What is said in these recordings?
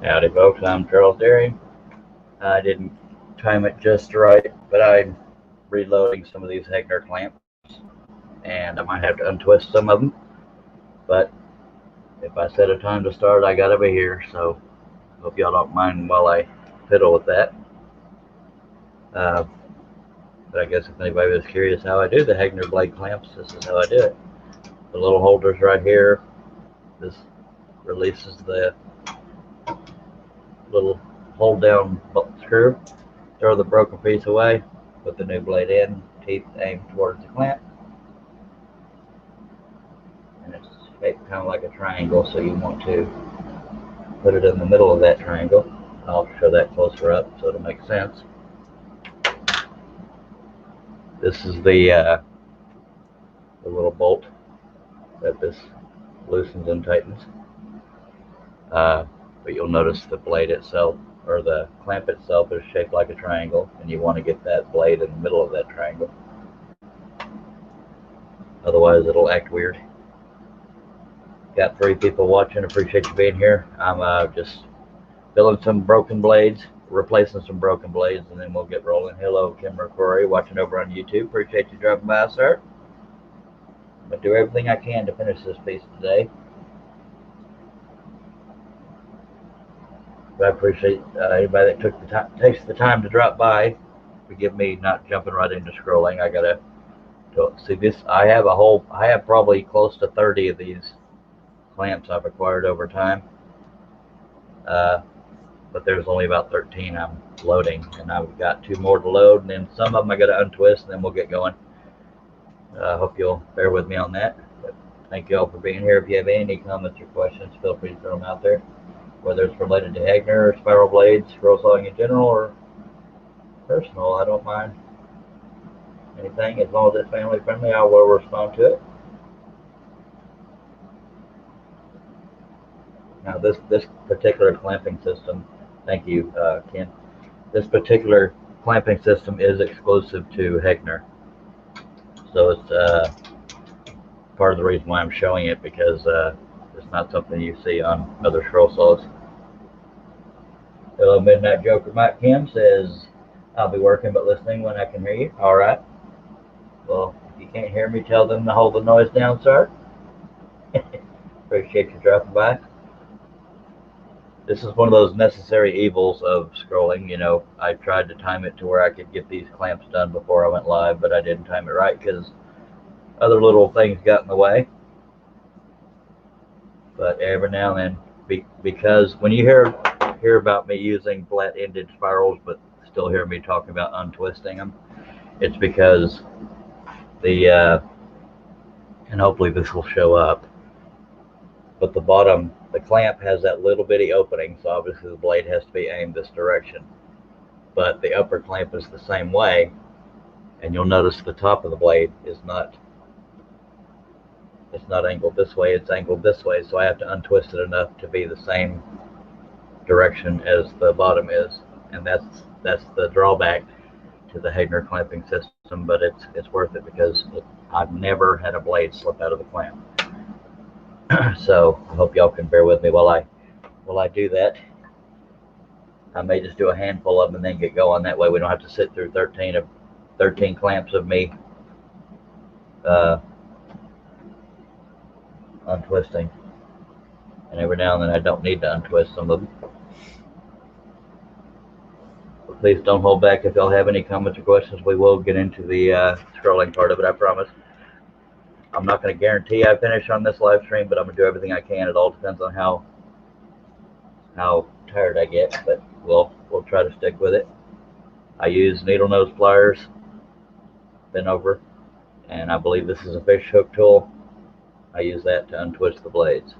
Howdy folks, I'm Charles Derry. I didn't time it just right, but I'm reloading some of these Hegner clamps and I might have to untwist some of them. But if I set a time to start, I gotta be here, so hope y'all don't mind while I fiddle with that. Uh, but I guess if anybody was curious how I do the Hegner blade clamps, this is how I do it. The little holders right here, this releases the little hold down screw. Throw the broken piece away, put the new blade in, teeth aimed towards the clamp, and it's shaped kind of like a triangle, so you want to put it in the middle of that triangle. I'll show that closer up so it'll make sense. This is the little bolt that this loosens and tightens. But you'll notice the blade itself, or the clamp itself, is shaped like a triangle, and you want to get that blade in the middle of that triangle. Otherwise, it'll act weird. Got 3 people watching. Appreciate you being here. I'm just filling some broken blades, replacing some broken blades, and then we'll get rolling. Hello, Kim Corey, watching over on YouTube. Appreciate you dropping by, sir. I'm going to do everything I can to finish this piece today. But I appreciate anybody that takes the time to drop by. Forgive me not jumping right into scrolling. I gotta see this. I have probably close to 30 of these clamps I've acquired over time. But there's only about 13 I'm loading, and I've got 2 more to load, and then some of them I gotta untwist, and then we'll get going. I hope you'll bear with me on that. But thank you all for being here. If you have any comments or questions, feel free to throw them out there. Whether it's related to Hegner, spiral blades, scroll sawing in general, or personal, I don't mind anything. As long as it's family friendly, I will respond to it. Now this particular clamping system, thank you, Ken. This particular clamping system is exclusive to Hegner. So it's part of the reason why I'm showing it, because it's not something you see on other scroll saws. Hello, Midnight Joker. Mike Kim says, I'll be working but listening when I can hear you. All right. Well, if you can't hear me, tell them to hold the noise down, sir. Appreciate you dropping by. This is one of those necessary evils of scrolling. You know, I tried to time it to where I could get these clamps done before I went live, but I didn't time it right because other little things got in the way. But every now and then, because when you hear about me using flat-ended spirals but still hear me talking about untwisting them, it's because and hopefully this will show up, but the bottom, the clamp has that little bitty opening, so obviously the blade has to be aimed this direction, but the upper clamp is the same way, and you'll notice the top of the blade is not angled this way, it's angled this way, so I have to untwist it enough to be the same direction as the bottom is, and that's the drawback to the Hegner clamping system, but it's worth it because I've never had a blade slip out of the clamp. So I hope y'all can bear with me while I do that. I may just do a handful of them and then get going. That way we don't have to sit through 13 clamps of me untwisting. And every now and then I don't need to untwist some of them. But please don't hold back if y'all have any comments or questions. We will get into the scrolling part of it, I promise. I'm not going to guarantee I finish on this live stream, but I'm going to do everything I can. It all depends on how tired I get, but we'll try to stick with it. I use needle nose pliers, bent over, and I believe this is a fish hook tool. I use that to untwist the blades.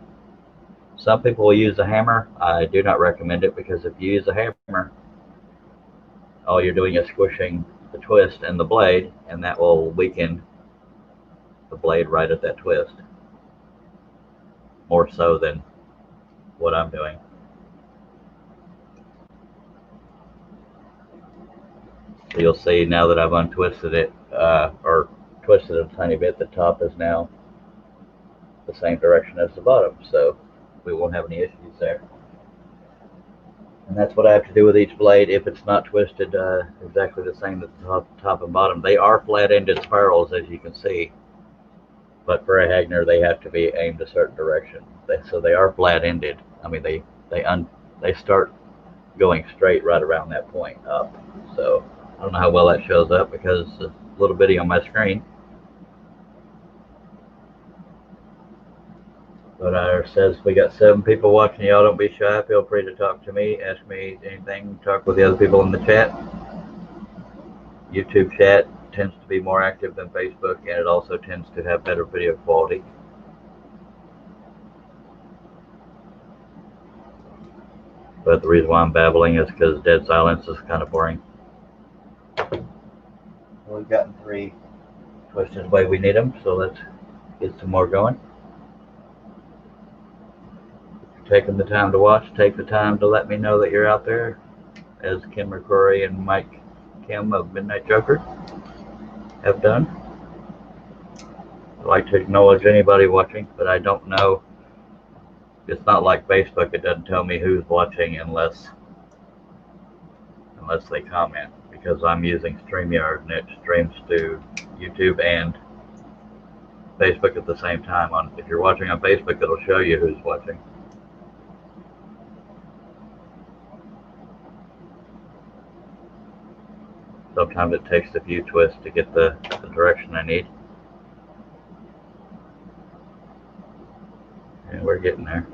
Some people will use a hammer. I do not recommend it, because if you use a hammer, all you're doing is squishing the twist and the blade, and that will weaken the blade right at that twist, more so than what I'm doing. So you'll see now that I've untwisted it, or twisted it a tiny bit, the top is now the same direction as the bottom, so we won't have any issues there. And that's what I have to do with each blade if it's not twisted exactly the same at the top and bottom. They are flat-ended spirals, as you can see, but for a Hagner they have to be aimed a certain direction. So they are flat-ended. I mean, they start going straight right around that point up. So I don't know how well that shows up because it's a little bitty on my screen. But it says we got 7 people watching. Y'all don't be shy. Feel free to talk to me, ask me anything, talk with the other people in the chat. YouTube chat tends to be more active than Facebook, and it also tends to have better video quality. But the reason why I'm babbling is because dead silence is kind of boring. We've gotten 3 twisted the way we need them, so let's get some more going. Taking the time to watch, take the time to let me know that you're out there, as Kim McCrory and Mike Kim of Midnight Joker have done. I'd like to acknowledge anybody watching, but I don't know. It's not like Facebook. It doesn't tell me who's watching unless they comment, because I'm using StreamYard and it streams to YouTube and Facebook at the same time. If you're watching on Facebook, it'll show you who's watching. Sometimes it takes a few twists to get the direction I need. And we're getting there.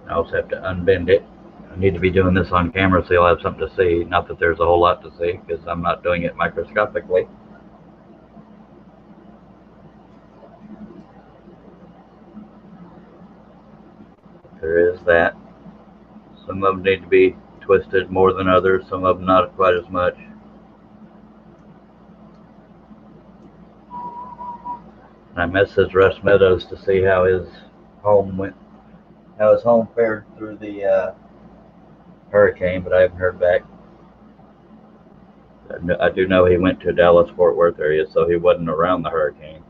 I also have to unbend it. I need to be doing this on camera so you'll have something to see. Not that there's a whole lot to see, because I'm not doing it microscopically. There is that. Some of them need to be twisted more than others, some of them not quite as much. I messaged Russ Meadows to see how his home fared through the hurricane, but I haven't heard back. I do know he went to Dallas-Fort Worth area, so he wasn't around the hurricane.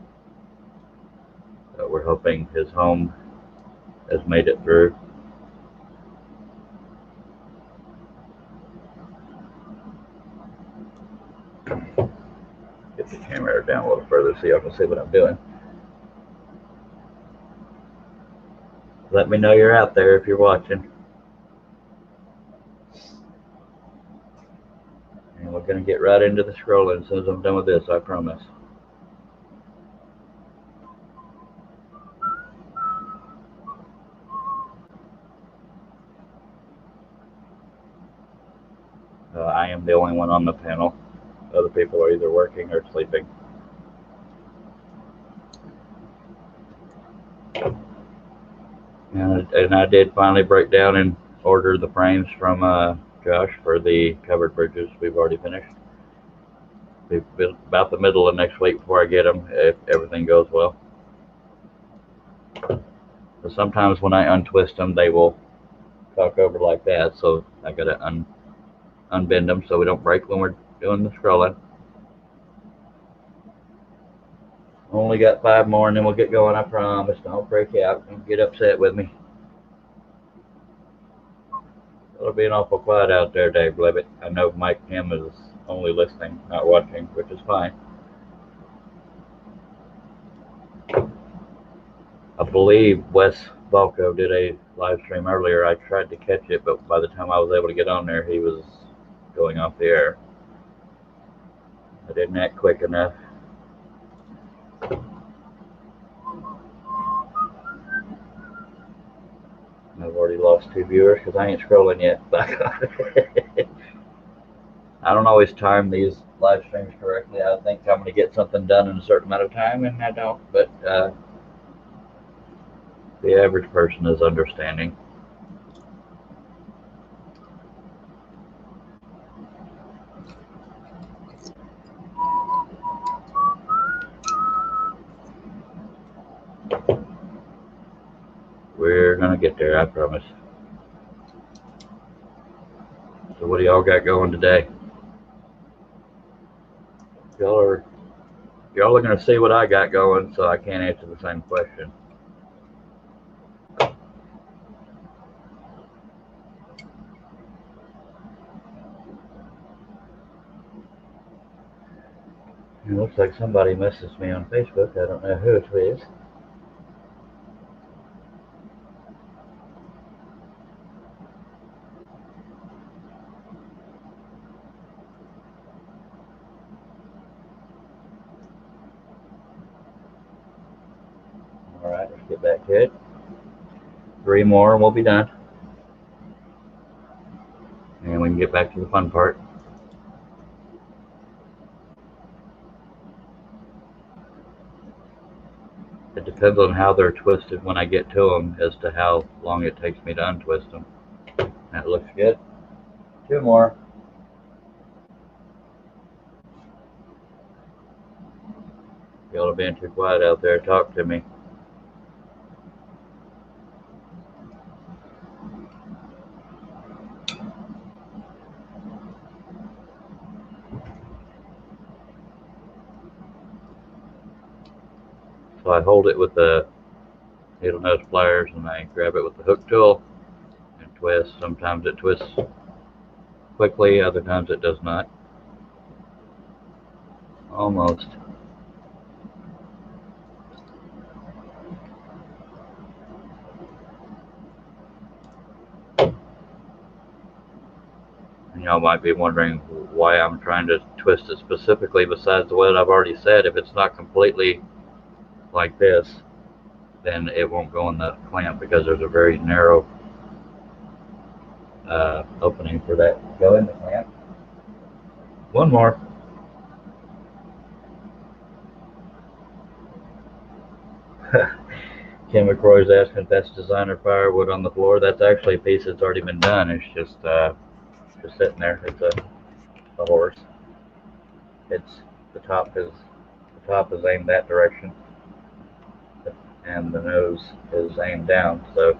But we're hoping his home has made it through. Get the camera down a little further so y'all can see what I'm doing. Let me know you're out there if you're watching. And we're going to get right into the scrolling as soon as I'm done with this, I promise. I am the only one on the panel. Other people are either working or sleeping. And I did finally break down and order the frames from Josh for the covered bridges we've already finished. We've been about the middle of next week before I get them, if everything goes well. So sometimes when I untwist them, they will talk over like that, so I gotta unbend them so we don't break when we're doing the scrolling. Only got 5 more and then we'll get going, I promise. Don't break out. Don't get upset with me. It'll be an awful quiet out there, Dave Levitt. I know Mike Kim is only listening, not watching, which is fine. I believe Wes Balco did a live stream earlier. I tried to catch it, but by the time I was able to get on there, he was going off the air. I didn't act quick enough. I've already lost 2 viewers because I ain't scrolling yet. I don't always time these live streams correctly. I think I'm going to get something done in a certain amount of time, and I don't. But the average person is understanding. We're going to get there, I promise. So what do y'all got going today? Y'all are going to see what I got going, so I can't answer the same question. It looks like somebody messaged me on Facebook. I don't know who it is. Alright, let's get back to it. 3 more and we'll be done. And we can get back to the fun part. It depends on how they're twisted when I get to them as to how long it takes me to untwist them. That looks good. 2 more. Y'all are being too quiet out there. Talk to me. So I hold it with the needle nose pliers and I grab it with the hook tool and twist. Sometimes it twists quickly, other times it does not. Almost. And y'all might be wondering why I'm trying to twist it specifically besides what I've already said. If it's not completely like this, then it won't go in the clamp because there's a very narrow opening for that to go in the clamp. 1 more. Kim McCroy's asking if that's designer firewood on the floor. That's actually a piece that's already been done. It's just sitting there. It's a horse. It's the top is aimed that direction, and the nose is aimed down. So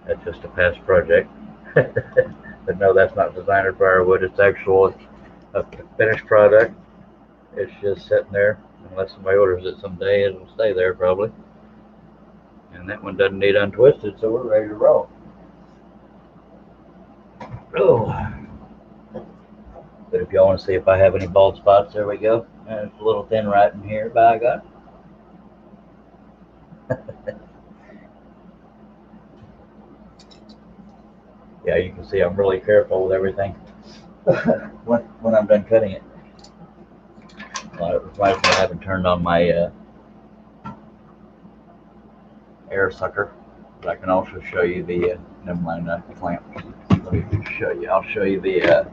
that's just a past project. But no, that's not designer firewood. It's actual a finished product. It's just sitting there. Unless somebody orders it someday, it'll stay there probably. And that one doesn't need untwisted, so we're ready to roll. Oh. But if y'all want to see if I have any bald spots, there we go. It's a little thin right in here, by God. Yeah, you can see I'm really careful with everything when I'm done cutting it. Well, it reminds me I haven't turned on my air sucker, but I can also show you the, never mind the clamp. Let me show you, I'll show you the,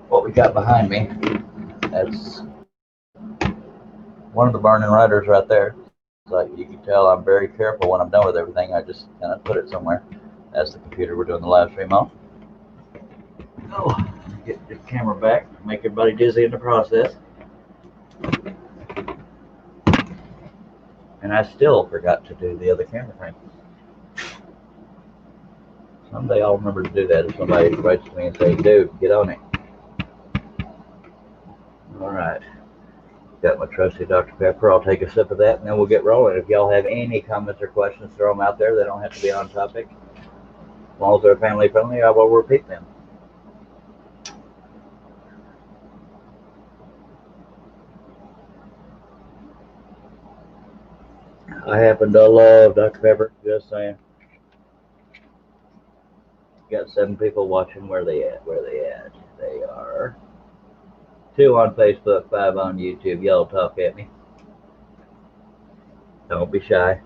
what we got behind me. That's one of the burning riders right there. So you can tell I'm very careful when I'm done with everything. I just kind of put it somewhere. That's the computer we're doing the live stream on. Oh, get the camera back, make everybody dizzy in the process. And I still forgot to do the other camera frame. Someday I'll remember to do that if somebody writes to me and says, dude, get on it. All right. Got my trusty Dr. Pepper. I'll take a sip of that and then we'll get rolling. If y'all have any comments or questions, throw them out there. They don't have to be on topic. As long as they're family friendly, I will repeat them. I happen to love Dr. Pepper, just saying. Got 7 people watching. Where they at? Where they at? They are 2 on Facebook, 5 on YouTube. Y'all talk at me. Don't be shy.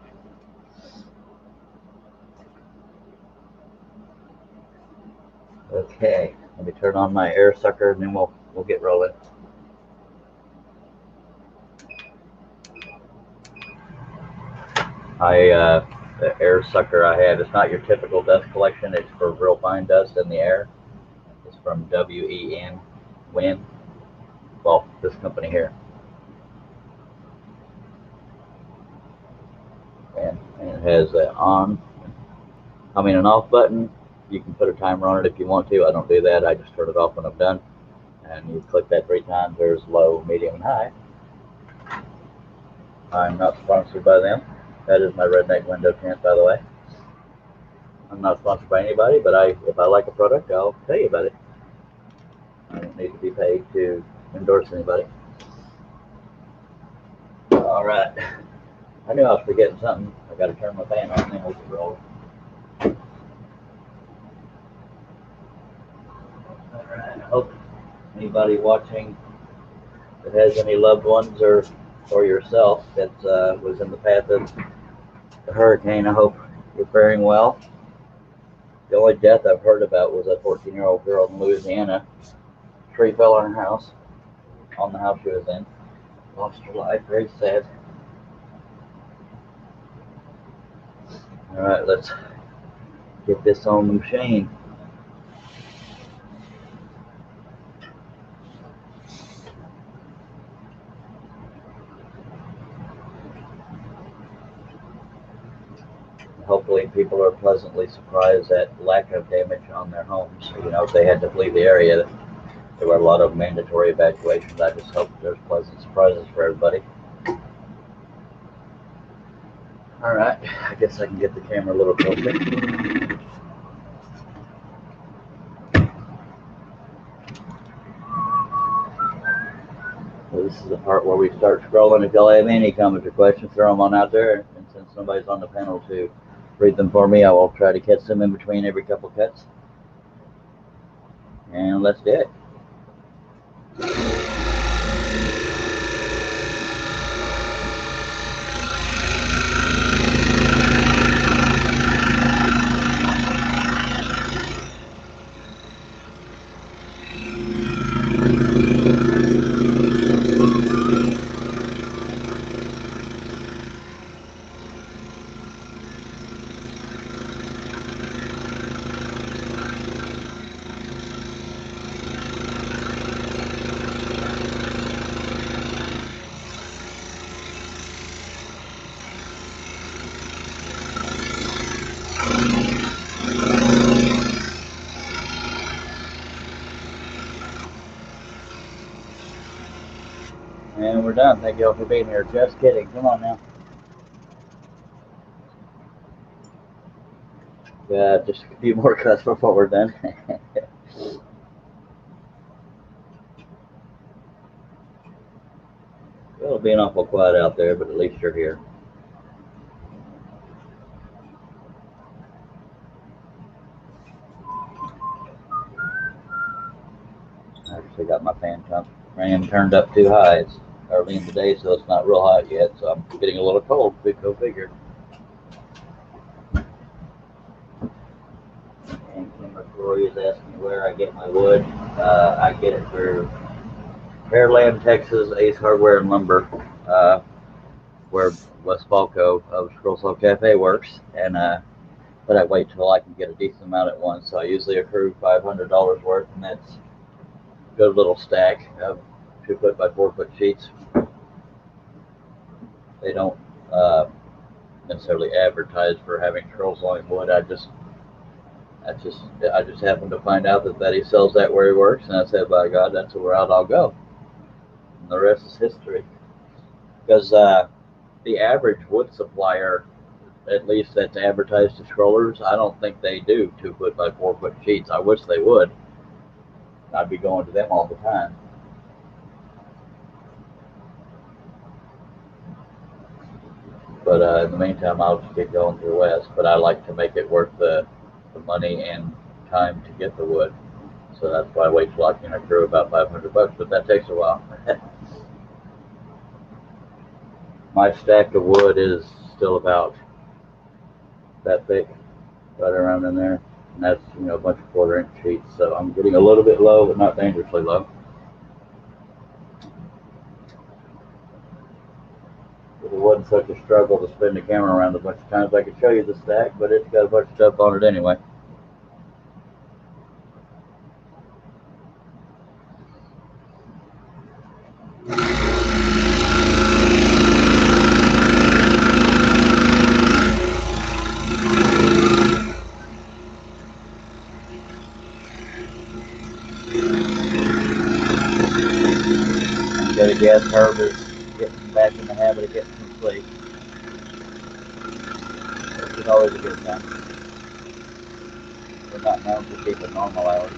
Okay, let me turn on my air sucker and then we'll get rolling. The air sucker I have, it's not your typical dust collection. It's for real fine dust in the air. It's from WEN, WEN. Well, this company here. And it has an an off button. You can put a timer on it if you want to. I don't do that. I just turn it off when I'm done. And you click that 3 times. There's low, medium, and high. I'm not sponsored by them. That is my redneck window tint, by the way. I'm not sponsored by anybody, but if I like a product, I'll tell you about it. I don't need to be paid to endorse anybody. All right. I knew I was forgetting something. I got to turn my fan on, then we can roll. All right. I hope anybody watching that has any loved ones or yourself that was in the path of the hurricane, I hope you're faring well. The only death I've heard about was a 14-year-old girl in Louisiana. A tree fell on her house, on the house she was in. Lost her life. Very sad. All right, let's get this on the machine. Hopefully people are pleasantly surprised at lack of damage on their homes. You know, if they had to flee the area, there were a lot of mandatory evacuations. I just hope there's pleasant surprises for everybody. All right, I guess I can get the camera a little closer. So this is the part where we start scrolling. If y'all have any comments or questions, throw them on out there. And since nobody's on the panel to read them for me, I will try to catch them in between every couple cuts. And let's do it. And we're done. Thank you all for being here. Just kidding. Come on now. Just a few more cuts before we're done. It'll be an awful quiet out there, but at least you're here. I actually got my fan turned up too high. It's early in the day, so it's not real hot yet, so I'm getting a little cold. Go figure. And Kim McCrory is asking where I get my wood. I get it through Pearland, Texas, Ace Hardware and Lumber, where Wes Falco of Scroll Slow Cafe works. And but I wait till I can get a decent amount at once. So I usually accrue $500 worth, and that's a good little stack of 2 foot by 4 foot sheets. They don't necessarily advertise for having Scroll Sawing wood. I just happened to find out that he sells that where he works, and I said, by God, that's the route I'll go. And the rest is history. Because the average wood supplier, at least that's advertised to scrollers, I don't think they do 2 foot by 4 foot sheets. I wish they would. I'd be going to them all the time. But in the meantime, I'll just get going through West. But I like to make it worth the money and time to get the wood. So that's why I wait till I can accrue about $500, but that takes a while. My stack of wood is still about that thick, right around in there. And that's, you know, a bunch of 1/4 inch sheets. So I'm getting a little bit low, but not dangerously low. If it wasn't such a struggle to spin the camera around a bunch of times, I could show you the stack, but it's got a bunch of stuff on it anyway. Gas Herb is getting back in the habit of getting some sleep. Which is always a good time. We're not known to keep at normal hours.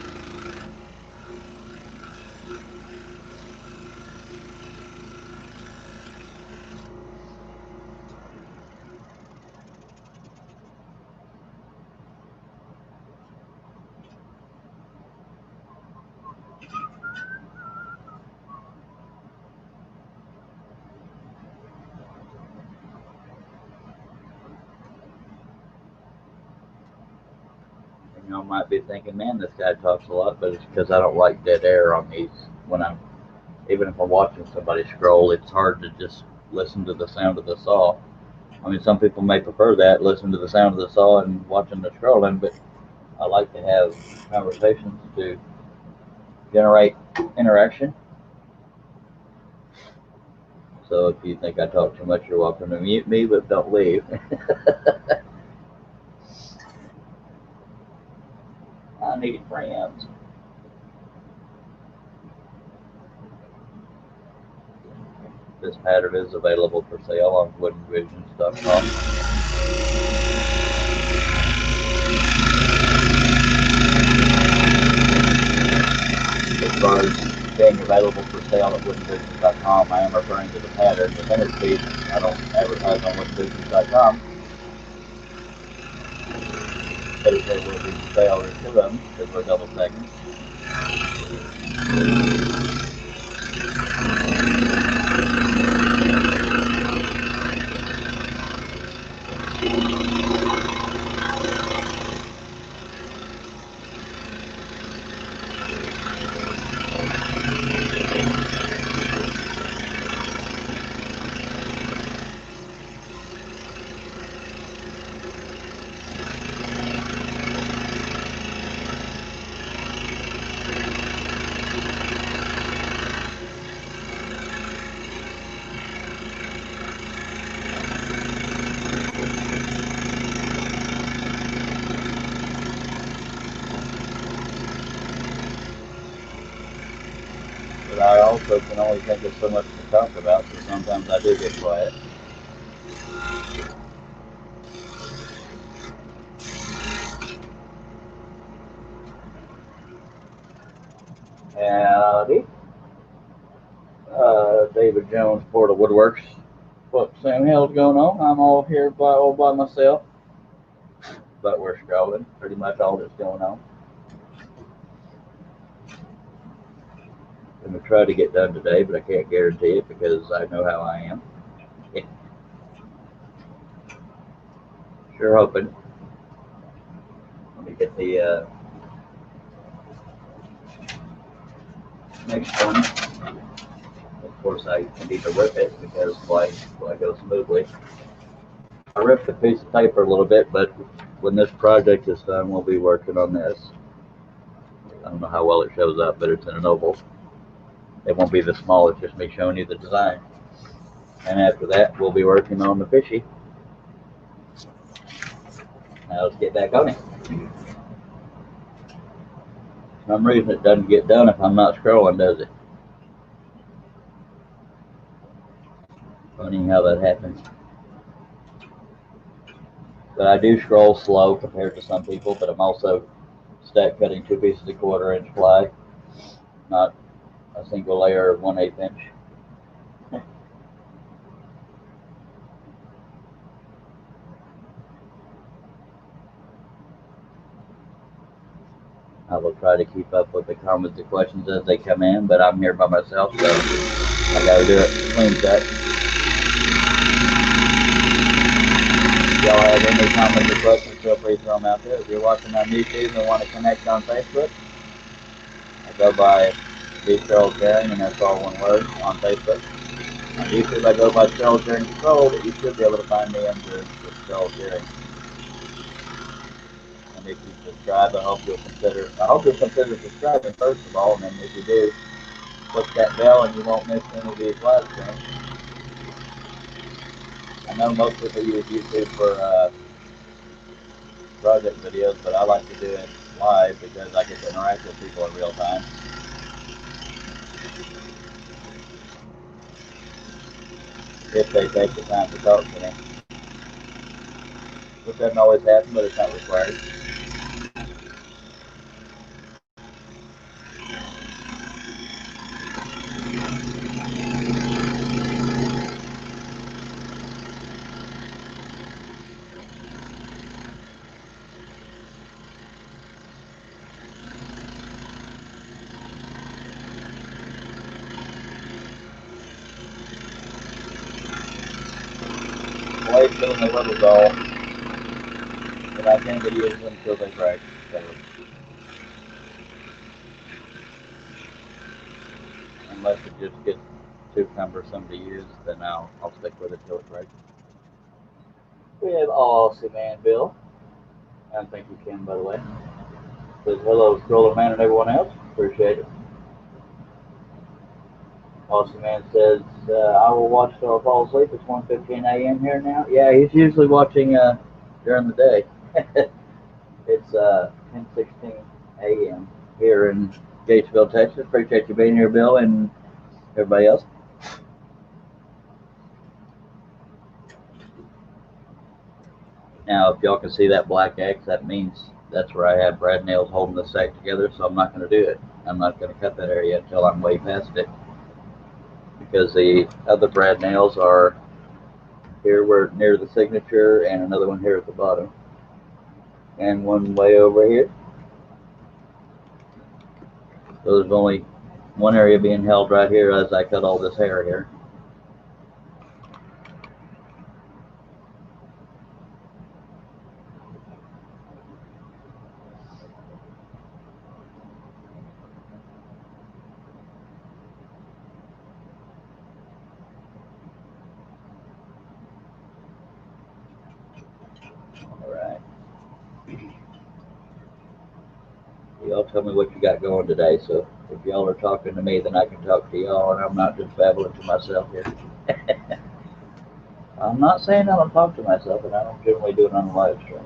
You know, might be thinking, man, this guy talks a lot, but it's because I don't like dead air on these. When I'm, even if I'm watching somebody scroll, it's hard to just listen to the sound of the saw. I mean, some people may prefer that, listen to the sound of the saw and watching the scrolling, but I like to have conversations to generate interaction. So if you think I talk too much, you're welcome to mute me, but don't leave. I need friends. This pattern is available for sale on woodenvisions.com. As far as being available for sale at woodenvisions.com, I am referring to the pattern. The centerpiece, I don't advertise on woodenvisions.com. But it says will be for sale. There's two of them because we're double checking. But I also can only think of so much to talk about, so sometimes I do get quiet. Howdy. David Jones, Portal Woodworks. What Sam hell's going on? I'm all here all by myself. But we're scrolling. Pretty much all that's going on. I'm going to try to get done today, but I can't guarantee it because I know how I am. Sure hoping. Let me get the next one. Of course, I need to rip it because why go smoothly. I ripped a piece of paper a little bit, but when this project is done, we'll be working on this. I don't know how well it shows up, but it's in an oval. It won't be this small, it's just me showing you the design. And after that, we'll be working on the fishy. Now let's get back on it. For some reason it doesn't get done if I'm not scrolling, does it? Funny how that happens. But I do scroll slow compared to some people, but I'm also stack cutting 2 pieces of 1/4 inch ply, not a single layer of 1/8 inch. I will try to keep up with the comments and questions as they come in, but I'm here by myself, so I gotta do it clean cut. If y'all have any comments or questions, feel free to throw them out there. If you're watching on YouTube and want to connect on Facebook, I go by Cheryl Caring, and that's all one word on Facebook. On YouTube, I go by Cheryl Caring Control, but you should be able to find me under Cheryl Caring. And if you subscribe, I hope you'll consider subscribing first of all, and then if you do, click that bell and you won't miss any of these live streams. I know most people use YouTube for project videos, but I like to do it live because I get to interact with people in real time. If they take the time to talk to me. Which doesn't always happen, but it's not required. Blades in the little doll, but I tend to use them until they break. So, unless it just gets too cumbersome to use, then I'll stick with it till it breaks. We have Aussie Man Bill. And thank you, Kim, by the way. Says hello, Stroller Man, and everyone else. Appreciate it. Aussie Man says, I will watch till I fall asleep. It's 1:15 a.m. here now. Yeah, he's usually watching during the day. It's 10:16 a.m. here in Gatesville, Texas. Appreciate you being here, Bill, and everybody else. Now, if y'all can see that black X, that means that's where I have brad nails holding the sack together, so I'm not going to do it. I'm not going to cut that area until I'm way past it, because the other brad nails are here where near the signature, and another one here at the bottom, and one way over here. So there's only one area being held right here as I cut all this hair here. Alright. Y'all tell me what you got going today, so if y'all are talking to me, then I can talk to y'all, and I'm not just babbling to myself here. I'm not saying I don't talk to myself, and I don't generally do it on the live stream.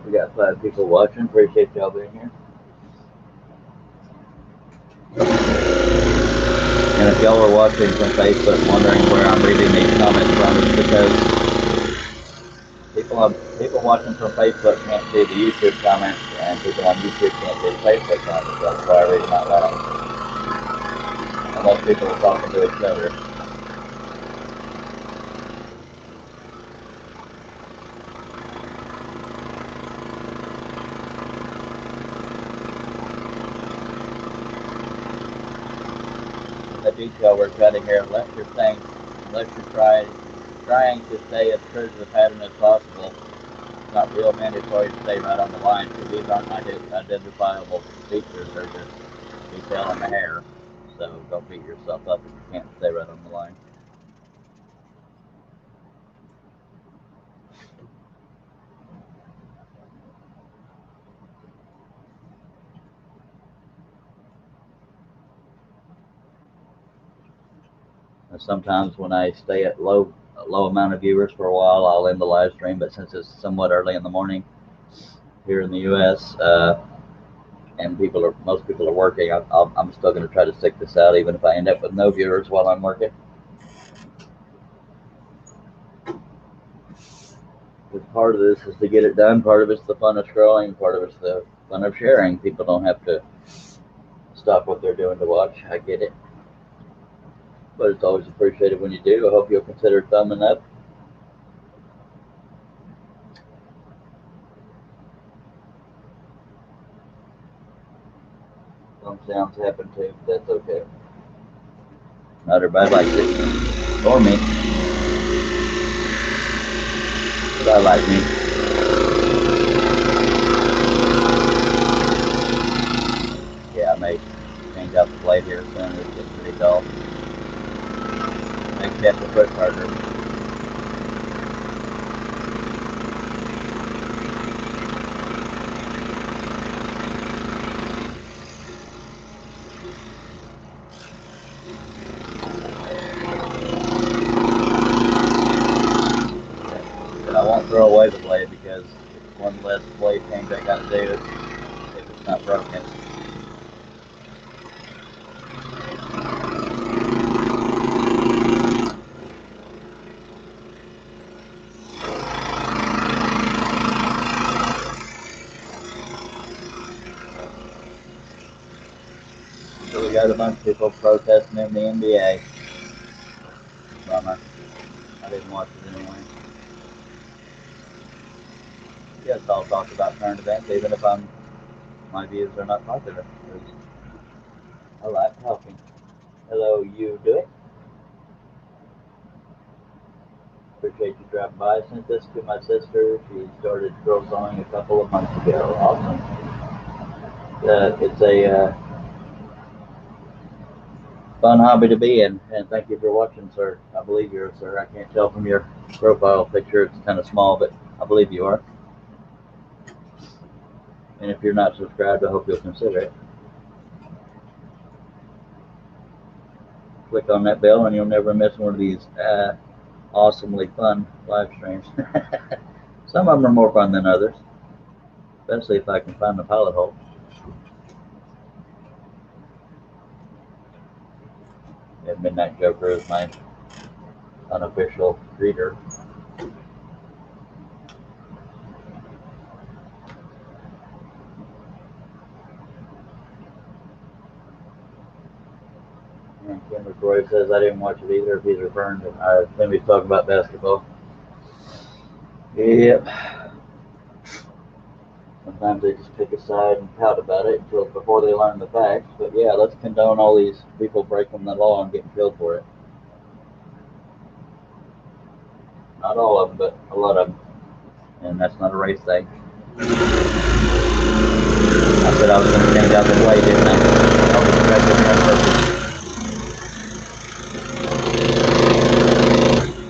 We got 5 people watching. Appreciate y'all being here. And if y'all are watching from Facebook wondering where I'm reading these comments from, it's because people watching from Facebook can't see the YouTube comments, and people on YouTube can't see the Facebook comments. That's why I read them out loud. Unless people are talking to each other. The detail we're cutting here, unless you're trying to stay as true to the pattern as possible, it's not real mandatory to stay right on the line, because these aren't identifiable features, they're just detail in the hair. So don't beat yourself up if you can't stay right on the line. And sometimes when I stay at low amount of viewers for a while, I'll end the live stream, but since it's somewhat early in the morning here in the US, and most people are working, I'm still going to try to stick this out, even if I end up with no viewers while I'm working. Because part of this is to get it done, part of it's the fun of scrolling, part of it's the fun of sharing. People don't have to stop what they're doing to watch. I get it. But it's always appreciated when you do. I hope you'll consider thumbing up. Some sounds happen too, but that's okay. Not everybody likes it. Or me. But I like me. Yeah, I may change out the blade here soon. It's just pretty dull. Makes me have to push harder. But I won't throw away the blade, because it's one less blade change I gotta do if it's not broken. bunch of people protesting in the NBA. Bummer. I didn't watch it anyway. Yes, I'll talk about current events, even if my views are not popular. Because I like talking. Hello, you do it. Appreciate you dropping by. I sent this to my sister. She started girl sawing a couple of months ago. Awesome. It's a fun hobby to be in, and thank you for watching, sir. I believe you're a sir. I can't tell from your profile picture. It's kind of small, but I believe you are. And if you're not subscribed, I hope you'll consider it. Click on that bell and you'll never miss one of these awesomely fun live streams. Some of them are more fun than others, especially if I can find the pilot hole. And Midnight Joker is my unofficial greeter. And Kim McCroy says I didn't watch it either. If he's referring to, Tim, he's talking about basketball. Yep. Sometimes they just pick a side and pout about it until before they learn the facts. But yeah, let's condone all these people breaking the law and getting killed for it. Not all of them, but a lot of them. And that's not a race thing. I said I was going to change out the blade, didn't I?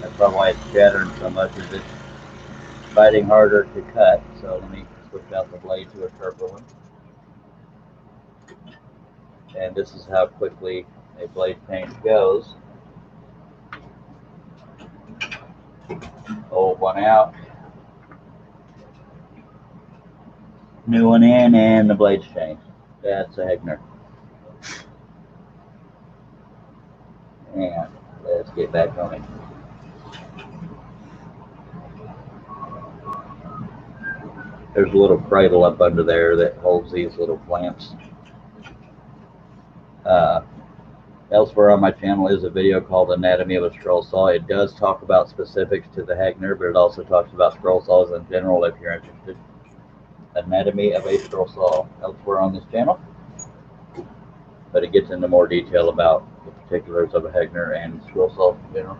That's probably why it's shattering so much, is it's fighting harder to cut. So let me switch out the blade to a sharper one. And this is how quickly a blade change goes. Old one out. New one in, and the blade's changed. That's a Hegner. And let's get back on it. There's a little cradle up under there that holds these little clamps. Elsewhere on my channel is a video called Anatomy of a Scroll Saw. It does talk about specifics to the Hegner, but it also talks about scroll saws in general if you're interested. Anatomy of a Scroll Saw elsewhere on this channel. But it gets into more detail about the particulars of a Hegner and scroll saw in general.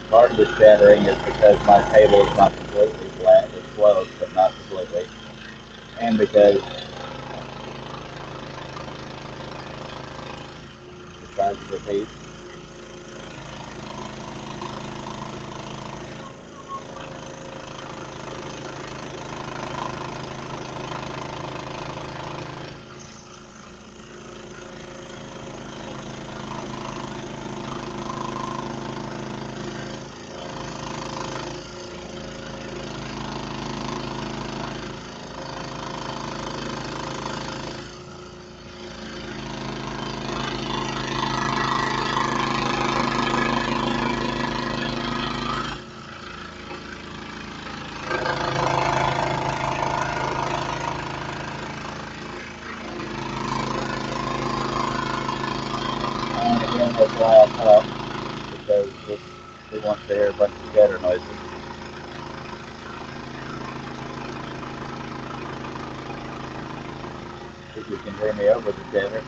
Part of the shattering is because my table is not completely flat. It's close, but not completely. And because the size of the piece. That's why I talk, because he wants to hear a bunch of scatter noises. If you can hear me over the chatter.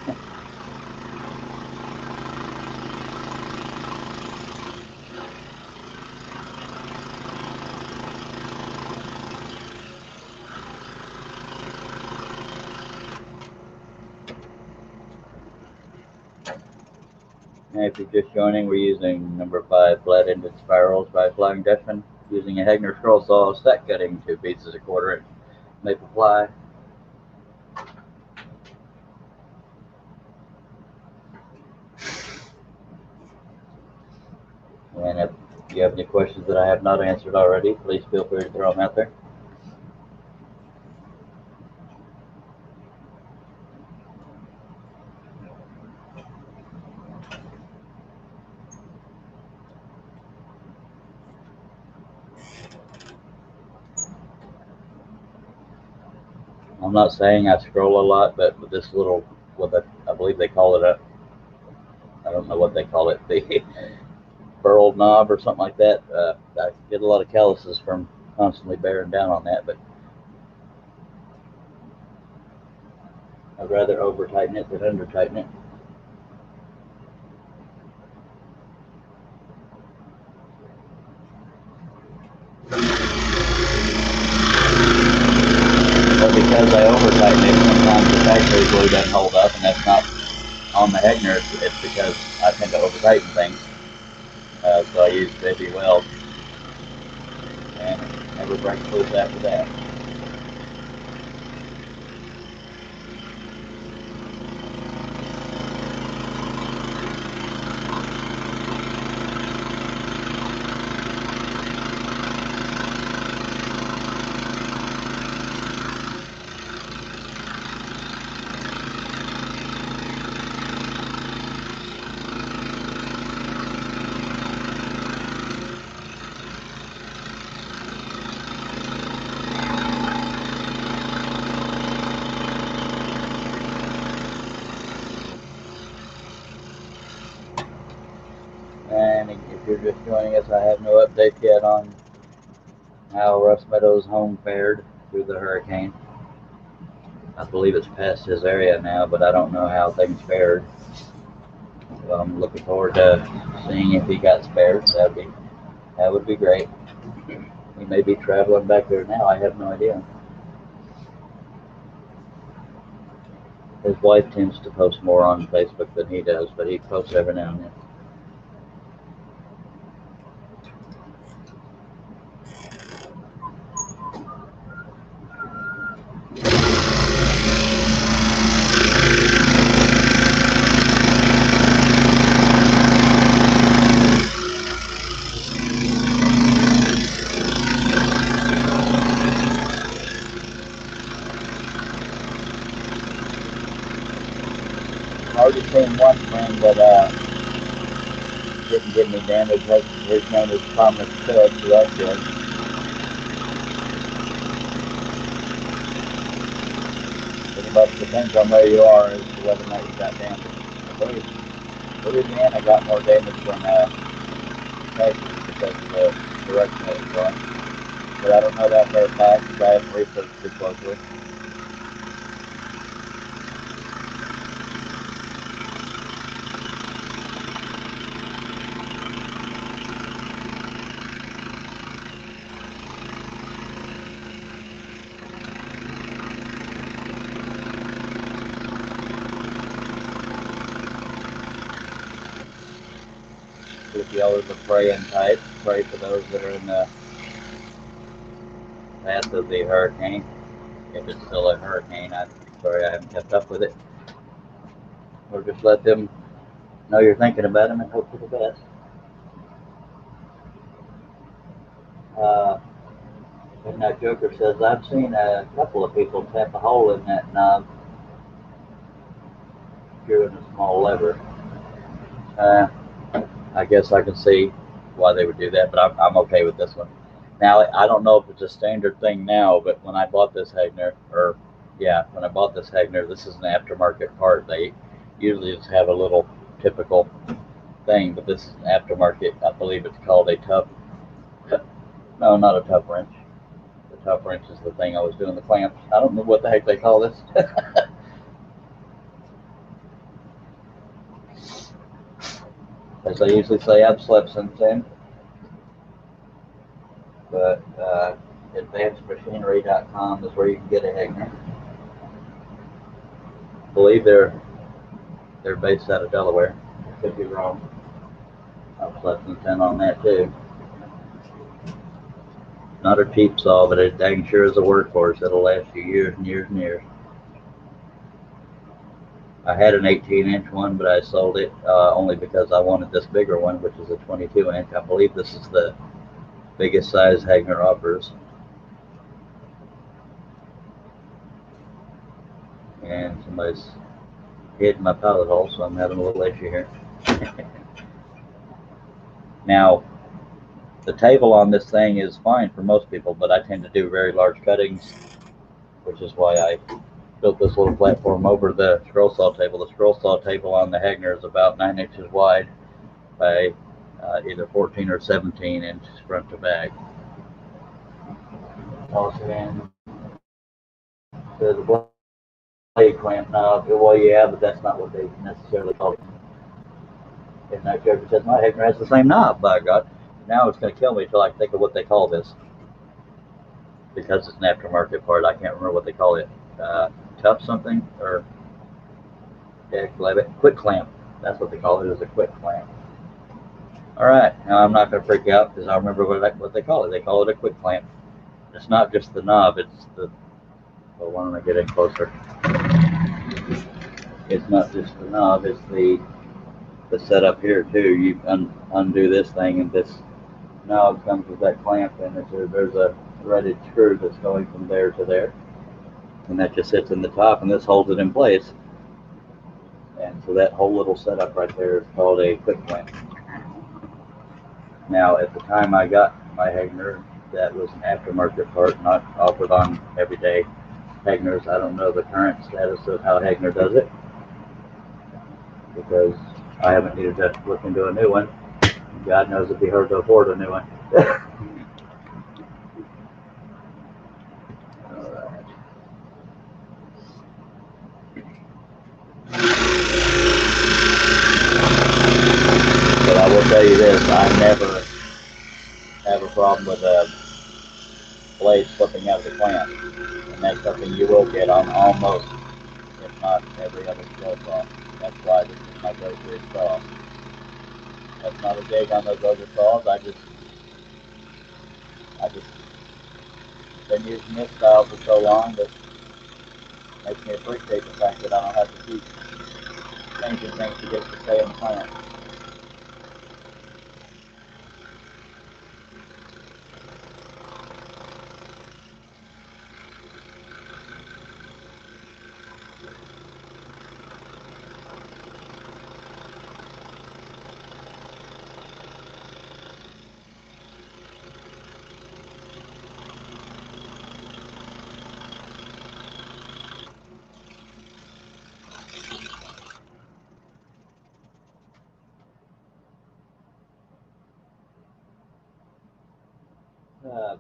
And if you're just joining, we're using number 5 flat-ended spirals by Flying Dutchman, using a Hegner scroll saw, stack cutting 2 pieces a 1/4 inch maple ply. And if you have any questions that I have not answered already, please feel free to throw them out there. not saying I scroll a lot, but with this little, I believe they call it I don't know what they call it, the burled knob or something like that. I get a lot of calluses from constantly bearing down on that, but I'd rather over tighten it than under tighten it. But because I over tighten it, sometimes the factory glue doesn't hold up, and that's not on the Hegner. It's because I tend to over tighten things. So I use baby weld, and it never breaks loose after that. And if you're just joining us, I have no update yet on how Russ Meadows' home fared through the hurricane. I believe it's past his area now, but I don't know how things fared. So I'm looking forward to seeing if he got spared. That would be great. He may be traveling back there now. I have no idea. His wife tends to post more on Facebook than he does, but he posts every now and then. I already seen one friend that didn't get any damage. His name is Thomas Cook, so that's good. Pretty much depends on where you are as to whether or not you got damage. I believe Louisiana got more damage than Texas because of the direction it was going. But I don't know that for a fact because I haven't researched too closely. If y'all are the praying type, pray for those that are in the path of the hurricane. If it's still a hurricane, I'm sorry I haven't kept up with it. Or just let them know you're thinking about them and hope for the best. And that Joker says, I've seen a couple of people tap a hole in that knob screwing a small lever. I guess I can see why they would do that, but I'm okay with this one. Now, I don't know if it's a standard thing now, but when I bought this Hegner, this is an aftermarket part. They usually just have a little typical thing, but this is an aftermarket. I believe it's called a tough, no, not a tough wrench. The tough wrench is the thing I was doing the clamps. I don't know what the heck they call this. As I usually say, I've slept since then. But advancedmachinery.com is where you can get a Hegner. I believe they're based out of Delaware. Could be wrong. I've slept since then on that too. Not a cheap saw, but it dang sure is a workhorse. It'll last you years and years and years. I had an 18-inch one, but I sold it only because I wanted this bigger one, which is a 22-inch. I believe this is the biggest size Hegner offers. And somebody's hit my pilot hole, so I'm having a little issue here. Now, the table on this thing is fine for most people, but I tend to do very large cuttings which is why I built this little platform over the scroll saw table. The scroll saw table on the Hagner is about 9 inches wide by either 14 or 17 inches front to back. Also, there's a blade clamp knob. Well, yeah, but that's not what they necessarily call it. And that joker says my Hagner has the same knob. By God, now it's going to kill me until I think of what they call this, because it's an aftermarket part. I can't remember what they call it. Tough something, or quick clamp. That's what they call it. Is a quick clamp. All right, now I'm not going to freak out because I remember what they call it. They call it a quick clamp. It's not just the knob. It's the. Well, why don't I get in closer? It's not just the knob. It's the setup here too. You undo this thing, and this knob comes with that clamp, and there's a threaded screw that's going from there to there, and that just sits in the top, and this holds it in place. And so that whole little setup right there is called a quick clamp. Now, at the time I got my Hagner, that was an aftermarket part, not offered on everyday Hagners. I don't know the current status of how Hagner does it, because I haven't needed to look into a new one. God knows it'd be hard to afford a new one. All right. But I will tell you this, I never have a problem with a blade slipping out of the clamp. And that's something you will get on almost, if not every other scroll saw. That's why this is my go-to saw. That's not a dig on those other saws. I just been using this style for so long that makes me appreciate the fact that I don't have to keep changing things to get it to stay in the plant.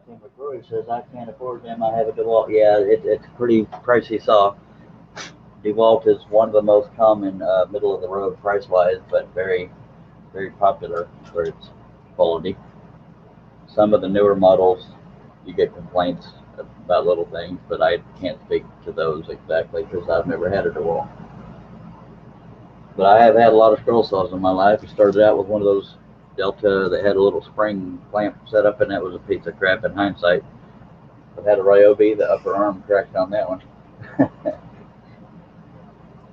Tim McCrory says, I can't afford them. I have a DeWalt. Yeah, it's a pretty pricey saw. DeWalt is one of the most common middle of the road price wise, but very, very popular for its quality. Some of the newer models, you get complaints about little things, but I can't speak to those exactly because I've never had a DeWalt. But I have had a lot of scroll saws in my life. I started out with one of those Delta that had a little spring clamp set up, and that was a piece of crap in hindsight. I've had a Ryobi, the upper arm cracked on that one.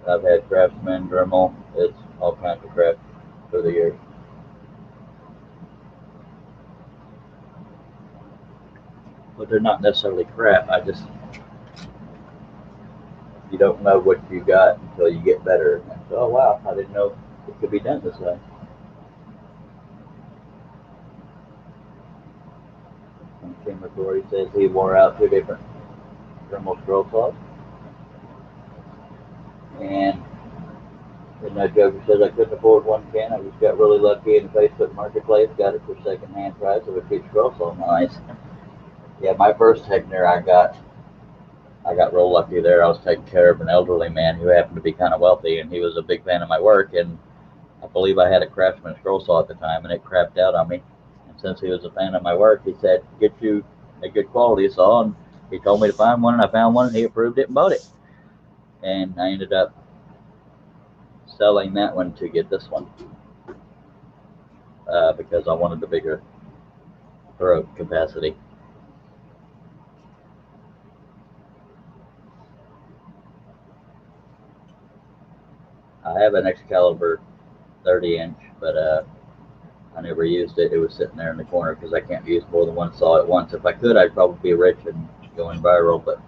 I've had Craftsman, Dremel, it's all kinds of crap through the years. But they're not necessarily crap. You don't know what you got until you get better. And so, oh wow, I didn't know it could be done this way. And Tim McCrory says he wore out 2 different Dremel scroll saws. And No Joker says I couldn't afford one can. I just got really lucky in the Facebook Marketplace. Got it for second-hand price of a cheap scroll saw. Nice. Yeah, my first Hagner I got real lucky there. I was taking care of an elderly man who happened to be kind of wealthy, and he was a big fan of my work. And I believe I had a Craftsman scroll saw at the time, and it crapped out on me. And since he was a fan of my work, he said, "Get you a good quality saw." And he told me to find one, and I found one, and he approved it and bought it. And I ended up selling that one to get this one because I wanted the bigger throat capacity. I have an Excalibur 30-inch, but I never used it. It was sitting there in the corner because I can't use more than one saw at once. If I could, I'd probably be rich and going viral. But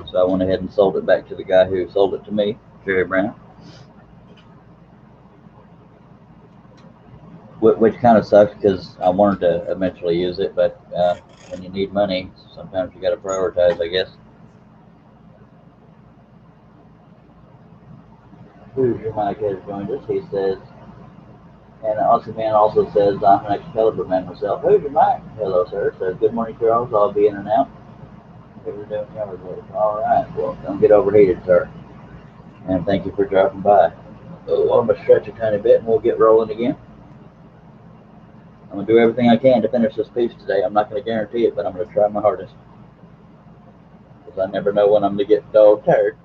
so I went ahead and sold it back to the guy who sold it to me, Jerry Brown. Which kind of sucks because I wanted to eventually use it, but when you need money, sometimes you got to prioritize, I guess. Hoosier Mike has joined us. He says, and Aussie Man also says, I'm an Excalibur man myself. Hoosier Mike, hello, sir. Says, good morning, Charles. I'll be in and out. What are doing yard work? All right. Well, don't get overheated, sir. And thank you for dropping by. Oh, I'm going to stretch a tiny bit and we'll get rolling again. I'm going to do everything I can to finish this piece today. I'm not going to guarantee it, but I'm going to try my hardest. Because I never know when I'm going to get dog tired.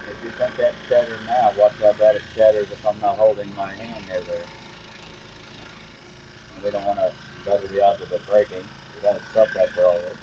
If you think that shatters now, watch how bad it shatters if I'm not holding my hand near there. We don't want to better the odds of it breaking. We got to stop that for all this.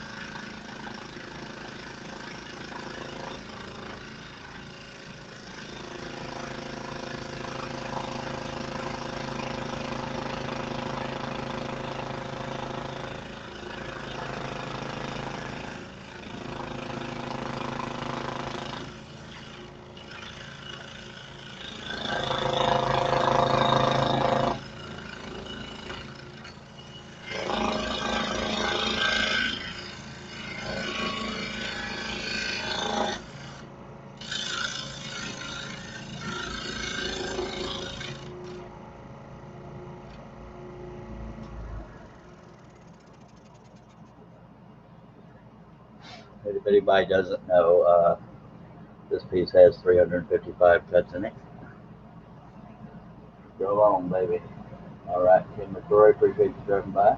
If anybody doesn't know, this piece has 355 cuts in it. Go on, baby. All right, Tim McCrory, appreciate you dropping by.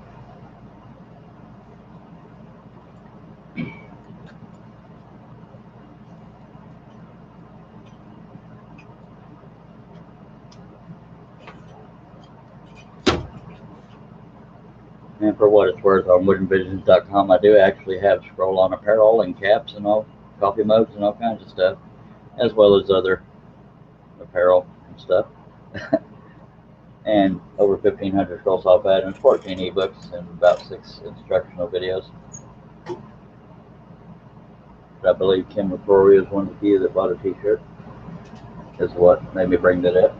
And for what it's worth, on woodenvisions.com, I do actually have scroll-on apparel and caps and all, coffee mugs and all kinds of stuff, as well as other apparel and stuff. And over 1,500 scroll saw patterns, 14 ebooks, and about 6 instructional videos. But I believe Kim McCrory is one of the few that bought a t-shirt, is what made me bring that up.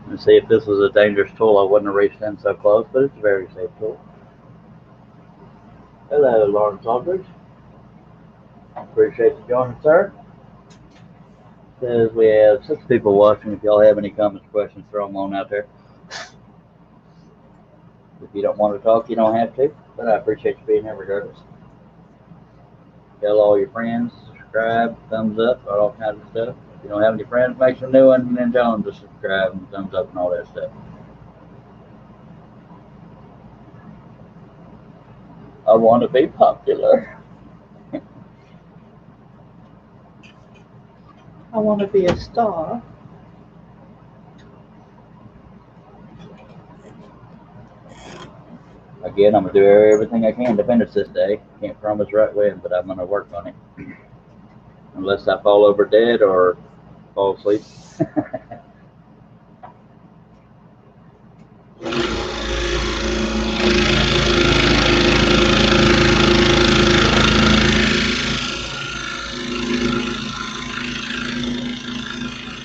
And see, if this was a dangerous tool, I wouldn't have reached in so close, but it's a very safe tool. Hello, Lawrence Aldridge. Appreciate you joining, sir. Says we have 6 people watching. If y'all have any comments, questions, throw them on out there. If you don't want to talk, you don't have to, but I appreciate you being here regardless. Tell all your friends, subscribe, thumbs up, all kinds of stuff. If you don't have any friends, make some new ones and then tell them to subscribe and thumbs up and all that stuff. I want to be popular. I want to be a star. Again, I'm going to do everything I can to finish this day. Can't promise right when, but I'm going to work on it. Unless I fall over dead or fall asleep.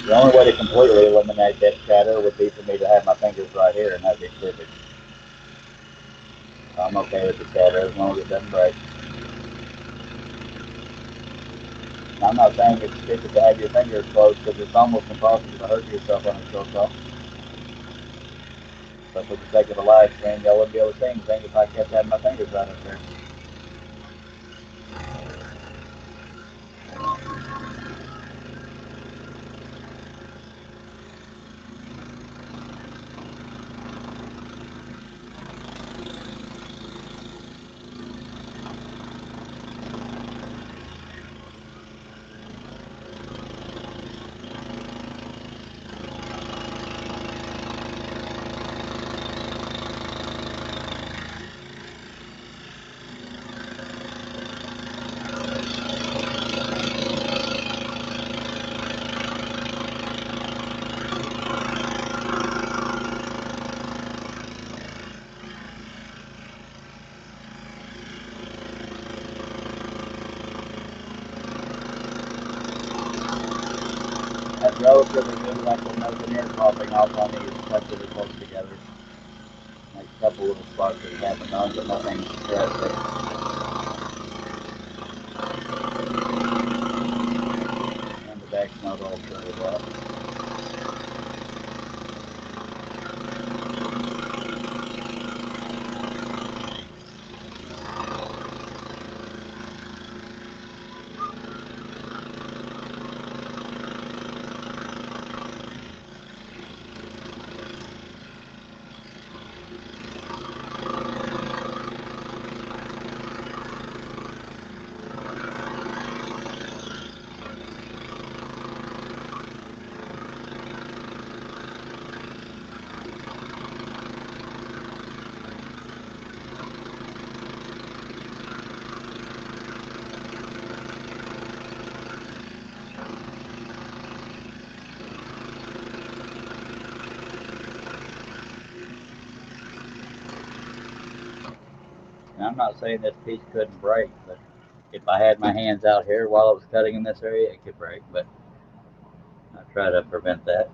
The only way to completely eliminate that shadow would be for me to have my fingers right here, and that'd be stupid. So I'm okay with the shadow as long as it doesn't break. I'm not saying it's stupid to have your fingers closed, because it's almost impossible to hurt yourself on a short call. But for the sake of the live stream, y'all wouldn't be able to see anything if I kept having my fingers right up there. That's relatively good, like with nothing air popping off on these relatively close together. Like a couple little sparks that happened on, but nothing drastic. And the back's not all shredded up. And I'm not saying this piece couldn't break, but if I had my hands out here while I was cutting in this area, it could break, but I try to prevent that.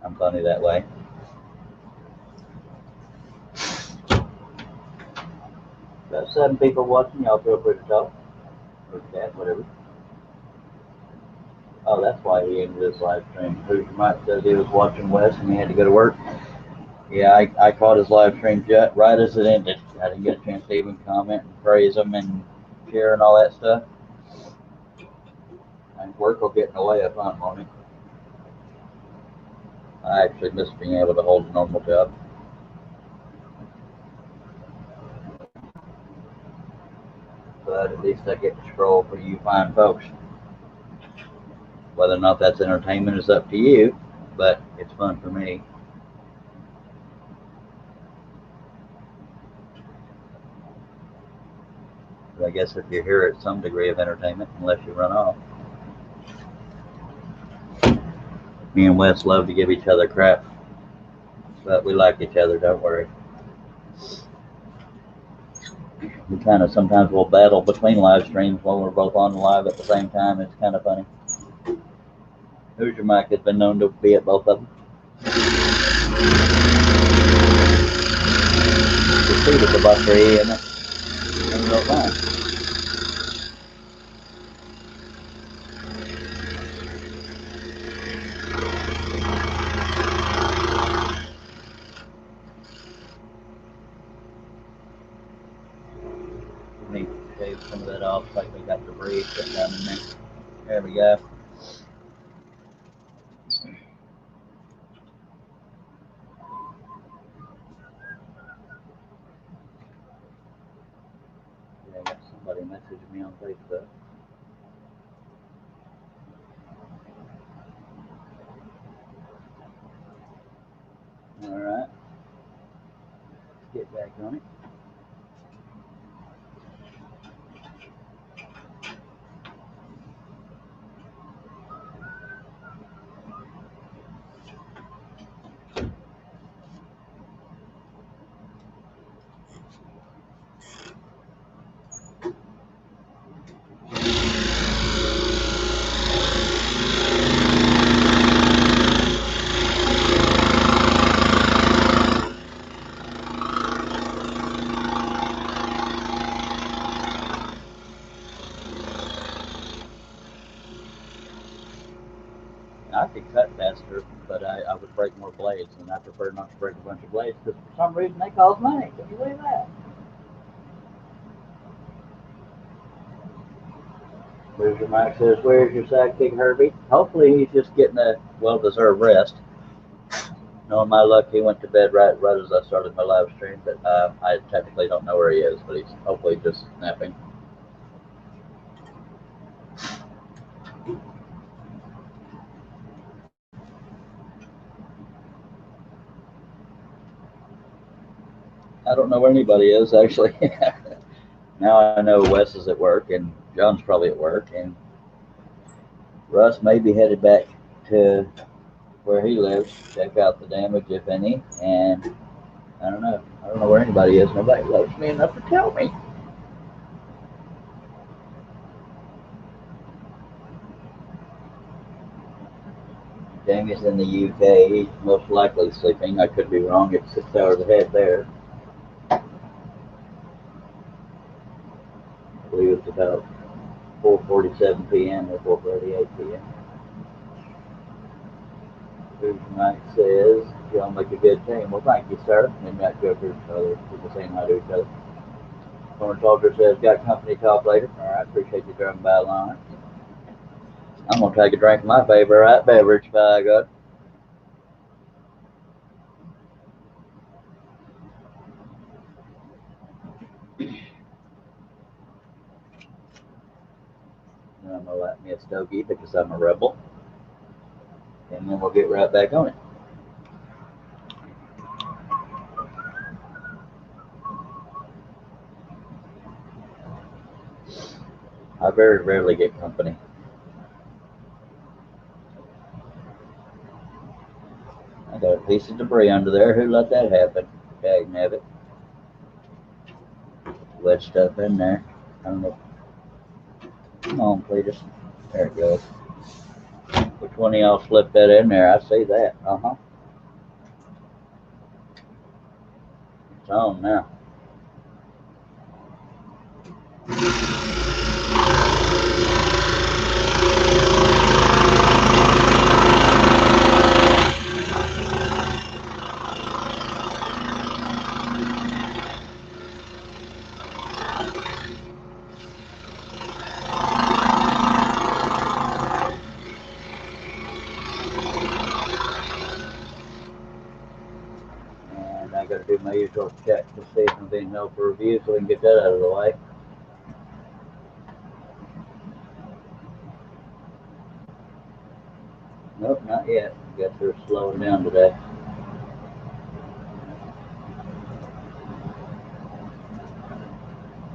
I'm funny that way. Got 7 people watching, y'all feel free to talk. Or chat, whatever. Oh, that's why he ended this live stream. Hoosier Mike says he was watching Wes and he had to go to work. Yeah, I caught his live stream right as it ended. I didn't get a chance to even comment and praise him and share and all that stuff. And work will get in the way of fun, won't it? I actually miss being able to hold a normal job. But at least I get to scroll for you fine folks. Whether or not that's entertainment is up to you, but it's fun for me. But I guess if you're here, it's some degree of entertainment, unless you run off. Me and Wes love to give each other crap, but we like each other, don't worry. We kind of sometimes will battle between live streams while we're both on live at the same time. It's kind of funny. Hoosier Mike has been known to be at both of them. The seat is about 3, isn't it? In real time. Let me shave some of that off, like we got debris sitting down in there. There we go. Yeah, I got somebody messaging me on Facebook. Get back on it. I could cut faster, but I would break more blades, and I prefer not to break a bunch of blades because for some reason they cost money. Can you believe that? Bruiser Mike says, "Where's your sidekick, Herbie?" Hopefully he's just getting a well-deserved rest. Knowing my luck, he went to bed right as I started my live stream, but I technically don't know where he is, but he's hopefully just napping. I don't know where anybody is, actually. Now I know Wes is at work, and John's probably at work, and Russ may be headed back to where he lives, check out the damage, if any, and I don't know. I don't know where anybody is. Nobody loves me enough to tell me. Jamie's in the UK. He's most likely sleeping. I could be wrong. It's 6 hours ahead there. I believe it's about 4:47 p.m. or 4:38 p.m. Mike says, y'all make a good team. Well, thank you, sir. And not go for each other. People saying hi to each other. Corner Talker says, got company talk later. All right, appreciate you dropping by the line. I'm going to take a drink of my favorite beverage, by God. And I'm going to light me a stogie because I'm a rebel. And then we'll get right back on it. I very rarely get company. I got a piece of debris under there. Who let that happen? Dag nabbit. Wet stuff in there. I don't know. Come on, Cletus. There it goes. Which one of y'all slipped that in there? I see that. Uh-huh. It's on now. And I got to do my usual check to see if I'm being held for review so we can get that out of the way. Nope, not yet. Guess they're slowing down today.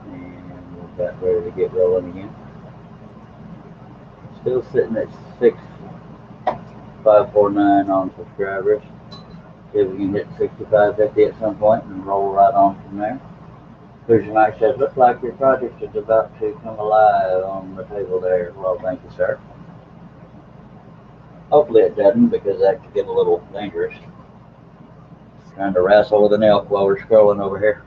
And we're about ready to get rolling again. Still sitting at 6,549 on subscribers. See if we can hit 6550 at some point and roll right on from there. Vision Mike says, looks like your project is about to come alive on the table there. Well, thank you, sir. Hopefully it doesn't, because that could get a little dangerous. Trying to wrestle with an elk while we're scrolling over here.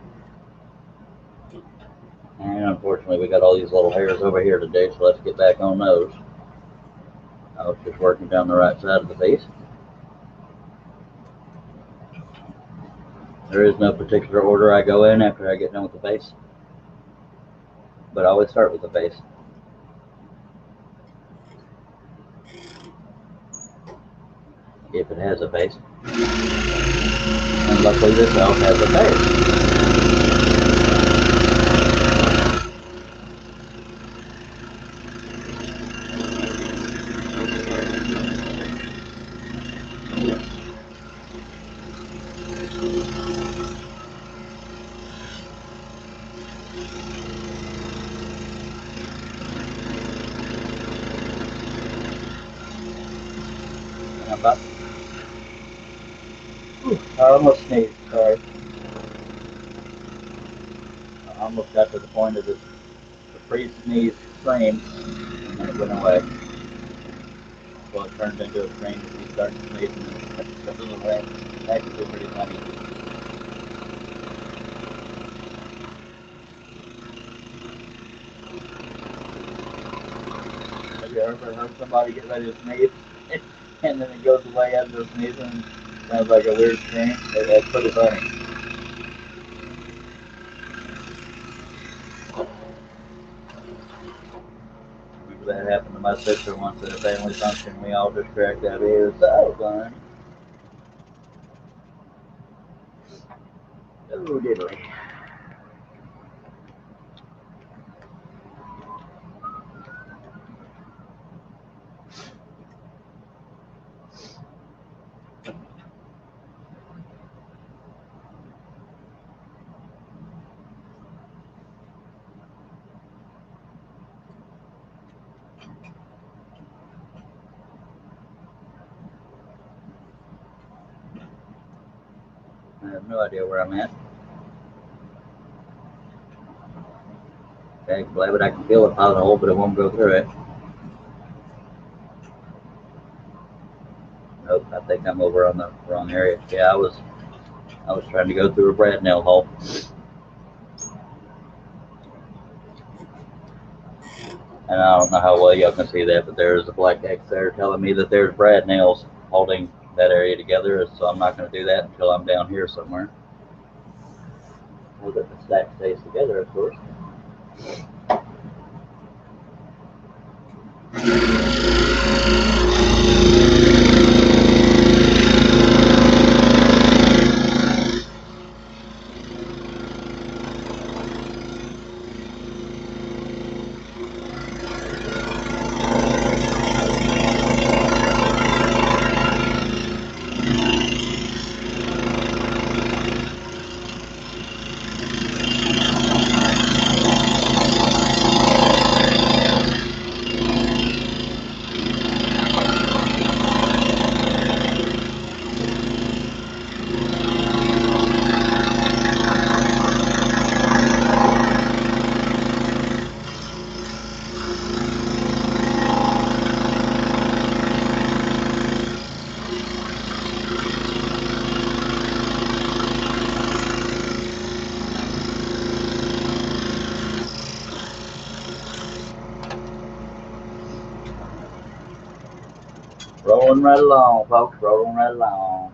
And unfortunately we got all these little hairs over here today, so let's get back on those. I was just working down the right side of the face. There is no particular order I go in after I get done with the base, but I always start with the base. If it has a base. And luckily this elk has a base. I'm about. I almost sneezed. Sorry. I almost got to the point of the pre-sneeze scream, and then it went away. Well, it turned into a scream as he started sneezing and it went away. Actually, pretty funny. Have you ever heard somebody get ready to sneeze and then it goes away after sneezing and sounds like a weird scream? That's pretty funny. That happened to my sister once at a family function. We all just cracked up. It was so fun. Oh, diddly. I have no idea where I'm at. Okay, glad I can feel a pothole, but it won't go through it. Nope, I think I'm over on the wrong area. Yeah, I was trying to go through a brad nail hole. And I don't know how well y'all can see that, but there's a black X there telling me that there's brad nails holding that area together, so I'm not going to do that until I'm down here somewhere. So that the stack stays together, of course. Rolling right along, folks, rolling right along.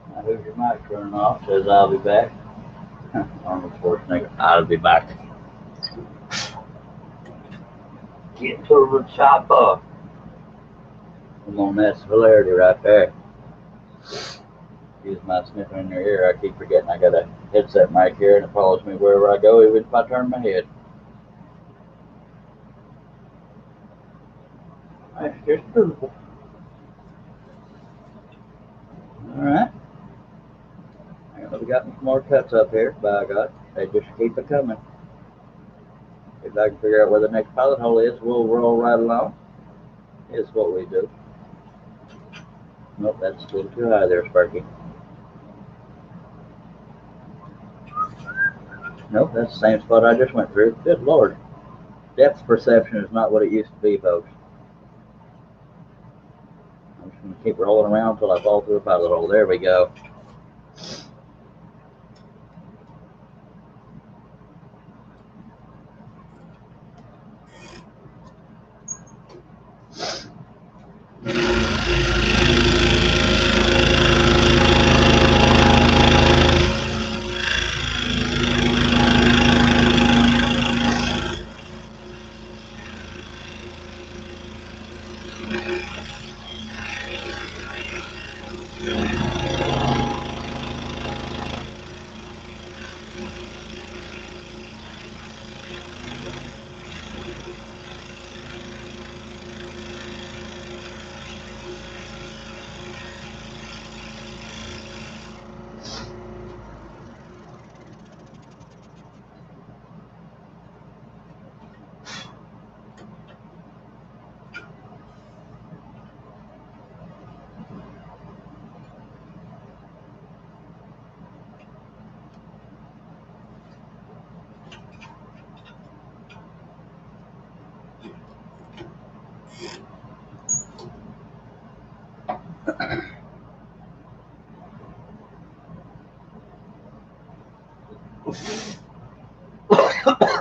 Now, who's your mic turning off? Says I'll be back. Arnold Schwarzenegger, I'll be back. Get to the chopper. Come on, that's hilarity right there. Use my sniffing in your ear. I keep forgetting I got a headset mic here and it follows me wherever I go, even if I turn my head. That's just beautiful. Alright. We got some more cuts up here, by God. They just keep it coming. If I can figure out where the next pilot hole is, we'll roll right along. It's what we do. Nope, that's a little too high there, Sparky. Nope, that's the same spot I just went through. Good Lord. Depth perception is not what it used to be, folks. I'm just going to keep rolling around until I fall through a pilot hole. There we go.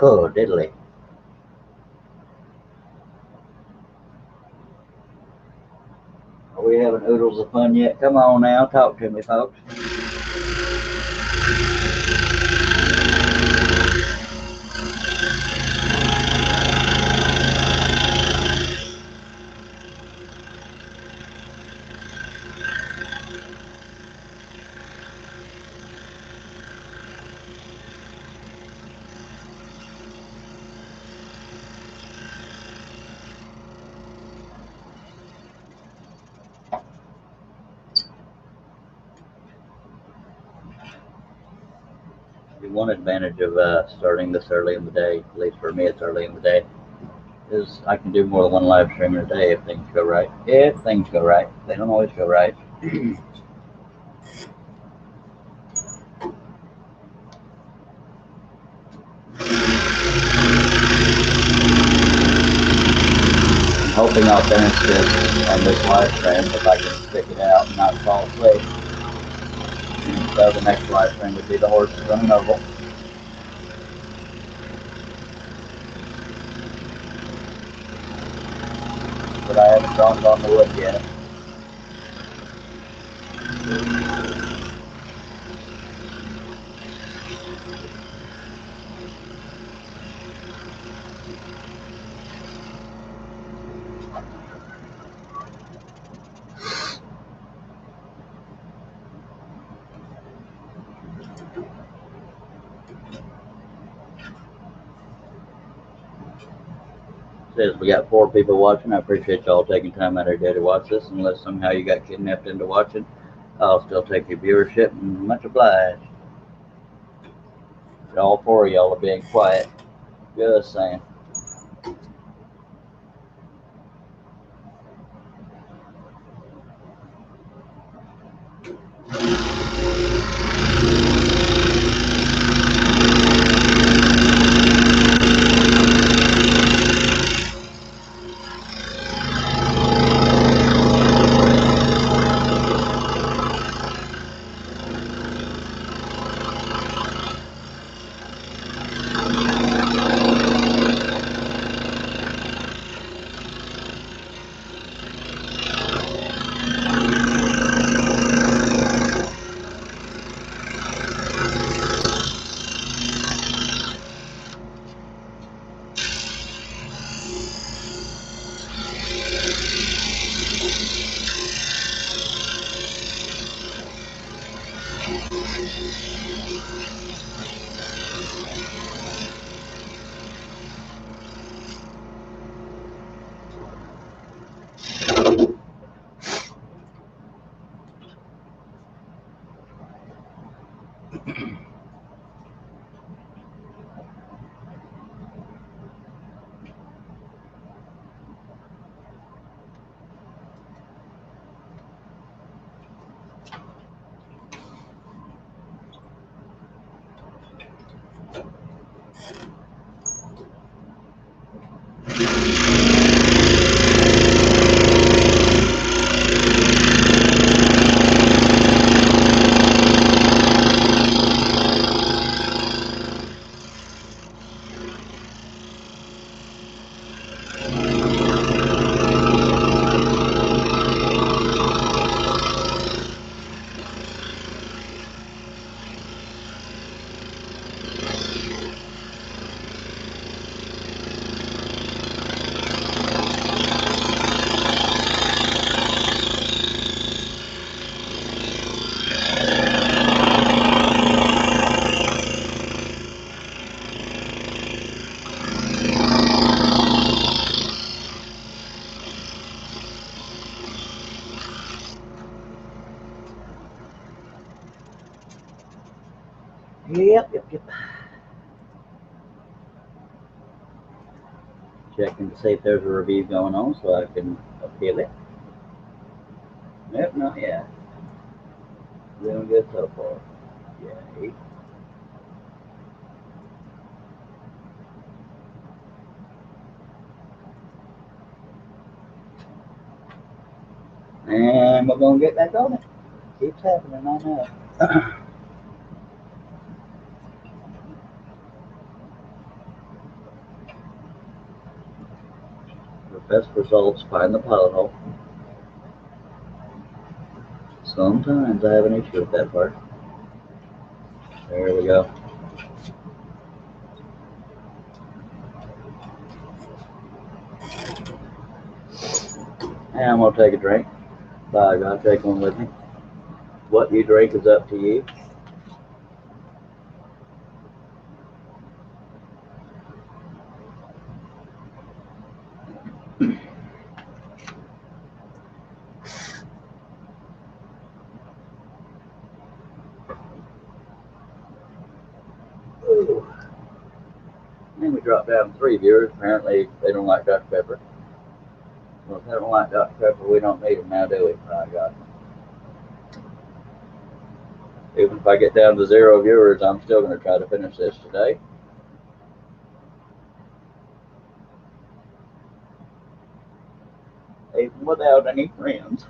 Oh, diddly. Are we having oodles of fun yet? Come on now, talk to me, folks. The one advantage of starting this early in the day, at least for me it's early in the day, is I can do more than one live stream in a day if things go right. If things go right. They don't always go right. I'm hoping I'll finish this on this live stream if I can stick it out and not fall asleep. So the next live stream would be the horses running oval. But I haven't drawn on the wood yet. Says we got 4 people watching. I appreciate y'all taking time out of your day to watch this. Unless somehow you got kidnapped into watching, I'll still take your viewership and much obliged. But all 4 of y'all are being quiet. Just saying. Yep. Checking to see if there's a review going on so I can appeal it. Nope, not yet. Doing good so far. Yay. And we're going to get back on it. Keeps happening, I know. Best results, find the pothole. Sometimes I have an issue with that part. There we go. And I'm gonna take a drink. By God, take one with me. What you drink is up to you. Ooh. And we dropped down 3 viewers. Apparently, they don't like Dr. Pepper. Well, if they don't like Dr. Pepper, we don't need them now, do we? By God. Even if I get down to 0 viewers, I'm still going to try to finish this today. Even without any friends.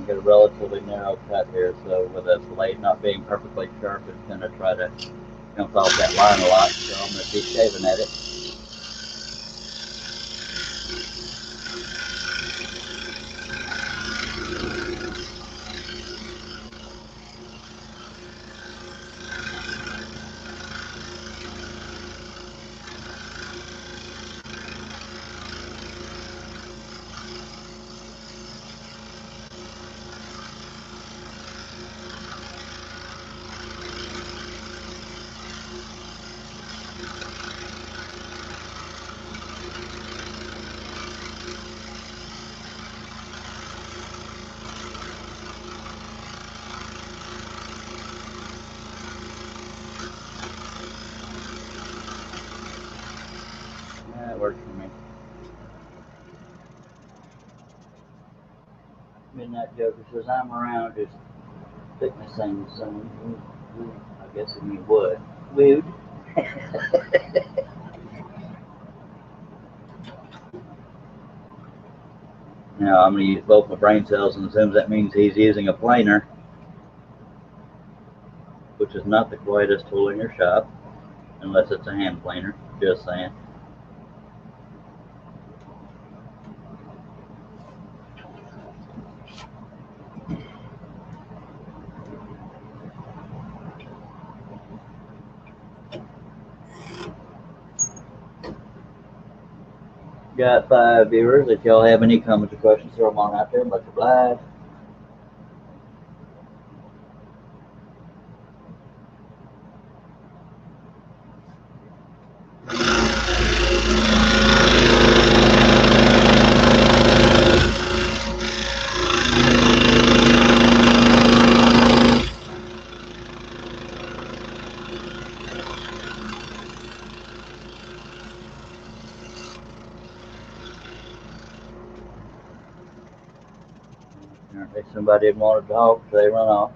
Get a relatively narrow cut here, so with the blade not being perfectly sharp, it's going to try to jump off that line a lot, so I'm going to keep shaving at it. That works for me. Midnight Joker says, I'm around, just pick me sing some. I guess if you would. Would. Now I'm going to use both my brain cells and assumes that means he's using a planer, which is not the quietest tool in your shop, unless it's a hand planer, just saying. Got 5 viewers. If y'all have any comments or questions, throw them on out there. Much obliged. If somebody didn't want to talk, so they run off.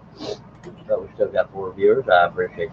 But we still got 4 viewers. I appreciate it.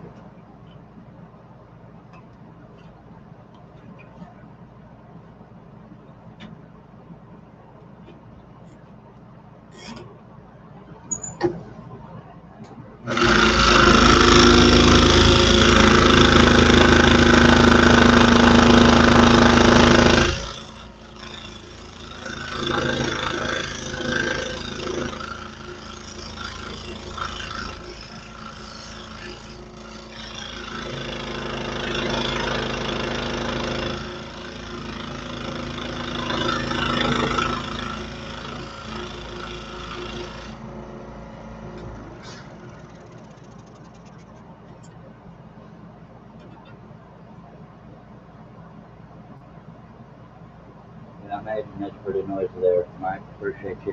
imagine that's pretty noisy there, Mike. Appreciate you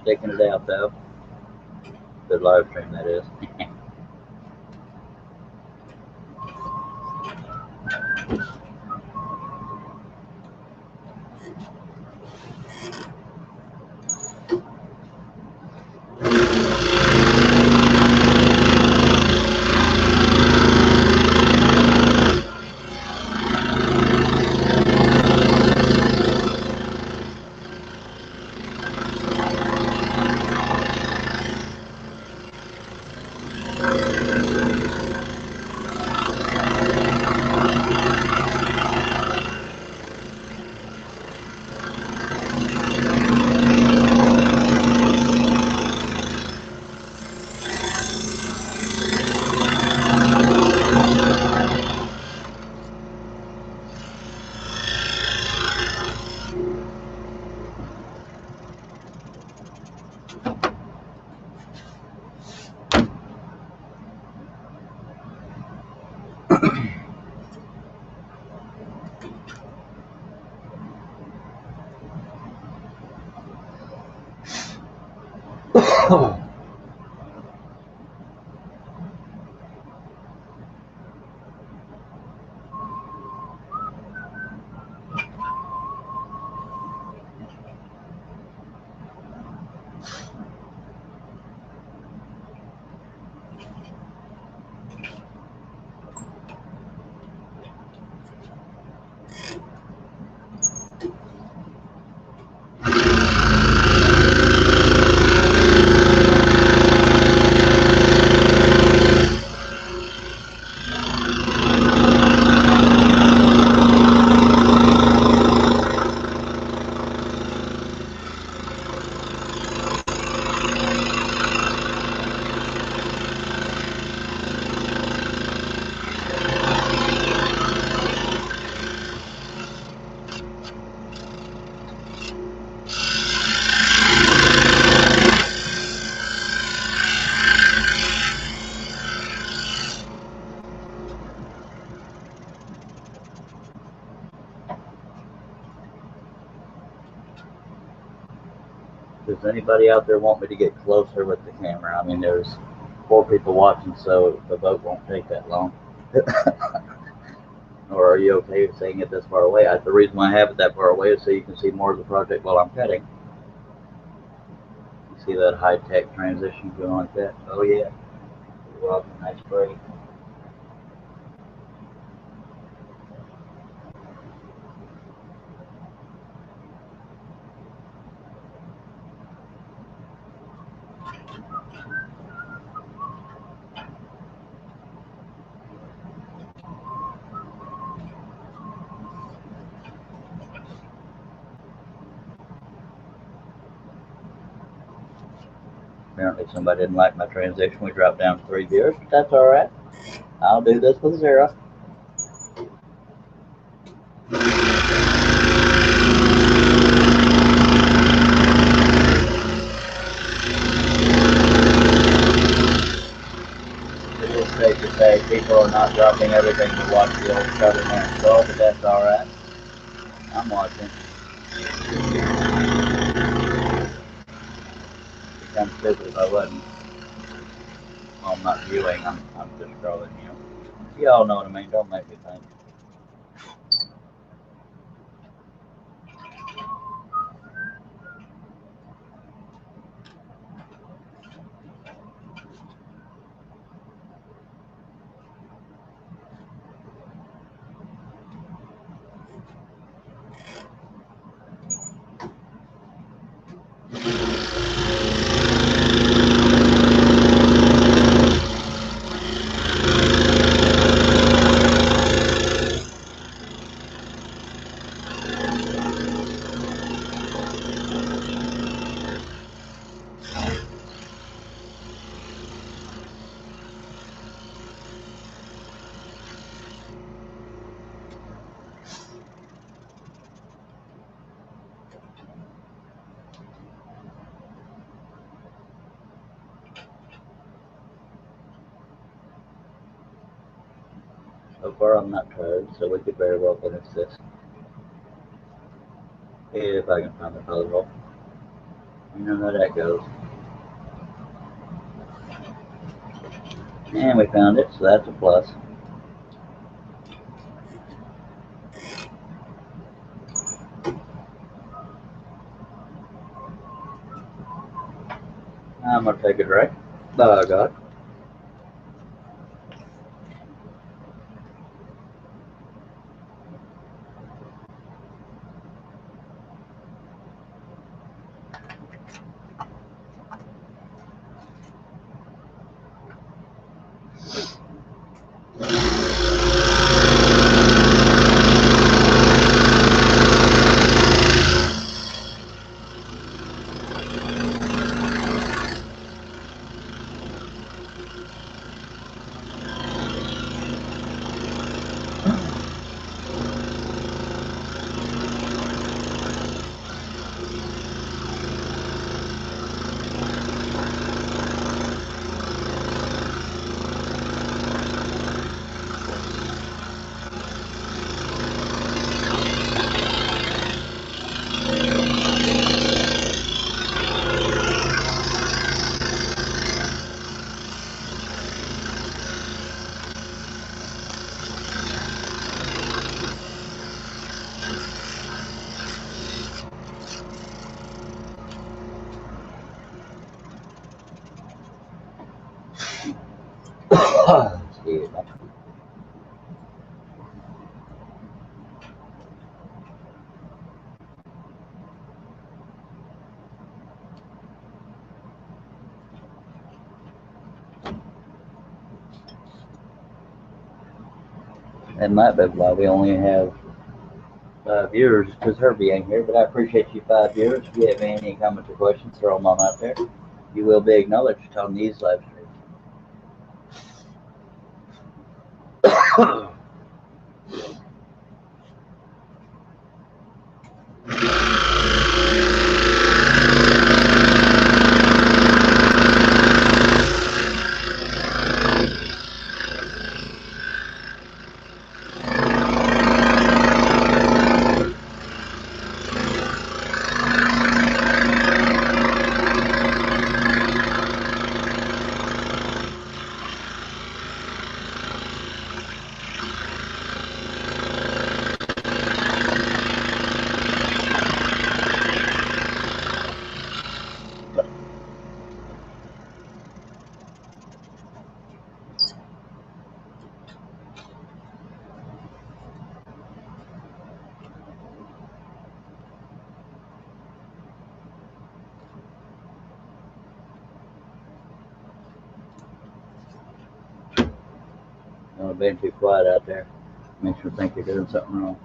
sticking it out though. Good live stream that is. Does anybody out there want me to get closer with the camera? I mean, there's 4 people watching, so the vote won't take that long. Or are you okay with saying it this far away? The reason why I have it that far away is so you can see more of the project while I'm cutting. You see that high-tech transition going like that? Oh yeah. You're welcome. Nice break. Apparently somebody didn't like my transition. We dropped down 3 viewers, but that's alright. I'll do this with 0. It is safe to say people are not dropping everything to watch the old Southern Man show, but that's alright. I'm watching. I'm stupid if I wasn't. Well, I'm not viewing, I'm just scrolling, you know. You all know what I mean, don't make me think. So far I'm not tired, so we could very well finish this. If I can find the puzzle. You know how that goes. And we found it, so that's a plus. I'm going to take a drink. Oh, God. Excuse me. That might be why we only have 5 viewers, because Herbie ain't here, but I appreciate you 5 viewers. If you have any comments or questions, throw them on out there. You will be acknowledged on these live streams. Not being too quiet out there makes me think you're doing something wrong.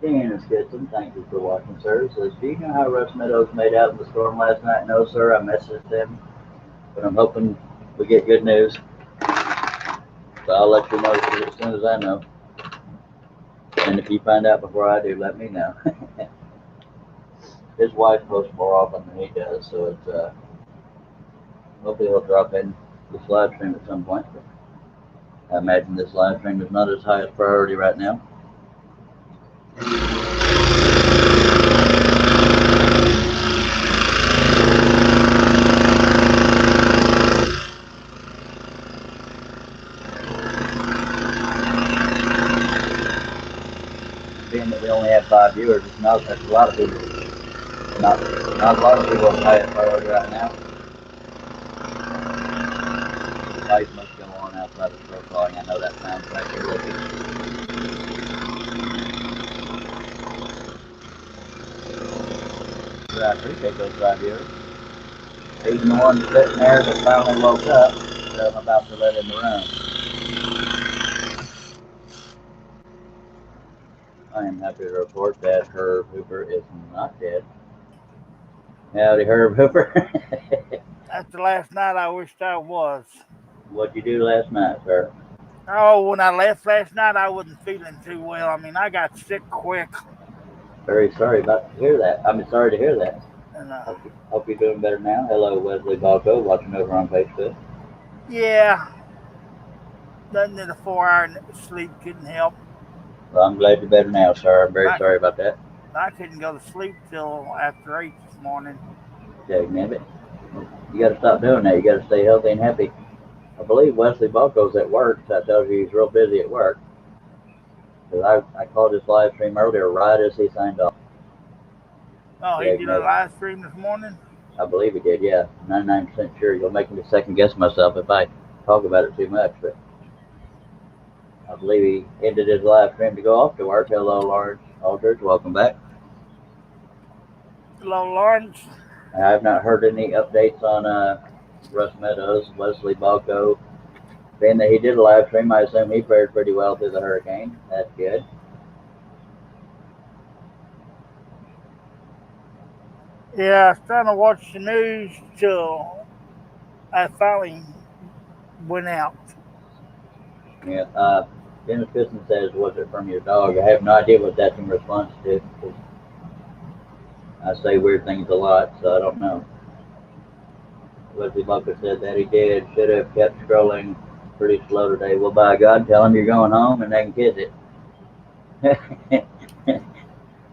Dennis Kitson, thank you for watching, sir. Says, do you know how Russ Meadows made out in the storm last night? No, sir, I messaged him, but I'm hoping we get good news. So I'll let you know as soon as I know. And if you find out before I do, let me know. His wife posts more often than he does, so it's hopefully he'll drop in this live stream at some point. But I imagine this live stream is not his highest priority right now. Being that we only have 5 viewers, it's not that's a lot of people. Not a lot of people on the highest priority right now. The lights must go on outside the store calling. I know that sounds like you're looking. But I appreciate those 5 viewers. Even the one sitting there that finally woke up, so I'm about to let him run. I am happy to report that Herb Hooper is not dead. Howdy, Herb Hooper. After last night, I wished I was. What'd you do last night, sir? Oh, when I left last night, I wasn't feeling too well. I mean, I got sick quick. Very sorry about to hear that. I'm sorry to hear that. And Hope you're doing better now. Hello, Wesley Balco, watching over on Facebook. Yeah, nothing that a 4 hour sleep couldn't help. Well, I'm glad you're better now, sir. I'm very I sorry about that. I couldn't go to sleep till after 8 this morning. Dagnabbit. You got to stop doing that. You got to stay healthy and happy. I believe Wesley Balco's at work, so I told you he's real busy at work. Because I called his live stream earlier right as he signed off. Oh, he did a live stream this morning? I believe he did, yeah. 99% sure. You'll make me second guess myself if I talk about it too much, but I believe he ended his live stream to go off to work. Hello, Lawrence Aldridge. Welcome back. Hello, Lawrence. I have not heard any updates on Russ Meadows, Wesley Balco. Being that he did a live stream, I assume he fared pretty well through the hurricane. That's good. Yeah, I was trying to watch the news till I finally went out. Yeah. Dennis Piston says, was it from your dog? I have no idea what that's in response to. I say weird things a lot, so I don't know. Wesley Balco said that he did. Should have kept scrolling pretty slow today. Well, by God, tell him you're going home and they can kiss it.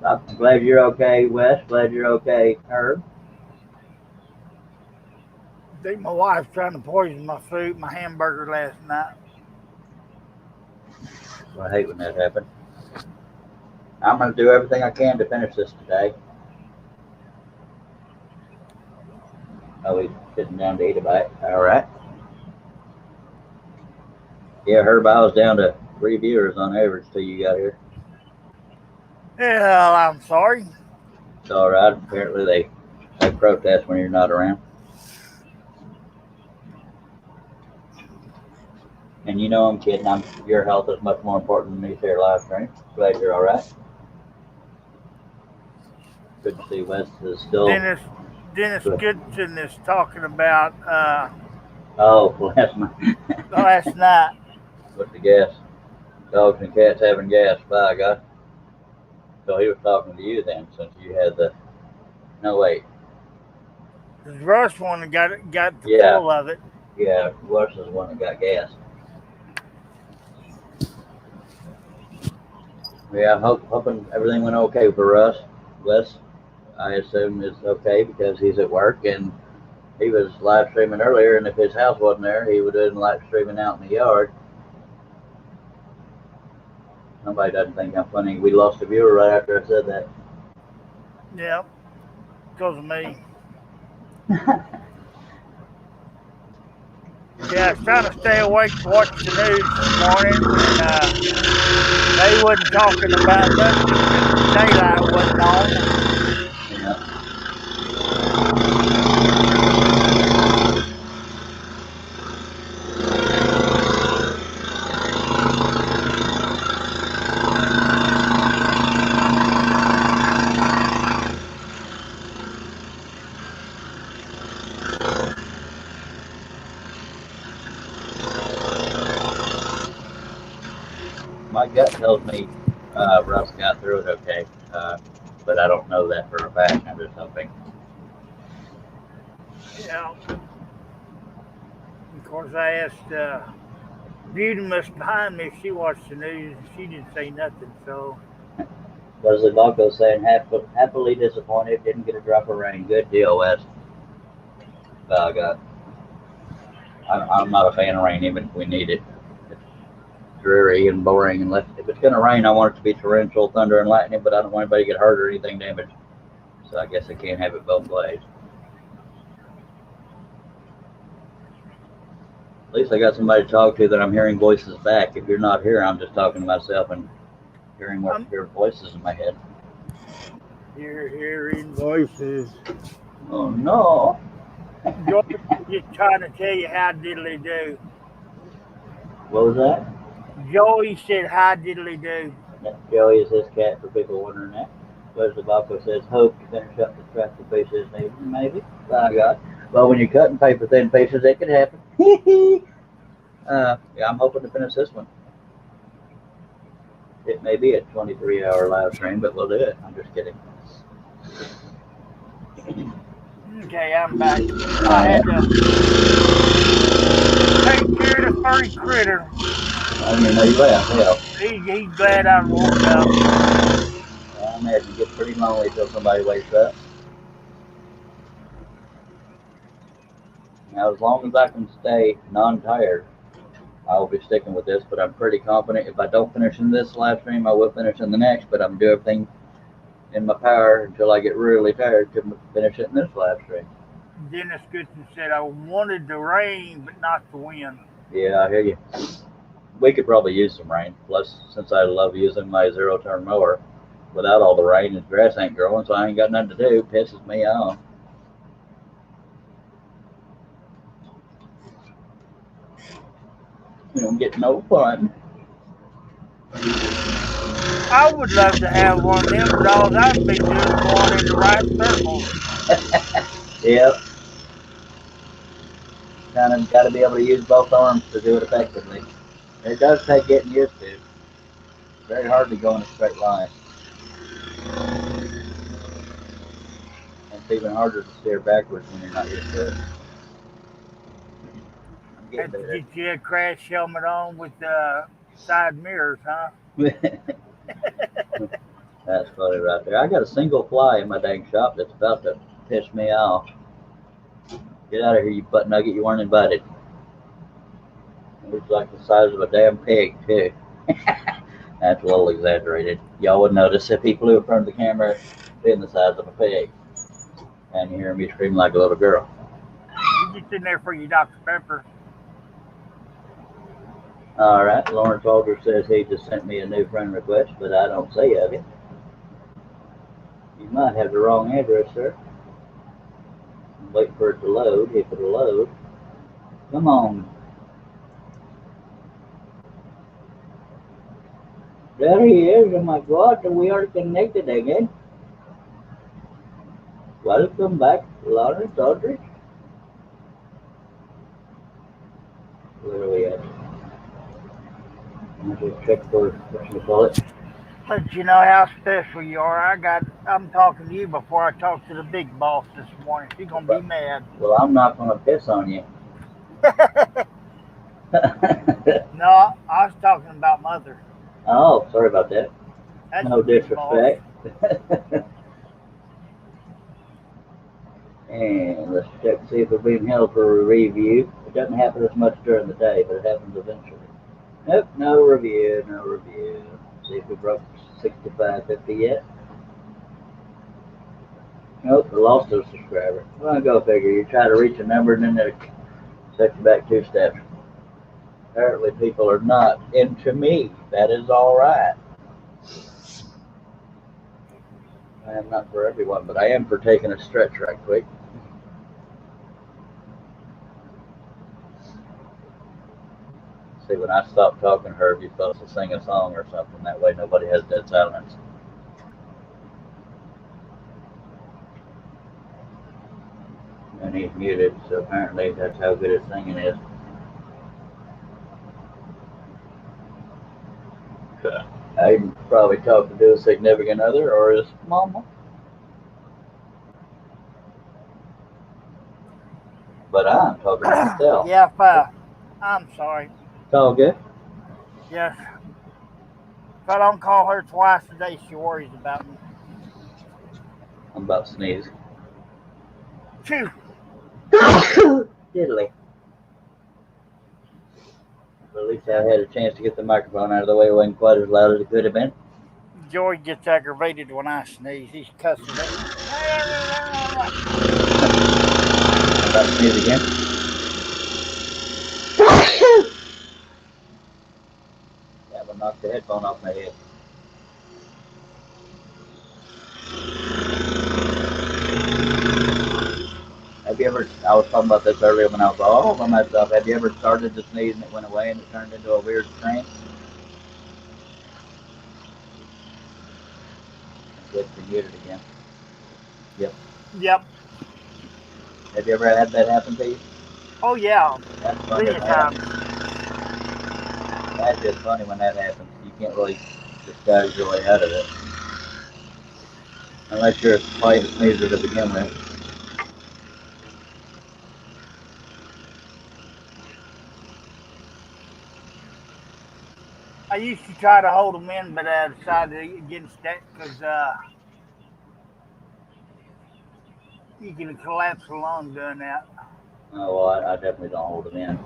I'm glad you're okay, Wes. Glad you're okay, Herb. I think my wife's trying to poison my food, my hamburger last night. Well, I hate when that happens. I'm going to do everything I can to finish this today. Oh, he's sitting down to eat a bite. All right. Yeah, Herb, I was down to 3 viewers on average till you got here. Well, I'm sorry. It's all right. Apparently they protest when you're not around. And you know I'm kidding. Your health is much more important than these here live streams. Glad you're all right. Good to see Wes is still. Dennis Goodson is talking about last night. With the gas. Dogs and cats having gas. By God. So he was talking to you then, since you had the. No, wait. The Russ one got full of it. Yeah, Russ is the one that got gas. Yeah, I'm hoping everything went okay for Russ. Wes, I assume it's okay because he's at work and he was live streaming earlier, and if his house wasn't there, he would have been live streaming out in the yard. Nobody doesn't think I'm funny. We lost a viewer right after I said that. Yeah, because of me. Yeah, I was trying to stay awake to watch the news this morning, and they wasn't talking about nothing because daylight wasn't on. Yeah. My gut tells me Russ got through it okay, but I don't know that for a fact. I'm just hoping. Yeah. Of course, I asked Beautymus behind me if she watched the news, and she didn't say nothing. So. Wesley Balco saying happily disappointed, didn't get a drop of rain. Good deal, Wes. Oh, God. I'm not a fan of rain, even if we need it. Dreary and boring. Unless if it's going to rain, I want it to be torrential thunder and lightning, but I don't want anybody to get hurt or anything damaged. So I guess I can't have it both ways. At least I got somebody to talk to that I'm hearing voices back. If you're not here, I'm just talking to myself and hearing voices in my head. You're hearing voices. Oh no! George just trying to tell you how diddly do. What was that? Joey said, "How diddly do." Joey is his cat, for people wondering that. Wesley Balco says, hope to finish up the tractor pieces, maybe. By God. Well, when you're cutting paper thin pieces, it can happen. Yeah, I'm hoping to finish this one. It may be a 23-hour live stream, but we'll do it. I'm just kidding. Okay, I'm back. I pretty critter. I didn't even know you left. Hell, He's glad I woke up. I imagine it gets pretty lonely until somebody wakes up. Now, as long as I can stay non-tired, I will be sticking with this, but I'm pretty confident if I don't finish in this live stream, I will finish in the next, but I'm doing everything in my power until I get really tired to finish it in this live stream. Dennis Goodson said I wanted the rain, but not the wind. Yeah, I hear you. We could probably use some rain. Plus, since I love using my zero-turn mower, without all the rain, the grass ain't growing, so I ain't got nothing to do. It pisses me off. You don't get no fun. I would love to have one of them, but all I'd be doing is going in the right circles. Yep. Kind of got to be able to use both arms to do it effectively. It does take getting used to. It's very hard to go in a straight line. And it's even harder to steer backwards when you're not used to it. I'm getting better. Get your crash helmet on with the side mirrors, huh? That's funny right there. I got a single fly in my dang shop that's about to piss me off. Get out of here, you butt nugget. You weren't invited. It looks like the size of a damn pig, too. That's a little exaggerated. Y'all would notice if he flew in front of the camera being the size of a pig. And you hear me scream like a little girl. You just in there for your Dr. Pepper. All right, Lawrence Alder says he just sent me a new friend request, but I don't see of it. You might have the wrong address, sir. Wait for it to load. If it'll load. Come on. There he is. Oh my God, we are connected again. Welcome back, Lawrence Aldrich. Where are we at? Let me just check for what you call it. Let you know how special you are. I'm talking to you before I talk to the big boss this morning. She's gonna be mad. Well, I'm not gonna piss on you. No, I was talking about Mother. Oh, sorry about that. That's No the big boss. disrespect. And let's check to see if we're being held for a review. It doesn't happen as much during the day, but it happens eventually. Nope, no review, no review. See if we broke 6550 yet. Nope, we lost a subscriber. Well, go figure. You try to reach a number and then they set you back 2 steps. Apparently people are not into me. That is alright. I am not for everyone, but I am for taking a stretch right quick. See, when I stop talking, Herb, you're supposed to sing a song or something. That way nobody has dead silence. And he's muted, so apparently that's how good his singing is. I probably talking to a significant other or his mama. But I'm talking to myself. Yeah, I'm sorry. It's all good. Yes. If I don't call her twice a day, she worries about me. I'm about to sneeze. Phew. Diddly. But at least I had a chance to get the microphone out of the way. It wasn't quite as loud as it could have been. George gets aggravated when I sneeze. He's cussing at me. I'm about to sneeze again. That one knocked the headphone off my head. Have you ever, I was talking about this earlier when I was all by myself, have you ever started to sneeze and it went away and it turned into a weird scream? Good, you're muted again. Yep. Yep. Have you ever had that happen to you? Oh, yeah. That's funny. Many times. That's just funny when that happens. You can't really disguise your way out of it. Unless you're quite a sneezer to begin with. I used to try to hold them in, but I decided against that because you can collapse a lung doing that. Oh, well, I definitely don't hold them in.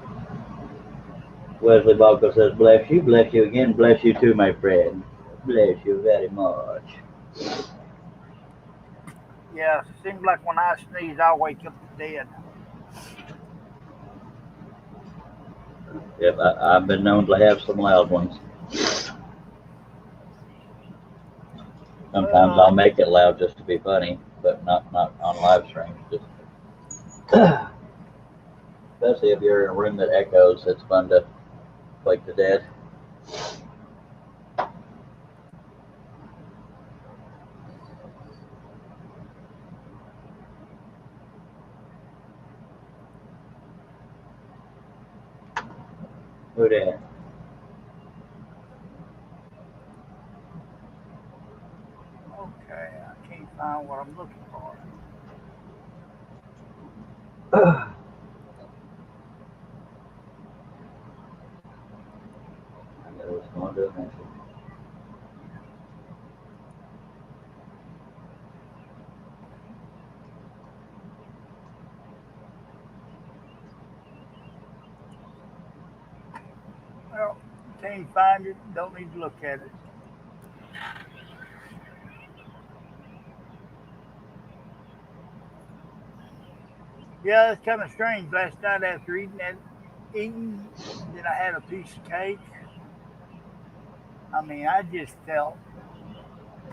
Wesley Balko says, bless you again, bless you too, my friend. Bless you very much. Yeah, seems like when I sneeze, I wake up dead. Yep, I've been known to have some loud ones. Sometimes I'll make it loud just to be funny, but not on live stream. Just especially if you're in a room that echoes, it's fun to wake the dead. Who that? Okay, I can't find what I'm looking for. I gotta respond to a message. Well, can't find it. Don't need to look at it. Yeah, it's kind of strange. Last night after eating, then I had a piece of cake. I mean, I just felt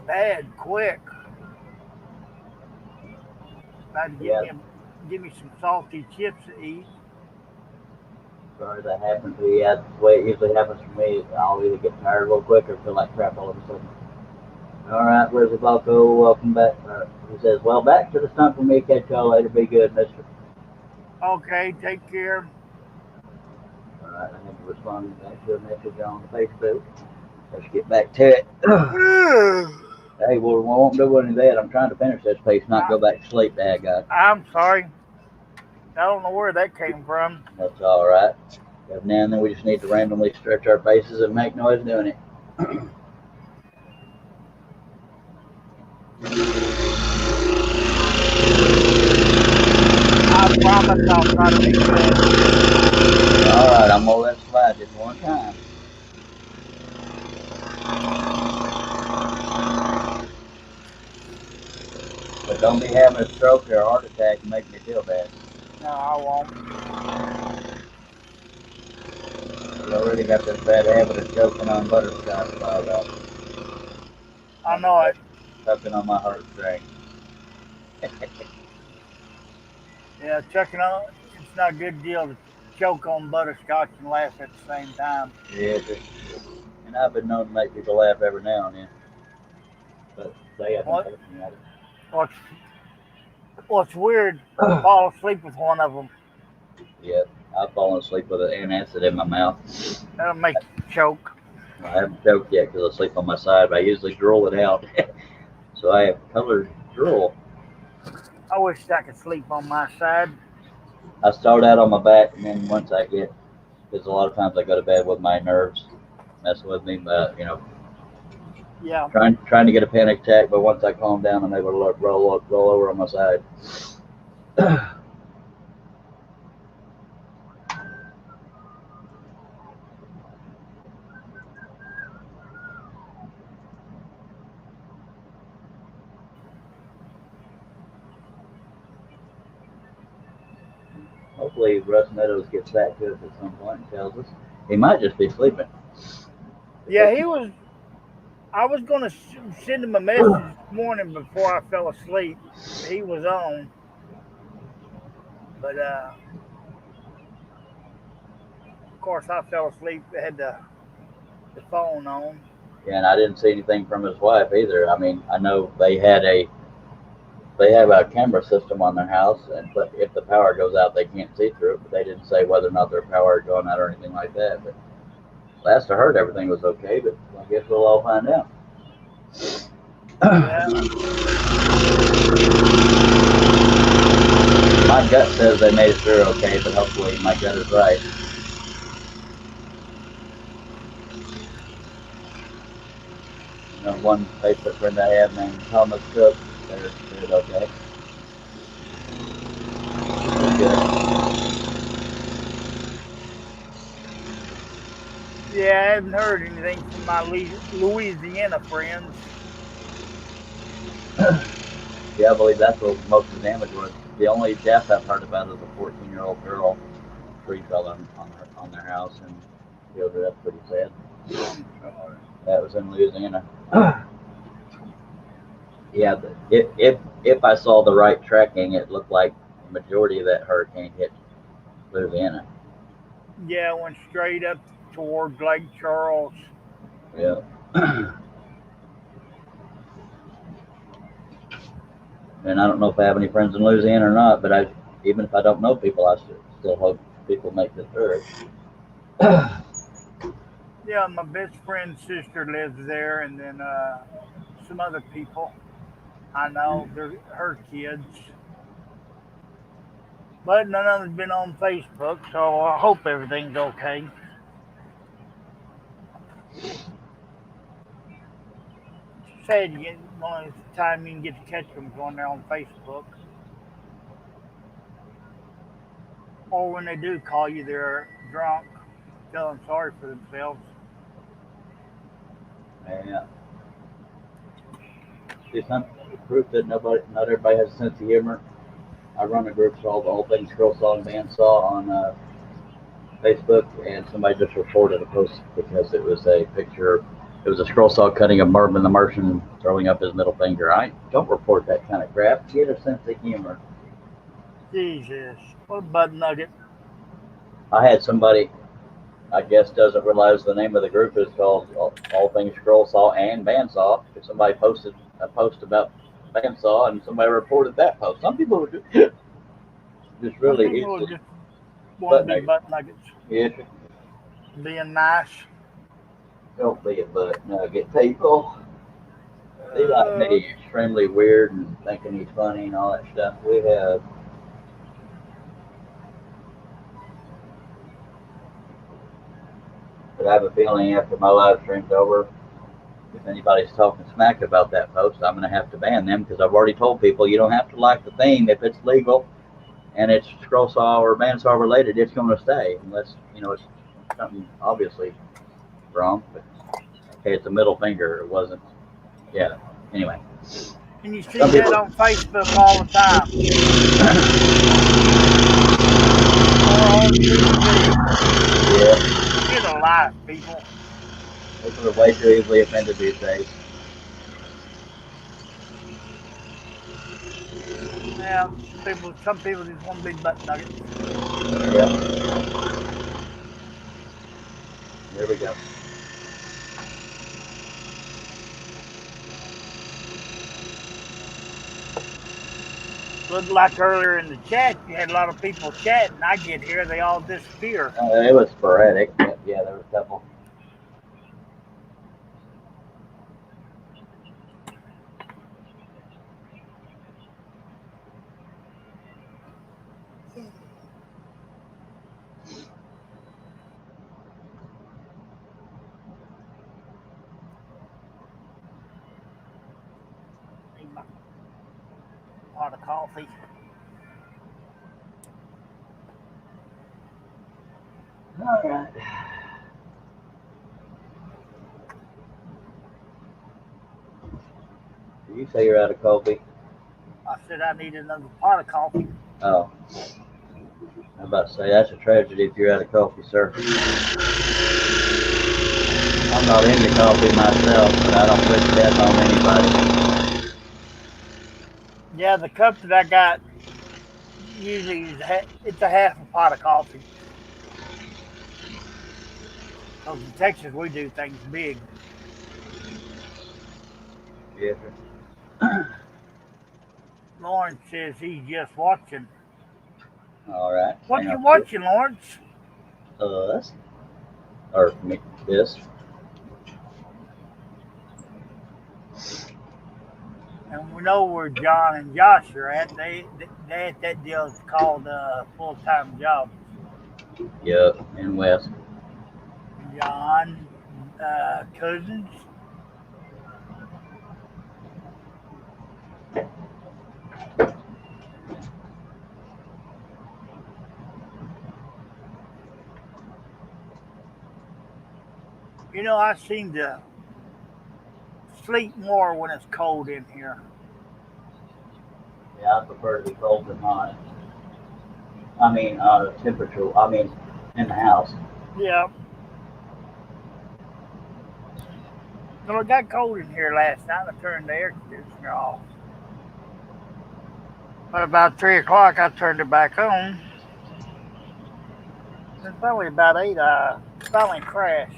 bad quick. About to Yeah, give me some salty chips to eat. sorry that happened to you. Yeah, that's the way it usually happens for me. I'll either get tired real quick or feel like crap all of a sudden. All right, Wesley Balko, welcome back. He says, well, back to the stump for me. Catch y'all later. Be good, mister. Okay, take care. All right, I need to respond back to a message on Facebook. Let's get back to it. Hey, well, we won't do any of that. I'm trying to finish this piece, not go back to sleep, Dad, guy. I'm sorry. I don't know where that came from. That's all right. Every now and then we just need to randomly stretch our faces and make noise doing it. I promise I'll try to be good. All right, I'm gonna let it slide just one time. But don't be having a stroke or a heart attack and make me feel bad. No, I won't. I already got this bad habit of choking on butterscotch piled up. I know it. Tucking on my heartstrings. Yeah, checking on it's not a good deal to choke on butterscotch and laugh at the same time. Yeah, and I've been known to make people laugh every now and then. But they haven't What? hurt me at it. What's weird, fall asleep with one of them. Yep, I've fallen asleep with an antacid in my mouth. That'll make you choke. I haven't choked yet because I sleep on my side, but I usually drool it out. So I have colored drool. I wish I could sleep on my side. I start out on my back, and then once I get, because a lot of times I go to bed with my nerves messing with me, but Yeah. trying to get a panic attack, but once I calm down, I'm able to roll over on my side. Hopefully Russ Meadows gets back to us at some point and tells us. He might just be sleeping. Yeah, he was. I was going to send him a message this morning before I fell asleep. He was on. But, of course, I fell asleep. I had the phone on. Yeah, and I didn't see anything from his wife either. I mean, I know they have a camera system on their house, but if the power goes out, they can't see through it. But they didn't say whether or not their power had gone out or anything like that. But last I heard, everything was okay. But I guess we'll all find out. Yeah. My gut says they made it through okay, but hopefully my gut is right. one Facebook friend I have named Thomas Cook. They're okay. They're good. Yeah, I haven't heard anything from my Louisiana friends. Yeah, I believe that's what most of the damage was. The only death I've heard about is a 14-year-old girl. Tree fell on their house and killed her. That's pretty sad. I'm sorry. That was in Louisiana. Yeah, if I saw the right tracking, it looked like the majority of that hurricane hit Louisiana. Yeah, I went straight up towards Lake Charles. Yeah. And I don't know if I have any friends in Louisiana or not, but even if I don't know people, I still hope people make it through. Yeah, my best friend's sister lives there, and then some other people I know, they're her kids. But none of them's been on Facebook, so I hope everything's okay. It's sad you get only time you can get to catch them going there on Facebook. Or when they do call you, they're drunk, feeling sorry for themselves. Yeah. See, some proof that not everybody has a sense of humor. I run a group called All Things Scroll Saw and Bandsaw on Facebook, and somebody just reported a post because it was a picture. It was a scroll saw cutting of Marvin the Martian throwing up his middle finger. I don't report that kind of crap. Get a sense of humor. Jesus, what a butt nugget. I had somebody, I guess, doesn't realize the name of the group is called All Things Scroll Saw and Bandsaw. Because somebody posted a post about Bandsaw, and somebody reported that post. Some people would just Some really people easily just want butt to be naked. butt nuggets, Yeah, being nice. don't be a butt nugget, people. They like Uh, me, extremely weird and thinking he's funny and all that stuff. But I have a feeling after my live stream's over, if anybody's talking smack about that post, I'm going to have to ban them because I've already told people you don't have to like the theme if it's legal and it's scroll saw or bandsaw related. It's going to stay unless it's something obviously wrong. But okay, it's a middle finger. It wasn't. Yeah. Anyway, and you see some that people. on Facebook all the time. Or on TV. Yeah. Get a life, people. People are way too easily offended these days. Yeah, some people just want to be butt nuggets. Yeah. There we go. Looked like earlier in the chat, you had a lot of people chatting. I get here, they all disappear. It was sporadic, but yeah, there were a couple. Need my pot of coffee. All right. Did you say you're out of coffee? I said I need another pot of coffee. Oh. I'm about to say, that's a tragedy if you're out of coffee, sir. I'm not into coffee myself, but I don't wish death on anybody. Yeah, the cup that I got usually it's a half a pot of coffee. Because in Texas we do things big. Yeah. Lawrence says he's just watching. All right. What you watching, Lawrence? Us. Or me, this. And we know where John and Josh are at. They at that deal is called full-time jobs. Yep, in West. John Cousins. You know, I seem to sleep more when it's cold in here. Yeah, I prefer to be cold than hot. I mean, temperature. I mean, in the house. Yeah. Well, it got cold in here last night. I turned the air conditioner off. But about 3 o'clock, I turned it back on. It's probably about 8. Finally crashed.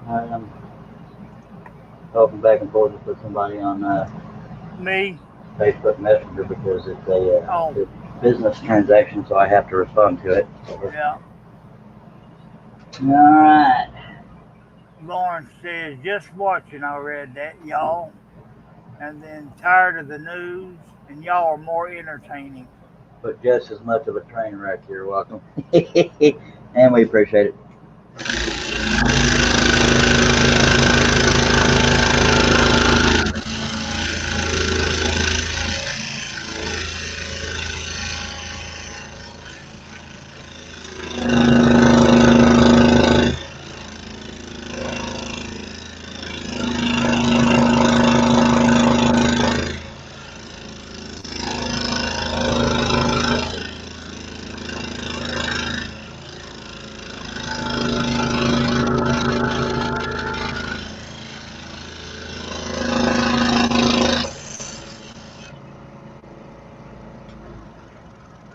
I'm talking back and forth with somebody on Me? Facebook Messenger because it's a Oh, business transaction, so I have to respond to it. yeah. All right. Lauren says, just watching. I read that, y'all. And then tired of the news, and y'all are more entertaining. But just as much of a train wreck, you're welcome. And we appreciate it.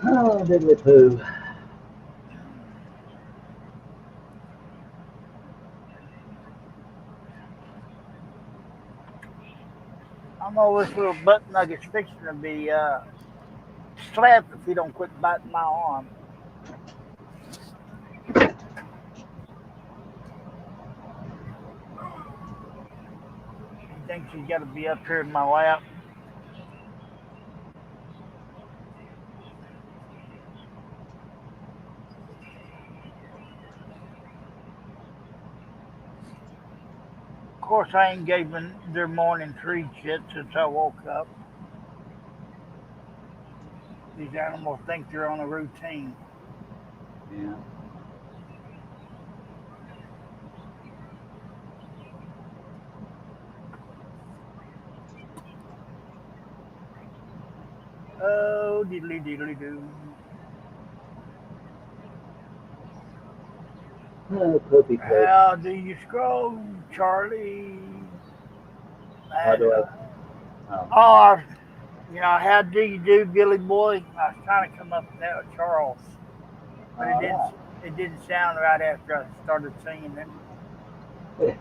Oh, diddly poo. I know this little butt nugget's fixing to be slapped if he don't quit biting my arm. He thinks he's got to be up here in my lap. Of course, I ain't given their morning treats yet since I woke up. These animals think they're on a routine. Yeah. Oh, diddly diddly doo. Oh, puppy poop. How do you scroll, Charlie? How And, do I? Oh, oh, how do you do, Billy Boy? I was trying to come up with that with Charles, but it didn't. all It didn't sound right after I started singing it. right.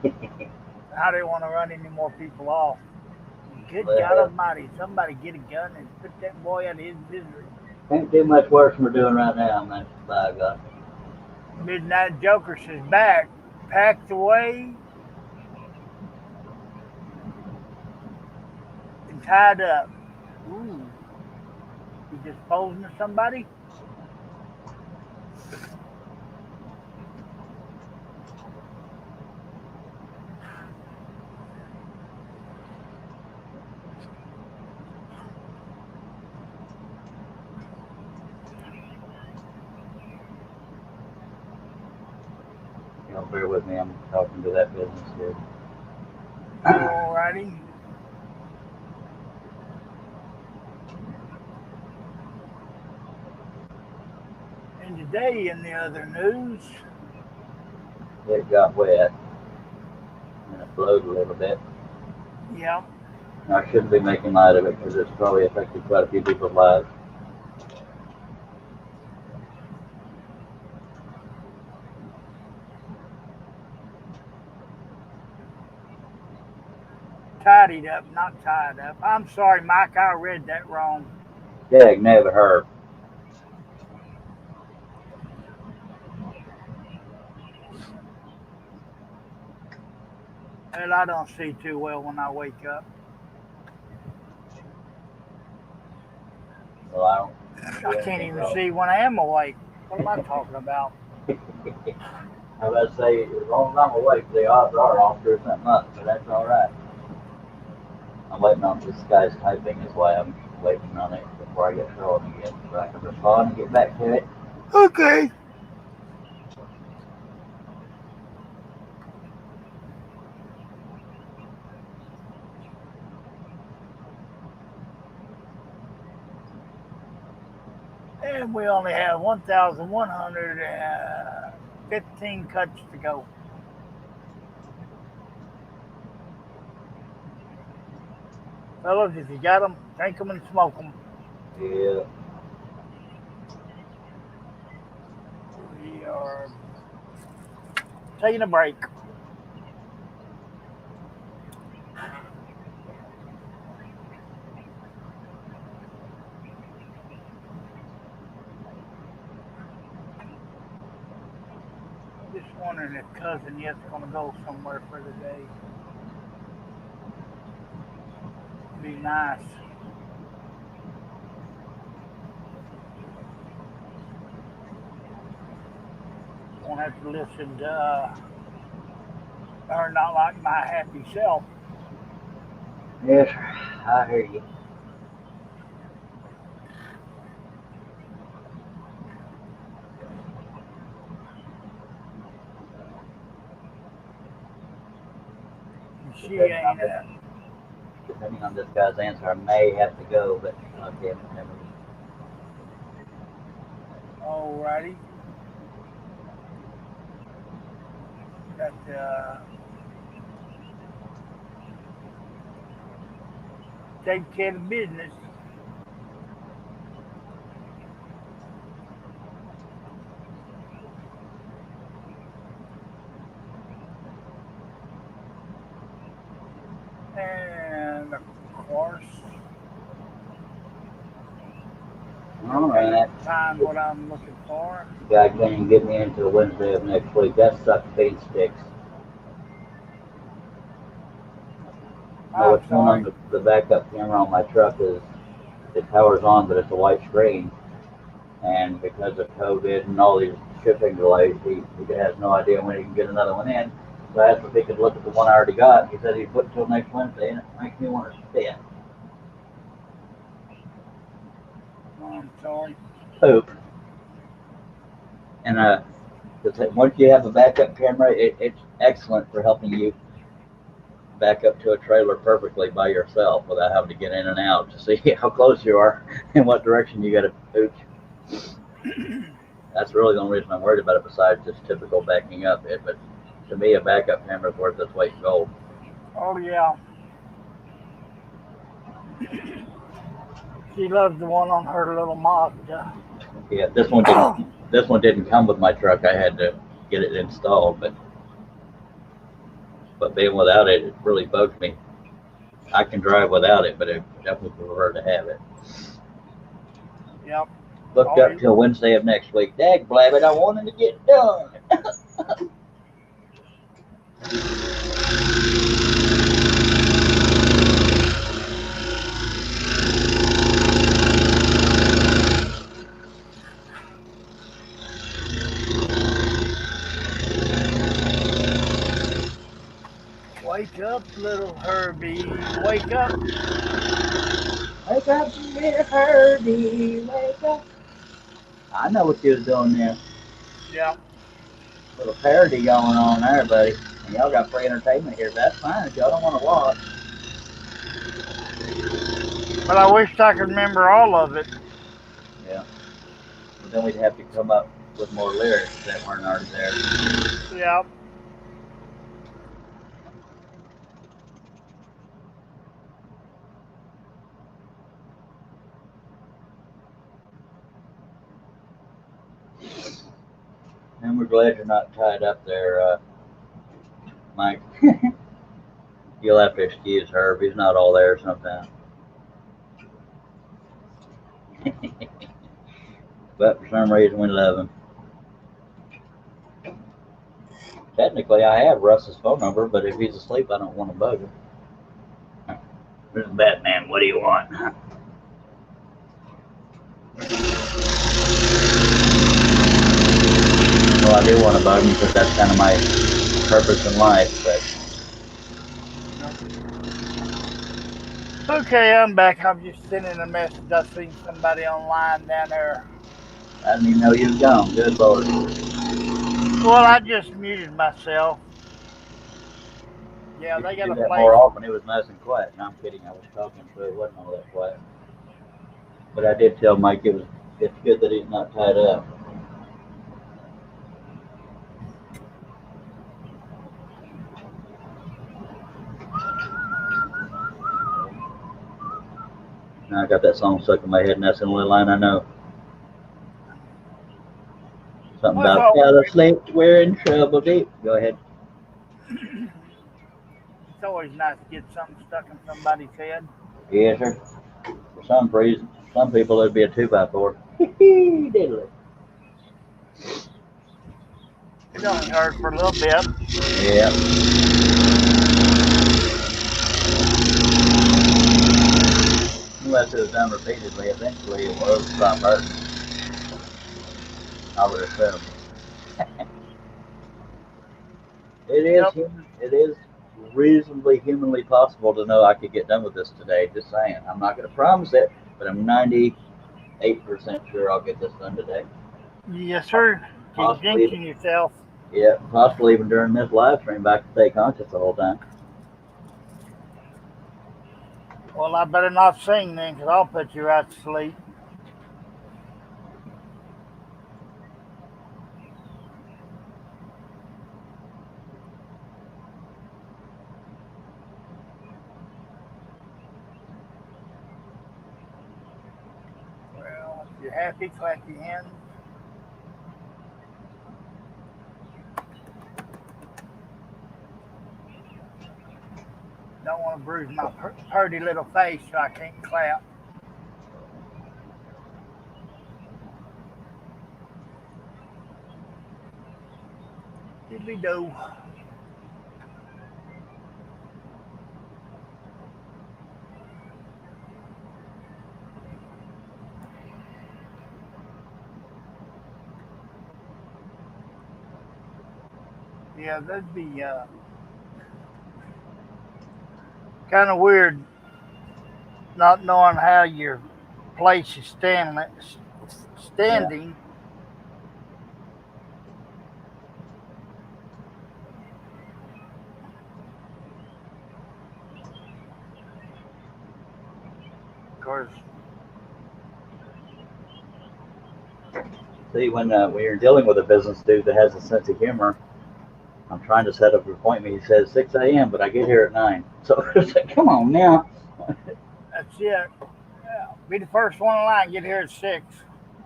I didn't want to run any more people off. Good God Well, Almighty! Somebody get a gun and put that boy out of his misery. can't do much worse than we're doing right now, man. By God. Midnight Joker says back, packed away and tied up. Ooh, you just posing to somebody? Y'all bear with me. I'm talking to that business here. Alrighty. And today, in the other news, It got wet and it flowed a little bit. yeah, I shouldn't be making light of it because it's probably affected quite a few people's lives. tidied up, not tied up. I'm sorry, Mike, I read that wrong. Dag never heard. Well, I don't see too well when I wake up. Well, I don't I do can't anything even wrong. see when I am awake. What am I talking about? I was about to say, as long as I'm awake, the odds are I'll screw something up, but that's all right. I'm waiting on this guy's typing is why I'm waiting on it before I get rolling again, so I can respond and get back to it. Okay. And we only have 1,115 cuts to go. Fellas, if you got them, drink them and smoke them. Yeah. We are taking a break. Just wondering if Cousin Yet's going to go somewhere for the day. Be nice. Won't have to listen to or not like my happy self. Yes, I hear you. She Depending on ain't. this, depending on this guy's answer, I may have to go, but okay, never. Alrighty. Got take care of business. And of course, All right. find what I'm looking for. You guys can't get me until Wednesday of next week. That sucks bean sticks. No, I'm what's going on sorry. the backup camera on my truck is the power's on, but it's a white screen. And because of COVID and all these shipping delays, he has no idea when he can get another one in. So I asked if he could look at the one I already got. He said he'd put it till next Wednesday, and it makes me want to spit. I'm sorry. Poop. And once you have a backup camera, it's excellent for helping you back up to a trailer perfectly by yourself without having to get in and out to see how close you are and what direction you got to pooch. That's really the only reason I'm worried about it, besides just typical backing up. But to me, a backup camera is worth its weight in gold. Oh yeah. She loves the one on her little Mazda. Yeah, this one didn't. This one didn't come with my truck. I had to get it installed, but being without it, it really bugs me. I can drive without it, but I definitely prefer to have it. Yep. Booked up till Wednesday of next week. Dag blabbit, I wanted to get done. Wake up, little Herbie. Wake up. Wake up, little Herbie. Wake up. I know what you was doing there. Yep. Little parody going on there, buddy. And y'all got free entertainment here. That's fine if y'all don't want to watch. But I wish I could remember all of it. Yeah. But then we'd have to come up with more lyrics that weren't already there. Yep. And we're glad you're not tied up there, Mike. You'll have to excuse Herb. He's not all there sometimes. But for some reason, we love him. Technically, I have Russ's phone number, but if he's asleep, I don't want to bug him. This is Batman. What do you want? Well, I do want to bug him because that's kind of my purpose in life, but Okay, I'm back. I'm just sending a message. I seen somebody online down there I didn't even know you was gone. Good Lord. Well, I just muted myself. Yeah, You they should got do a that place. more often. It was nice and quiet. No, I'm kidding. I was talking, so it wasn't all that quiet. But I did tell Mike it's good that he's not tied up. Now I got that song stuck in my head, and that's the only line I know. Something Well, it's about always, fell asleep, we're in trouble deep. Go ahead. it's always nice to get something stuck in somebody's head. Yes, sir. For some reason, some people it'd be a 2x4. Diddly. It only hurt for a little bit. Yeah. Unless it was done repeatedly, eventually it will stop hurting. I would assume. Yep. It is reasonably humanly possible to know I could get done with this today. Just saying. I'm not going to promise it, but I'm 98% sure I'll get this done today. Yes, sir. Keep Possibly even, jinxing yourself. yeah, possibly even during this live stream, I can stay conscious the whole time. Well, I better not sing then, because I'll put you right to sleep. Well, if you're happy, clap your hands. Don't want to bruise my purty little face so I can't clap. Diddly do. Yeah, that'd be kind of weird not knowing how your place is Yeah. standing. Of course, See, when you're dealing with a business dude that has a sense of humor, I'm trying to set up an appointment. He says 6 a.m., but I get here at 9. So it's like, come on now. that's it. Yeah, be the first one in line. Get here at 6.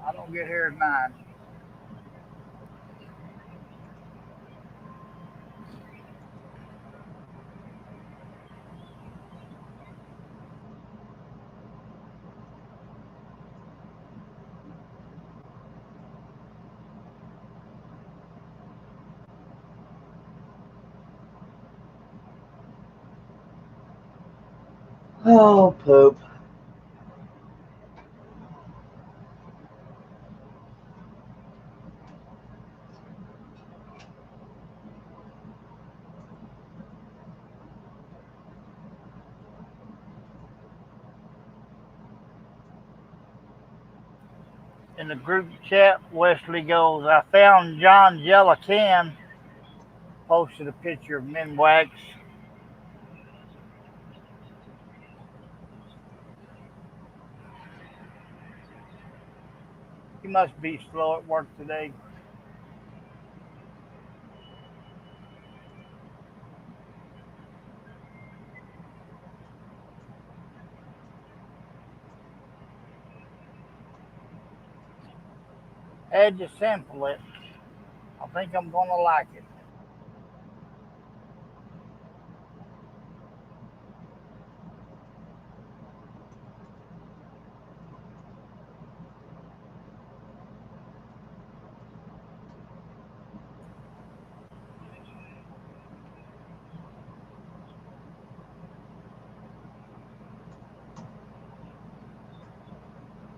I don't get here at 9. Oh, poop. In the group chat, Wesley goes, I found John Jellican. Posted a picture of Minwax. He must be slow at work today. Had to sample it. I think I'm gonna like it.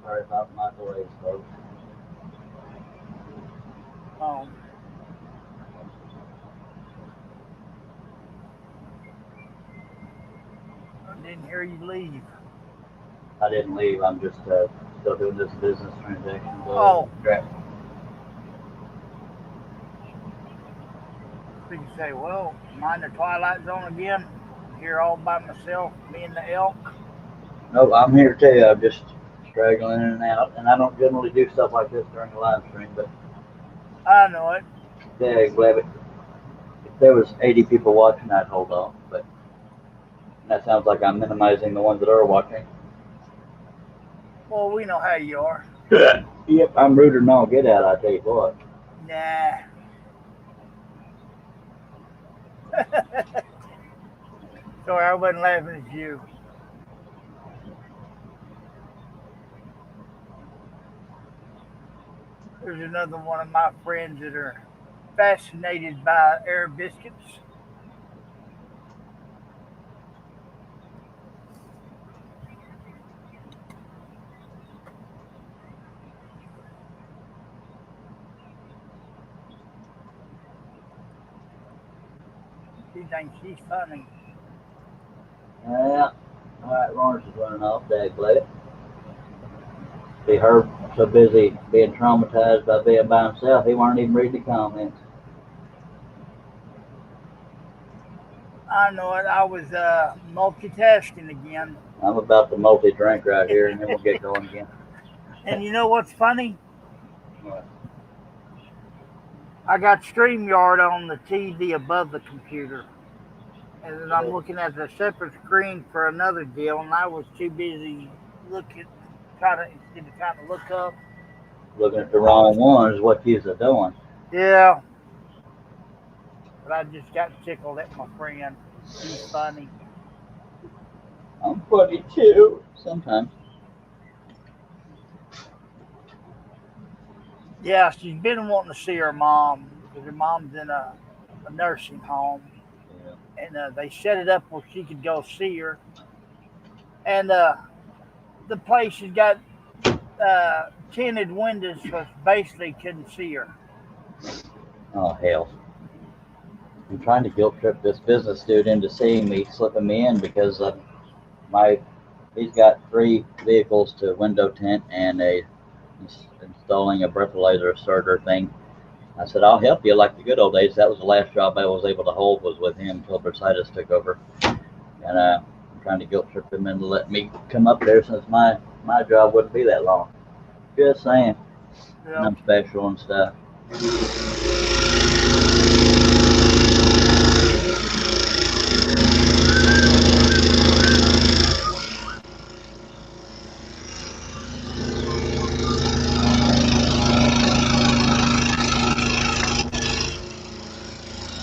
Sorry about microwaves, folks. Um, I didn't hear you leave. I didn't leave. I'm just still doing this business transaction. Oh. Crap. So you say, well, am I in the Twilight Zone again? Here all by myself, me and the elk. No, I'm here too. I'm just straggling in and out, and I don't generally do stuff like this during the live stream. But I know it. yeah, glad it. If there was 80 people watching, I'd hold on. But that sounds like I'm minimizing the ones that are watching. Well, we know how you are. Yep, I'm ruder than all get out. I tell you what. Nah. Sorry, I wasn't laughing at you. There's another one of my friends that are fascinated by air biscuits. She thinks she's funny. Yeah. All right, Lawrence is running off. Dag, let it. See her so busy being traumatized by being by himself, he weren't even reading the comments. I know it. I was multitasking again. I'm about to multi-drink right here, and then we'll get going again. And you know what's funny? What? I got StreamYard on the TV above the computer. And then I'm looking at the separate screen for another deal, and I was too busy looking, trying to look up. Looking at the wrong one is what you're doing. Yeah. But I just got tickled at my friend. He's funny. I'm funny too. Sometimes. Yeah, she's been wanting to see her mom because her mom's in a nursing home. Yeah. And they set it up where she could go see her. And the place has got tinted windows, so basically couldn't see her. Oh hell. I'm trying to guilt trip this business dude into seeing me, slipping me in because he's got 3 vehicles to window tint and installing a breathalyzer starter thing. I said, I'll help you like the good old days. That was the last job I was able to hold was with him until Versitis took over. And I'm trying to guilt trip him into letting me come up there since my job wouldn't be that long. Just saying. Yeah. And I'm special and stuff.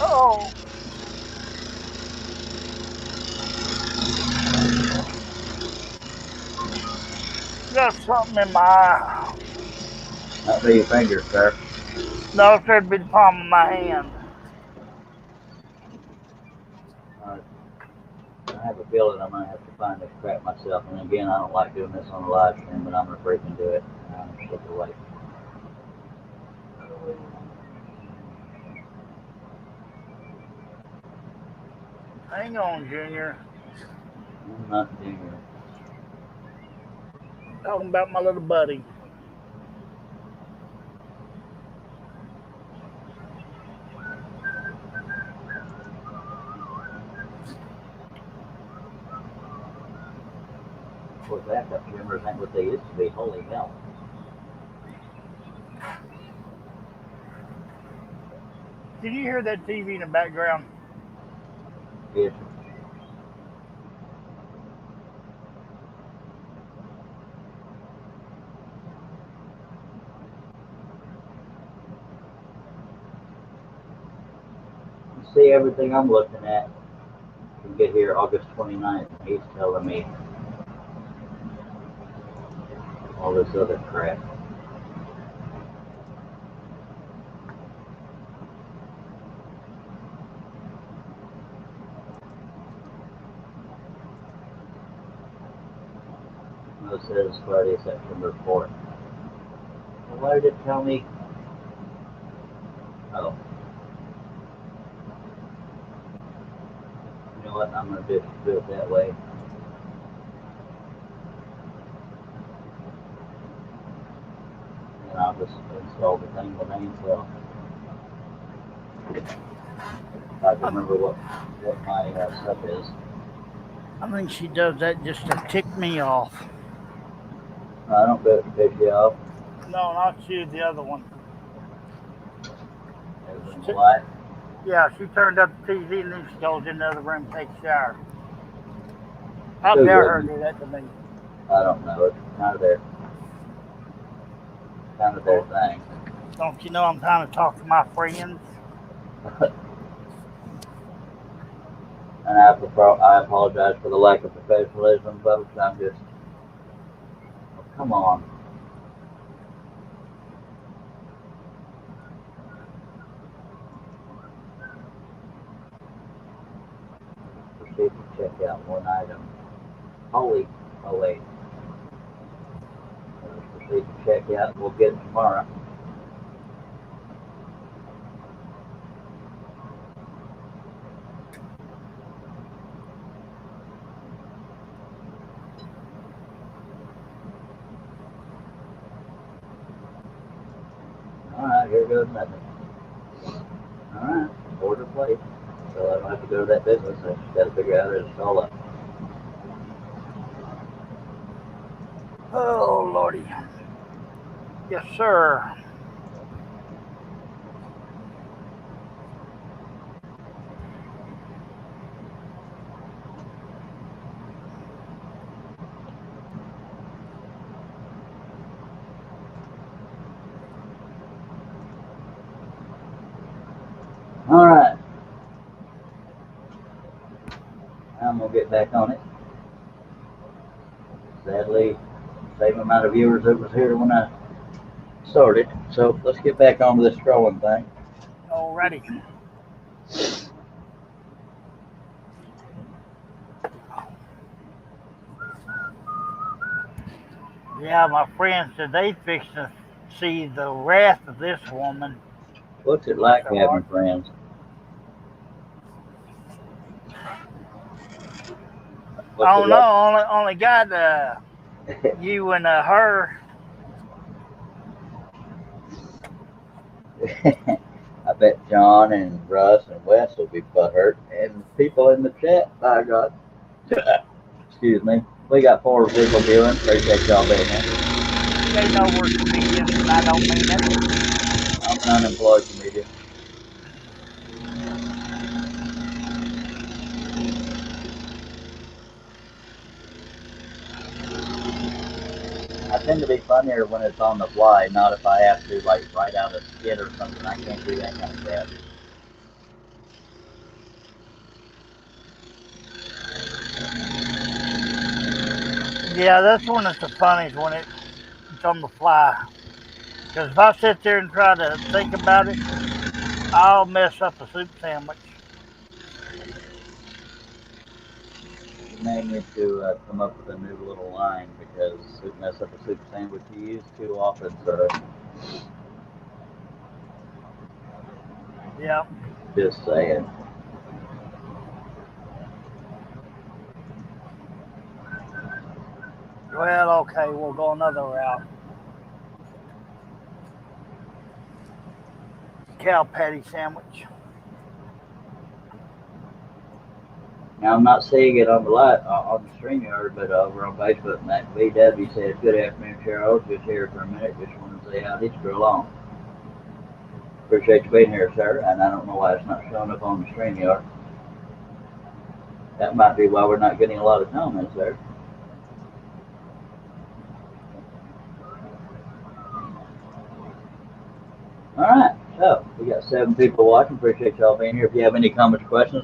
Oh. Got something in my eye. Not be your fingers, sir. No, it should be the palm of my hand. I have a feeling I'm going to have to find this crap myself. And again, I don't like doing this on a live stream, but I'm going to freaking do it. I'm sick of waiting. Hang on, Junior. I'm not Junior. Talking about my little buddy. Of course, backup cameras ain't what they used to be. Holy hell. Did you hear that TV in the background? Yes. You see everything I'm looking at. You get here August 29th, and he's telling me all this other crap. It says Friday, September 4th. Well, why did it tell me? Oh. You know what? I'm going to do it that way. and I'll just install the thing with myself. I can remember what my stuff is. I think she does that just to tick me off. I don't do it to piss you off. No, not you, the other one. Everything's light. Yeah, she turned up the TV and then she goes in the other room and takes a shower. How Who dare her wouldn't? do that to me? I don't know. It's kind of their thing. Don't you know I'm trying to talk to my friends? And I apologize for the lack of professionalism, folks. I'm just, oh, come on. Proceed to check out one item. Oh wait. Let's proceed to check out. We'll get it tomorrow. Alright, here goes nothing. Alright, order placed. So I don't have to go to that business. I just got to figure out how to install it. Oh, Lordy. Yes, sir. Alright. I'm going to get back on it. Sadly, same amount of viewers that was here when I started. So let's get back onto this scrolling thing. Alrighty. Yeah, my friend said they fixed to see the wrath of this woman. What's it like having friends? Oh no, only got you and her. I bet John and Russ and Wes will be butthurt, and people in the chat. By God, excuse me. We got 4 people viewing. Appreciate y'all being here. They know we're comedians, and I don't mean it. I'm an unemployed comedian. I tend to be funnier when it's on the fly, not if I have to like write out a skit or something. I can't do that kind of stuff. Yeah, that's when it's the funniest, when it's on the fly. Because if I sit there and try to think about it, I'll mess up a soup sandwich. You may need to come up with a new little line because it mess up a soup sandwich you use too often, sir. Yep. Just saying. Well, okay, we'll go another route. Cow patty sandwich. Now I'm not seeing it on the light on the StreamYard, but over on Facebook, Matt VW says, "Good afternoon, Charles. Just here for a minute. Just want to say how did you go along? Appreciate you being here, sir. And I don't know why it's not showing up on the StreamYard. That might be why we're not getting a lot of comments there." All right, so we got 7 people watching. Appreciate y'all being here. If you have any comments, questions,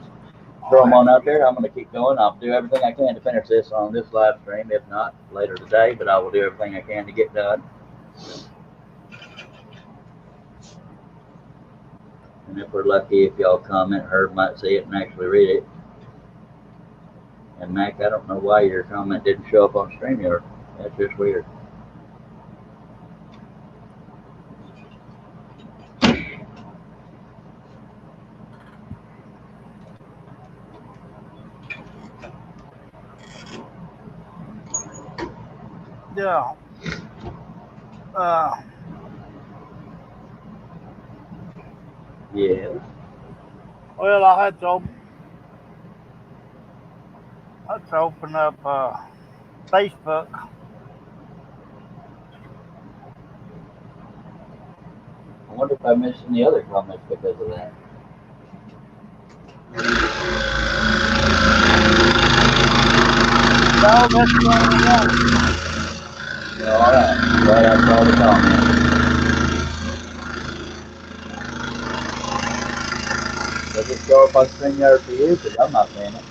throw them on out there. I'm going to keep going. I'll do everything I can to finish this on this live stream. If not, later today, but I will do everything I can to get done. And if we're lucky, if y'all comment, Herb might see it and actually read it. And Mac, I don't know why your comment didn't show up on StreamYard. That's just weird. Yeah. Yeah. Well, I had to open up Facebook. I wonder if I missed any other comments because of that. No, that's the only one. All right. Glad I saw the comment. Does it show up on StreamYard for you? Because I'm not seeing it.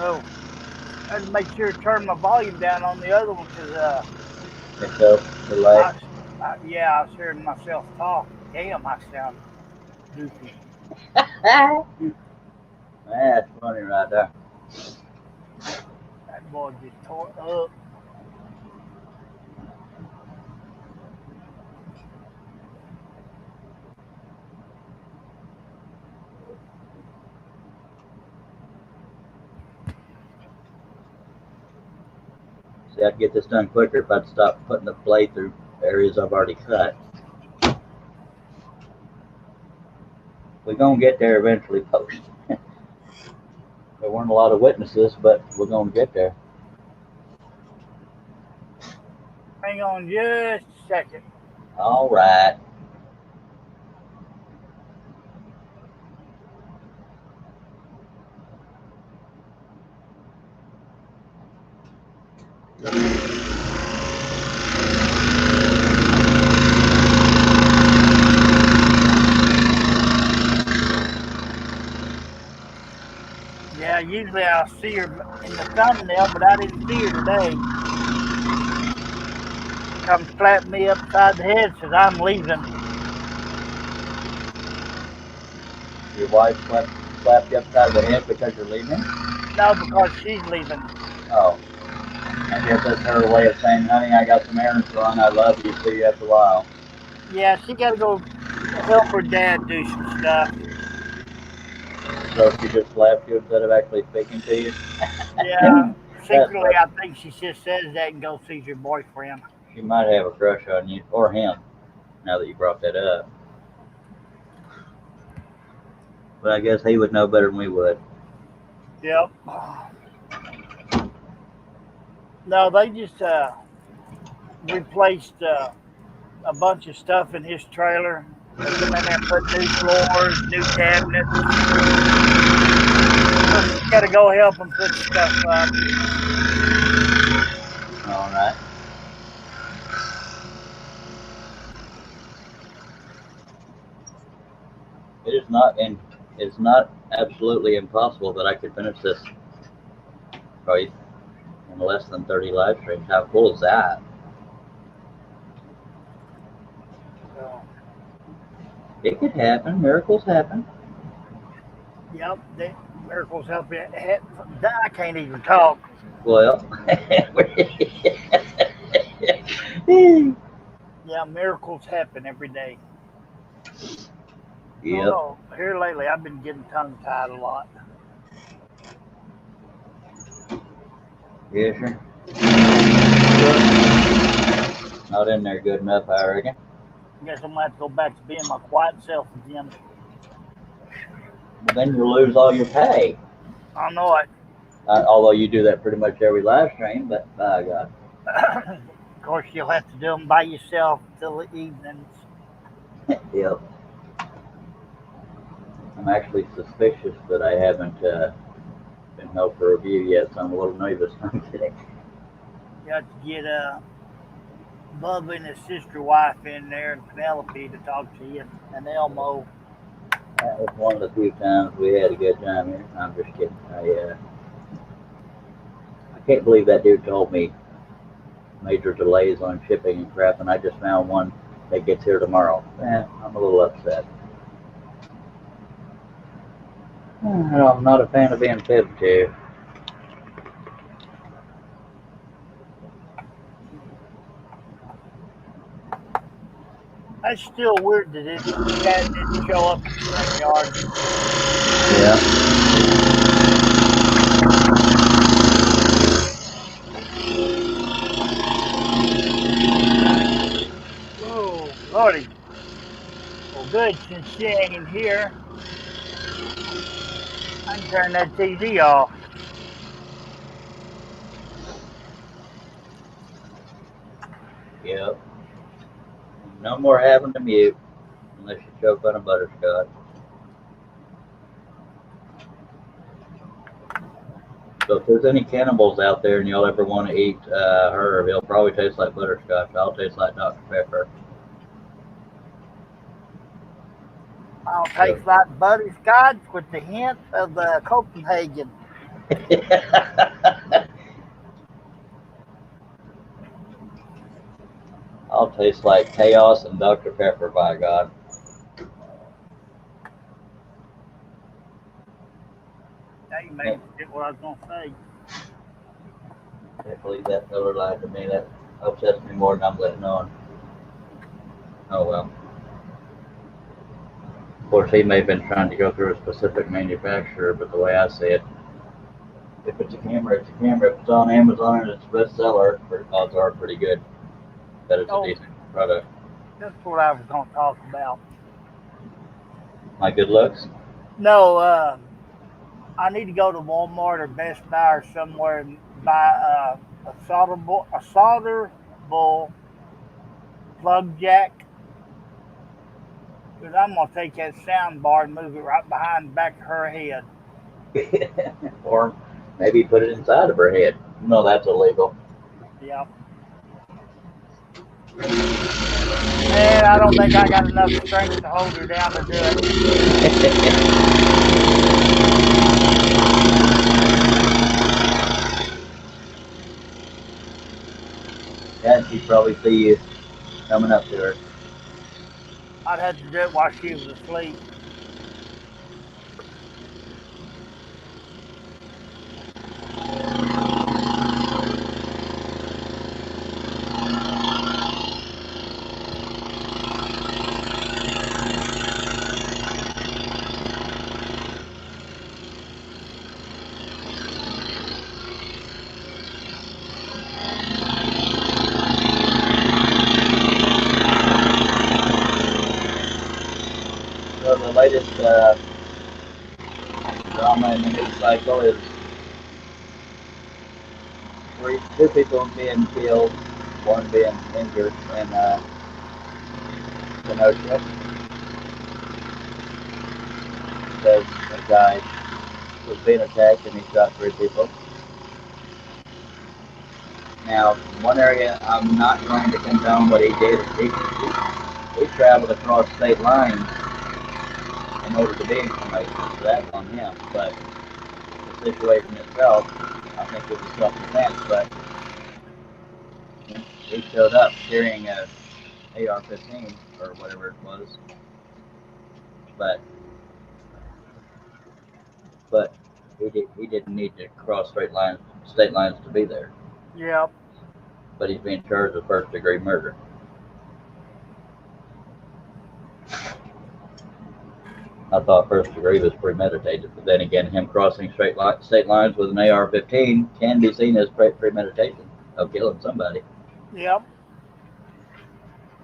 Oh, I had to make sure to turn my volume down on the other one because It's so delayed. yeah, I was hearing myself talk. Damn, I sound goofy. That's funny right there. That boy just tore up. See, I'd get this done quicker if I'd stop putting the blade through areas I've already cut. We're going to get there eventually, folks. There weren't a lot of witnesses, but we're going to get there. Hang on just a second. All right. Yeah, usually I'll see her in the thumbnail, but I didn't see her today. Come slap me upside the head, says I'm leaving. Your wife slapped you upside the head because you're leaving? No, because she's leaving. Oh. I guess that's her way of saying, honey, I got some errands to run. I love you. See you after a while. Yeah, she got to go help her dad do some stuff. So she just slapped you instead of actually speaking to you? Yeah, secretly I think she just says that and go sees your boyfriend. She might have a crush on you, or him, now that you brought that up. But I guess he would know better than we would. Yep. No, they just replaced a bunch of stuff in his trailer. They come in there and put new floors, new cabinets. You got to go help them put stuff up. All right. It's not absolutely impossible that I could finish this probably in less than 30 live streams. How cool is that? So, It could happen. Miracles happen. yep, miracles help you. I can't even talk. Well, Yeah, miracles happen every day. yep. Oh, here lately, I've been getting tongue-tied a lot. Yes, sir. Not in there good enough, I reckon. I guess I'm going to have to go back to being my quiet self again. But then you'll lose all your pay. I know it. Although you do that pretty much every live stream, but by God. Of course, you'll have to do them by yourself till the evenings. Yep. I'm actually suspicious that I haven't been held for review yet, so I'm a little nervous. I'm kidding. You have to get Bubba and his sister wife in there and Penelope to talk to you, and Elmo. That was one of the few times we had a good time here. I'm just kidding. I can't believe that dude told me major delays on shipping and crap, and I just found one that gets here tomorrow. I'm a little upset. I'm not a fan of being fibbed to. Hey, That's still weird that that didn't show up in the front yard. Yeah. Oh, Lordy. Well, good, since she ain't here, I can turn that TV off. Yep. No more having to mute unless you choke on a butterscotch. So if there's any cannibals out there and y'all ever want to eat Herb, he'll probably taste like butterscotch. I'll taste like Dr. Pepper. I'll taste like butterscotch with the hint of Copenhagen. I'll taste like chaos and Dr. Pepper, by God. Now you made me forget what I was going to say. Can't believe that fella lied to me. That upsets me more than I'm letting on. Oh well. Of course, he may have been trying to go through a specific manufacturer, but the way I see it, if it's a camera, it's a camera. If it's on Amazon and it's a bestseller, odds are pretty good that it's a decent product. That's what I was going to talk about. My good looks? No, I need to go to Walmart or Best Buy or somewhere and buy a solderable plug jack. Because I'm going to take that sound bar and move it right behind the back of her head. Or maybe put it inside of her head. No, that's illegal. Yep. And I don't think I got enough strength to hold her down to do it. Yeah, she'd probably see you coming up to her. I'd have to do it while she was asleep. So the latest drama in the news cycle is two people being killed, one being injured in Kenosha. Says a guy was being attacked and he shot 3 people. Now, one area I'm not going to condone what he did. He traveled across state lines in order to be in Kenosha, so that's on him. But the situation itself, I think it was self-defense, but he showed up carrying a AR-15 or whatever it was. But he didn't need to cross state lines to be there. Yep. But he's being charged with first-degree murder. I thought first degree was premeditated, but then again, him crossing state lines with an AR-15 can be seen as premeditation of killing somebody. Yep.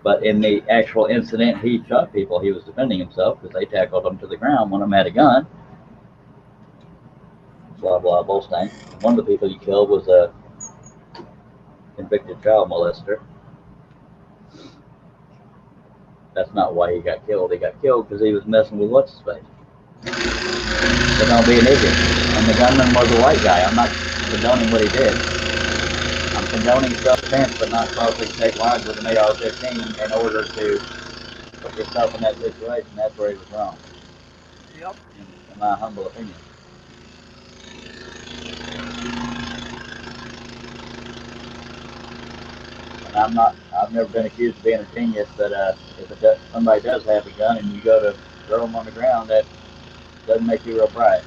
But in the actual incident, he shot people. He was defending himself because they tackled him to the ground. One of them had a gun. Blah, blah, Bolstein. One of the people he killed was a convicted child molester. That's not why he got killed. He got killed because he was messing with what's-his-face. So don't be an idiot. And the gunman was a white guy. I'm not condoning what he did. I'm condoning self-defense, but not crossing state lines with an AR-15 in order to put yourself in that situation. That's where he was wrong. Yep. In my humble opinion. And I've never been accused of being a genius, but if somebody does have a gun and you go to throw them on the ground, that doesn't make you real bright.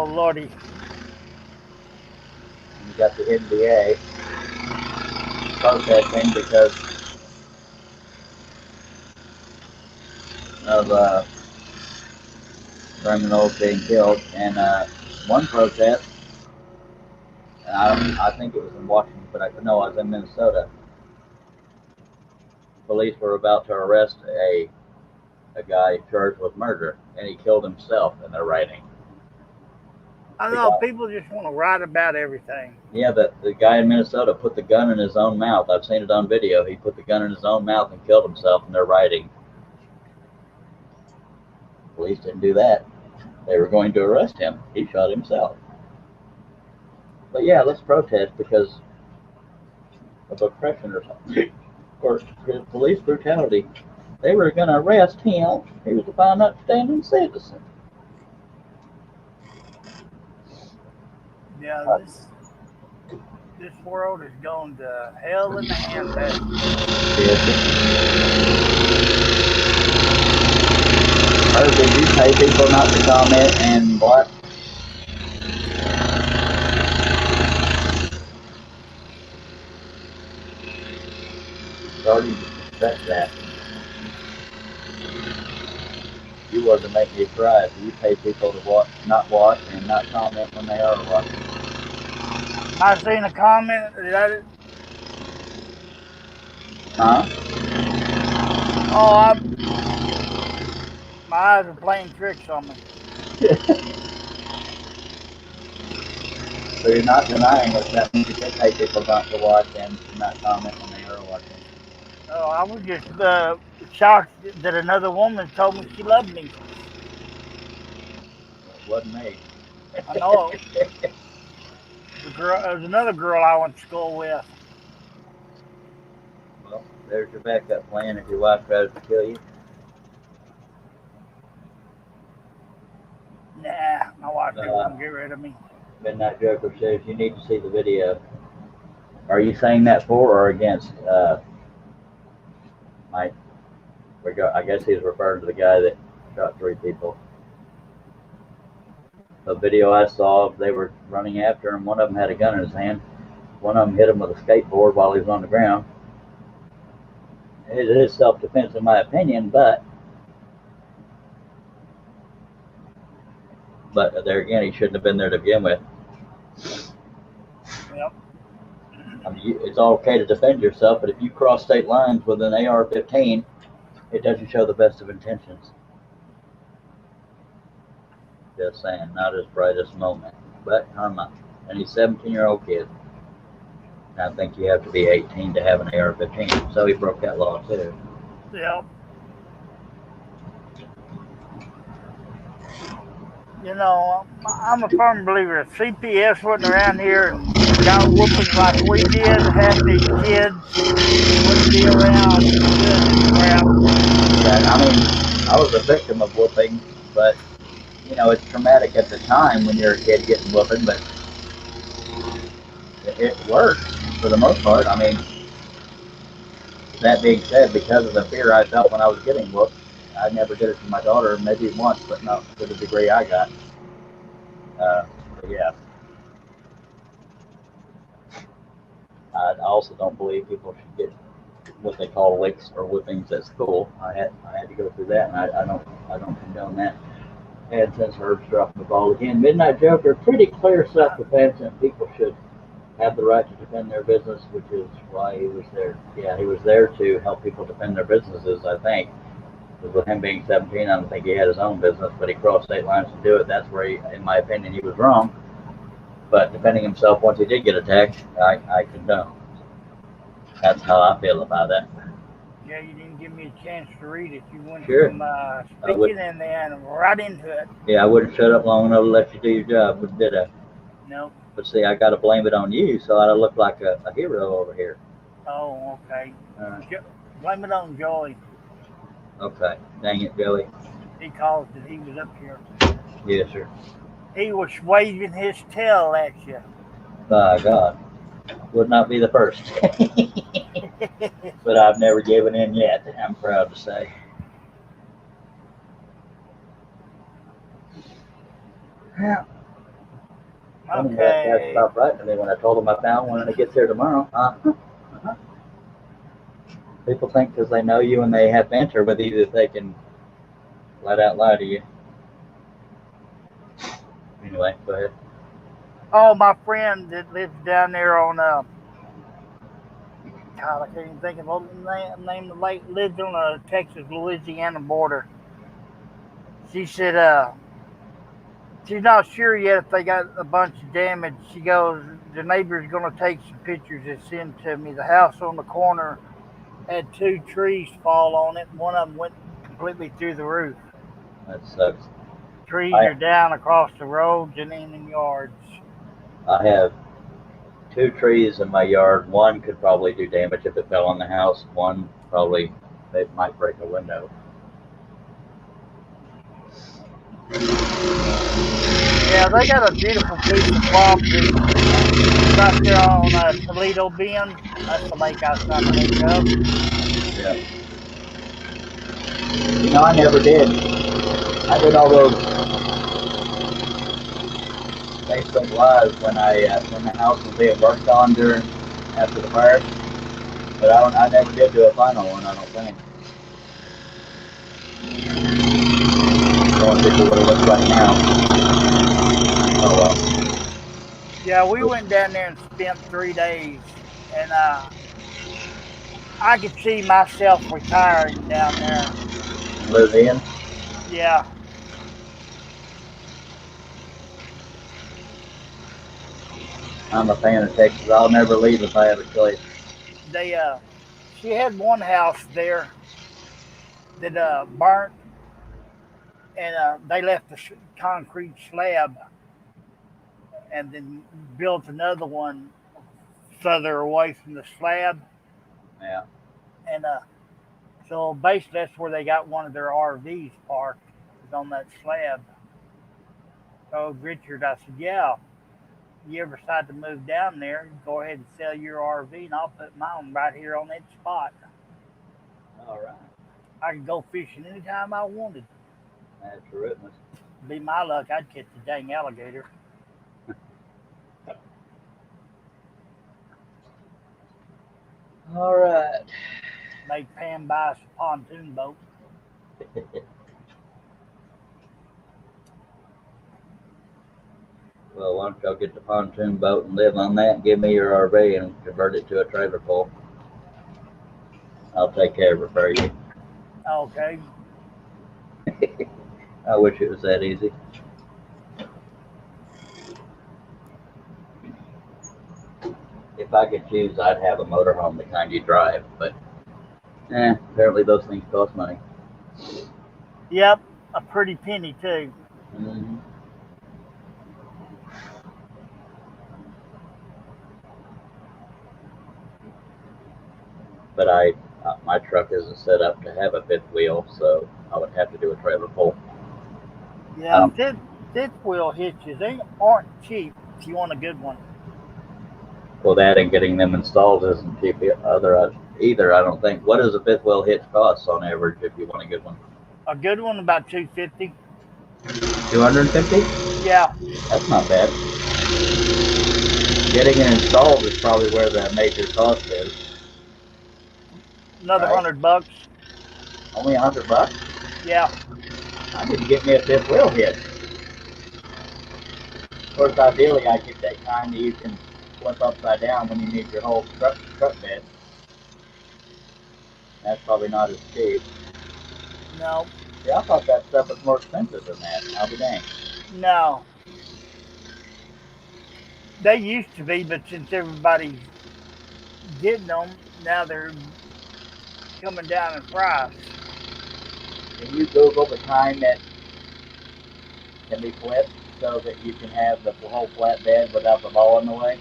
Lordy. You got the NBA protesting because of criminals being killed. And one protest, and I think it was in Washington, but I was in Minnesota. Police were about to arrest a guy charged with murder, and he killed himself in their writing. I know people just want to write about everything. Yeah, but the guy in Minnesota put the gun in his own mouth. I've seen it on video. He put the gun in his own mouth and killed himself in their writing. Police didn't do that. They were going to arrest him. He shot himself. But yeah, let's protest because of oppression or something. Or police brutality. They were going to arrest him. He was a fine, upstanding citizen. Yeah, this world is going to hell in a handbasket. Or did you pay people not to comment and what? Starting to suspect that. You want to make me cry, so you pay people to not watch and not comment when they are watching. I seen a comment that. Huh? Oh, my eyes are playing tricks on me. So you're not denying it. That means you can pay people not to watch and not comment when they are watching. Oh, I was just shocked that another woman told me she loved me. It wasn't me. I know. There was another girl I went to school with. Well, there's your backup plan if your wife tries to kill you. Nah, my wife won't get rid of me. Midnight Joker says you need to see the video. Are you saying that for or against Mike? I guess he's referring to the guy that shot 3 people. The video I saw, they were running after him. One of them had a gun in his hand. One of them hit him with a skateboard while he was on the ground. It is self-defense in my opinion, but there again, he shouldn't have been there to begin with. Yep. I mean, it's all okay to defend yourself, but if you cross state lines with an AR-15, it doesn't show the best of intentions. Just saying, not his brightest moment. But karma. And he's a 17-year-old kid. I think you have to be 18 to have an AR-15. So he broke that law too. Yep. You know, I'm a firm believer. If CPS wasn't around here and got whoopings like we did, half these kids wouldn't be around. Yeah, I mean, I was a victim of whooping, but you know, it's traumatic at the time when you're a kid getting whooping, but it works for the most part. I mean, that being said, because of the fear I felt when I was getting whooped, I never did it to my daughter, maybe once, but not to the degree I got. But yeah. I also don't believe people should get what they call licks or whippings at school. I had to go through that, and I don't condone that. And since Herb's dropping the ball again, Midnight Joker, pretty clear self-defense, and people should have the right to defend their business, which is why he was there. Yeah, he was there to help people defend their businesses, I think. Because with him being 17, I don't think he had his own business, but he crossed state lines to do it. That's where, in my opinion, he was wrong. But defending himself once he did get attacked, I condone. That's how I feel about that. Yeah, you didn't give me a chance to read it. You went Sure. from speaking and then right into it. Yeah, I wouldn't shut up long enough to let you do your job, did I? Nope. But see, I got to blame it on you, so I look like a hero over here. Oh, okay. Blame it on Joey. Okay. Dang it, Joey. He caused it. He was up here. Yes, sir. He was waving his tail at you. By God. Would not be the first. But I've never given in yet, I'm proud to say. Yeah. Funny that guy Okay. stopped writing to me when I told him I found one and it gets here tomorrow. Uh-huh. People think because they know you and they have banter with you that they can flat out lie to you. Anyway, go ahead. Oh, my friend that lives down there on God, I can't even think of the name of the lake. Lives on the Texas-Louisiana border. She said, she's not sure yet if they got a bunch of damage. She goes, the neighbor's going to take some pictures and send to me. The house on the corner had 2 trees fall on it. One of them went completely through the roof. That sucks. Trees are down across the roads and in yards. I have 2 trees in my yard. One could probably do damage if it fell on the house. One probably, it might break a window. Yeah, they got a beautiful piece of property right there on Toledo Bend. That's the lake I was trying to think of. Yeah. You know, I never did. I did all those Facebook Lives when the house was being worked on after the fire. But I never did do a final one, I don't think. I want to see what it looks like now. Oh well. Yeah, we went down there and spent 3 days, and I could see myself retiring down there. Live in? Yeah. I'm a fan of Texas. I'll never leave if I have a choice. She had one house there that burnt, and they left the concrete slab, and then built another one further away from the slab. Yeah. And so basically, that's where they got one of their RVs parked, is on that slab. So Richard, I said, yeah, you ever decide to move down there, go ahead and sell your RV, and I'll put mine right here on that spot. All right. I could go fishing anytime I wanted. That's terrific. Be my luck, I'd catch the dang alligator. All right. Make Pam buy us a pontoon boat. Well, why don't y'all get the pontoon boat and live on that and give me your RV and convert it to a trailer pool. I'll take care of it for you. Okay. I wish it was that easy. If I could choose, I'd have a motorhome the kind you drive, but apparently those things cost money. Yep, a pretty penny too. Mm-hmm. But my truck isn't set up to have a 5th wheel, so I would have to do a trailer pull. Yeah, fifth wheel hitches, they aren't cheap if you want a good one. Well, that and getting them installed isn't cheap either, I don't think. What does a 5th wheel hitch cost on average if you want a good one? A good one, about $250. $250? Yeah. That's not bad. Getting it installed is probably where the major cost is. Another right? $100. Only $100? Yeah. I need to get me a 5th wheel hitch. Of course, ideally, I get that kind that you can flip upside down when you need your whole truck bed. That's probably not as cheap. No. Yeah, I thought that stuff was more expensive than that. I'll be dang. No. They used to be, but since everybody's getting them, now they're coming down in price. Can you Google the kind that can be flipped so that you can have the whole flat bed without the ball in the way?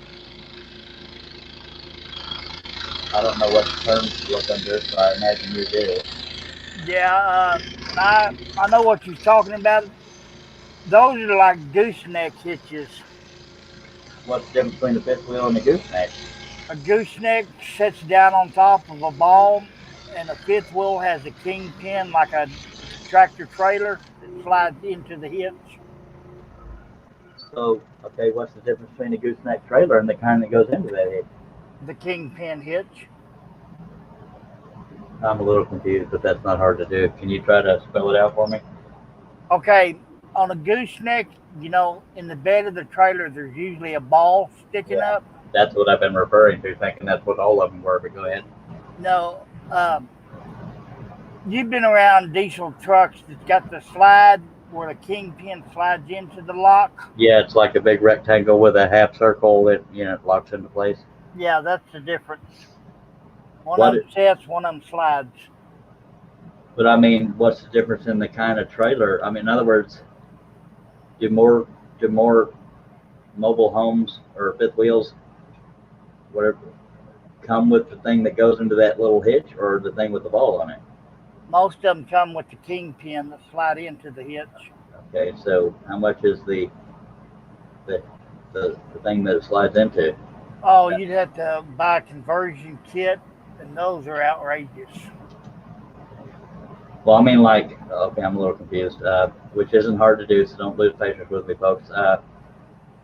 I don't know what terms to look under, so I imagine you do. Yeah, I know what you're talking about. Those are like gooseneck hitches. What's the difference between the 5th wheel and the gooseneck? A gooseneck sits down on top of a ball, and a 5th wheel has a kingpin like a tractor trailer that slides into the hitch. So, okay, what's the difference between a gooseneck trailer and the kind that goes into that hitch? The kingpin hitch. I'm a little confused, but that's not hard to do. Can you try to spell it out for me? Okay, on a gooseneck, in the bed of the trailer, there's usually a ball sticking Yeah. up. That's what I've been referring to, thinking that's what all of them were, but go ahead. No, you've been around diesel trucks that's got the slide where the kingpin slides into the lock. Yeah, it's like a big rectangle with a half circle that, it locks into place. Yeah, that's the difference. One What of them sets, one of them slides. But I mean, what's the difference in the kind of trailer? I mean, in other words, do more mobile homes or fifth wheels, whatever, come with the thing that goes into that little hitch, or the thing with the ball on it? Most of them come with the kingpin that slide into the hitch. Okay, so how much is the thing that it slides into? Oh, you'd have to buy a conversion kit, and those are outrageous. Well, I mean, like, okay, I'm a little confused, which isn't hard to do, so don't lose patience with me, folks.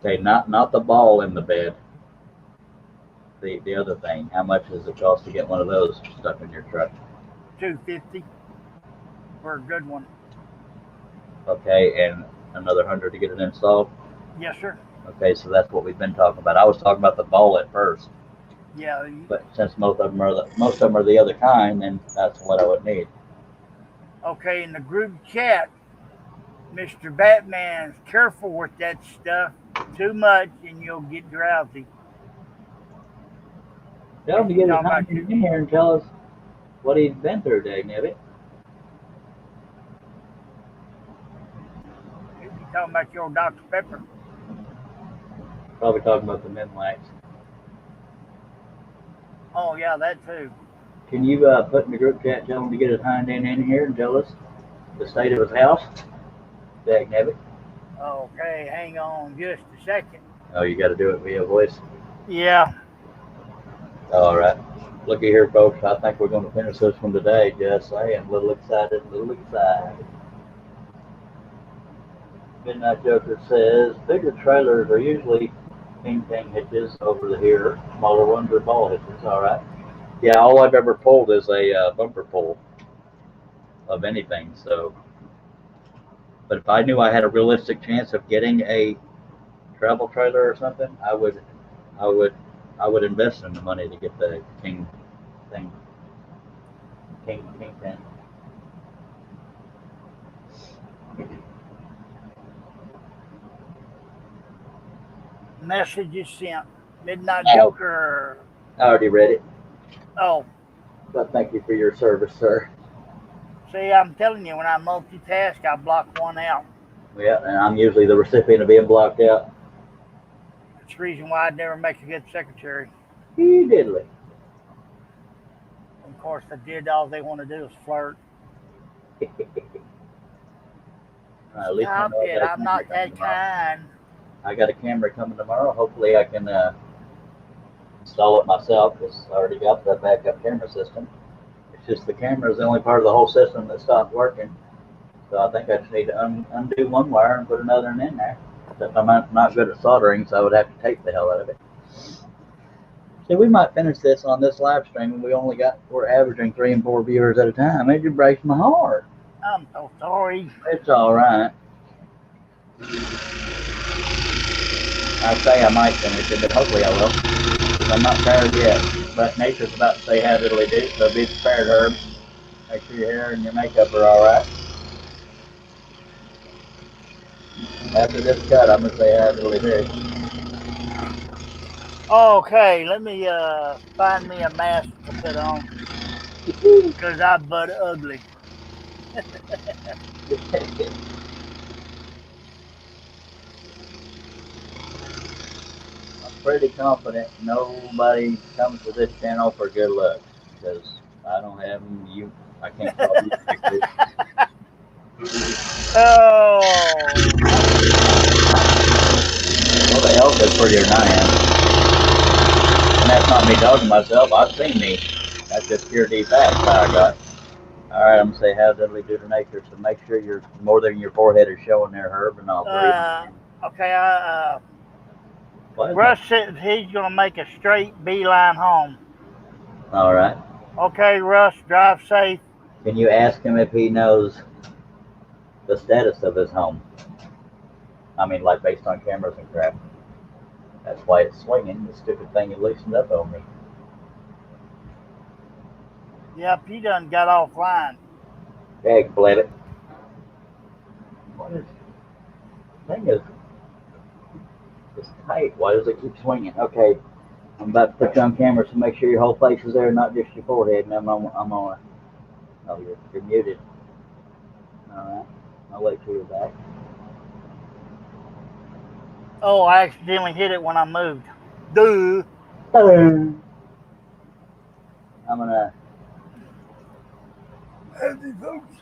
Okay, not the ball in the bed. The other thing. How much does it cost to get one of those stuck in your truck? $250 for a good one. Okay, and another 100 to get it installed. Yes, sir. Okay, so that's what we've been talking about. I was talking about the ball at first, Yeah. but since most of them are the other kind, then that's what I would need. Okay, in the group chat, Mr. Batman's careful with that stuff. Too much, and you'll get drowsy. Tell him to get his hand in here and tell us what he's been through, Dagnabbit. You talking about your Dr. Pepper? Probably talking about the Minlax. Oh, yeah, that too. Can you put in the group chat, tell him to get his hind end in here and tell us the state of his house? Dagnabbit. Okay, hang on just a second. Oh, you got to do it via voice? Yeah. All right. Looky here, folks. I think we're going to finish this one today. Just saying. A little excited. Midnight Joker says, bigger trailers are usually kingpin hitches over here. Smaller ones are ball hitches. All right. Yeah, all I've ever pulled is a bumper pull of anything. So, but if I knew I had a realistic chance of getting a travel trailer or something, I would invest in the money to get the kingpin. Message is sent. Midnight Joker. I already read it. Oh. But thank you for your service, sir. See, I'm telling you, when I multitask, I block one out. Yeah, and I'm usually the recipient of being blocked out. That's the reason why I'd never make a good secretary. You diddly. Of course, the did all they want to do is flirt. Stop it, I'm not that kind. I got a camera coming tomorrow. Hopefully I can install it myself because I already got the backup camera system. It's just the camera is the only part of the whole system that stopped working. So I think I just need to undo one wire and put another one in there. Except I'm not good at soldering, so I would have to tape the hell out of it. See, we might finish this on this live stream, and we're averaging 3 and 4 viewers at a time. It just breaks my heart. I'm so sorry. It's all right. I say I might finish it, but hopefully I will. I'm not prepared yet. But Nature's about to say how diddly do, so be prepared, Herb. Make sure your hair and your makeup are all right. After this cut, I'm going to say how diddly do. Okay, let me find me a mask to put on. Because I'm but ugly. I'm pretty confident nobody comes to this channel for good luck. Because I don't have them. I can't call you pictures. Oh. Well, the elk is prettier than I am. And that's not me dogging myself. I've seen me. That's just pure deep facts I got. Alright, I'm going to say how diddly do to nature. So make sure your more than your forehead is showing there, Herb, and all three. Okay, What is Russ said he's gonna make a straight beeline home. it? All right. Okay, Russ, drive safe. Can you ask him if he knows the status of his home? I mean, like based on cameras and crap. That's why it's swinging. The stupid thing you loosened up on me. Yep, he done got offline. Egg it. What is thing is it's tight. Why does it keep swinging? Okay, I'm about to put you on camera, so make sure your whole face is there, not just your forehead. And I'm on. Oh, you're muted. All right. I'll wait till you're back. Oh, I accidentally hit it when I moved. Duh. I'm gonna. Howdy, folks.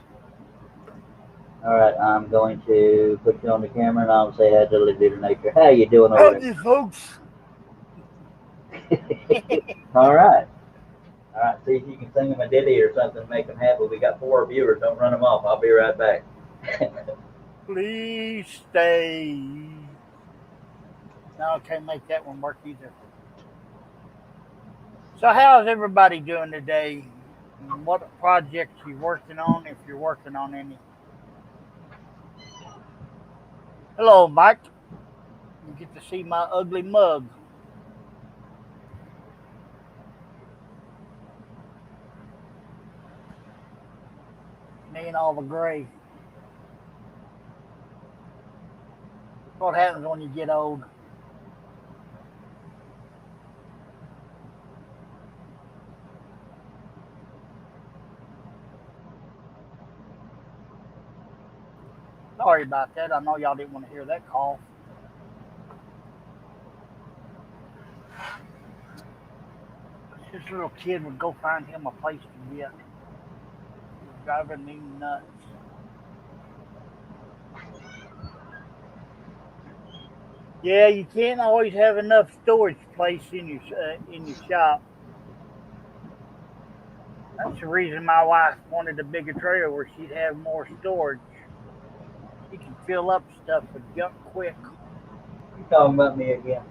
All right, I'm going to put you on the camera, and I'll say hi to the nature. How you doing over Howdy, folks. there? All right. All right, see if you can sing them a ditty or something, make them happy. We got 4 viewers. Don't run them off. I'll be right back. Please stay. No, I can't make that one work either. So, how's everybody doing today? What projects you working on, if you're working on any? Hello, Mike. You get to see my ugly mug. Me and all the gray. What happens when you get old? Sorry about that. I know y'all didn't want to hear that call. This little kid would go find him a place to get. He's driving me nuts. Yeah, you can't always have enough storage space in your shop. That's the reason my wife wanted a bigger trailer where she'd have more storage. She can fill up stuff with junk quick. You talking about me again?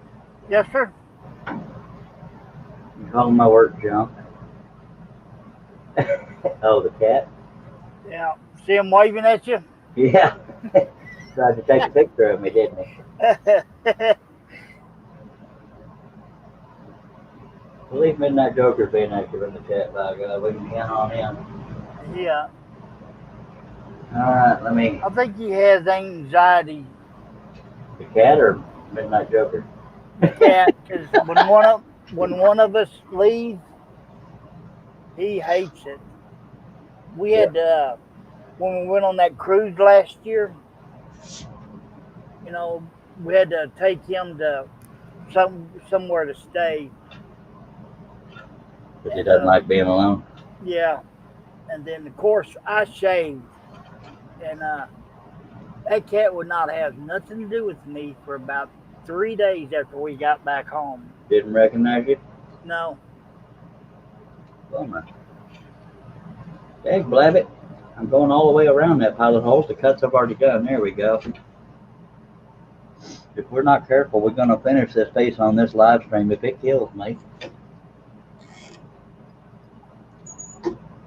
Yes, sir. You calling my work junk? Oh, the cat? Yeah. See him waving at you? Yeah. Tried to take a picture of me, didn't he? Believe Midnight Joker being active in the chat, by God. We can count on him. Yeah. Alright, let me. I think he has anxiety. The cat or Midnight Joker? The cat, because when one of us leaves, he hates it. We had when we went on that cruise last year, we had to take him to somewhere to stay. Because he doesn't like being alone. Yeah, and then of course I shaved, and that cat would not have nothing to do with me for about 3 days after we got back home. Didn't recognize you? No. Bummer. Hey, Blabbit. I'm going all the way around that pilot holes. The cuts I've already done. There we go. If we're not careful, we're going to finish this face on this live stream if it kills me.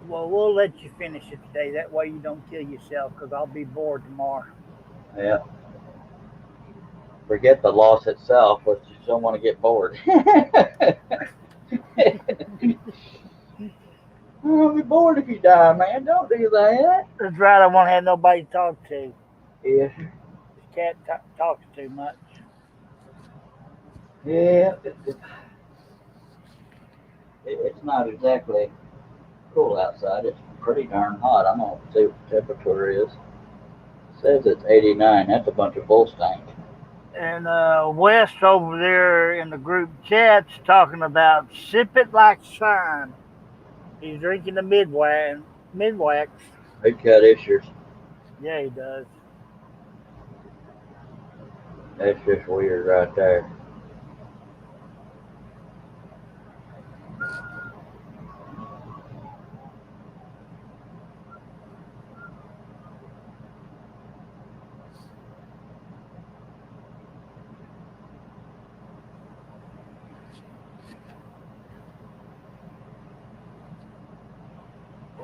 Well, we'll let you finish it today. That way you don't kill yourself, because I'll be bored tomorrow. Yeah. Forget the loss itself. Let's just don't want to get bored. I'll be bored if you die, man. Don't do that. That's right. I won't have nobody to talk to. Yeah. This cat talks too much. Yeah. It's not exactly cool outside. It's pretty darn hot. I'm going to see what the temperature is. It says it's 89. That's a bunch of bull stank. And Wes over there in the group chat's talking about sip it like shine. He's drinking the Midwax. Big cut issues. Yeah, he does. That's just weird right there.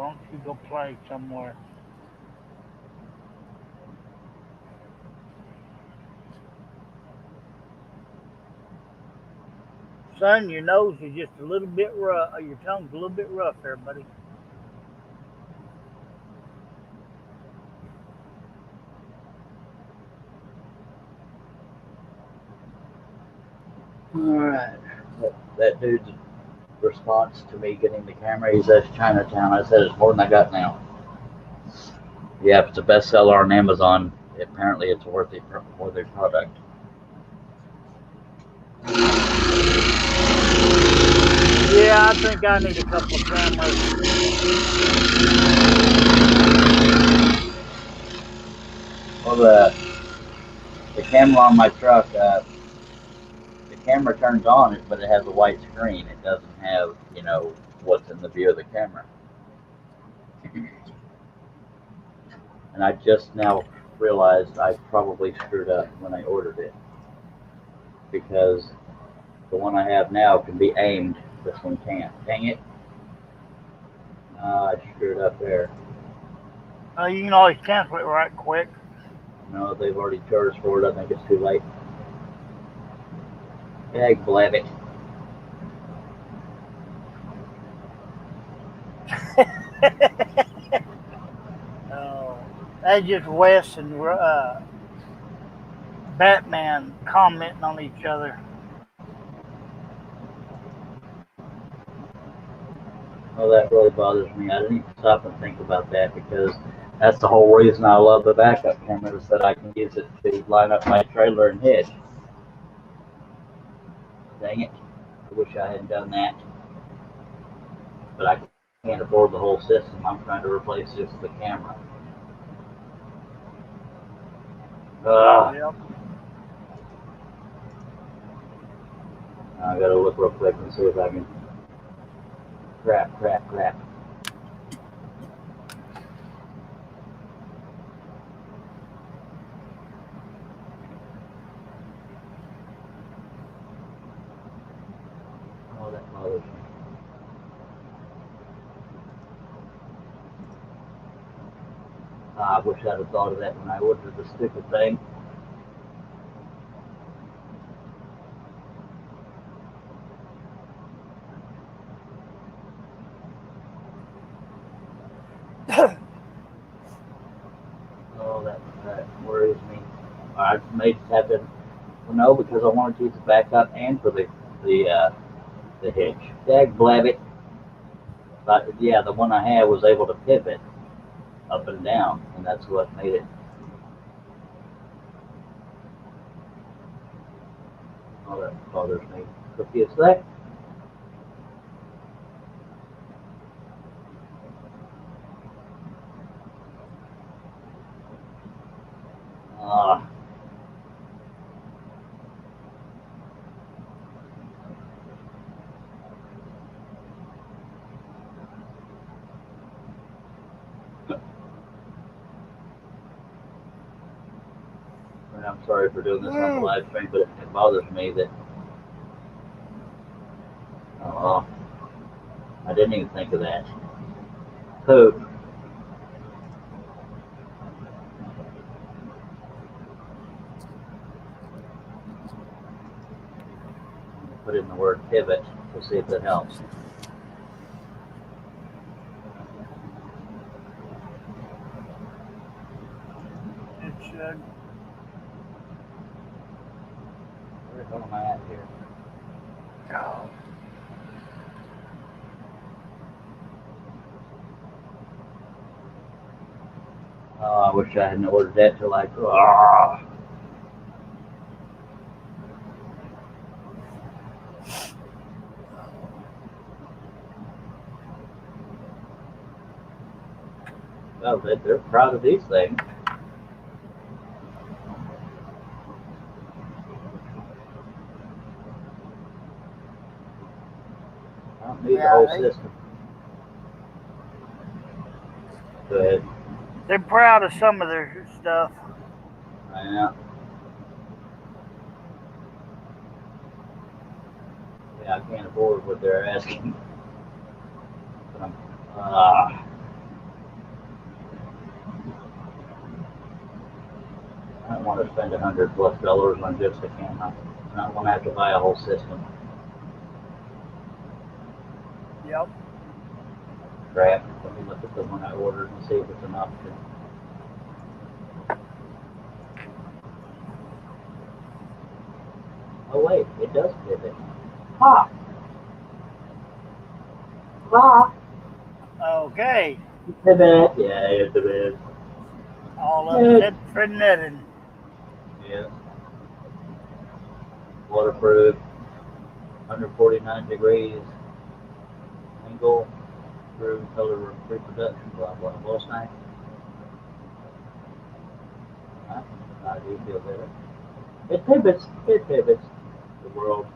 Why don't you go play somewhere? Son, your nose is just a little bit rough. Your tongue's a little bit rough there, buddy. All right. That dude's response to me getting the camera, he says Chinatown. I said it's more than I got now. Yeah, if it's a bestseller on Amazon, apparently it's worth the product. Yeah, I think I need a couple of cameras. Well, the camera on my truck, the camera turns on, but it has a white screen. It doesn't have, what's in the view of the camera. And I just now realized I probably screwed up when I ordered it, because the one I have now can be aimed. This one can't. Dang it. I screwed up there. You can always cancel it right quick. No, they've already charged for it. I think it's too late. Dag blabbit. Oh, that's just Wes and Batman commenting on each other. Oh, that really bothers me. I didn't even stop and think about that, because that's the whole reason I love the backup camera, is that I can use it to line up my trailer and hitch. Dang it. I wish I hadn't done that. But I can't afford the whole system. I'm trying to replace just the camera. Yep. I gotta look real quick and see if I can. Crap. Oh, that bothers me. I wish I'd have thought of that when I ordered the stupid thing. Oh, that worries me. I may just have to. Well, no, because I wanted to use the backup and for the hitch. Dag blabbit. But yeah, the one I had was able to pivot up and down, and that's what made it. Oh, that bothers me. Cookie a sec. Ah. I'm sorry for doing this on the live stream, but it bothers me that. Oh, I didn't even think of that. Poop. Put in the word pivot to see if that helps. It should. Where the hell am I at here? Oh. Oh, I wish I hadn't ordered that till I. Oh. Well, they're proud of these things. I don't need the whole system. Go ahead. They're proud of some of their stuff. Yeah. Yeah, I can't afford what they're asking. But don't want to spend $100+ on just a camera. I don't want to have to buy a whole system. Yep. Crap. Let me look at the one I ordered and see if it's an option. Oh wait, it does pivot. Ha! Ha! Okay. Pivot. Yeah, it's a bit. All upset for nothing. Yeah. Waterproof. 149 degrees. Angle. Through color reproduction. Blah blah blah. Snake. I do feel better. It pivots. It pivots. The world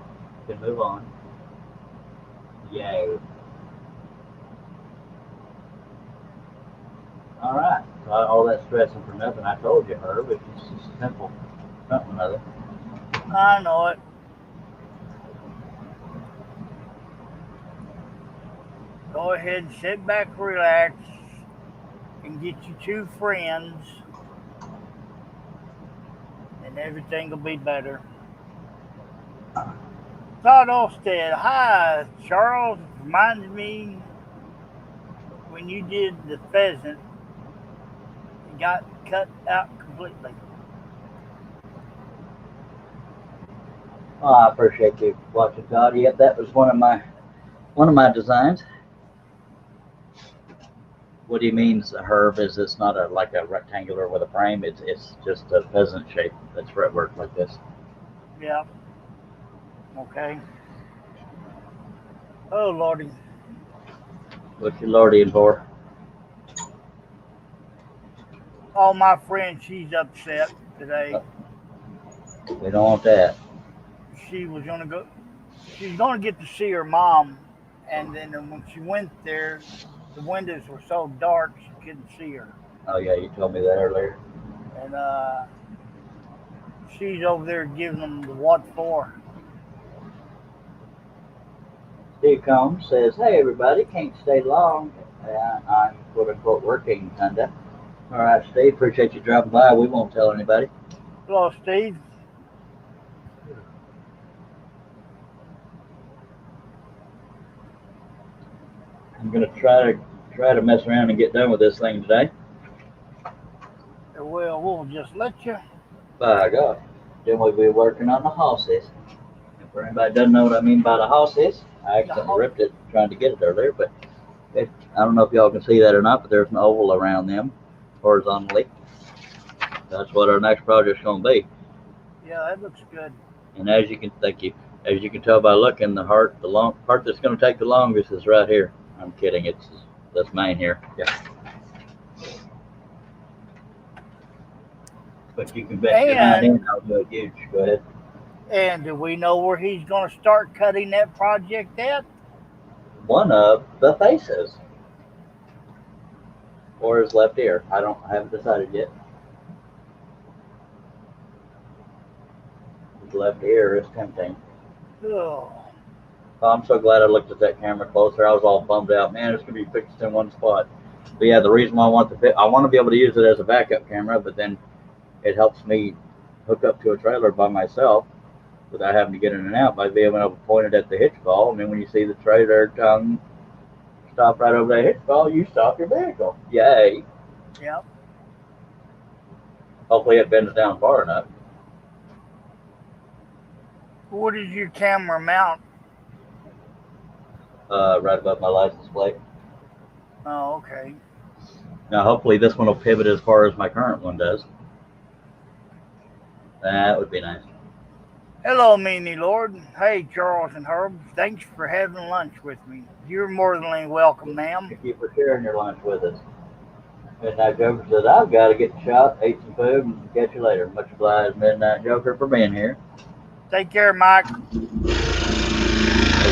can move on. Yay. Alright. All that stressing for nothing. I told you, Herb. It's just simple. Something or other. I know it. Go ahead and sit back, relax, and get you 2 friends, and everything will be better. Todd Olstead, hi, Charles. Reminds me when you did the pheasant, it got cut out completely. Oh, I appreciate you watching, Todd. Yep, that was one of my designs. What he means, Herb, is it's not like a rectangular with a frame. It's just a pheasant shape that's fretwork like this. Yeah. Okay. Oh, Lordy. What you lordying for? All my friends, she's upset today. We don't want that. She's gonna get to see her mom, and then when she went there, the windows were so dark she couldn't see her. Oh yeah, you told me that earlier. And she's over there giving them the what for. Steve Combs says, "Hey everybody, can't stay long. I'm quote unquote working, kinda." All right, Steve, appreciate you dropping by. We won't tell anybody. Hello, Steve. I'm gonna try to mess around and get done with this thing today. Well, we'll just let you. By God, then we'll be working on the horses. And for anybody that doesn't know what I mean by the horses, I accidentally ripped it trying to get it earlier, but I don't know if y'all can see that or not, but there's an oval around them horizontally. That's what our next project's gonna be. Yeah, that looks good. And as you can tell by looking, the part that's gonna take the longest is right here. I'm kidding, it's this main here. Yeah. But you can bet your hand I'll do it huge. Go ahead. And do we know where he's going to start cutting that project at? One of the faces. Or his left ear. I haven't decided yet. His left ear is tempting. Oh. Oh, I'm so glad I looked at that camera closer. I was all bummed out. Man, it's going to be fixed in one spot. But yeah, the reason why I want to be able to use it as a backup camera, but then it helps me hook up to a trailer by myself without having to get in and out by being able to point it at the hitch ball. And then when you see the trailer tongue stop right over that hitch ball, you stop your vehicle. Yay. Yep. Hopefully it bends down far enough. What does your camera mount? Right above my license plate. Oh, okay. Now hopefully this one will pivot as far as my current one does. That would be nice. Hello, Meanie Lord. Hey, Charles and Herb. Thanks for having lunch with me. You're more than welcome, ma'am. Thank you for sharing your lunch with us. Midnight Joker says, I've got to get shot, ate some food, and catch you later. Much obliged, Midnight Joker, for being here. Take care, Mike. So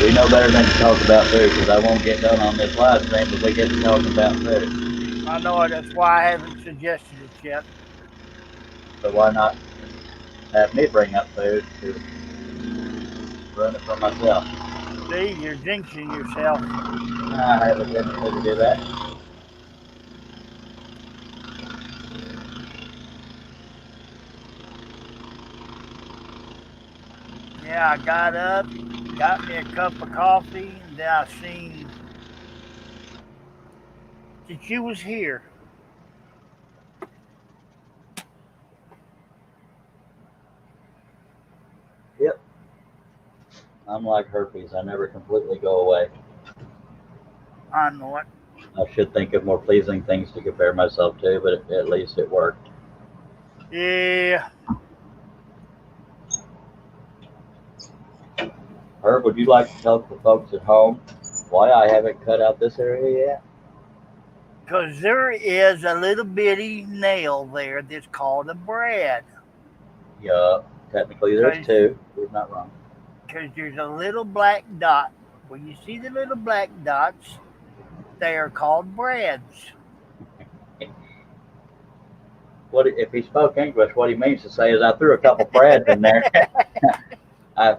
we know better than to talk about food, because I won't get done on this live stream if we get to talking about food. I know it. That's why I haven't suggested it yet. So why not have me bring up food to run it for myself? See, you're jinxing yourself. I have a tendency to do that. Yeah, I got up, got me a cup of coffee, and then I seen that you was here. Yep. I'm like herpes. I never completely go away. I know it. I should think of more pleasing things to compare myself to, but at least it worked. Yeah. Herb, would you like to tell the folks at home why I haven't cut out this area yet? Because there is a little bitty nail there that's called a brad. Yeah, technically there's Because two. You're not wrong. there's a little black dot. When you see the little black dots, they are called brads. What if he spoke English? What he means to say is, I threw a couple brads in there. I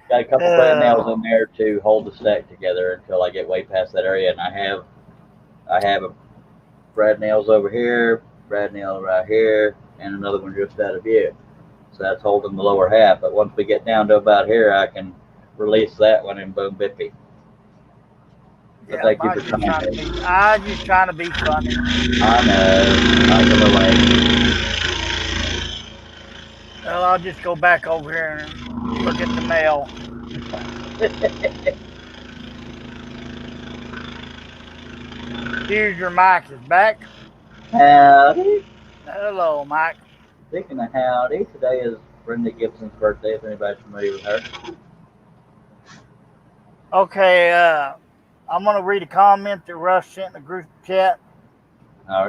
got a couple brad nails Uh, in there to hold the stack together until I get way past that area, and I have a brad nails over here, brad nail right here, and another one just out of view. So that's holding the lower half. But once we get down to about here, I can release that one and boom, bippy. But yeah, thank you for coming. I just trying to be funny. I know. I can relate. Well, I'll just go back over here and look at the mail. Here's your mic is back. Howdy. Hello, Mike. Speaking of howdy, today is Brenda Gibson's birthday, if anybody's familiar with her. Okay, I'm gonna read a comment that Russ sent in the group chat.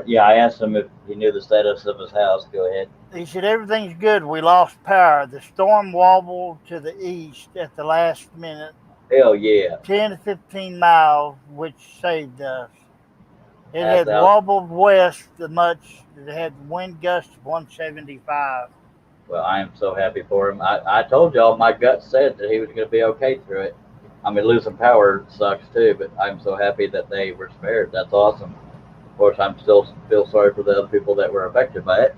Yeah, I asked him if he knew the status of his house. Go ahead. He said everything's good. We lost power. The storm wobbled to the east at the last minute, Hell yeah. 10 to 15 miles, which saved us. It That's had out. wobbled west so much that it had wind gusts of 175. Well, I am so happy for him. I told y'all my gut said that he was going to be okay through it. I mean, losing power sucks too, but I'm so happy that they were spared. That's awesome. Of course, I'm still feel sorry for the other people that were affected by it.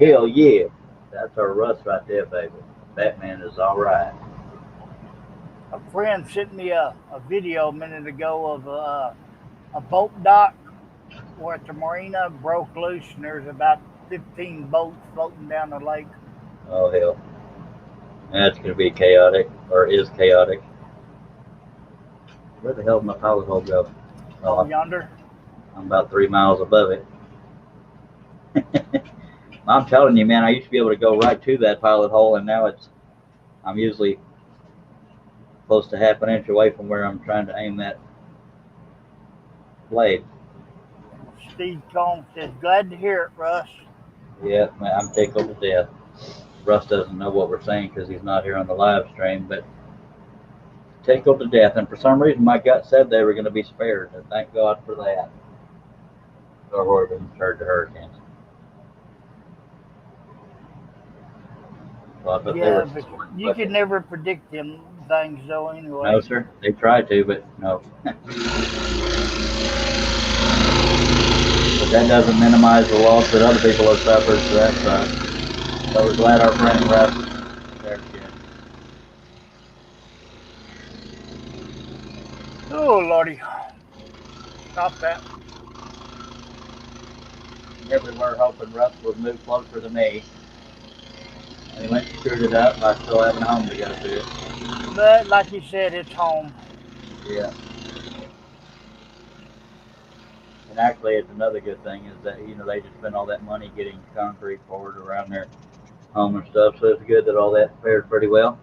Hell yeah. That's our Russ right there, baby. Batman is all right. A friend sent me a video a minute ago of a boat dock where the marina broke loose and there's about 15 boats floating down the lake. Oh, hell. That's going to be chaotic, or is chaotic. Where the hell did my pilot hole go? Oh, Oh, yonder. I'm about 3 miles above it. I'm telling you, man, I used to be able to go right to that pilot hole, and now I'm usually close to half an inch away from where I'm trying to aim that blade. Steve Combs says, glad to hear it, Russ. Yeah, man, I'm tickled to death. Russ doesn't know what we're saying because he's not here on the live stream, but tickled to death. And for some reason, my gut said they were going to be spared, and thank God for that. Or whoever in charge of hurricanes. Well, but Yeah, but you could never predict them things, though, anyway. No, sir. They tried to, but no. But that doesn't minimize the loss that other people have suffered, so that's so we're glad our friend Russ there again. Oh, Lordy. Stop that. Here we were hoping Russ would move closer to me. And he went and screwed it up, and I still have a home to go to. But like you said, it's home. Yeah. And actually, it's another good thing is that, they just spent all that money getting concrete poured around their home and stuff, so it's good that all that fared pretty well.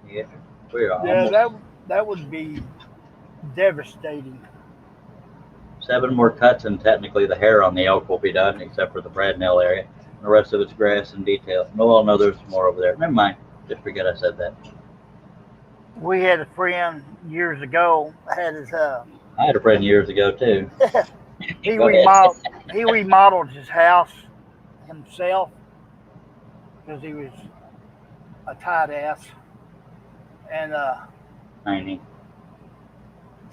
Yeah, we're almost that would be devastating. 7 more cuts, and technically the hair on the elk will be done, except for the brad nail area. The rest of it's grass and detail. No, there's more over there. Never mind. Just forget I said that. We had a friend years ago had his I had a friend years ago too. he Go ahead. remodeled his house himself because he was a tight ass. And Tiny.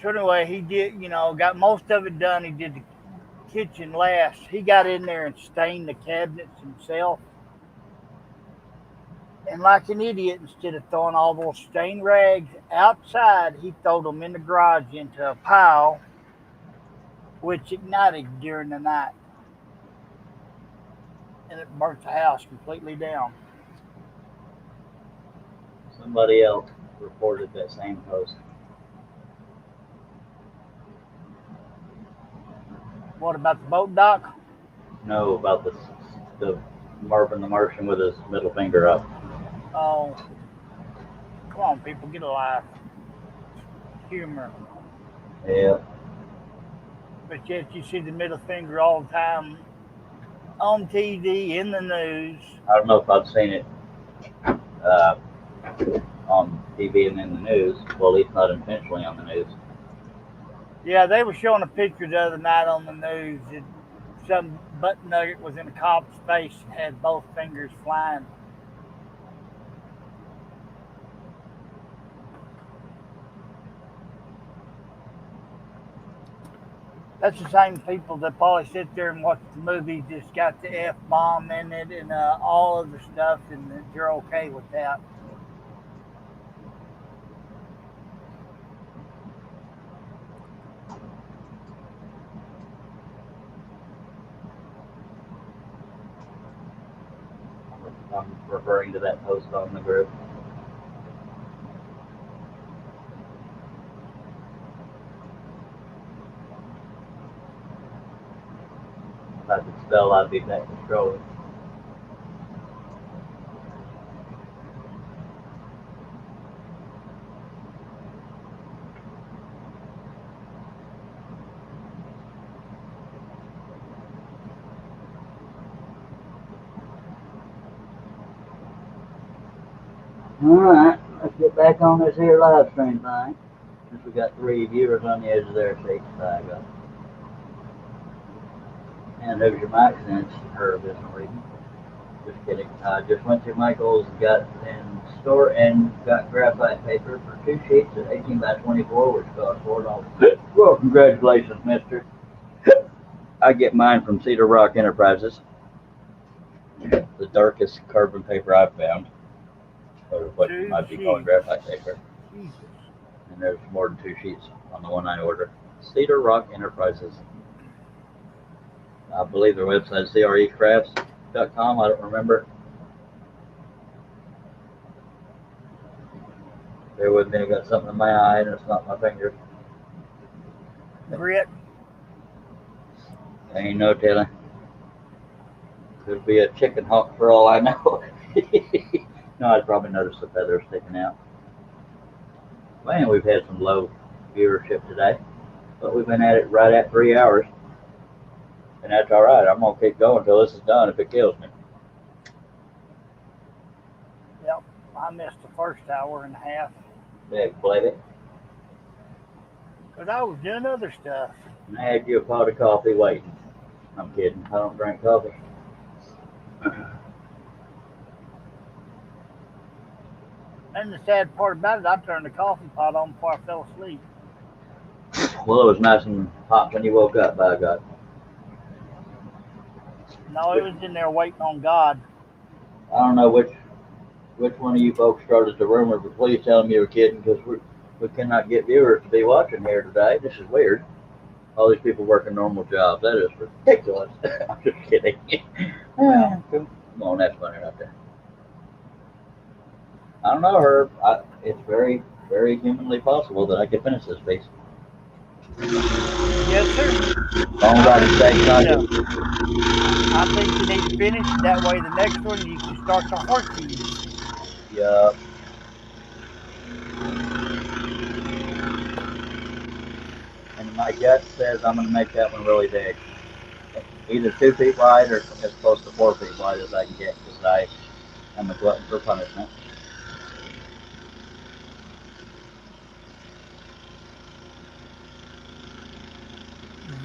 so anyway, he did, got most of it done. He did the kitchen last. He got in there and stained the cabinets himself. And like an idiot, instead of throwing all those stain rags outside, he threw them in the garage into a pile, which ignited during the night. And it burnt the house completely down. Somebody else reported that same post. What about the boat dock? No, about the Marvin the Martian with his middle finger up. Oh, come on, people, get a life. Humor. Yeah. But yet you see the middle finger all the time on TV, in the news. I don't know if I've seen it uh, on TV and in the news. Well, at least not intentionally on the news. Yeah, they were showing a picture the other night on the news that some butt nugget was in a cop's face and had both fingers flying. That's the same people that probably sit there and watch the movie just got the F-bomb in it and all of the stuff, and that you're okay with that. I'm referring to that post on the group. If I could spell, I'd be back controlling. Alright, let's get back on this here live stream thing. Since we got 3 viewers on the edge of their seats, I got. And there's your mic since Herb isn't reading. Just kidding. I just went to Michael's, got in store and got graphite paper for 2 sheets at 18 by 24, which cost $4. Well, congratulations, mister. I get mine from Cedar Rock Enterprises. The darkest carbon paper I've found. Or what might be called graphite paper. Jesus. And there's more than 2 sheets on the one I ordered. Cedar Rock Enterprises. I believe their website is crecrafts.com. I don't remember. Bear with me, I got something in my eye and it's not my finger. Grit. Ain't no telling. Could be a chicken hawk for all I know. No, I'd probably notice the feathers sticking out. Man, we've had some low viewership today, but we've been at it right at 3 hours. And that's all right. I'm going to keep going until this is done if it kills me. Yep, I missed the first hour and a half. Yeah, believe it. Because I was doing other stuff. And I had you a pot of coffee waiting. I'm kidding. I don't drink coffee. And the sad part about it, I turned the coffee pot on before I fell asleep. Well, it was nice and hot when you woke up, by God. No, it was in there waiting on God. I don't know which one of you folks started the rumor, but please tell me you're kidding, because we cannot get viewers to be watching here today. This is weird. All these people working normal jobs. That is ridiculous. I'm just kidding. Come on, that's funny right there. I don't know, Herb. It's very, very humanly possible that I could finish this piece. Yes, sir. Long about to stay conscious. I think you need to finish. That way the next one you can start the horseshoes. Yup. And my gut says I'm going to make that one really big. Either 2 feet wide or as close to 4 feet wide as I can get, because I am a glutton for punishment.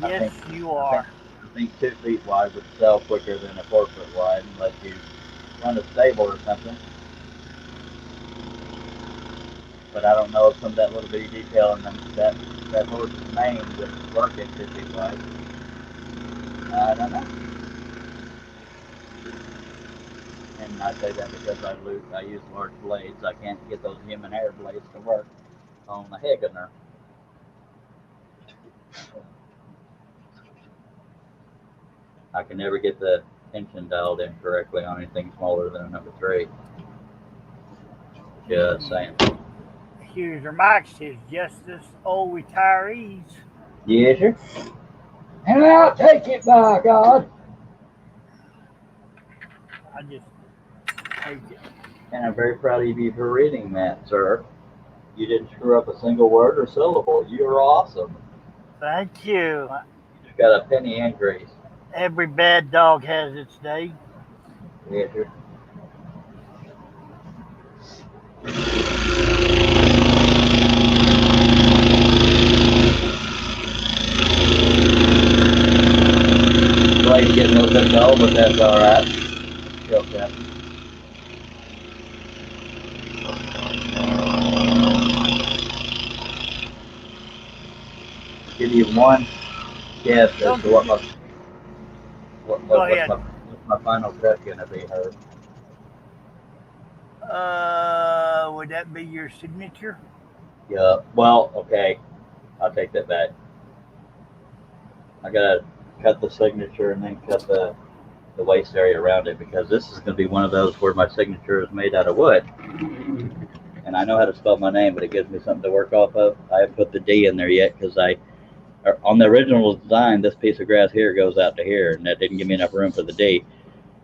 Yes, you are. I think 2 feet wide would sell quicker than a 4 foot wide unless you run a stable or something. But I don't know if some of that little bitty detail in that horse's mane would work at 2 feet wide. I don't know. And I say that because I use large blades. I can't get those human hair blades to work on the Hagener. I can never get the tension dialed in correctly on anything smaller than a number 3. Just saying. User Mike says, Justice, old retirees. Yes, sir. And I'll take it, by God. I just take it. And I'm very proud of you for reading that, sir. You didn't screw up a single word or syllable. You're awesome. Thank you. You just got a penny increase. Every bad dog has its day. Yes, sir. Glad you're getting a little bit dull, but that's all right. Okay. Give you one guess as to what's my final cut gonna be, Herb. Would that be your signature? Yeah. Well, okay. I'll take that back. I gotta cut the signature and then cut the waist area around it, because this is gonna be one of those where my signature is made out of wood. And I know how to spell my name, but it gives me something to work off of. I haven't put the D in there yet because on the original design, this piece of grass here goes out to here, and that didn't give me enough room for the D.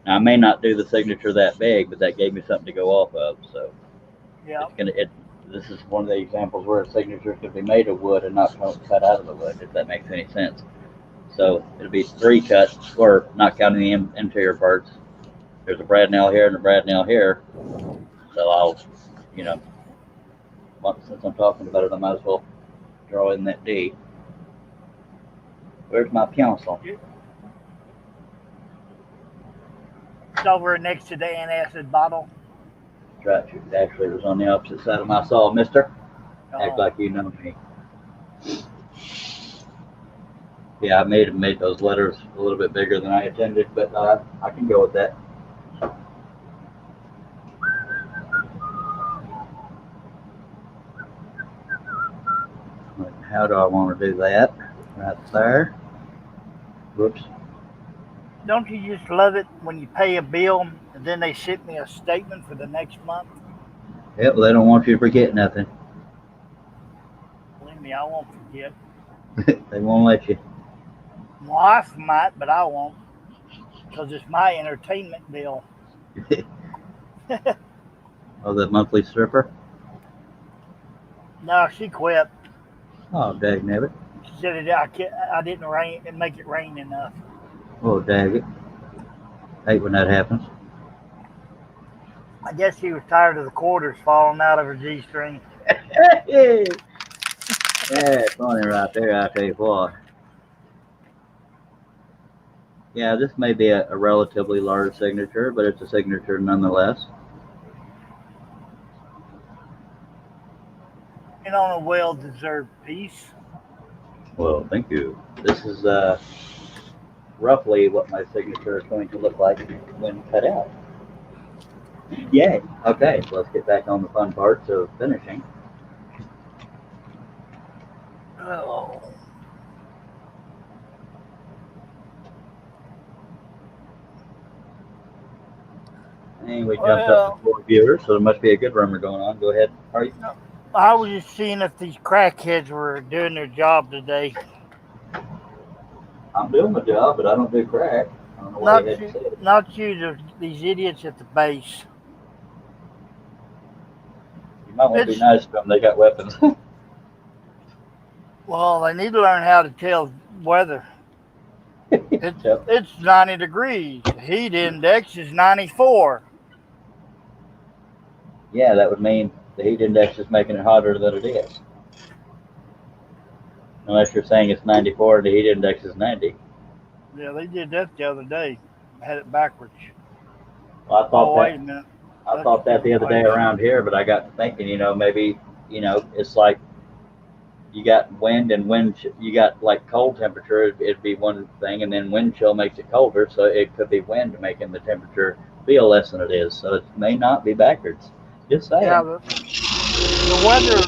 Now I may not do the signature that big, but that gave me something to go off of. So Yeah. This is one of the examples where a signature could be made of wood and not cut out of the wood, if that makes any sense. So it'll be 3 cuts, or not counting the interior parts. There's a brad nail here and a brad nail here. So I'll, since I'm talking about it, I might as well draw in that D. Where's my pencil? It's over next to the antacid bottle. That's right. Actually, it was on the opposite side of my saw, mister. Oh. Act like you know me. Yeah, I made those letters a little bit bigger than I intended, but I can go with that. How do I want to do that? Right there. Whoops. Don't you just love it when you pay a bill and then they ship me a statement for the next month? Yeah, well, they don't want you to forget nothing. Believe me, I won't forget. They won't let you. My wife might, but I won't, because it's my entertainment bill. Oh, the monthly stripper? No, she quit. Oh, dagnabbit. She said I didn't make it rain enough. Oh, dag it. Hate when that happens. I guess she was tired of the quarters falling out of her G-string. Yeah, funny right there, I tell you what. Yeah, this may be a relatively large signature, but it's a signature nonetheless. And on a well-deserved piece. Well, thank you. This is roughly what my signature is going to look like when cut out. Yay. Okay, so let's get back on the fun parts of finishing. Oh. And we jumped up to 4 viewers, so there must be a good rumor going on. Go ahead. Are you? I was just seeing if these crackheads were doing their job today. I'm doing my job, but I don't do crack. I don't know why you had to say it. Not you, these idiots at the base. You might want to be nice to them. They got weapons. Well, they need to learn how to tell weather. It's 90 degrees. The heat index is 94. Yeah, that would mean the heat index is making it hotter than it is. Unless you're saying it's 94 and the heat index is 90. Yeah, they did that the other day. Had it backwards. Well, Wait a minute. I thought that the other day around here, but I got to thinking, maybe, it's like you got wind and you got like cold temperature, it'd be one thing, and then wind chill makes it colder, so it could be wind making the temperature feel less than it is. So it may not be backwards. Just saying. Yeah, the weather.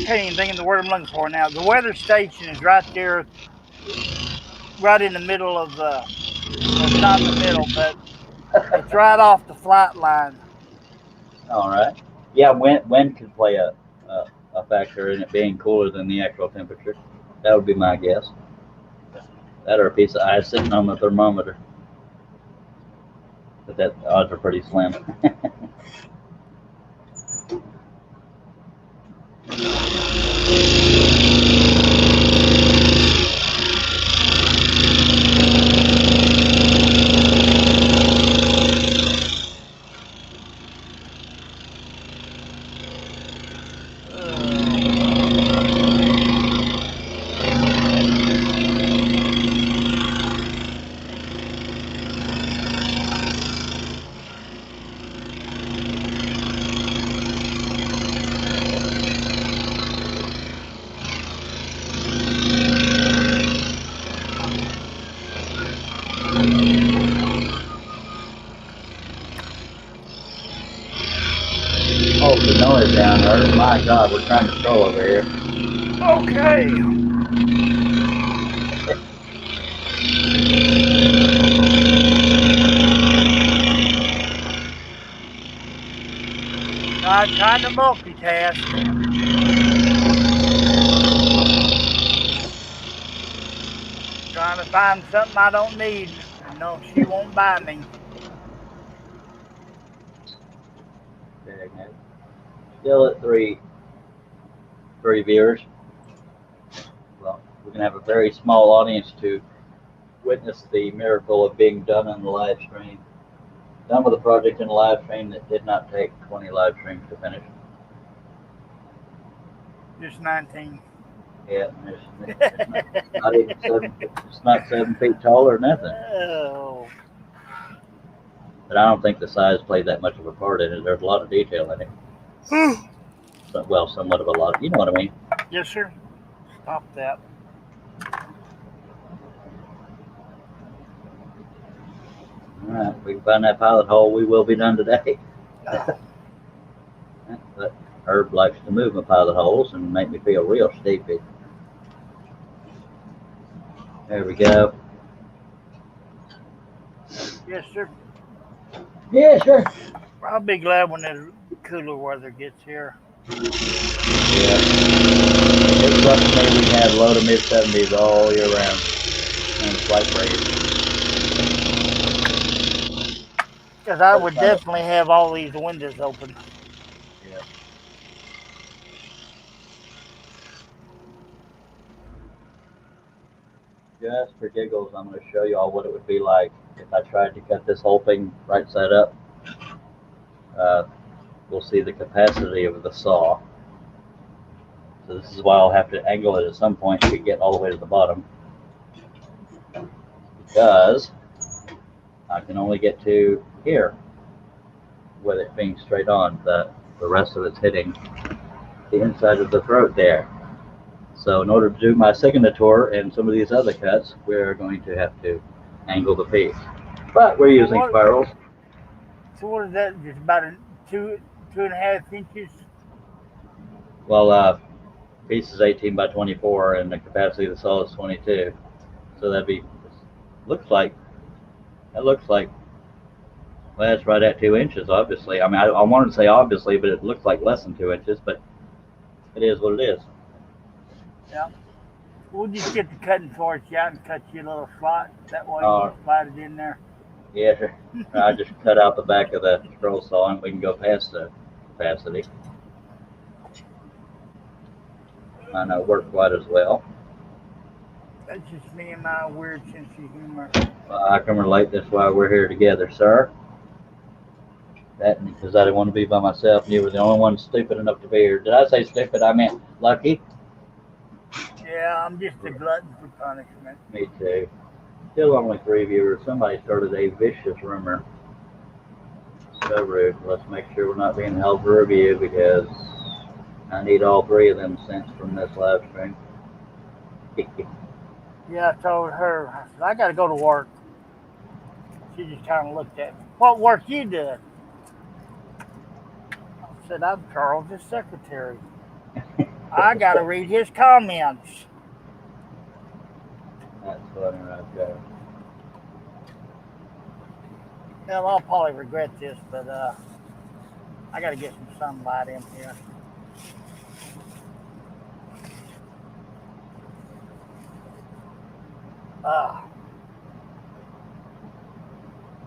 I can't even think of the word I'm looking for now. The weather station is right there, right in the middle of well, it's not in the middle, but it's right off the flight line. All right. Yeah, wind could play a factor in it being cooler than the actual temperature. That would be my guess. That or a piece of ice sitting on the thermometer. But that odds are pretty slim. Oh, the noise down there. My God, we're trying to stroll over here. Okay. I'm trying to multitask. Trying to find something I don't need. No, she won't buy me. Still at three viewers. Well, we're gonna have a very small audience to witness the miracle of being done on the live stream. Done with a project in a live stream that did not take 20 live streams to finish. Just 19. Yeah, it's not even it's not 7 feet tall or nothing. Oh. But I don't think the size played that much of a part in it. There's a lot of detail in it. So, well, somewhat of a lot. You know what I mean? Yes, sir. Stop that. All right, if we can find that pilot hole, we will be done today. But Herb likes to move my pilot holes and make me feel real stupid. There we go. Yes, sir. Yeah, sure. I'll be glad when the cooler weather gets here. Yeah. It's up to me. We can have low to mid 70s all year round and flight breeze. Because I would definitely have all these windows open. Yeah. Just for giggles, I'm going to show you all what it would be like if I tried to cut this whole thing right side up. We'll see the capacity of the saw. So this is why I'll have to angle it at some point to get all the way to the bottom. Because I can only get to here with it being straight on. The rest of it's hitting the inside of the throat there. So in order to do my signature and some of these other cuts, we're going to have to angle the piece. But we're using spirals. So what is that? Just about 2.5 inches? Well, piece is 18 by 24 and the capacity of the saw is 22. So that'd be, looks like, well, that's right at 2 inches, obviously. I mean, I wanted to say obviously, but it looks like less than 2 inches, but it is what it is. Yeah. We'll just get the cutting torch out and cut you a little slot. That way you can slide it in there. Yeah, sure. I just cut out the back of the scroll saw and we can go past the capacity. Might not work quite as well. That's just me and my weird sense of humor. I can relate. That's why we're here together, sir. That because I didn't want to be by myself, and you were the only one stupid enough to be here. Did I say stupid? I meant lucky. Yeah, I'm just a glutton for punishment. Me too. Still only 3 viewers. Somebody started a vicious rumor. So rude. Let's make sure we're not being held for review because I need all three of them cents from this live stream. Yeah, I told her, I said, I got to go to work. She just kind of looked at me. What work you doing? I said, I'm Charles' secretary. I got to read his comments. That's funny right there. Well, I'll probably regret this, but I got to get some sunlight in here.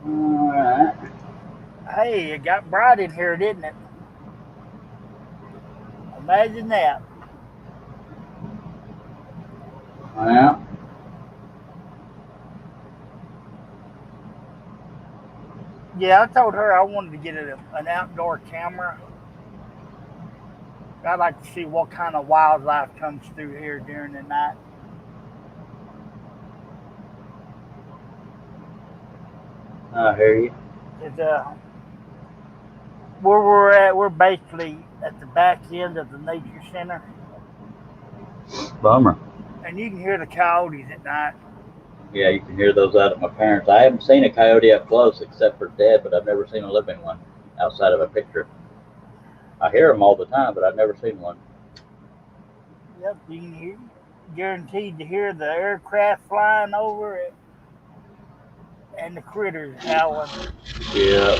Alright. Hey, it got bright in here, didn't it? Imagine that. Well, Yeah, I told her I wanted to get an outdoor camera. I'd like to see what kind of wildlife comes through here during the night. I hear you. Where we're at, we're basically at the back end of the nature center, Bummer. and you can hear the coyotes at night. Yeah, you can hear those out at my parents'. I haven't seen a coyote up close except for dead, but I've never seen a living one outside of a picture. I hear them all the time, but I've never seen one. Yep, you can hear, guaranteed to hear the aircraft flying over it and the critters howling. Yeah.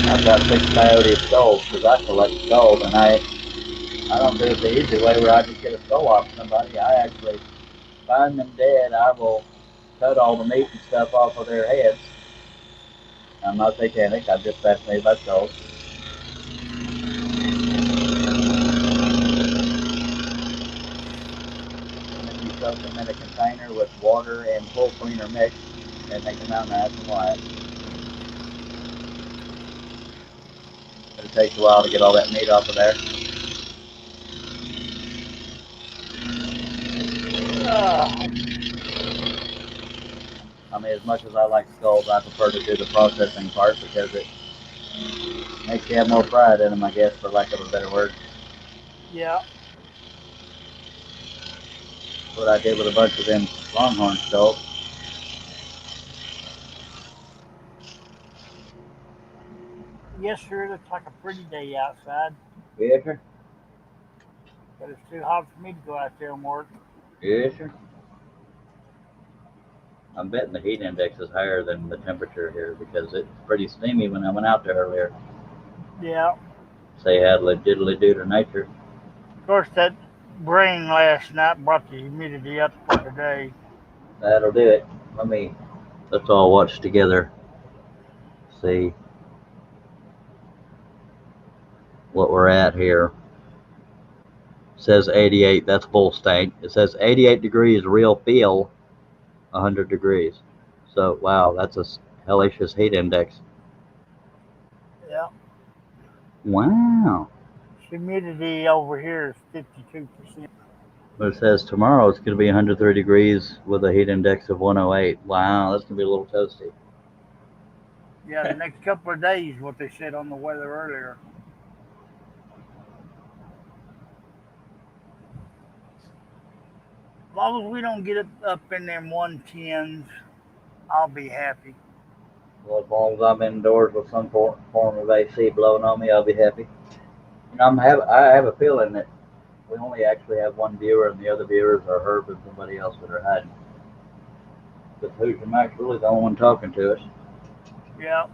I've got 6 coyote skulls because I collect skulls, and I don't do it the easy way where I just get a skull off somebody. I actually find them dead. I will cut all the meat and stuff off of their heads. I'm not satanic. I'm just fascinated by skulls. And then you soak them in a container with water and pool cleaner mixed, and they come out nice and white. But it takes a while to get all that meat off of there. I mean, as much as I like skulls, I prefer to do the processing part because it makes you have more pride in them, I guess, for lack of a better word. Yeah. What I did with a bunch of them longhorn skulls. Yes, sir. It looks like a pretty day outside, Yes, sir. but it's too hot for me to go out there and work. Yes, sir. I'm betting the heat index is higher than the temperature here because it's pretty steamy when I went out there earlier. Yeah. Say had legitimately due to nature. Of course, that rain last night brought the humidity up for today. That'll do it. Let's all watch together. See what we're at here. It says 88, that's full stank. It says 88 degrees real feel, 100 degrees. So, wow, that's a hellacious heat index. Yeah. Wow. Humidity over here is 52%. But it says tomorrow it's going to be 103 degrees with a heat index of 108. Wow, that's going to be a little toasty. Yeah, the next couple of days, what they said on the weather earlier. As long as we don't get it up in them 110s, I'll be happy. Well, as long as I'm indoors with some form of AC blowing on me, I'll be happy. And I have a feeling that we only actually have one viewer, and the other viewers are Herb and somebody else that are hiding. But Hoosier Mike's really the only one talking to us. Yeah.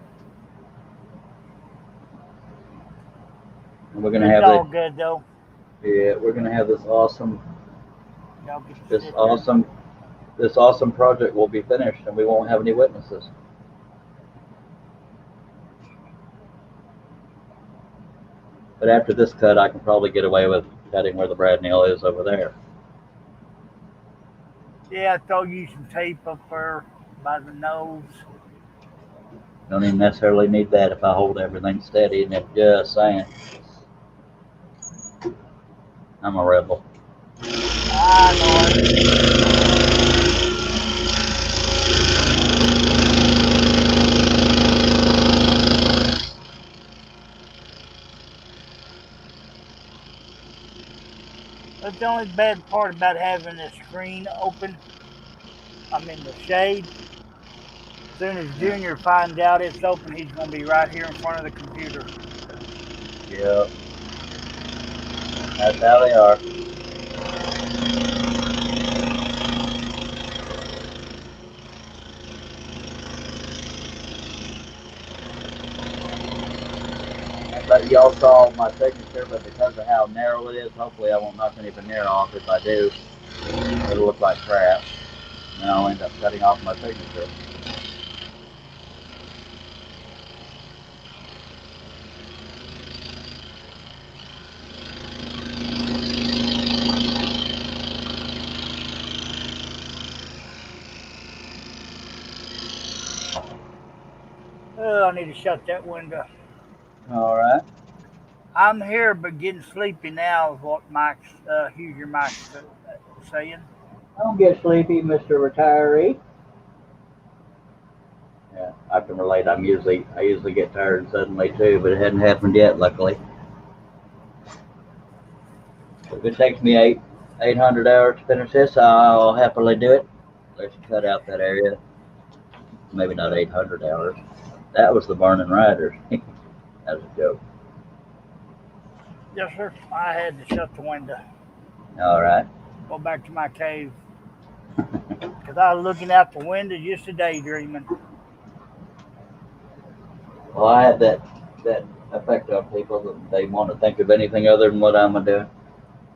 And we're gonna It's have all good though. Yeah, we're gonna have this awesome Y'all get to this awesome project will be finished, and we won't have any witnesses. But after this cut, I can probably get away with cutting where the brad nail is over there. Yeah, I throw you some tape up there by the nose. Don't even necessarily need that if I hold everything steady, and just saying. I'm a rebel. I know it. That's the only bad part about having the screen open. I'm in the shade. As soon as Junior finds out it's open, he's going to be right here in front of the computer. Yep. That's how they are. But y'all saw my signature, but because of how narrow it is, hopefully I won't knock any veneer off. If I do, it'll look like crap. And I'll end up cutting off my signature. Oh, I need to shut that window. All right. I'm here, but getting sleepy now is what Huger Mike's saying. Don't get sleepy, Mr. Retiree. Yeah, I can relate. I usually get tired suddenly too, but it hadn't happened yet, luckily. If it takes me 800 hours to finish this, I'll happily do it. Let's cut out that area. Maybe not 800 hours. That was the Burning Riders. That was a joke. Yes, sir. I had to shut the window. All right. Go back to my cave. Because I was looking out the window just a daydreaming. Well, I have that effect on people that they want to think of anything other than what I'm doing.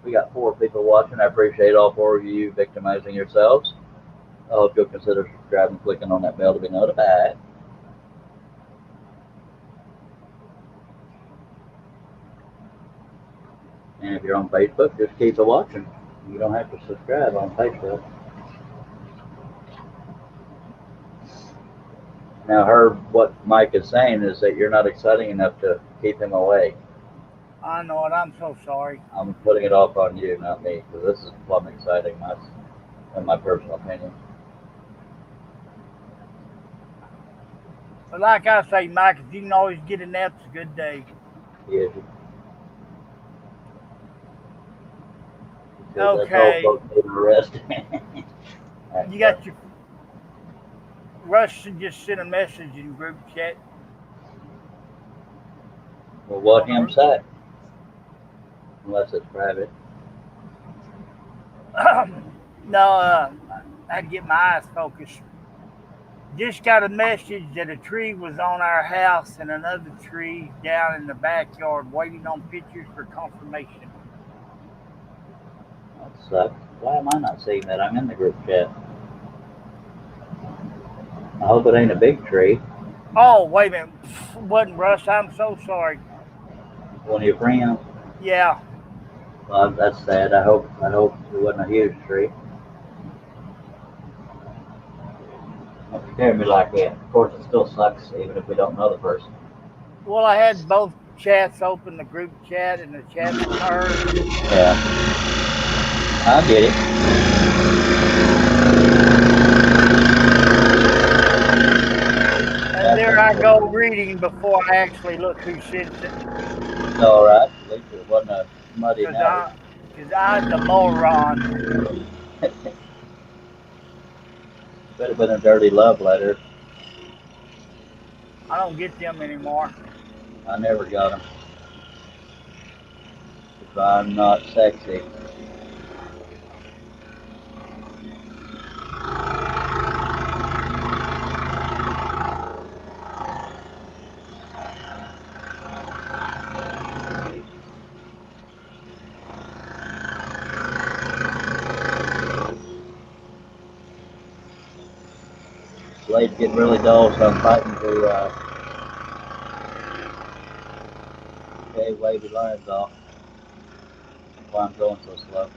We got 4 people watching. I appreciate all 4 of you victimizing yourselves. I hope you'll consider subscribing, clicking on that bell to be notified. And if you're on Facebook, just keep it watching. You don't have to subscribe on Facebook. Now, what Mike is saying is that you're not exciting enough to keep him away. I know it. I'm so sorry. I'm putting it off on you, not me, because this is plumb exciting, in my personal opinion. But like I say, Mike, if you can always get a nap, it's a good day. Yeah. Okay. Rest. You got your... Russ should just send a message in group chat. Well, what him say? Unless it's private. No, I had to get my eyes focused. Just got a message that a tree was on our house and another tree down in the backyard waiting on pictures for confirmation. That sucks. Why am I not seeing that? I'm in the group chat. I hope it ain't a big tree. Oh, wait a minute. Wasn't Russ. I'm so sorry. One of your friends? Yeah. Well, that's sad. I hope it wasn't a huge tree. Don't scare me like that. Of course, it still sucks, even if we don't know the person. Well, I had both chats open, the group chat and the chat with her. Yeah. I get it. And there I go reading before I actually look who sent it. All right. At least it wasn't a muddy night. Because I'm the moron. Could have been a dirty love letter. I don't get them anymore. I never got them. Because I'm not sexy. Blade's getting really dull, so I'm fighting to shave wavy lines off. That's why I'm going so slow.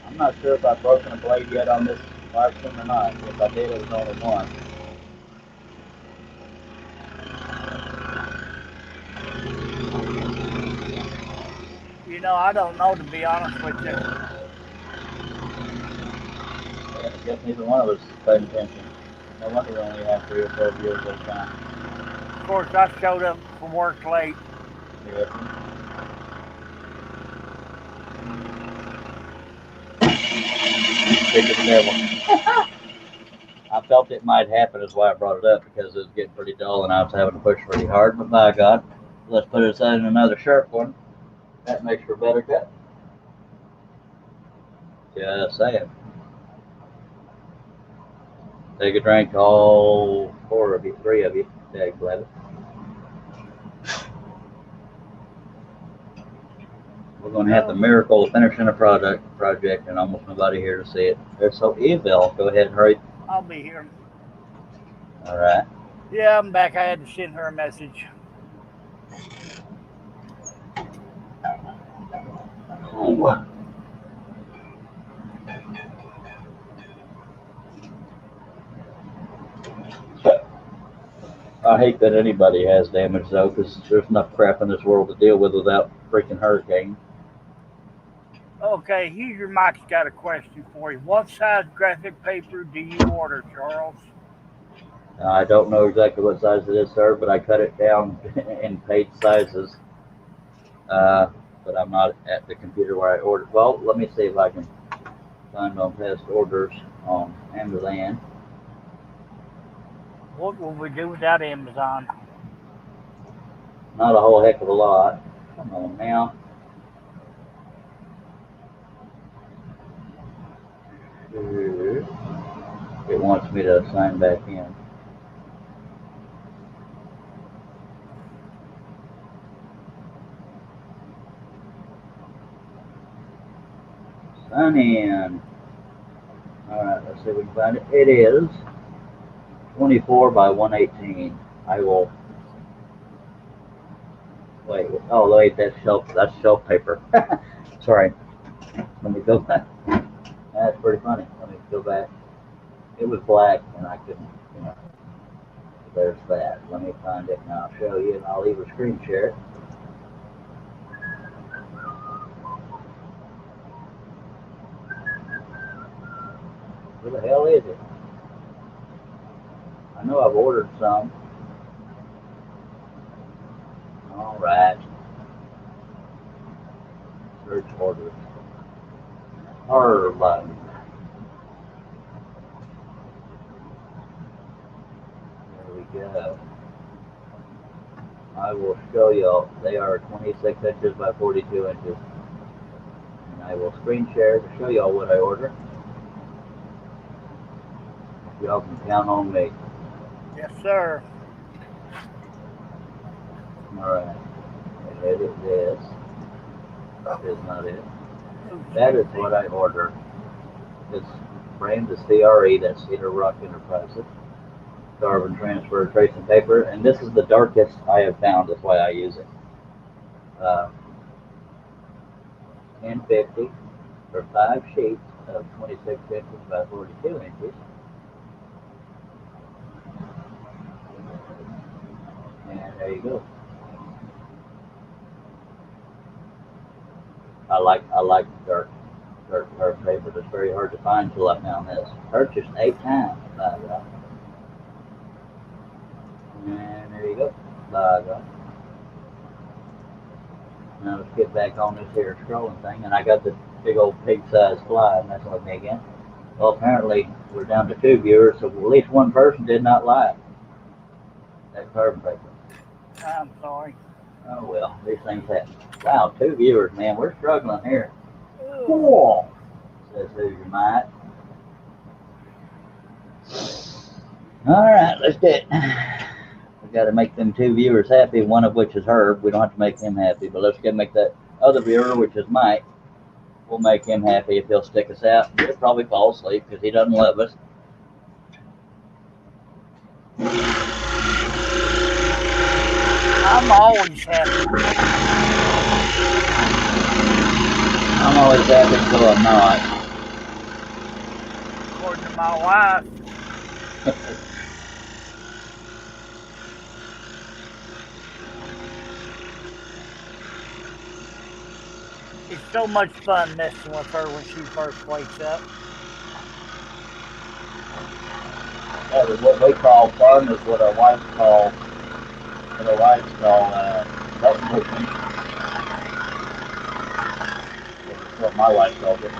I'm not sure if I've broken a blade yet on this Larson or not. If I did, it was only one. You know, I don't know, to be honest with you. guess neither one of us is paying attention. No wonder we only have 3 or 4 viewers at a time. Of course, I showed up from work late. Yeah. Pick of the devil. I felt it might happen, is why I brought it up, because it was getting pretty dull and I was having to push pretty hard. But by God, let's put it aside in another sharp one. That makes for a better cut. Just saying. Take a drink, all 4 of you, 3 of you. Dag blab. We're going to have the miracle of finishing a project and almost nobody here to see it. So, Evil, go ahead and hurry. I'll be here. All right. Yeah, I'm back. I had to send her a message. Ooh. I hate that anybody has damage, though, because there's enough crap in this world to deal with without freaking hurricane. Okay, User Mike's got a question for you. What size graphic paper do you order, Charles? I don't know exactly what size it is, sir, but I cut it down in page sizes. But I'm not at the computer where I ordered. Well, let me see if I can find on past orders on Amazon. What will we do without Amazon? Not a whole heck of a lot. Come on now. It wants me to sign back in. Sign in. Alright, let's see if we can find it. It is 24 by 118. I will. Wait. Oh, wait. That's shelf paper. Sorry. Let me go back. That's pretty funny. Let me go back. It was black, and I couldn't. There's that. Let me find it, and I'll show you, and I'll even screen share it. Where the hell is it? I know I've ordered some. All right. Search orders. Button. There we go. I will show y'all. They are 26 inches by 42 inches. And I will screen share to show y'all what I ordered. Y'all can count on me. Yes, sir. Alright. Edit this. That is not it. That is what I ordered. This brand is CRE, that's Cedar Rock Enterprises. Carbon transfer tracing paper, and this is the darkest I have found. That's why I use it. 1050 for 5 sheets of 26 inches by 42 inches. And there you go. I like dark paper. It's very hard to find until I found this. Purchased 8 times. By God. And there you go. By God. Now let's get back on this here scrolling thing, and I got the big old pig-sized fly messing with me again. Well, apparently we're down to 2 viewers, so at least one person did not like that carbon paper. I'm sorry. Oh well, these things happen. Wow, 2 viewers, man. We're struggling here. Cool, says User Mike. All right, let's do it. We got to make them 2 viewers happy, one of which is Herb. We don't have to make him happy, but let's go make that other viewer, which is Mike. We'll make him happy if he'll stick us out. He'll probably fall asleep because he doesn't love us. I'm always happy. I'm always happy until I'm not. According to my wife. It's so much fun messing with her when she first wakes up. What we call fun is what our wives call button pushing. That's what my wife calls it.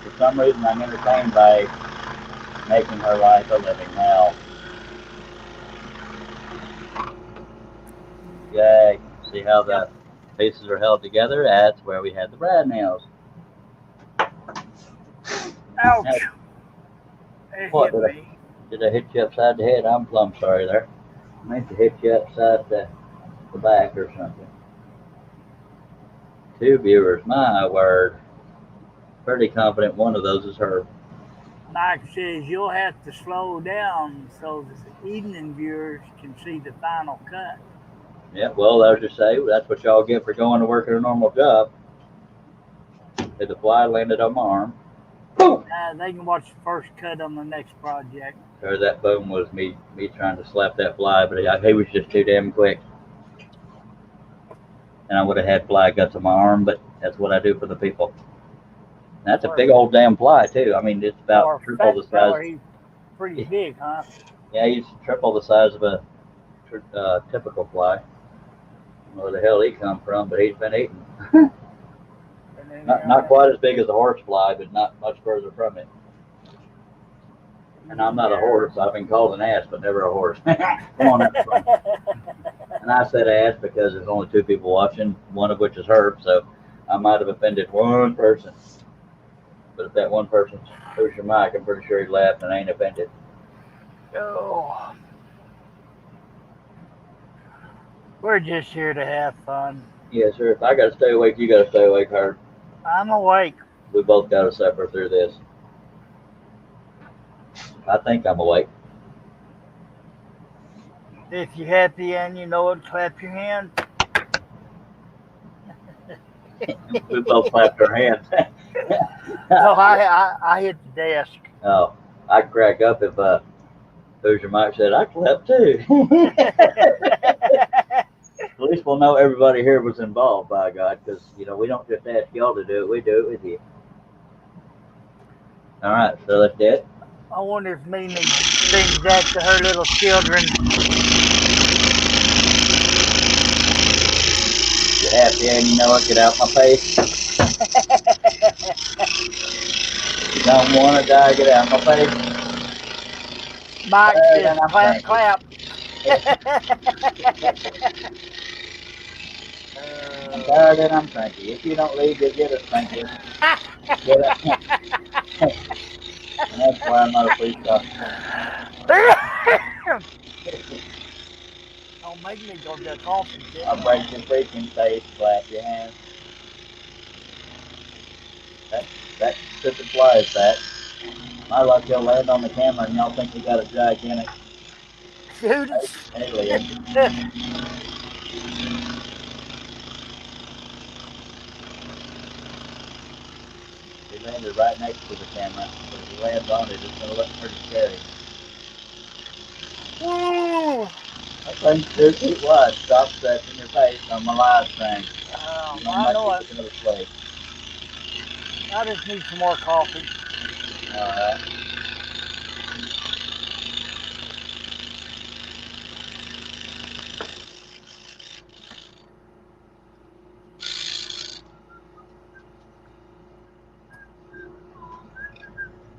For some reason, I'm entertained by making her life a living hell. Yay! See how the pieces are held together? That's where we had the brad nails. Ouch! It What, hit me. Did I hit you upside the head? I'm plumb sorry there. I meant to hit you upside the back or something. 2 viewers, my word. Pretty confident one of those is her. Mike says you'll have to slow down so the evening viewers can see the final cut. Yeah, well, as you say, that's what y'all get for going to work at a normal job. If the fly landed on my arm. Boom! They can watch the first cut on the next project. Or that boom was me trying to slap that fly, but he was just too damn quick. And I would have had fly guts on my arm, but that's what I do for the people. And that's a big old damn fly too. I mean, it's about triple the size. He's pretty big, huh? Yeah, he's triple the size of a typical fly. I don't know where the hell he come from, but he's been eaten. Not quite as big as a horse fly, but not much further from it. And I'm not a horse. I've been called an ass, but never a horse. Come on, that's fun. And I said ass because there's only 2 people watching, one of which is Herb, so I might have offended one person. But if that one person's Hoosier Mike, I'm pretty sure he laughed and ain't offended. Oh. We're just here to have fun. Yes, sir. If I got to stay awake, you got to stay awake, Herb. I'm awake. We both got to suffer through this. I think I'm awake. If you're happy and you know it, clap your hands. We both clapped our hands. No, I hit the desk. Oh, I'd crack up if Hoosier Mike said, I clapped too. At least we'll know everybody here was involved, by God, because, we don't just ask y'all to do it, we do it with you. All right, so that's it. I wonder if Mimi sings that to her little children. You're happy and you know it, get out my face. You don't want to die, get out my face. Mike says, clap, clap. I'm tired and I'm cranky. If you don't leave, you'll get us cranky. Get up. And that's why I'm not a police officer. Don't make me go to the coffin. I'll break your freaking face, clap your hands. That stupid fly is that. My luck, you'll land on the camera and y'all think you got a gigantic alien. He landed right next to the camera, but if he lands on it, it's going to look pretty scary. That thing's 2 feet wide. Stop stretching your face on my live stream. I know it. I just need some more coffee. Alright.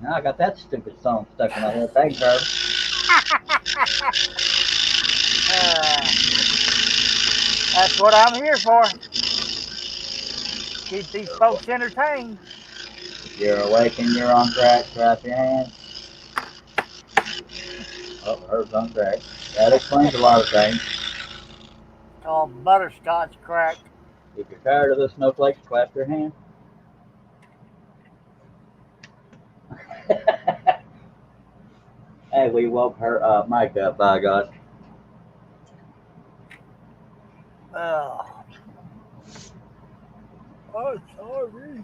Now I got that stupid song stuck in my head. Thanks, Herb. That's what I'm here for. Keep these folks entertained. If you're awake and you're on crack, clap your hands. Oh, Herb's on crack. That explains a lot of things. Called butterscotch crack. If you're tired of the snowflakes, clap your hands. Hey, we woke her Mike up, by God. Oh, sorry.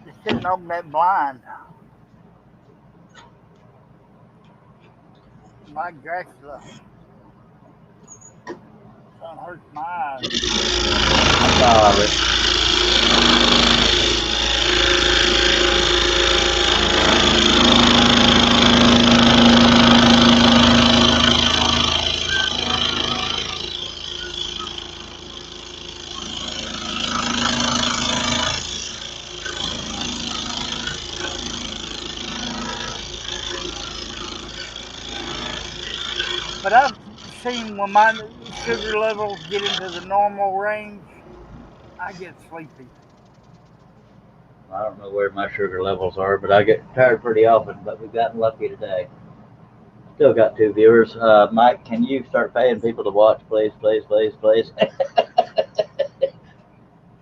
Just sitting open that blind. My Dracula. Sun hurts my eyes. I'm sorry. but I've seen when my sugar levels get into the normal range, I get sleepy. I don't know where my sugar levels are, but I get tired pretty often. But we've gotten lucky today. Still got 2 viewers. Mike, can you start paying people to watch, please, please, please, please?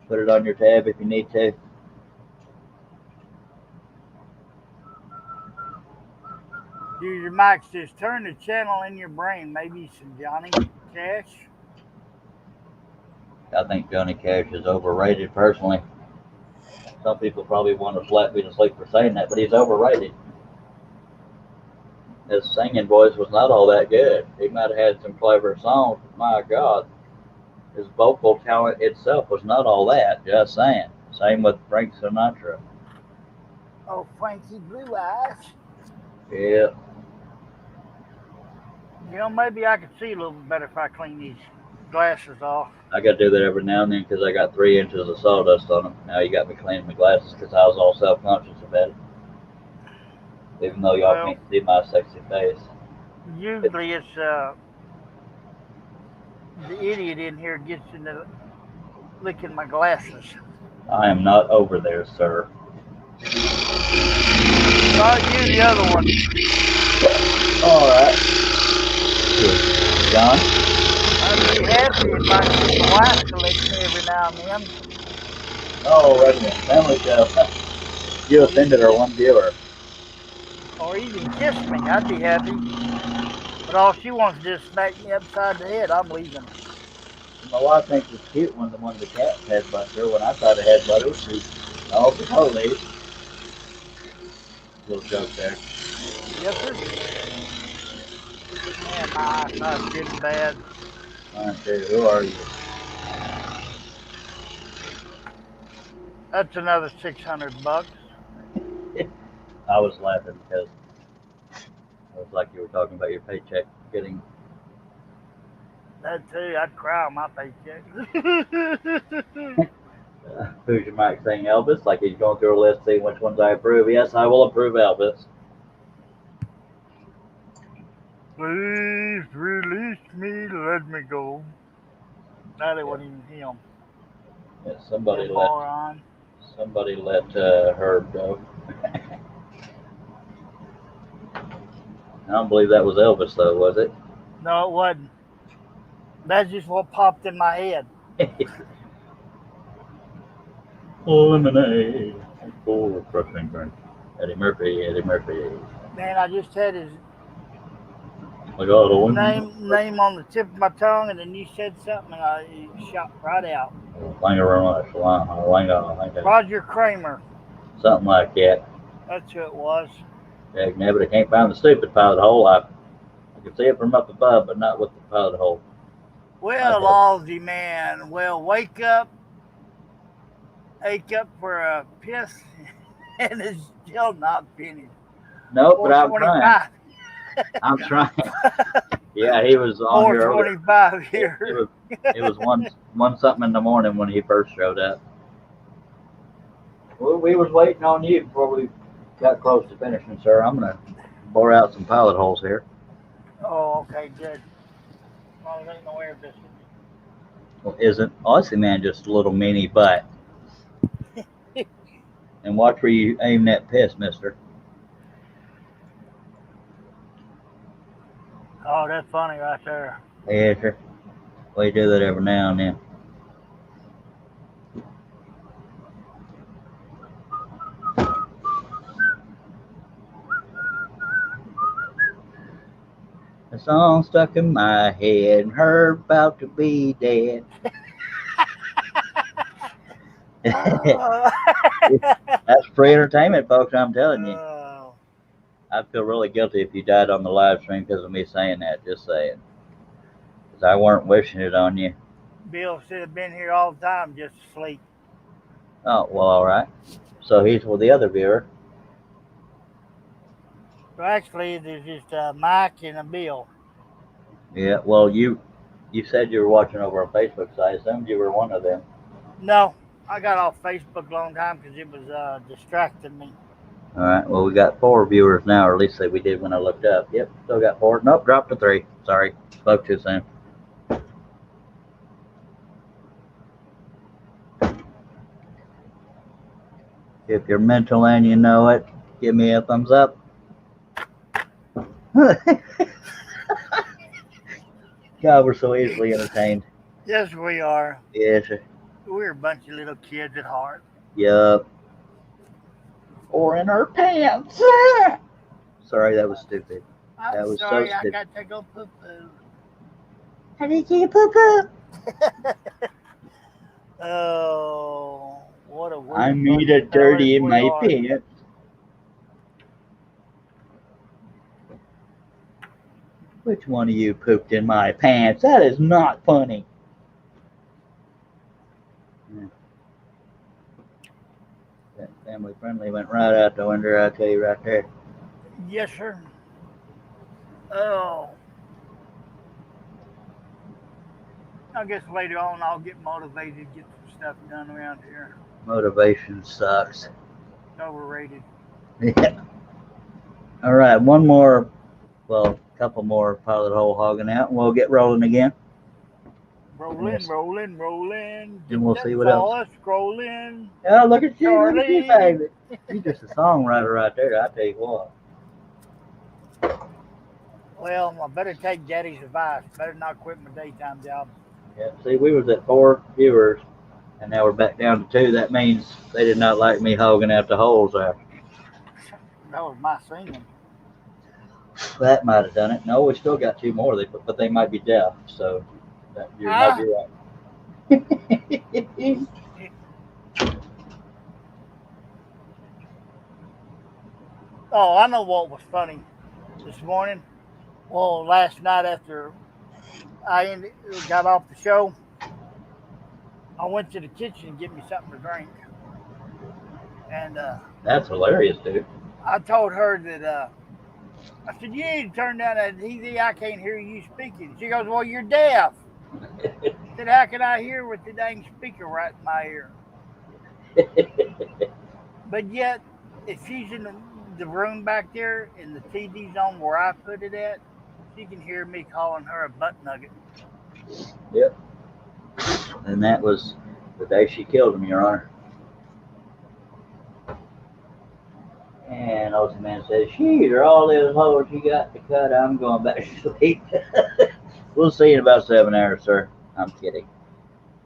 Put it on your tab if you need to. User Mike says, turn the channel in your brain. Maybe some Johnny Cash. I think Johnny Cash is overrated, personally. Some people probably want to slap me to sleep for saying that, but he's overrated. His singing voice was not all that good. He might have had some clever songs, but my God, his vocal talent itself was not all that. Just saying. Same with Frank Sinatra. Oh, Frankie Blue Eyes. Yeah. You know, maybe I could see a little better if I clean these glasses off. I got to do that every now and then because I got 3 inches of sawdust on them. Now you got me cleaning my glasses because I was all self-conscious about it. Even though y'all can't see my sexy face. Usually it's the idiot in here gets into licking my glasses. I am not over there, sir. I'll use the other one. All right. John? I'd be happy if I could get my wife to lick me every now and then. Oh, wait a minute. Family show. You offended our one viewer. Or even kiss me. I'd be happy. But all she wants to do is smack me upside the head. I'm leaving. My wife thinks it's cute when the cat headbutts her. When I try to headbutt her, she's all the police. Little joke there. Yes, sir. Man, my eyesight's getting bad. Alright, dude, who are you? That's another $600. I was laughing because it was like you were talking about your paycheck getting. That too, I'd cry on my paycheck. Who's your mic saying Elvis? Like he's going through a list, seeing which ones I approve. Yes, I will approve Elvis. Please release me, let me go. That wasn't even him. Yeah, somebody let Herb go. I don't believe that was Elvis, though, was it? No, it wasn't. That's just what popped in my head. Lemonade for refreshing drink. Eddie Murphy. Man, I just had his name on the tip of my tongue, and then you said something, and it shot right out. Roger Kramer. Something like that. That's who it was. Yeah, but I can't find the stupid pilot hole. I can see it from up above, but not with the pilot hole. Well, Lawsy man, wake up, ache up for a piss, and it's still not finished. Nope, but I'm trying. I'm trying. Yeah, he was on here. 425 here. It was one something in the morning when he first showed up. Well, we was waiting on you before we got close to finishing, sir. I'm gonna bore out some pilot holes here. Oh, okay, good. Well, there ain't no air biscuit. Well, isn't Aussie man just a little mini butt? And watch where you aim that piss, mister. Oh, that's funny right there. Yeah, sure. We do that every now and then. A song stuck in my head and her about to be dead. That's free entertainment, folks, I'm telling you. I'd feel really guilty if you died on the live stream because of me saying that, just saying. Because I weren't wishing it on you. Bill should have been here all the time just asleep. Oh, well, all right. So he's with the other viewer. Well, actually, there's just a Mike and a Bill. Yeah, well, you said you were watching over on Facebook, so I assumed you were one of them. No, I got off Facebook a long time because it was distracting me. All right, well, we got 4 viewers now, or at least we did when I looked up. Yep, still got 4. Nope, dropped to 3. Sorry, spoke too soon. If you're mental and you know it, give me a thumbs up. God, we're so easily entertained. Yes, we are. Yes. We're a bunch of little kids at heart. Yup. Or in our pants. Sorry, that was stupid. I'm That was so sorry, I stupid. got to go poo poo. How did you poo poo? Oh, what a weird I made bunch a of dirty fellas in we my are. pants. Which one of you pooped in my pants? That is not funny. That family friendly went right out the window, I'll tell you right there. Yes, sir. Oh, I guess later on I'll get motivated to get some stuff done around here. Motivation sucks. It's overrated. Yeah. All right, one more, well, a couple more pilot hole hogging out, and we'll get rolling again. Rolling, rolling, rolling. And we'll Dip see that what else. sauce, scrolling. Oh, look at you, Charlie. baby. You're just a songwriter right there, I tell you what. Well, I better take Daddy's advice. Better not quit my daytime job. Yeah, see, we was at 4 viewers, and now we're back down to 2. That means they did not like me hogging out the holes there. That was my singing. That might have done it. No, we still got 2 more, but they might be deaf, so you might be right. Oh, I know what was funny this morning. Well, last night after got off the show, I went to the kitchen to get me something to drink. And That's hilarious, dude. I told her that, I said, you need to turn down that TV. I can't hear you speaking. She goes, well, you're deaf. I said, how can I hear with the dang speaker right in my ear? But yet, if she's in the room back there and the TV's on where I put it at, she can hear me calling her a butt nugget. Yep. And that was the day she killed him, Your Honor. And old man says, "Shoot, are all those holes you got to cut? I'm going back to sleep." We'll see in about 7 hours, sir. I'm kidding.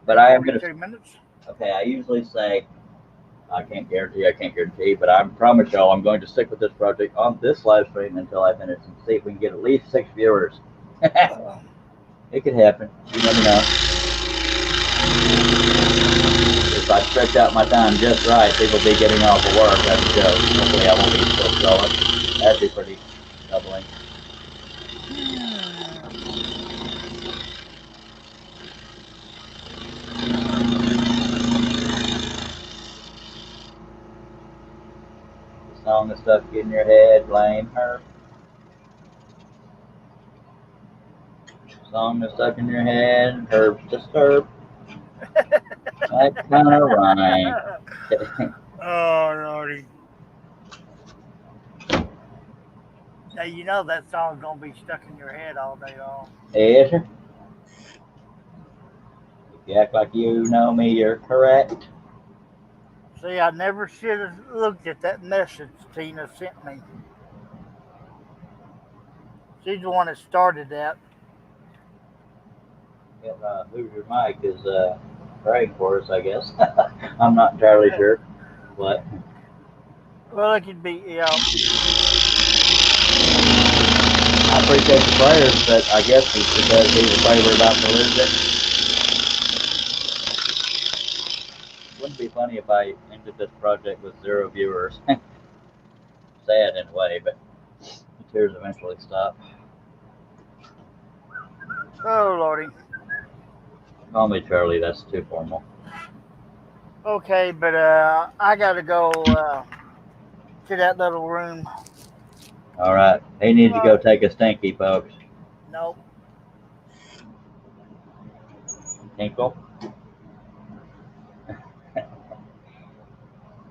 But I am going to. 2 minutes. Okay, I usually say, I can't guarantee, but I promise y'all I'm going to stick with this project on this live stream until I finish and see if we can get at least 6 viewers. It could happen. You never know. If I stretch out my time just right, people will be getting off of work as a joke. Hopefully I won't be still scrolling. That'd be pretty doubling. The song is stuck in your head, blame her. Song is stuck in your head, herbs disturb. That kind of rhyme. Oh, Lordy. Now, you know that song's going to be stuck in your head all day long. Yes, sir. If you act like you know me, you're correct. See, I never should have looked at that message Tina sent me. She's the one that started that. Yeah, Hoosier Mike is praying for us, I guess. I'm not entirely sure. But Well, it could be, I appreciate the prayers, but I guess it's because he's afraid we're about to lose it. Wouldn't be funny if I ended this project with 0 viewers. Sad in a way, but the tears eventually stop. Oh, Lordy. Call me Charlie, that's too formal. Okay, but I got to go to that little room. All right. He needs to go take a stinky, folks. Nope. Tinkle.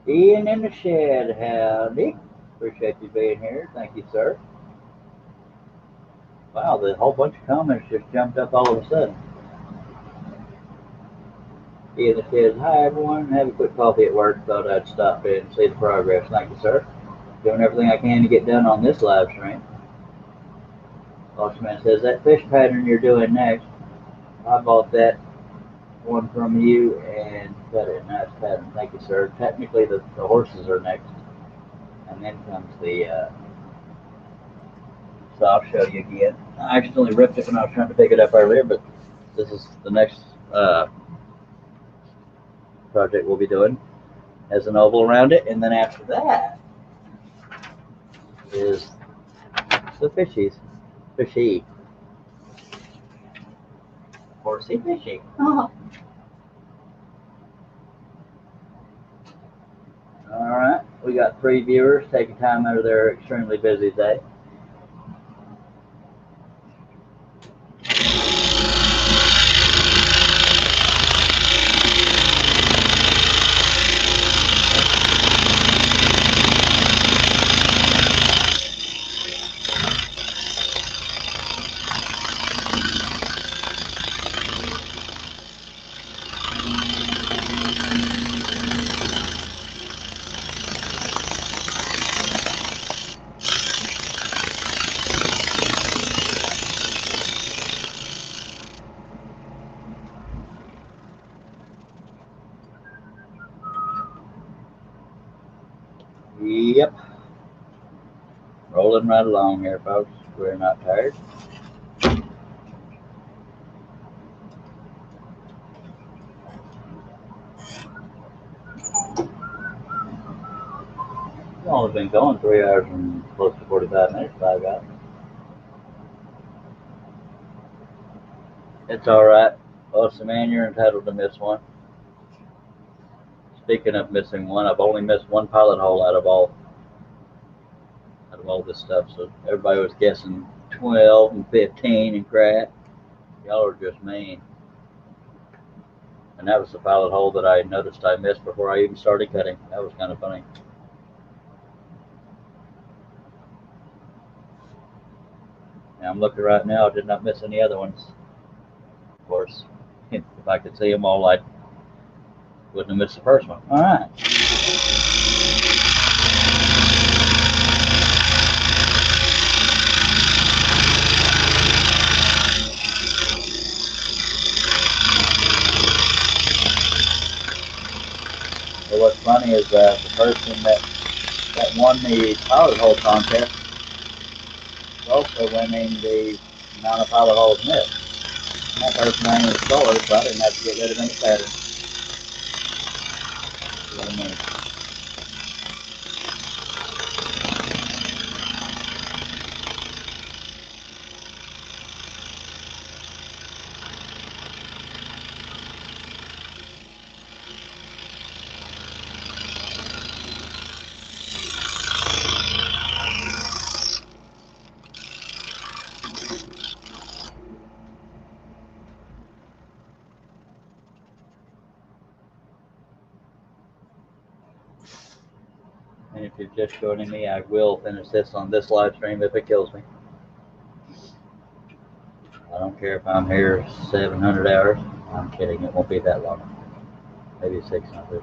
Ian in the shed, howdy. Appreciate you being here. Thank you, sir. Wow, the whole bunch of comments just jumped up all of a sudden. Ian says, hi everyone, have a quick coffee at work. Thought I'd stop in and see the progress. Thank you, sir. Doing everything I can to get done on this live stream. Bossman says, that fish pattern you're doing next, I bought that one from you and cut it. Nice pattern. Thank you, sir. Technically, the horses are next. And then comes the, so I'll show you again. I accidentally ripped it when I was trying to pick it up earlier, but this is the next project we'll be doing. Has an oval around it, and then after that is the fishies. Fishy. Horsey fishy. Oh. Alright, we got 3 viewers taking time out of their extremely busy day. Yep. Rolling right along here, folks. We're not tired. We've only been going 3 hours and close to 45 minutes, 5 hours. It's alright. Awesome, man, you're entitled to miss one. Speaking of missing one, I've only missed one pilot hole out of all this stuff. So everybody was guessing 12 and 15 and crap. Y'all are just mean. And that was the pilot hole that I noticed I missed before I even started cutting. That was kind of funny. Now I'm looking right now, I did not miss any other ones. Of course, if I could see them all, I wouldn't have missed the first one. All right. So what's funny is the person that won the pilot hole contest is also winning the amount of pilot holes missed. And that person I ain't installer, so I didn't have to get rid of any patterns. See what I mean? And if you're just joining me, I will finish this on this live stream if it kills me. I don't care if I'm here 700 hours. I'm kidding, it won't be that long. Maybe 600.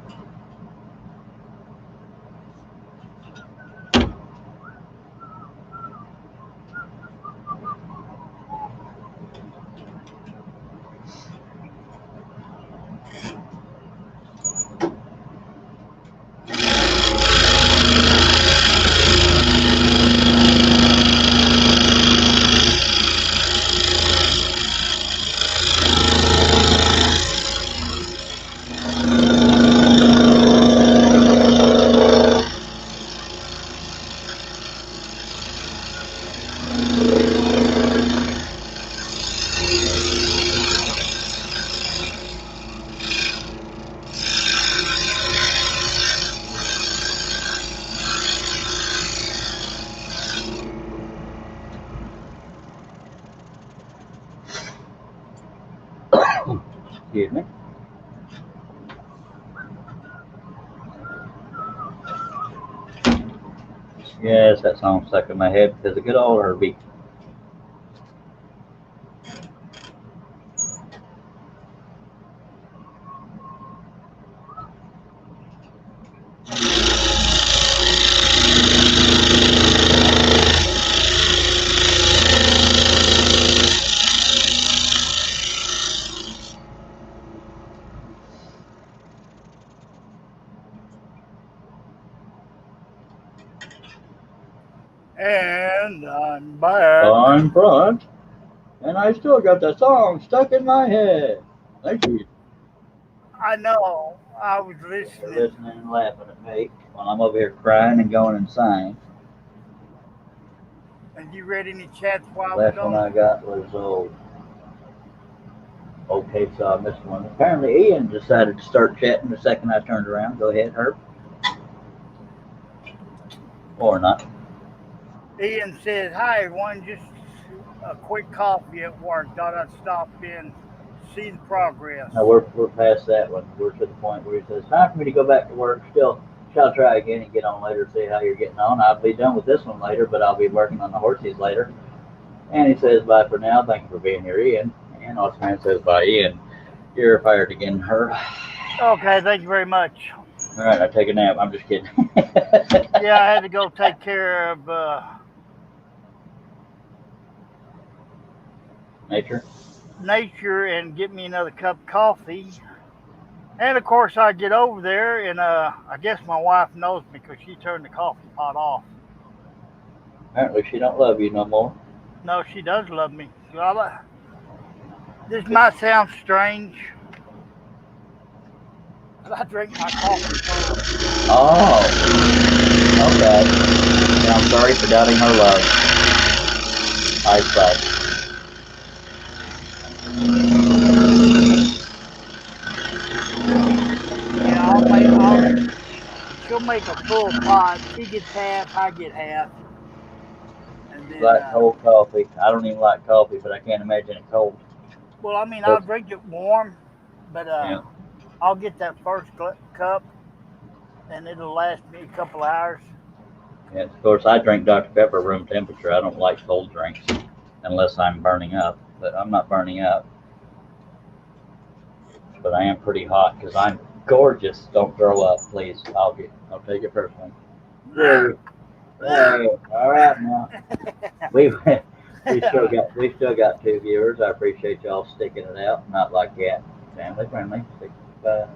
Excuse me. Yes, that song stuck in my head because a good old Herbie. And I'm back. I'm front, and I still got the song stuck in my head. Thank you I know. I was for listening. listening and laughing at me while I'm over here crying and going insane. And you read any chats while I The was last one gone? I got was okay, so I missed one. Apparently, Ian decided to start chatting the second I turned around. Go ahead, Herb. Or not. Ian says, "Hi everyone, just a quick coffee at work. Thought I'd stop in, see the progress." No, we're past that one. We're to the point where he says, time for me to go back to work. Still, shall try again and get on later, see how you're getting on. I'll be done with this one later, but I'll be working on the horses later. And he says, bye for now. Thank you for being here, Ian. And Osman says, bye, Ian. You're fired again, Herb. Okay, thank you very much. All right, I take a nap. I'm just kidding. Yeah, I had to go take care of Nature. and get me another cup of coffee. And of course, I get over there, and I guess my wife knows me because she turned the coffee pot off. Apparently, she don't love you no more. No, she does love me. Well, this might sound strange, but I drink my coffee first. Oh, okay. And I'm sorry for doubting her love. I suck. Yeah, she'll make a full pot. She gets half, I get half. And then, Like cold coffee. I don't even like coffee, but I can't imagine it cold. well, I mean, I'll drink it warm, but Yeah. I'll get that first cup, and it'll last me a couple hours. Yeah, of course, I drink Dr. Pepper room temperature. I don't like cold drinks unless I'm burning up, but I'm not burning up. But I am pretty hot because I'm gorgeous. Don't throw up, please. I'll take it personally. Hey, all right now. We still got 2 viewers. I appreciate y'all sticking it out. Not like that. Family friendly. 65.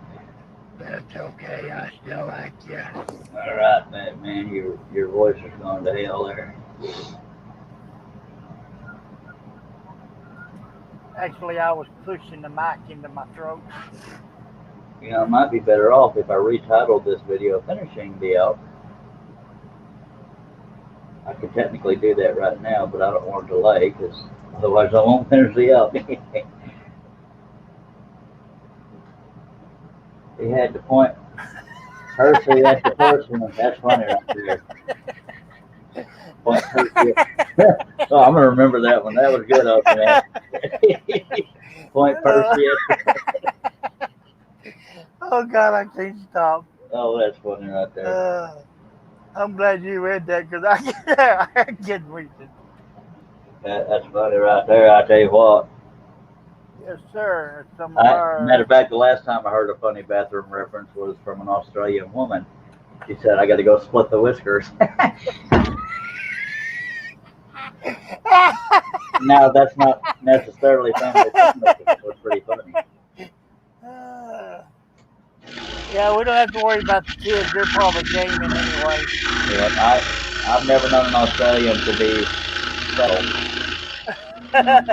That's okay. I still like you. All right, man. Your voice is going to hell there. Actually, I was pushing the mic into my throat. You know, I might be better off if I retitled this video "Finishing the Elk." I could technically do that right now, but I don't want to delay because otherwise I won't finish the elk. He had to point Percy at the first one. That's funny right there. Point Percy. Oh, I'm gonna remember that one. That was good, man. Point Percy at Oh God, I can't stop. Oh, that's funny right there. I'm glad you read that because I get weak. That's funny right there. I tell you what. Yes, sir. Matter of fact, the last time I heard a funny bathroom reference was from an Australian woman. She said, "I got to go split the whiskers." Now that's not necessarily family friendly. It was pretty funny. Yeah, we don't have to worry about the kids. They're probably gaming anyway. Yeah, I've never known an Australian to be subtle. That's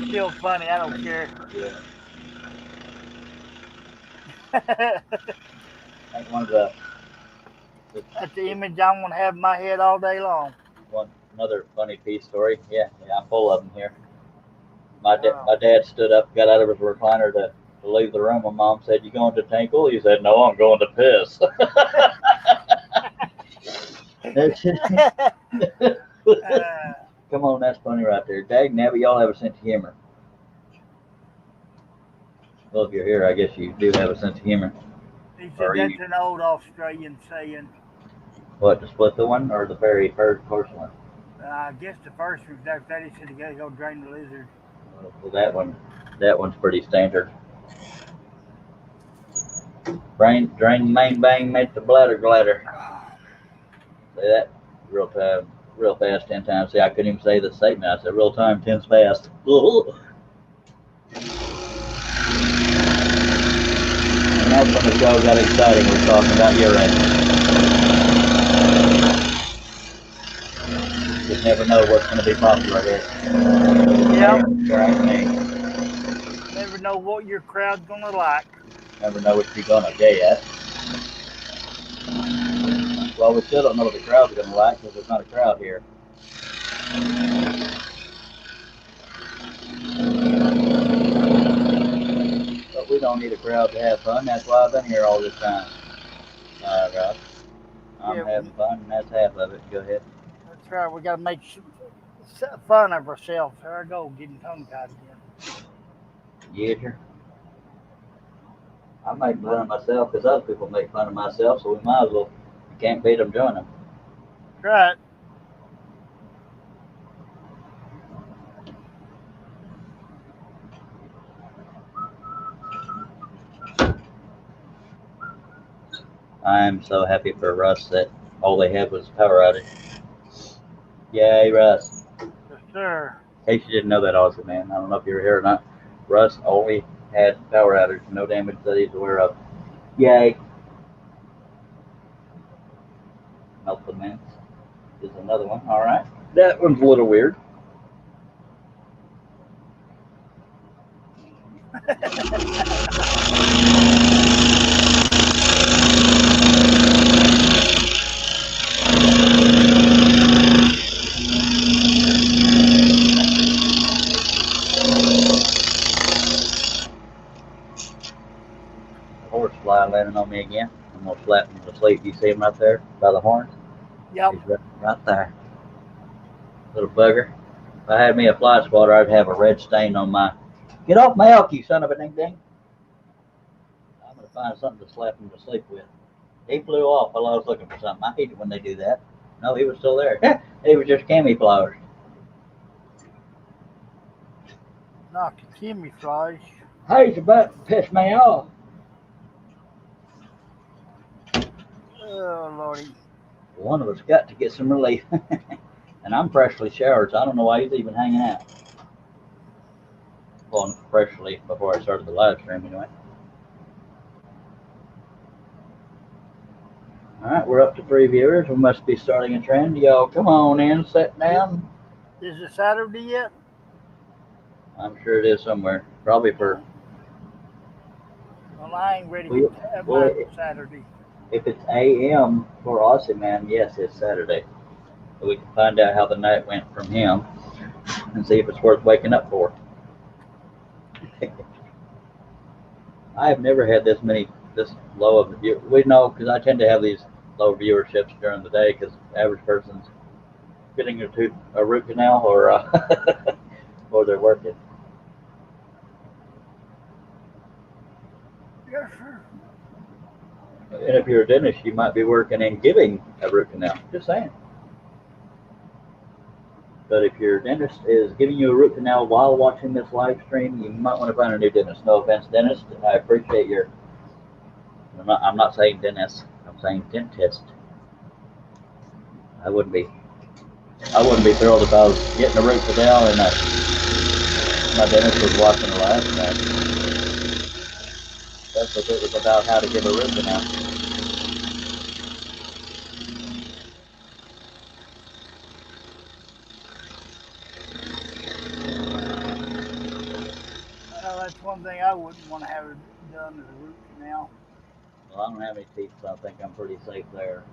still funny. I don't care. Yeah. That's one of the. That's the image I'm gonna have in my head all day long. Another funny piece story. Yeah, I'm full of them here. My dad stood up, got out of his recliner to leave the room. My mom said, "You going to Tinkle?" He said, "No, I'm going to piss." Come on, that's funny right there. Dag nabbit, y'all have a sense of humor. Well, if you're here, I guess you do have a sense of humor. He said that's an old Australian saying. What, to split the one or the very first one? I guess the first one. That he said you gotta go drain the lizard. Well, that one's pretty standard. Drain main bang, make the bladder gladder. Say that real fast 10 times. See, I couldn't even say the statement. I said real time 10's fast. And that's when the show got exciting. We're talking about urine. just never know what's going to be popular here. Yep. Right, me. Never know what your crowd's gonna like. Never know what you're going to get. Well, we still don't know what the crowd's going to like because there's not a crowd here. But we don't need a crowd to have fun. That's why I've been here all this time. Ross. I'm Yeah, having fun, and that's half of it. Go ahead. That's right. We gotta make fun of ourselves. There I go, getting tongue tied again. Get her. I make fun of myself because other people make fun of myself, so we might as well. You can't beat them, join them. Right. I'm so happy for Russ that all they had was power outage. Yay, Russ. Yes, sir. In case you didn't know that, also, man. I don't know if you were here or not. Russ only had power outage, no damage that he's aware of. Yay. Melted Mints is another one. All right. That one's a little weird. Horsefly landing on me again. I'm gonna slap him to sleep. You see him right there by the horns? Yep. He's right there. Little bugger. If I had me a fly swatter, I'd have a red stain on my. Get off my elk, you son of a ding ding. I'm gonna find something to slap him to sleep with. He flew off while I was looking for something. I hate it when they do that. No, he was still there. He was just camouflaged. Not camouflage. Hey, it's about to piss me off. Oh Lordy. One of us got to get some relief. And I'm freshly showered, so I don't know why he's even hanging out. Well, freshly before I started the live stream, anyway. All right, we're up to 3 viewers. We must be starting a trend. Y'all, come on in, sit down. Is it Saturday yet? I'm sure it is somewhere. Probably for. Well, I ain't ready Well, to have well, mine Saturday. If it's AM for Aussie Man, yes, it's Saturday. So we can find out how the night went from him and see if it's worth waking up for. I have never had this low of a view. We know because I tend to have these low viewerships during the day because the average person's getting a root canal or or they're working. Yes, sir. And if you're a dentist, you might be working and giving a root canal. Just saying. But if your dentist is giving you a root canal while watching this live stream, you might want to find a new dentist. No offense, dentist. I appreciate your. I'm not saying dentist. I'm saying dentist. I wouldn't be thrilled if I was getting a root canal and my dentist was watching the live stream. That's what it was about, how to give a root canal. Well, that's one thing I wouldn't want to have done is a root canal. Well, I don't have any teeth, so I think I'm pretty safe there.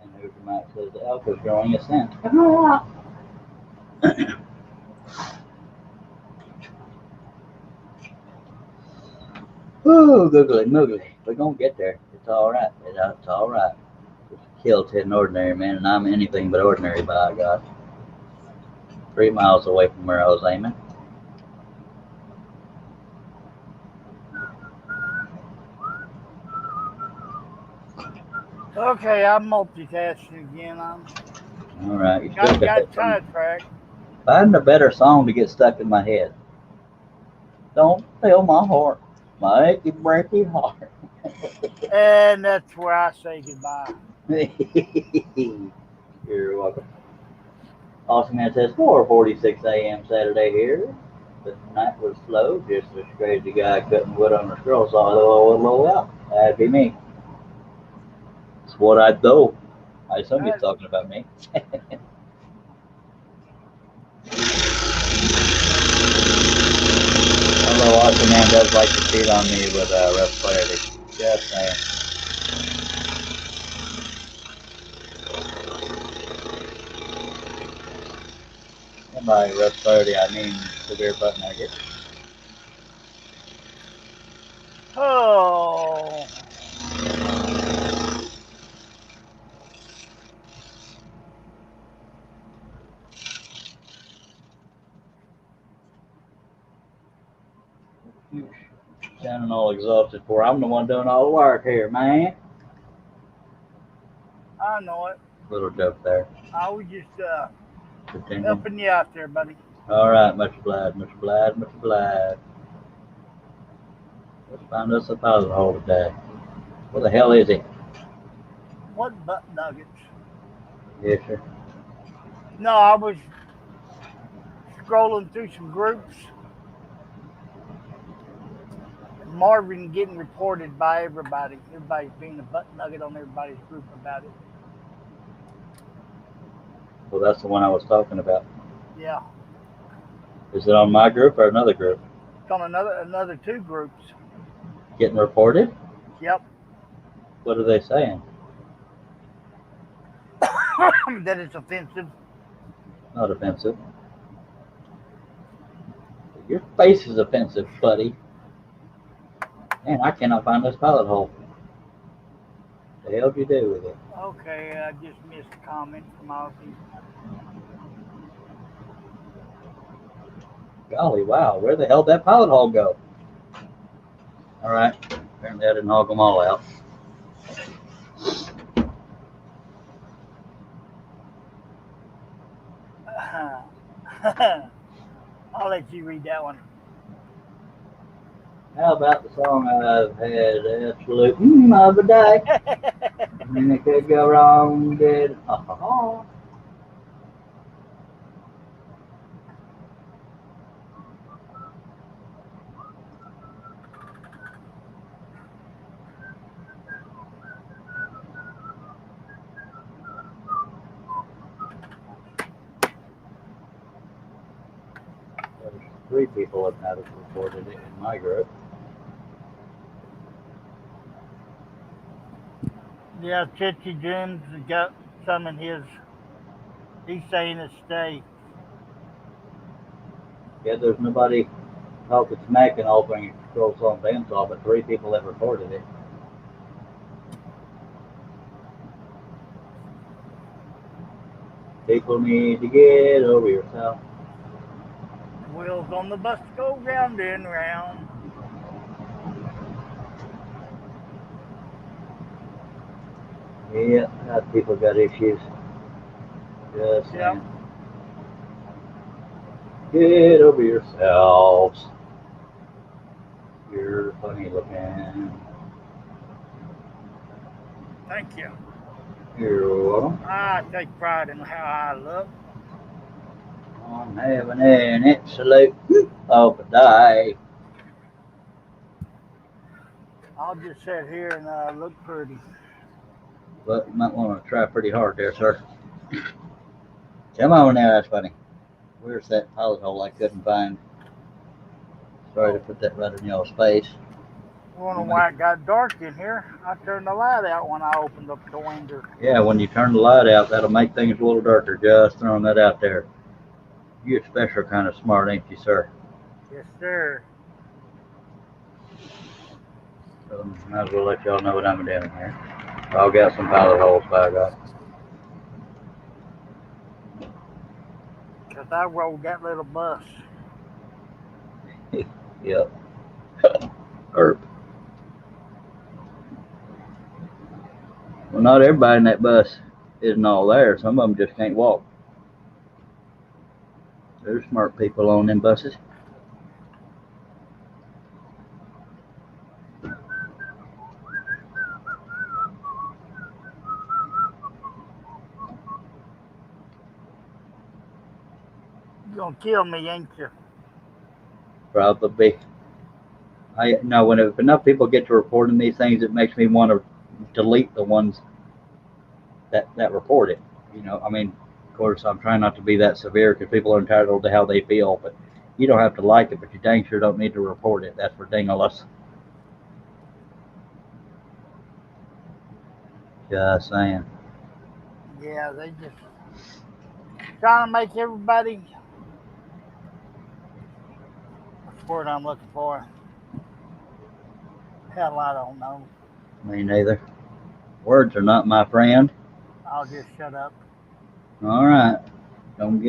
And there's your mic says the elk is growing a scent. Ooh, googly moogly. We're gonna get there. It's alright. It's alright. Killed an ordinary man, and I'm anything but ordinary, by God. 3 miles away from where I was aiming. Okay, I'm multitasking again. Alright, you still Got sidetracked. Find a better song to get stuck in my head. Don't fill my heart. Make it break your heart. And that's where I say goodbye. You're welcome. Awesome Man says 4:46 a.m. Saturday here. The night was slow, just a crazy guy cutting wood on a scroll saw. That'd be me. It's what I do. I assume he's talking about me. Although Austin Man does like to cheat on me with rough clarity. Just saying. And by rough clarity, I mean severe butt nugget. Oh. Sounding all exhausted for. I'm the one doing all the work here, man. I know it. Little joke there. I was just Pretending. helping you out there, buddy. All right, much obliged, much obliged, much obliged. Let's find us a pilot hole today. Where the hell is it? What butt nuggets? Yes, sir. No, I was scrolling through some groups. Marvin getting reported by everybody. Everybody's being a butt nugget on everybody's group about it. Well, that's the one I was talking about. Yeah. Is it on my group or another group? It's on another two groups. Getting reported? Yep. What are they saying? That it's offensive. Not offensive. Your face is offensive, buddy. Man, I cannot find this pilot hole. What the hell did you do with it? Okay, I just missed a comment from Ozzy. Golly, wow. Where the hell did that pilot hole go? All right. Apparently I didn't hog them all out. I'll let you read that one. How about the song I've had absolute of a day? And it could go wrong, did There's 3 people have had it reported it in my group. Yeah, Chitchy Jim's got some in his. He's saying it stay. Yeah, there's nobody talking smack and all bringing control song bandsaw, but 3 people have reported it. People need to get over yourself. Wheels on the bus go round and round. Yeah, people got issues. Just saying. Yep. Get over yourselves. You're funny looking. Thank you. You're welcome. I take pride in how I look. I'm having an absolute of a day. I'll just sit here and look pretty. But you might want to try pretty hard there, sir. Come on now, that's funny. Where's that pilot hole I couldn't find? Sorry to put that right in y'all's face. Wondering why it got dark in here. I turned the light out when I opened up the window. Yeah, when you turn the light out, that'll make things a little darker. Just throwing that out there. You're a special kind of smart, ain't you, sir? Yes, sir. So, might as well let y'all know what I'm doing here. I'll get some pilot holes by God. Because I rode that little bus. Yep. Herb. Well, not everybody in that bus isn't all there. Some of them just can't walk. There's smart people on them buses. You're going to kill me, ain't you? Probably. I know when if enough people get to reporting these things, it makes me want to delete the ones that report it. You know, I mean, of course, I'm trying not to be that severe because people are entitled to how they feel, but you don't have to like it, but you dang sure don't need to report it. That's ridiculous. Just saying. Yeah, they just trying to make everybody. What's the word I'm looking for? Hell, I don't know. Me neither. Words are not my friend. I'll just shut up. All right. Don't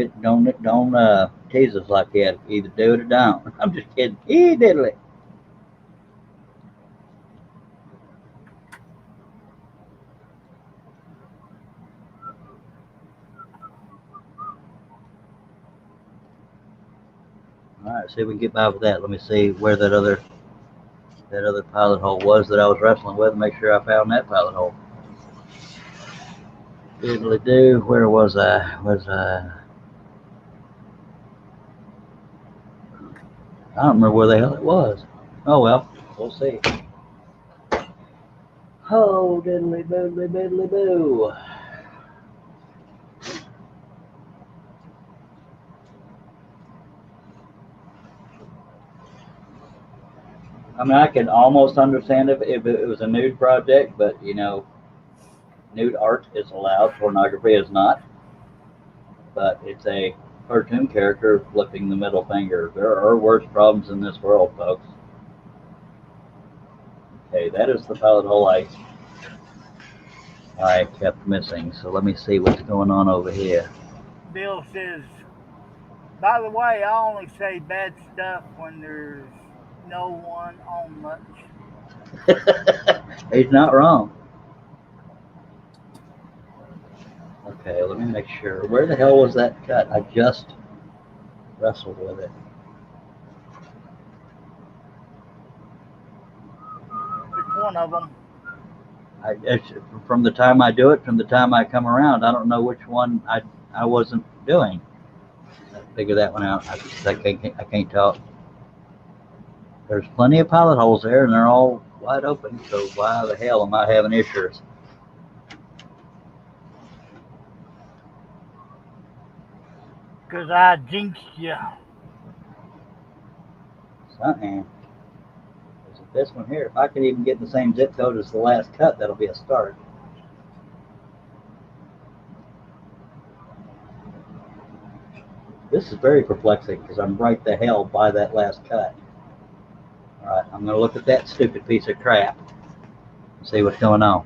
tease us like that. Either do it or don't. I'm just kidding. Diddly. All right, see if we can get by with that. Let me see where that other pilot hole was that I was wrestling with. Make sure I found that pilot hole. Diddly do. Where was I? I don't remember where the hell it was. Oh well, we'll see. Oh, diddly boodly biddly boo. I mean, I can almost understand if it was a nude project, but you know, nude art is allowed, pornography is not. But it's a cartoon character flipping the middle finger. There are worse problems in this world, folks. Okay, that is the pilot hole I kept missing. So let me see what's going on over here. Bill says, by the way, I only say bad stuff when there's no one on much. He's not wrong. Okay, let me make sure. Where the hell was that cut? I just wrestled with it. It's one of them. From the time I do it, from the time I come around, I don't know which one I wasn't doing. Figure that one out. I can't talk. There's plenty of pilot holes there, and they're all wide open. So why the hell am I having issues? Because I jinxed you. Something. There's this one here. If I could even get the same zip code as the last cut, that'll be a start. This is very perplexing because I'm right the hell by that last cut. Alright, I'm going to look at that stupid piece of crap and see what's going on.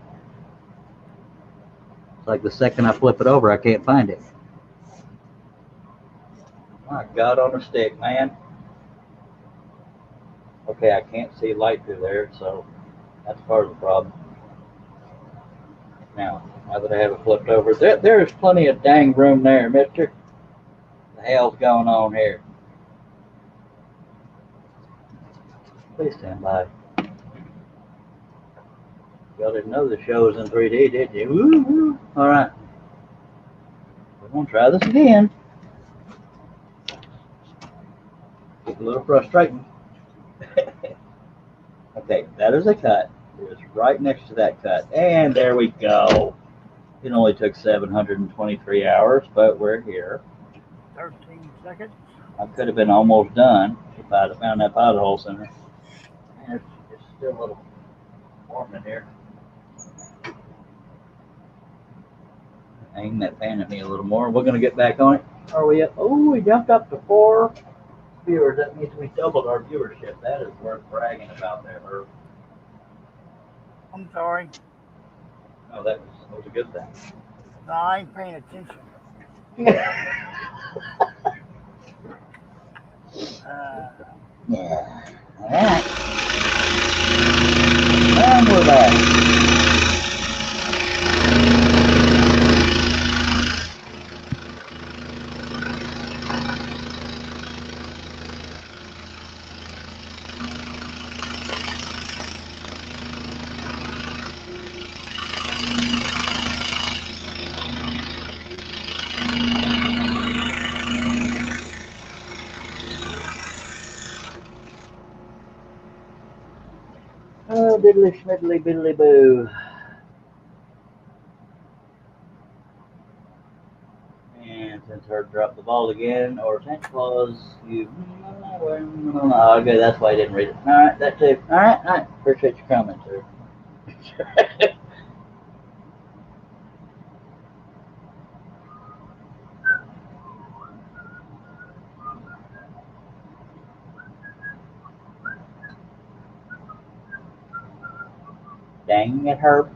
It's like the second I flip it over, I can't find it. My God on a stick, man. Okay, I can't see light through there, so that's part of the problem. Now that I have it flipped over, there's plenty of dang room there, mister. What the hell's going on here? Please stand by. Y'all didn't know the show was in 3D, did you? Woo-hoo. All right. We're going to try this again. It's a little frustrating. Okay, that is a cut. It was right next to that cut. And there we go. It only took 723 hours, but we're here. 13 seconds. I could have been almost done if I'd have found that pilot hole center. And it's still a little warm in here. Aim that fan at me a little more. We're going to get back on it. Are we up? Oh, we jumped up to 4 viewers. That means we doubled our viewership. That is worth bragging about there, Herb. I'm sorry. Oh, that was a good thing. No, I ain't paying attention. Yeah. All right. And we're back. Oh, diddly schmiddly biddly boo. her drop the ball again, or Santa Claus, you. Okay, that's why I didn't read it. All right, that too. All right. Appreciate your comments, sir. Dang it, Herb.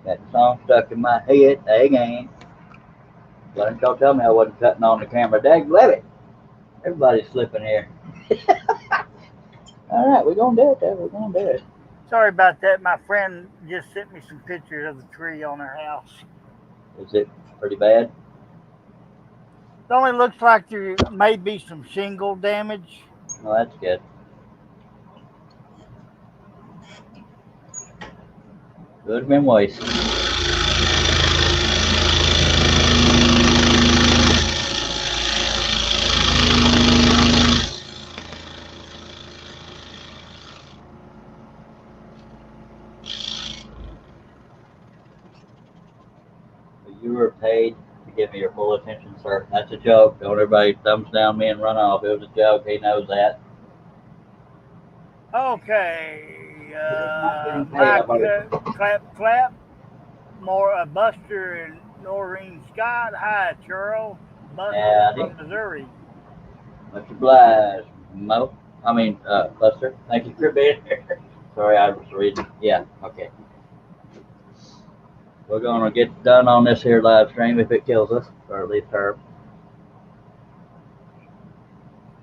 That song stuck in my head again. Why didn't y'all tell me I wasn't cutting on the camera? Dag it. Everybody's slipping here. All right, we're going to do it, though. We're going to do it. Sorry about that. My friend just sent me some pictures of the tree on her house. Is it pretty bad? It only looks like there may be some shingle damage. Well, that's good. Good memories. You were paid to give me your full attention, sir. That's a joke. Don't everybody thumbs down me and run off. It was a joke. He knows that. Okay. Hey, Clap. More Buster and Noreen Scott. Hi, Charles. Buster Howdy. from Missouri. Much obliged, Buster. Thank you for being here. Sorry, I was reading. Yeah, okay. We're going to get done on this here live stream if it kills us, or at least her.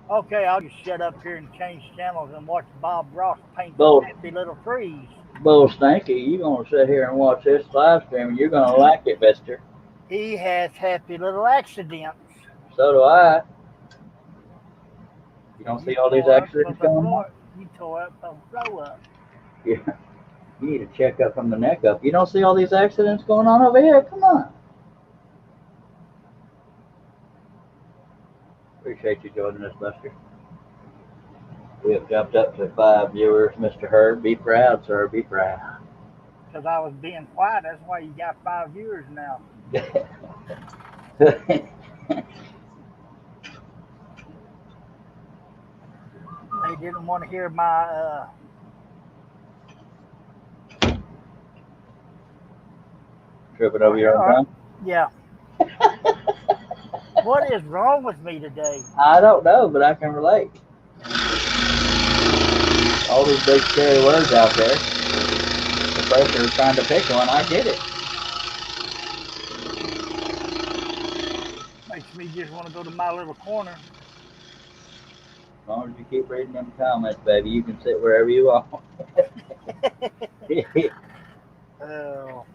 Okay, I'll just shut up here and change channels and watch Bob Ross paint Bull. happy little trees. Bull Stanky, you're going to sit here and watch this live stream, and you're going to like it, Buster. He has happy little accidents. So do I. You don't see all these accidents going on? You tore up the throw up. Yeah. You need to check up from the neck up. You don't see all these accidents going on over here? Come on. Appreciate you joining us, Buster. We have jumped up to 5 viewers, Mr. Herb. Be proud, sir. Be proud. Because I was being quiet. That's why you got 5 viewers now. They didn't want to hear my tripping over your own tongue? Yeah. What is wrong with me today? I don't know, but I can relate. All these big scary words out there. The pressure of trying to pick one, I get it. Makes me just want to go to my little corner. As long as you keep reading them comments, baby, you can sit wherever you want. Oh.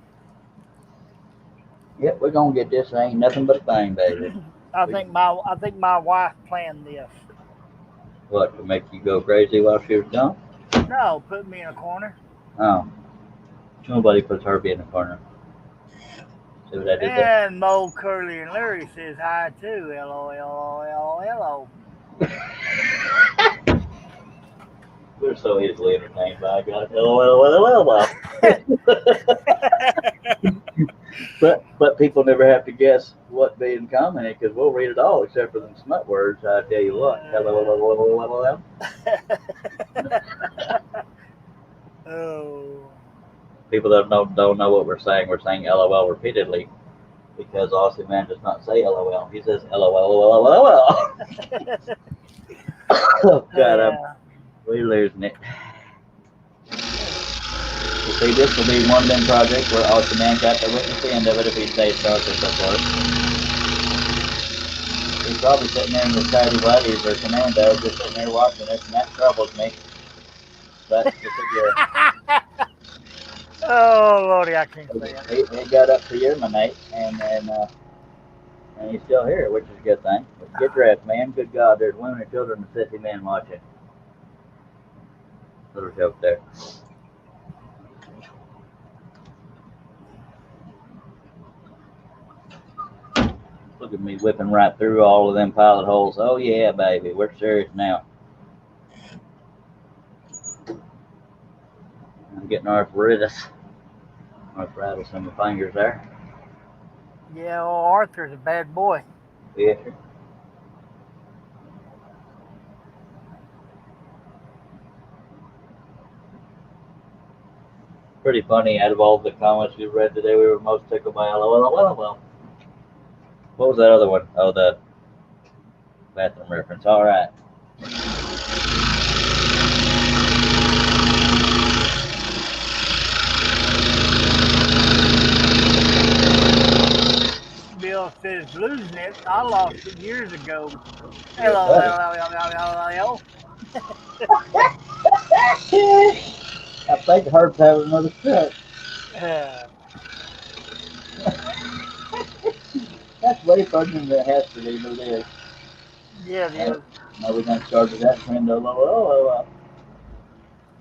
Yep, we're gonna get this. Ain't nothing but a thing, baby. I think my wife planned this. What, to make you go crazy while she was gone? No, put me in a corner. Oh. Nobody puts Herbie in the corner. See what I did there? And Mo, Curly, and Larry says hi too. LOLOLOLO. We're so easily entertained by God. LOL. But people never have to guess what being commented because we'll read it all except for them smut words. I tell you what. LOL. Oh. People that don't know what we're saying LOL repeatedly because Aussie man does not say LOL. He says LOL. Oh God, we're losing it. You see, this will be one of them projects where Aussie man got to witness the end of it if he stays sharp or so forth. He's probably sitting there in his tidy whities or commando just sitting there watching it, and that troubles me. But it's a good. Oh Lordy, I can't say it. He got up to your mate, and he's still here, which is a good thing. Get dressed, man. Good God, there's women and children and sissy men watching. Little joke there. Look at me whipping right through all of them pilot holes. Oh yeah, baby, we're serious now. I'm getting arthritis. Arthritis in my fingers there. Yeah, well, Arthur's a bad boy. Yeah. Pretty funny. Out of all the comments we read today, we were most tickled by LOL. What was that other one? Oh, the bathroom reference. All right. Bill says losing it. I lost it years ago. Yeah, LOL. I think Hertz having another stroke. That's way funnier than it has to be, but it is. Yeah, it is. Now we're going to start that trend. LOL.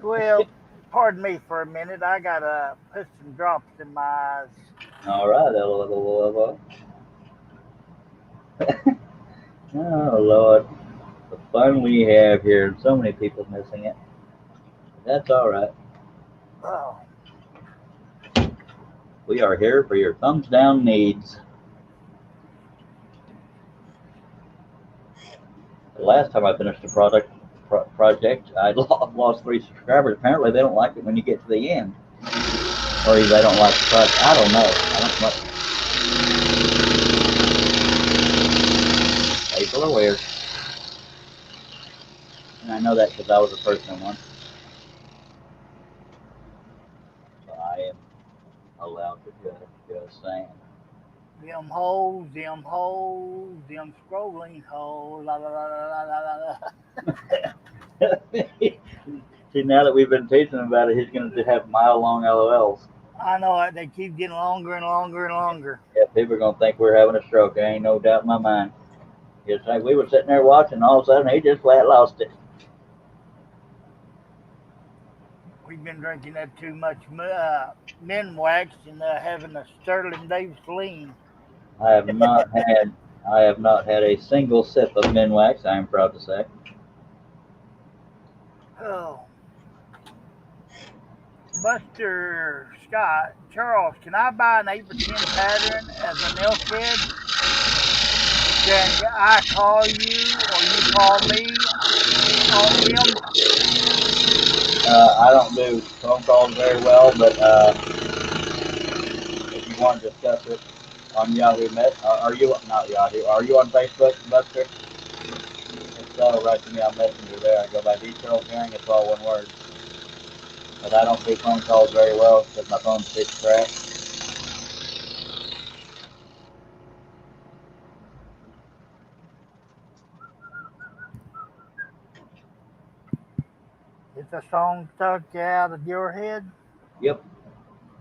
Well, pardon me for a minute. I gotta put some drops in my eyes. All right. LOL. Oh, Lord. The fun we have here, and so many people missing it. That's all right. Oh, We are here for your thumbs down needs. The last time I finished a project, I lost 3 subscribers. Apparently, they don't like it when you get to the end, or they don't like the project. I don't know. I don't know. People are weird, and I know that because I was a person once. So I am allowed to just saying. them hoes, them scrolling hoes. La, la, la, la, la, la, la. See, now that we've been teaching him about it, he's going to have mile-long LOLs. I know it. They keep getting longer and longer and longer. Yeah, people are going to think we're having a stroke. There ain't no doubt in my mind. It's like we were sitting there watching, and all of a sudden he just flat lost it. We've been drinking that too much men wax and having a Sterling Davis lean. I have not had a single sip of Minwax, I am proud to say. Oh. Buster Scott, Charles, can I buy an 8x10 pattern as a nail kid? Can I call you or you call me on him? I don't do phone calls very well, but if you want to discuss it on Yahoo are you not Yahoo? Are you on Facebook, Buster? If so, write to me on Messenger there. I go by Detail Hearing. It's all one word. But I don't do phone calls very well because my phone's pitch crap. Get the song stuck out of your head. Yep.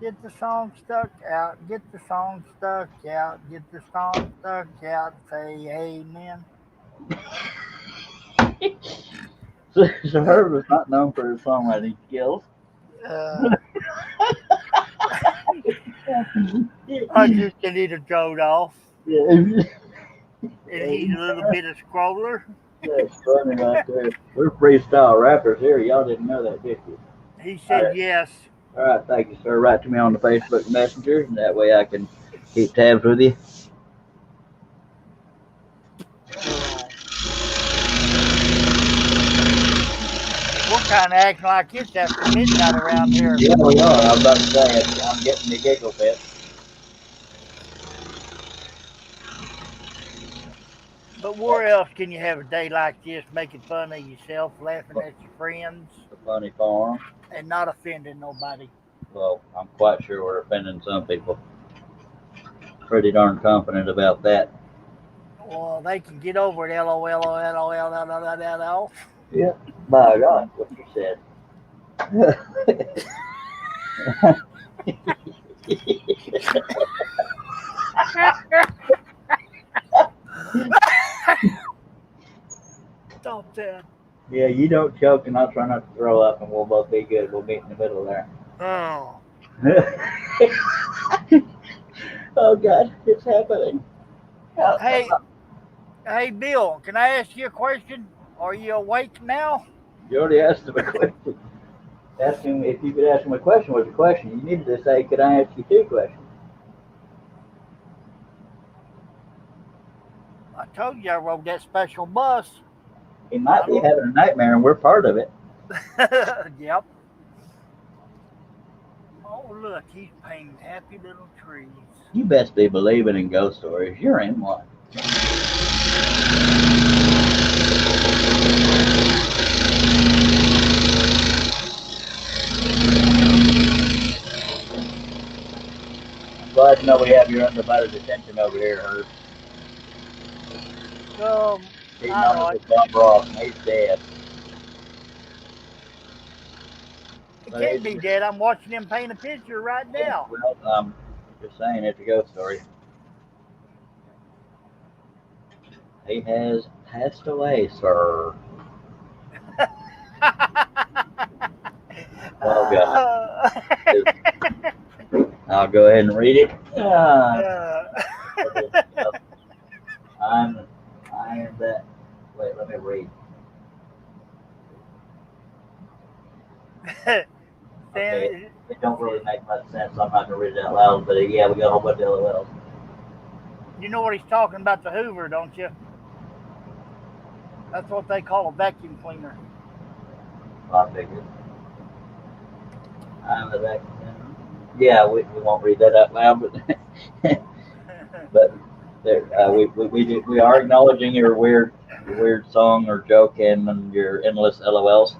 Get the song stuck out. Get the song stuck out. Get the song stuck out. Say amen. So Herb is not known for his songwriting skills. I just need a jode off. Yeah. And he's a little bit of scroller. That's funny right there. We're freestyle rappers here. Y'all didn't know that, did you? He said yes. All right, thank you, sir. Write to me on the Facebook Messenger, and that way I can keep tabs with you. We're kind of acting like it's after midnight around here. Yeah, we are. I was about to say, I'm getting the giggle fit. But where else can you have a day like this, making fun of yourself, laughing at your friends, The funny farm. and not offending nobody? Well, I'm quite sure we're offending some people. Pretty darn confident about that. Well, they can get over it. LOL. Yeah. By God, what you said. Stop that. Yeah, you don't choke, and I'll try not to throw up, and we'll both be good. We'll meet in the middle there. Oh. Oh God, it's happening. Hey, Bill, can I ask you a question? Are you awake now? You already asked him a question. Ask him if you could ask him a question. What's the question? You needed to say, "Could I ask you 2 questions?" told you I rode that special bus. He might be having a nightmare, and we're part of it. Yep. Oh, look, he's painting happy little trees. You best be believing in ghost stories. You're in one. I'm glad to know we have your undivided attention over here, Herb. He's known as Bob Ross, and he's dead. He can't be dead. I'm watching him paint a picture right now. Well, just saying, it's a ghost story. He has passed away, sir. Oh, God. I'll go ahead and read it. I am that. Wait, let me read. Okay, it don't really make much sense, so I'm not going to read it out loud, but yeah, we got a whole bunch of LOLs. You know what he's talking about, the Hoover, don't you? That's what they call a vacuum cleaner. I figured. I'm the vacuum cleaner. Yeah, we won't read that out loud, but there, we are acknowledging your weird song or joke and your endless LOLs.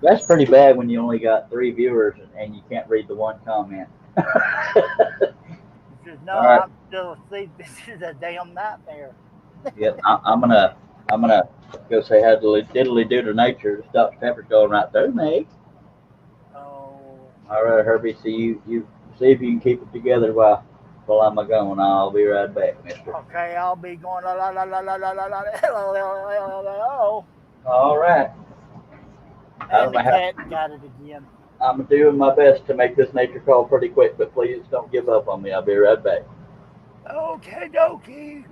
That's pretty bad when you only got 3 viewers and you can't read the one comment. No, right. I'm still asleep. This is a damn nightmare. Yep, I'm gonna go say hi diddly do to nature. This Dr. Pepper's going right through me. Oh. All right, Herbie. So you see if you can keep it together while I'm going. I'll be right back, Mister. Okay, I'll be going. La la la la la la la la. All right. And the cat got it again. I'm doing my best to make this nature call pretty quick, but please don't give up on me. I'll be right back. Okay, dokie.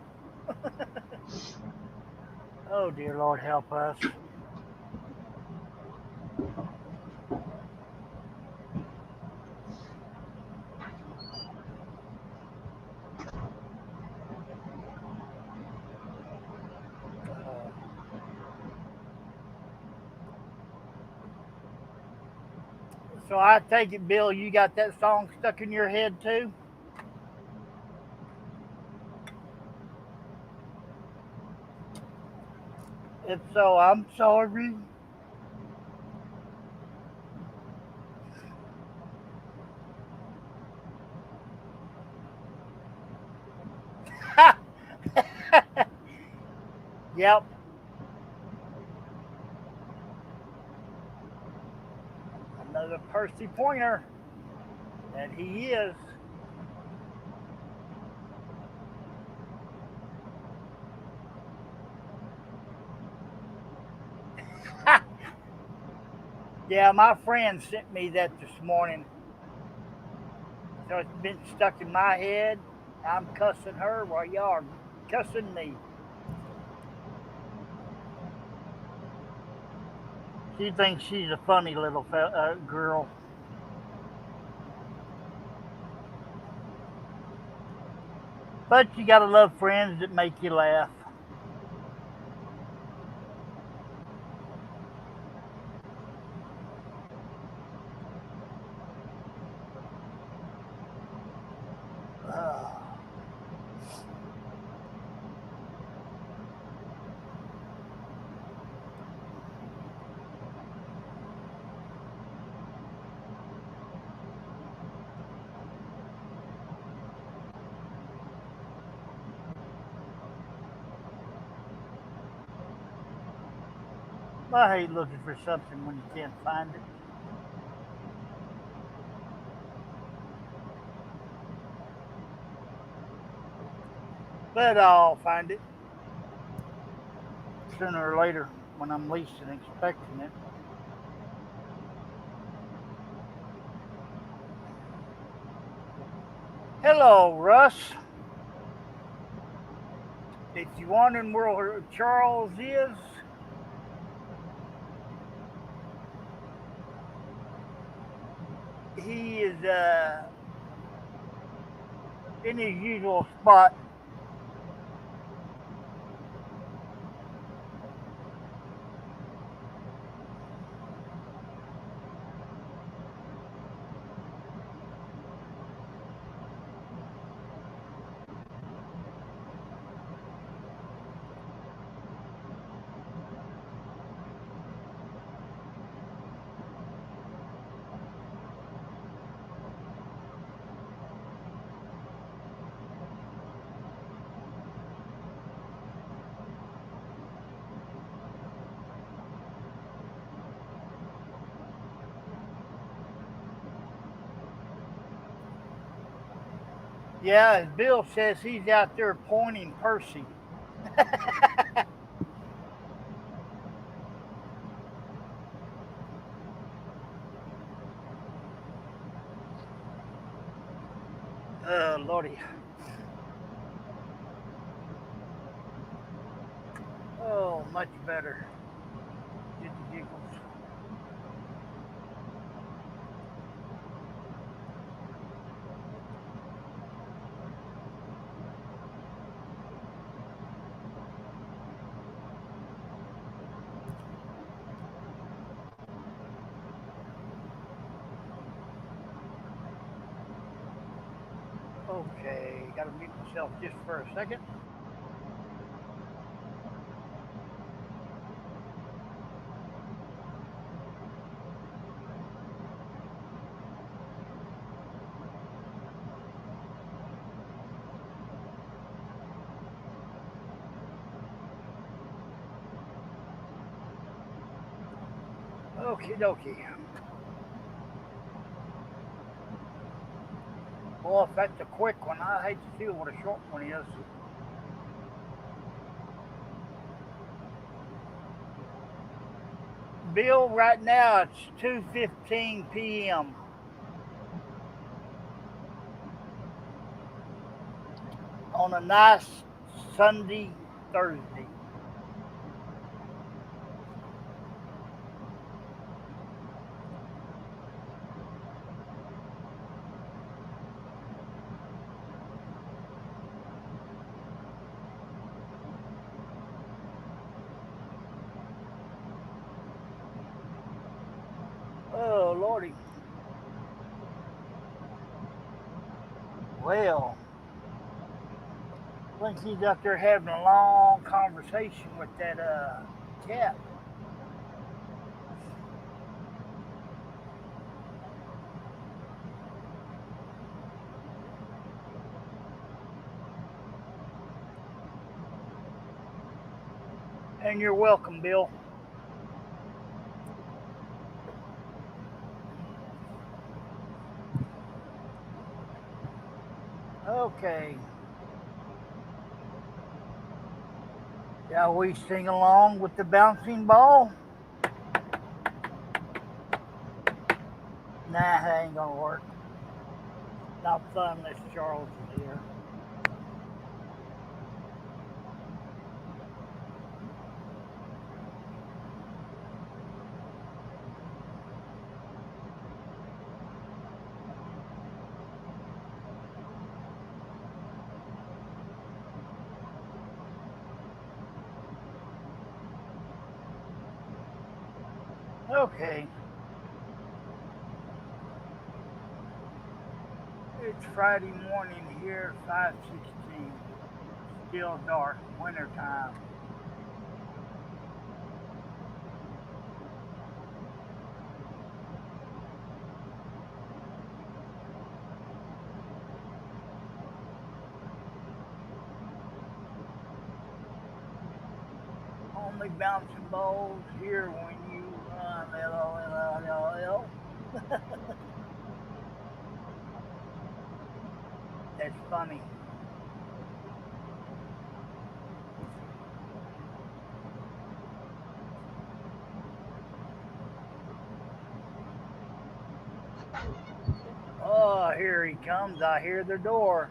Oh, dear Lord, help us. So I take it, Bill, you got that song stuck in your head too? If so, I'm sorry. Yep. Another Percy Pointer. And he is. Yeah, my friend sent me that this morning. So it's been stuck in my head. I'm cussing her while y'all are cussing me. She thinks she's a funny little girl. But you gotta love friends that make you laugh. I hate looking for something when you can't find it. But I'll find it sooner or later when I'm least expecting it. Hello, Russ. If you're wondering where Charles is, he is in his usual spot. Yeah, as Bill says, he's out there pointing Percy. Lordy. Oh, much better. Get the giggles. Okay, gotta mute myself just for a second. Okie dokie. Well, if that's a quick one, I hate to see what a short one is. Bill, right now it's 2:15 p.m. on a nice Sunday, Thursday. Oh, Lordy. Well, I think he's out there having a long conversation with that cat. And you're welcome, Bill. Okay. Shall we sing along with the bouncing ball? Nah, that ain't gonna work. Not fun unless Charles is here. Okay. It's Friday morning here, 5:16. Still dark, winter time. Only bouncing balls here when you run. LOL. That's funny. Oh, here he comes. I hear the door.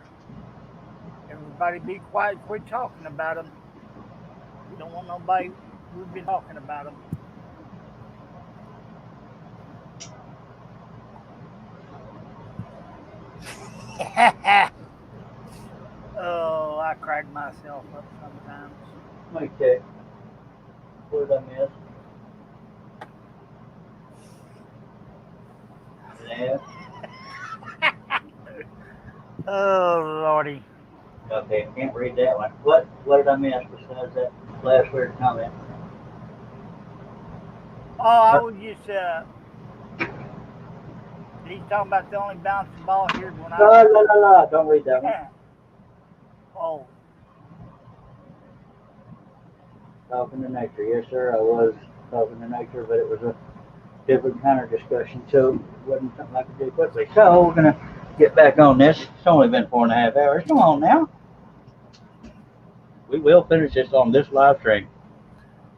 Everybody be quiet. Quit talking about him. We don't want nobody. We've been talking about him. Oh, I crack myself up sometimes. Let me check. What did I miss? Yeah. Oh, Lordy. Okay, can't read that one. What did I miss besides that last weird comment? Oh, I was just, he's talking about the only bouncing ball here when I. No. Don't read that one. Oh, Talking to nature. Yes, sir. I was talking to nature, but it was a different kind of discussion, so it wasn't something I could do quickly. So we're gonna get back on this. It's only been 4.5 hours. Come on now. We will finish this on this live stream.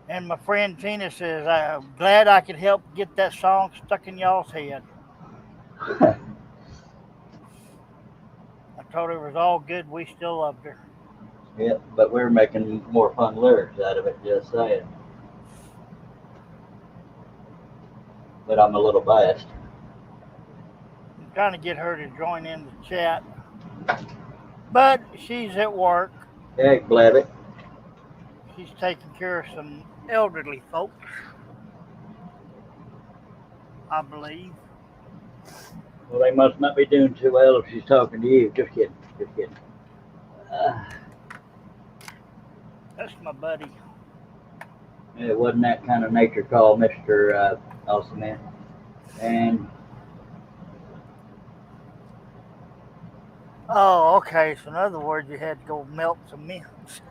and my friend Tina says, I'm glad I could help get that song stuck in y'all's head. I told her it was all good. We still loved her. Yeah, but we're making more fun lyrics out of it, just saying. But I'm a little biased. I'm trying to get her to join in the chat, but she's at work. Heck, Blabbit. She's taking care of some elderly folks, I believe. Well, they must not be doing too well if she's talking to you. Just kidding. That's my buddy. It wasn't that kind of nature call, Mr. Awesome Man. And Oh, okay. So in other words, you had to go melt some mints.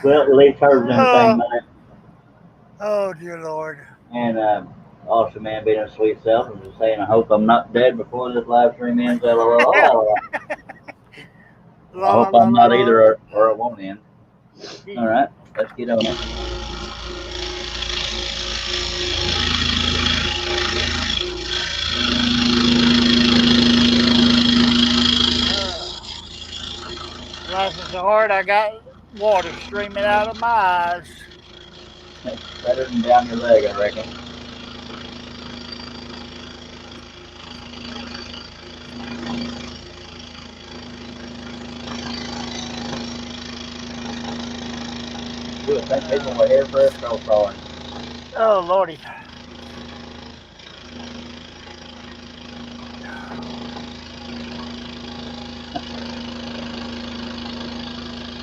well, at least hers didn't think about it. Oh, dear Lord. And Awesome Man being a sweet self and just saying, I hope I'm not dead before this live stream ends. LOL. I hope I'm not either, or it won't end. All right, let's get on it. Laughing so hard, I got water streaming out of my eyes. It's better than down your leg, I reckon. You would think people were here for a snow throwing. Oh, Lordy.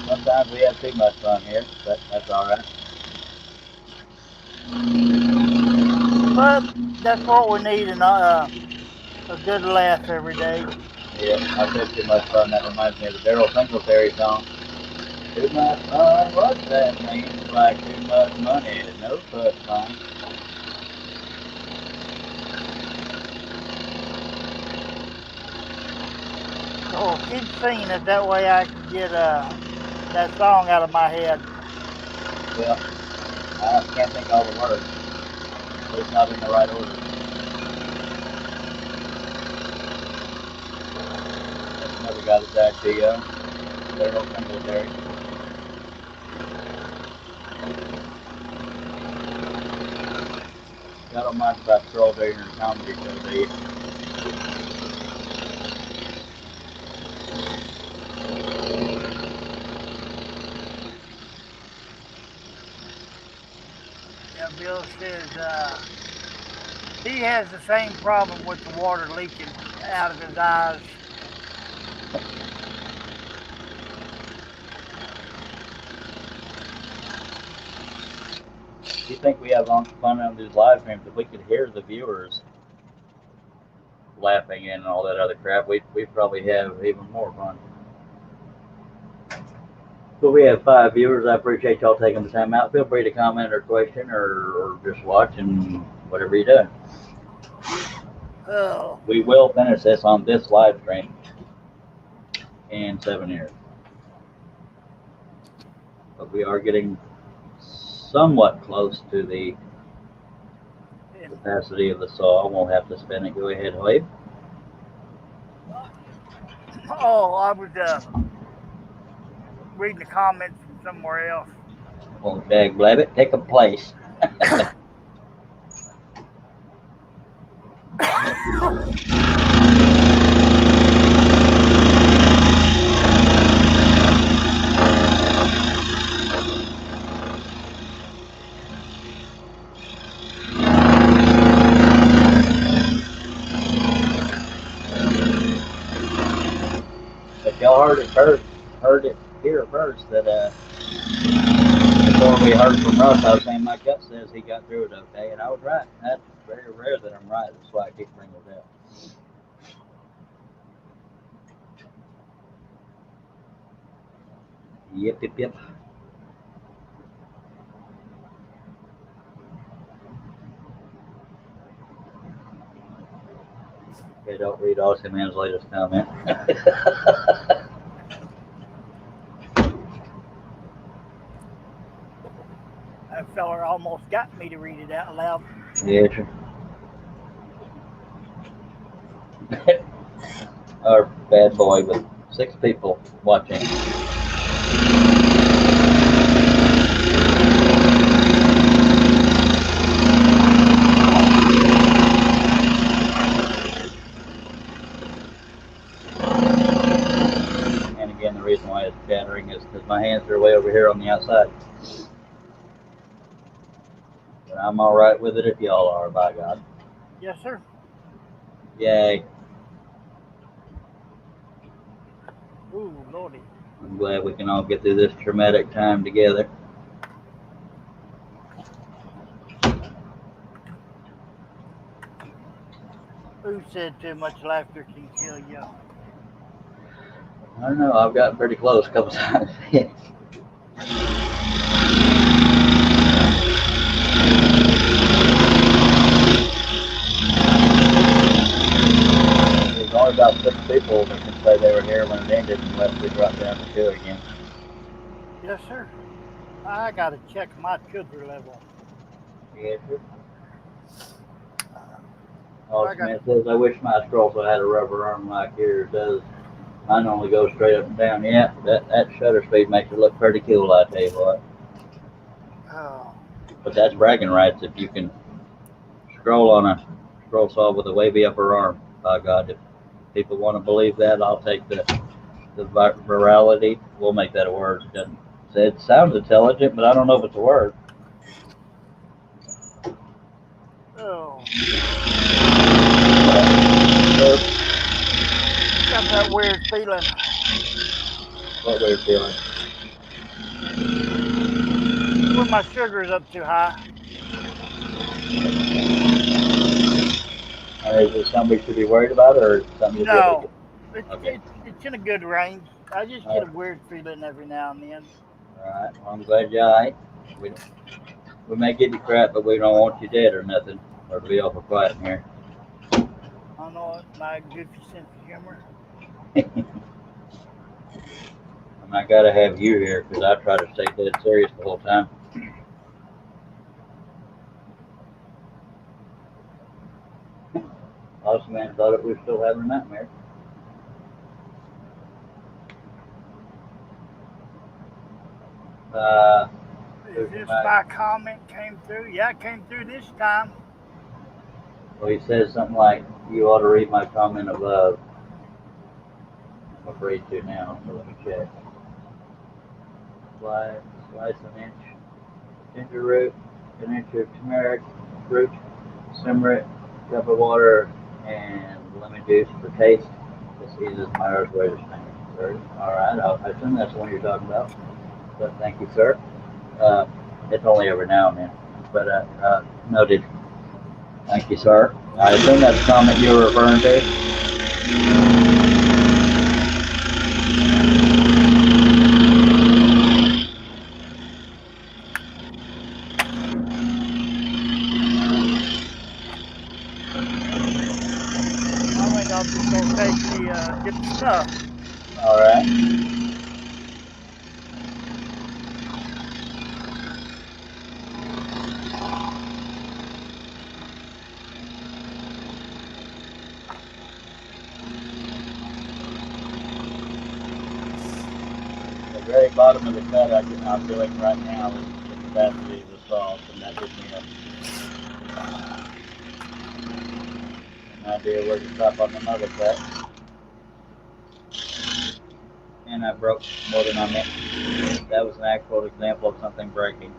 Sometimes we have too much fun here, but that's all right. But that's what we need, and a good laugh every day. Yeah, I said too much fun. That reminds me of the Daryl Singletary song. Too much fun, what's that mean? Like too much money, no such thing. Oh, keep singing it. That way I can get that song out of my head. Well, I can't think all the words. It's not in the right order. That's another guy that died too young. Daryl Singletary. I don't mind if I scroll during your comedy show, do you? Yeah, Bill says he has the same problem with the water leaking out of his eyes. Do you think we have fun on these live streams? If we could hear the viewers laughing and all that other crap, we'd probably have even more fun. But we have 5 viewers. I appreciate y'all taking the time out. Feel free to comment or question or just watch and whatever you do. Oh. We will finish this on this live stream in 7 years. But we are getting somewhat close to the capacity of the saw. We'll have to spin it. Go ahead, Hoyb. Oh, I was reading the comments from somewhere else. Well, dag blabbit, take a place. But y'all heard it here first that before we heard from Russ, I was saying my gut says he got through it okay, and I was right. That's very rare that I'm right. That's why I keep bringing it up. Yep. Okay, don't read Aussie Man's latest comment. That fella almost got me to read it out loud. Yeah, sure. Our bad boy with 6 people watching. And again, the reason why it's chattering is because my hands are way over here on the outside. But I'm all right with it if y'all are, by God. Yes, sir. Yay. Ooh, Lordy. I'm glad we can all get through this traumatic time together. Who said too much laughter can kill you? I don't know, I've gotten pretty close a couple times. There's only about 6 people that can say they were here when it ended unless we drop down to 2 again. Yes, sir. I gotta check my sugar level. Yeah, sure. Smith says, I wish my scroll had a rubber arm like yours does. Mine only goes straight up and down. Yeah, that shutter speed makes it look pretty cool, I tell you what. Oh. But that's bragging rights if you can scroll on a scroll saw with a wavy upper arm. By God, if people want to believe that, I'll take the virality. We'll make that a word. It sounds intelligent, but I don't know if it's a word. Oh. Got that weird feeling. What weird feeling? When my sugar's up too high. Is it something we should be worried about, or something you No. Okay. It's in a good range. I just get a weird feeling every now and then. Alright, well, I'm glad you're alright. We may give you crap, but we don't want you dead or nothing, or to be awful quiet in here. I know it's my goofy sense of humor. And I gotta have you here because I try to stay dead serious the whole time. Awesome Man thought it was still having a nightmare. Is this my comment came through? Yeah, it came through this time. Well, he says something like, you ought to read my comment above. I'm afraid to now, so let me check. Slice an inch ginger root, an inch of turmeric root, simmer it, cup of water, and lemon juice for taste. This eases my arthritis pain. Alright, I assume that's the one you're talking about. But thank you, sir. It's only every now and then. But noted. Thank you, sir. I assume that's the comment you were referring to. I think I'll just go take get the stuff. All right. The very bottom of the cut I'm doing right now is the capacity of the salt, and that gives me a idea where to stop on the mother cut. And I broke more than I meant. That was an actual example of something breaking.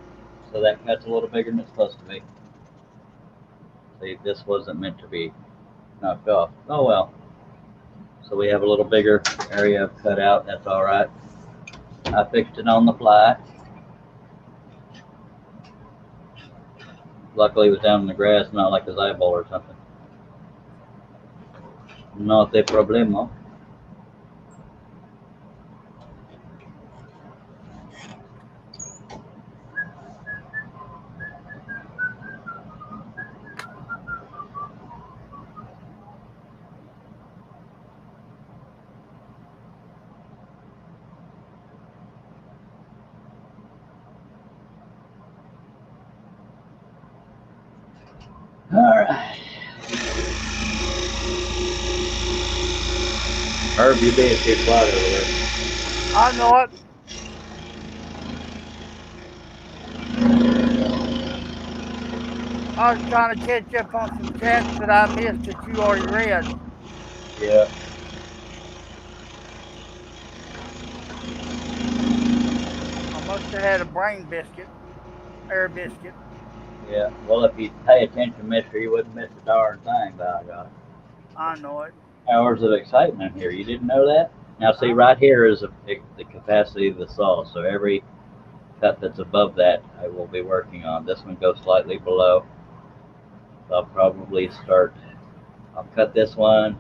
So that cut's a little bigger than it's supposed to be. See, this wasn't meant to be knocked off. Oh well. So we have a little bigger area cut out. That's all right. I fixed it on the fly. Luckily, it was down in the grass, not like his eyeball or something. Not a problemo. All right. Herb, you being too quiet over there. I know it. I was trying to catch up on some chats that I missed that you already read. Yeah. I must have had a brain biscuit, air biscuit. Yeah. Well, if you pay attention, mister, you wouldn't miss a darn thing, by God. I know it. Hours of excitement here. You didn't know that? Now, see, right here is the capacity of the saw. So every cut that's above that, I will be working on. This one goes slightly below. So I'll probably I'll cut this one,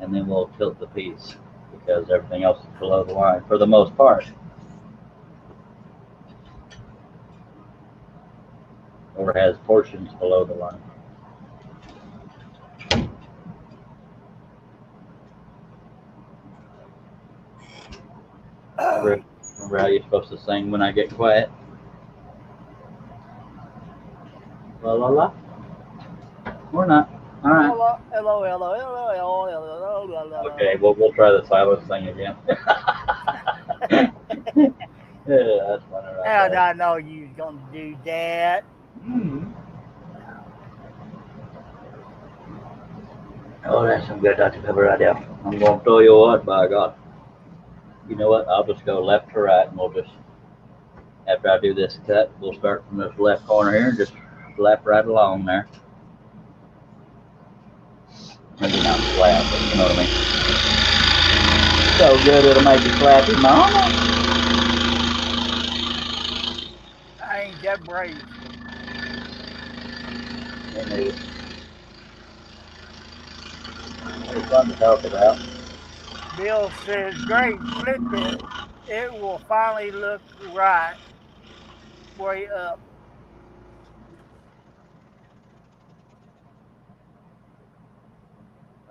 and then we'll tilt the piece because everything else is below the line for the most part. Or has portions below the line. Remember how you're supposed to sing when I get quiet? La la la. Or not. All right. Hello, hello, hello, hello, hello. Okay, we'll try the silence thing again. Yeah, that's funny right How did there. I know you was gonna do that? Oh, that's some good Dr. Pepper right there. I'm going to tell you what, by God. You know what? I'll just go left to right, and we'll just, after I do this cut, we'll start from this left corner here and just slap right along there. Maybe not slap, but you know what I mean. So good it'll make you slap your mama. I ain't that brave. Me neither. It's fun to talk about. Bill says, great, flip it. It will finally look right. Way up.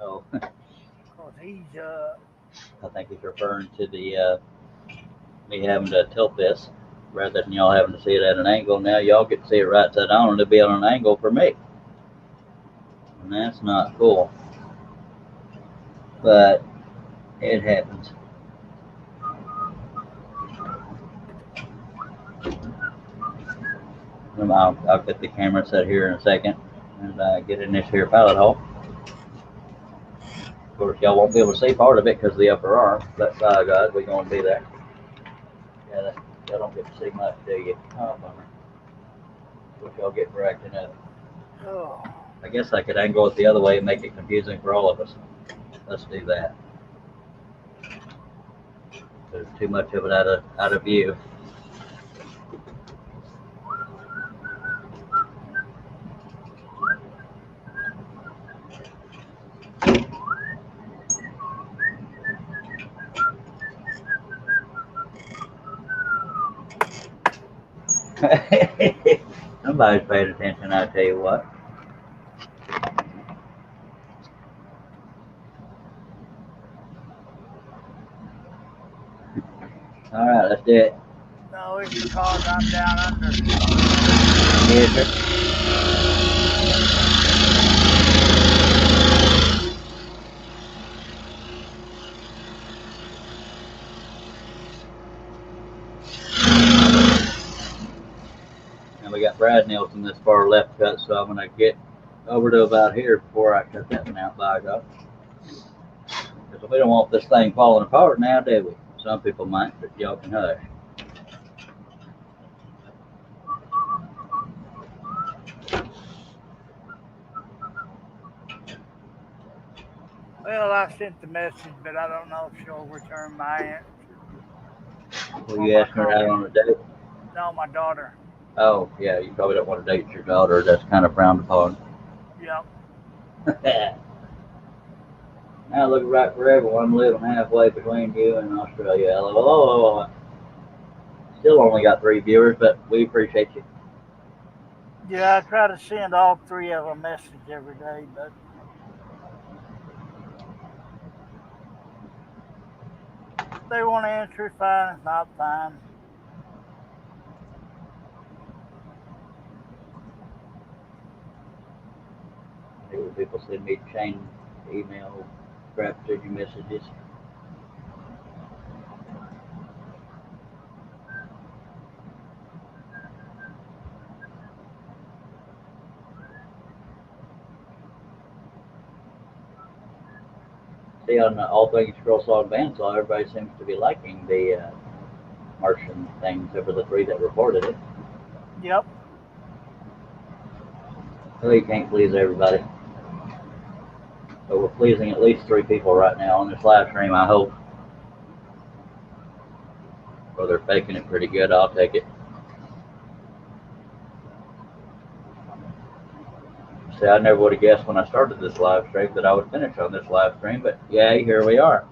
Oh, Cause he's I think he's referring to the me having to tilt this rather than y'all having to see it at an angle. Now y'all get to see it right side on, and it'll be on an angle for me, and that's not cool. But it happens. I'll get the camera set here in a second and get in this here pilot hole. Of course, y'all won't be able to see part of it because of the upper arm, but by God, we're going to be there. Yeah, y'all don't get to see much, do you? Oh, bummer. Wish y'all get for acting up. oh. I guess I could angle it the other way and make it confusing for all of us. Let's do that. There's too much of it out of view. Somebody's paying attention, I tell you what. All right, let's do it. No, it's because I'm down under. Yes, sir. And we got brad nails in this far left cut, so I'm going to get over to about here before I cut that one out, by God. Because we don't want this thing falling apart now, do we? Some people might, but y'all can hush. Well, I sent the message, but I don't know if she'll return my answer. Will you ask her out on a date? No, my daughter. Oh, yeah, you probably don't want to date your daughter. That's kind of frowned upon. Yep. Now look right for everyone living halfway between you and Australia. LOL. Still only got 3 viewers, but we appreciate you. Yeah, I try to send all 3 of them a message every day, but if they want to answer, fine. If not, fine. People send me chain email crap to your messages. See, on all things Scroll Saw and Bandsaw, everybody seems to be liking the Martian things over the 3 that reported it. Yep. Well, you can't please everybody. But we're pleasing at least 3 people right now on this live stream, I hope. Or they're faking it pretty good, I'll take it. See, I never would have guessed when I started this live stream that I would finish on this live stream, but yay, here we are.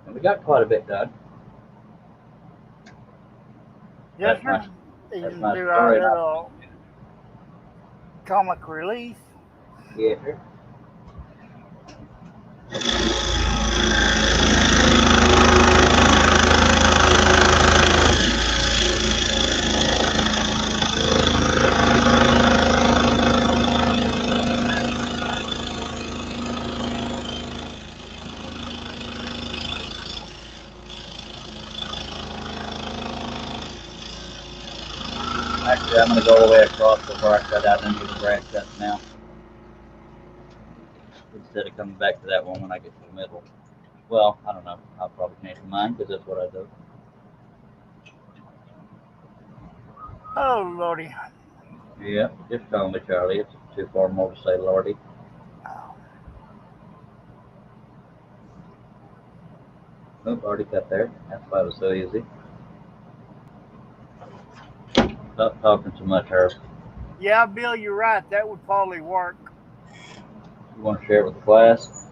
And we got quite a bit done. Yes, sir. You can do our little comic relief. Yeah, sure. Actually, I'm going to go all the way across before I cut out any of the branch cuts now. Instead of coming back to that one when I get to the middle. Well, I don't know. I'll probably change my mind because that's what I do. Oh, Lordy. Yeah, just call me Charlie. It's too formal to say Lordy. Nope, already cut there. That's why it was so easy. Stop talking so much, Herb. Yeah, Bill, you're right. That would probably work. You want to share it with the class?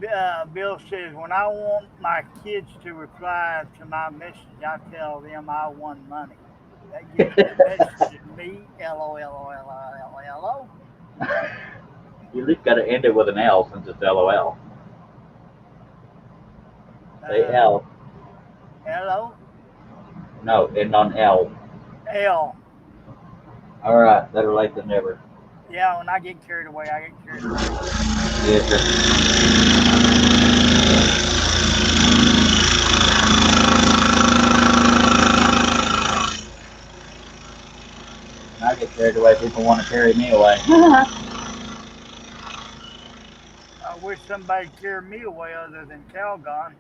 Bill says, when I want my kids to reply to my message, I tell them I won money. That gives the message to me, LOL. You at least got to end it with an L since it's LOL. Say L. Hello? No, end on L. L. All right, better late than never. Yeah, when I get carried away, I get carried away. Yes, sir. When I get carried away, people want to carry me away. I wish somebody'd carry me away other than Calgon.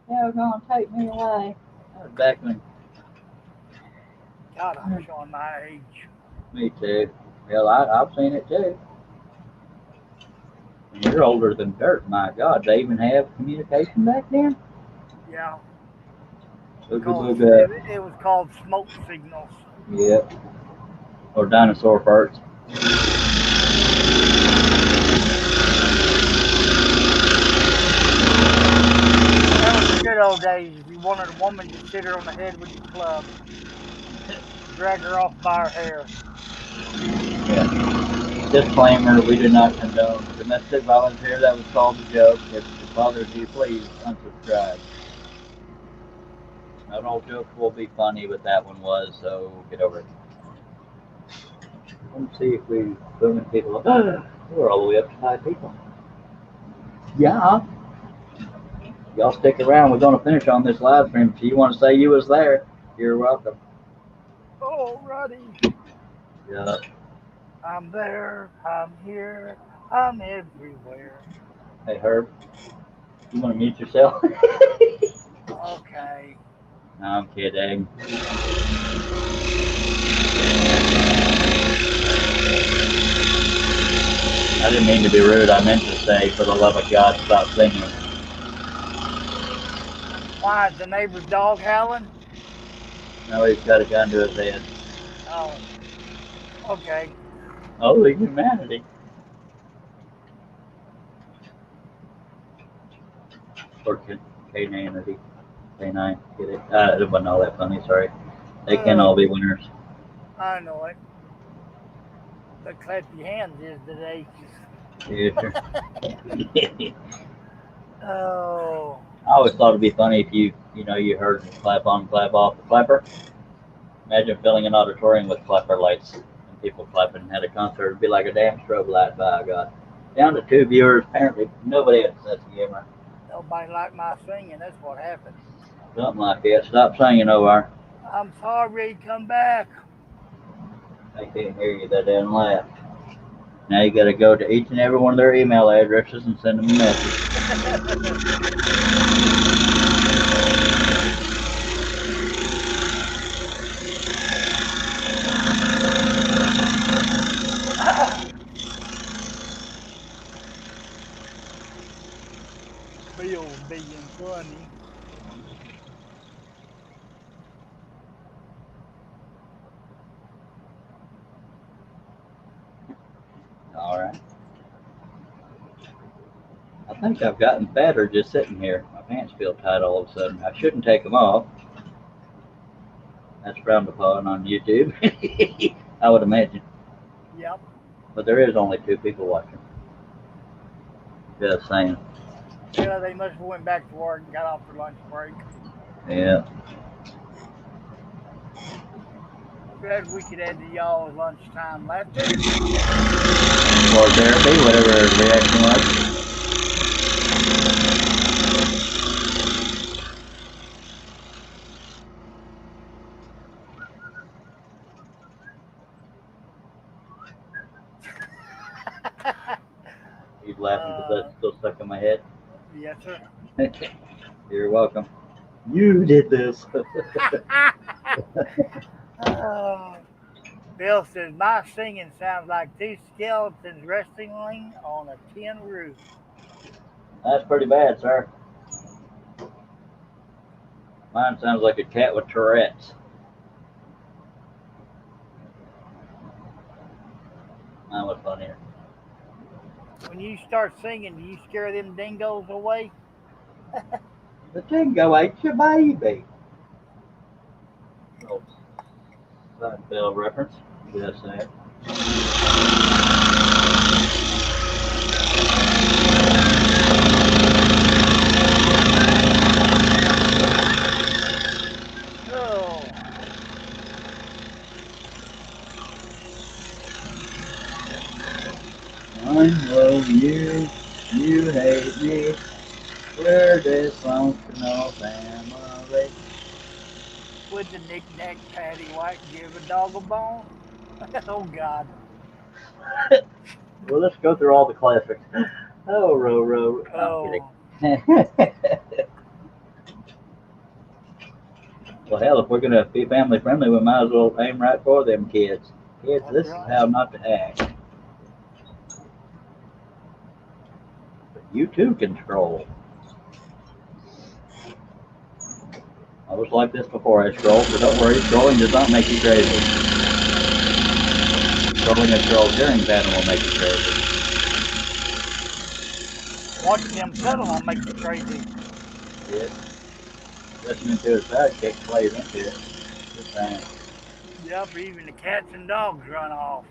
Calgon, take me away. That was back when. God, I'm showing my age. Me too. Well, I've seen it too. And you're older than dirt. My God, they even have communication back then? Yeah. Booga booga. It was called smoke signals. Yep. Or dinosaur farts. That was the good old days. If you wanted a woman, you sit her on the head with your club. Drag her off by her hair. Yeah. Disclaimer, we do not condone domestic violence here. That was called a joke. If it bothers you, please unsubscribe. Not all jokes will be funny, but that one was, so get over it. Let's see if we booming people up. We're all the way up to 5 people. Yeah. Y'all stick around. We're going to finish on this live stream. If you want to say you was there, you're welcome. Alrighty. Yeah. I'm there, I'm here, I'm everywhere. Hey, Herb, you want to mute yourself? Okay. No, I'm kidding. I didn't mean to be rude. I meant to say, for the love of God, stop singing. Why is the neighbor's dog howling? No, he's got a gun to his head. Oh, okay. Holy humanity. Or K-nanity. K9. Get it? It wasn't all that funny, sorry. They can't all be winners. I know it. But clap your hands is today. Yeah. Oh, I always thought it'd be funny if you heard clap on, clap off the clapper. Imagine filling an auditorium with clapper lights and people clapping and had a concert. It'd be like a damn strobe light, by God. Down to 2 viewers. Apparently, nobody had a sense of humor. nobody liked my singing. That's what happened. Something like that. Stop singing, OR. I'm sorry, come back. I can't hear you. That didn't laugh. Now you got to go to each and every one of their email addresses and send them a message. Bill being funny. All right. I think I've gotten fatter just sitting here. My pants feel tight all of a sudden. I shouldn't take them off. That's frowned upon on YouTube. I would imagine. Yep. But there is only 2 people watching. Just saying. Yeah, they must have went back to work and got off for lunch break. Yeah. Glad we could add to y'all's lunchtime laughter. Or therapy, whatever the reaction was. He's laughing because that's still stuck in my head. Yes, sir. You're welcome. You did this. Bill says, my singing sounds like 2 skeletons wrestling on a tin roof. That's pretty bad, sir. Mine sounds like a cat with Tourette's. Mine was funnier. When you start singing, do you scare them dingoes away? The dingo ate your baby. Oh, Seinfeld reference. Yes, sir. Oh. I love you, you hate me. We're dysfunctional family. Would the knick-knack patty white give a dog a bone? Oh, God. Well, let's go through all the classics. Oh, row, row. No, I'm kidding. Well, hell, if we're going to be family friendly, we might as well aim right for them kids. Kids, That's this right. is how not to act. But you too can scroll. I was like this before I scrolled, but don't worry, scrolling does not make you crazy. Scrolling a scroll during battle will make you crazy. Watching them cuddle will make you crazy. Yeah. Listening to his sidekick plays into it. Just saying. Yep, even the cats and dogs run off.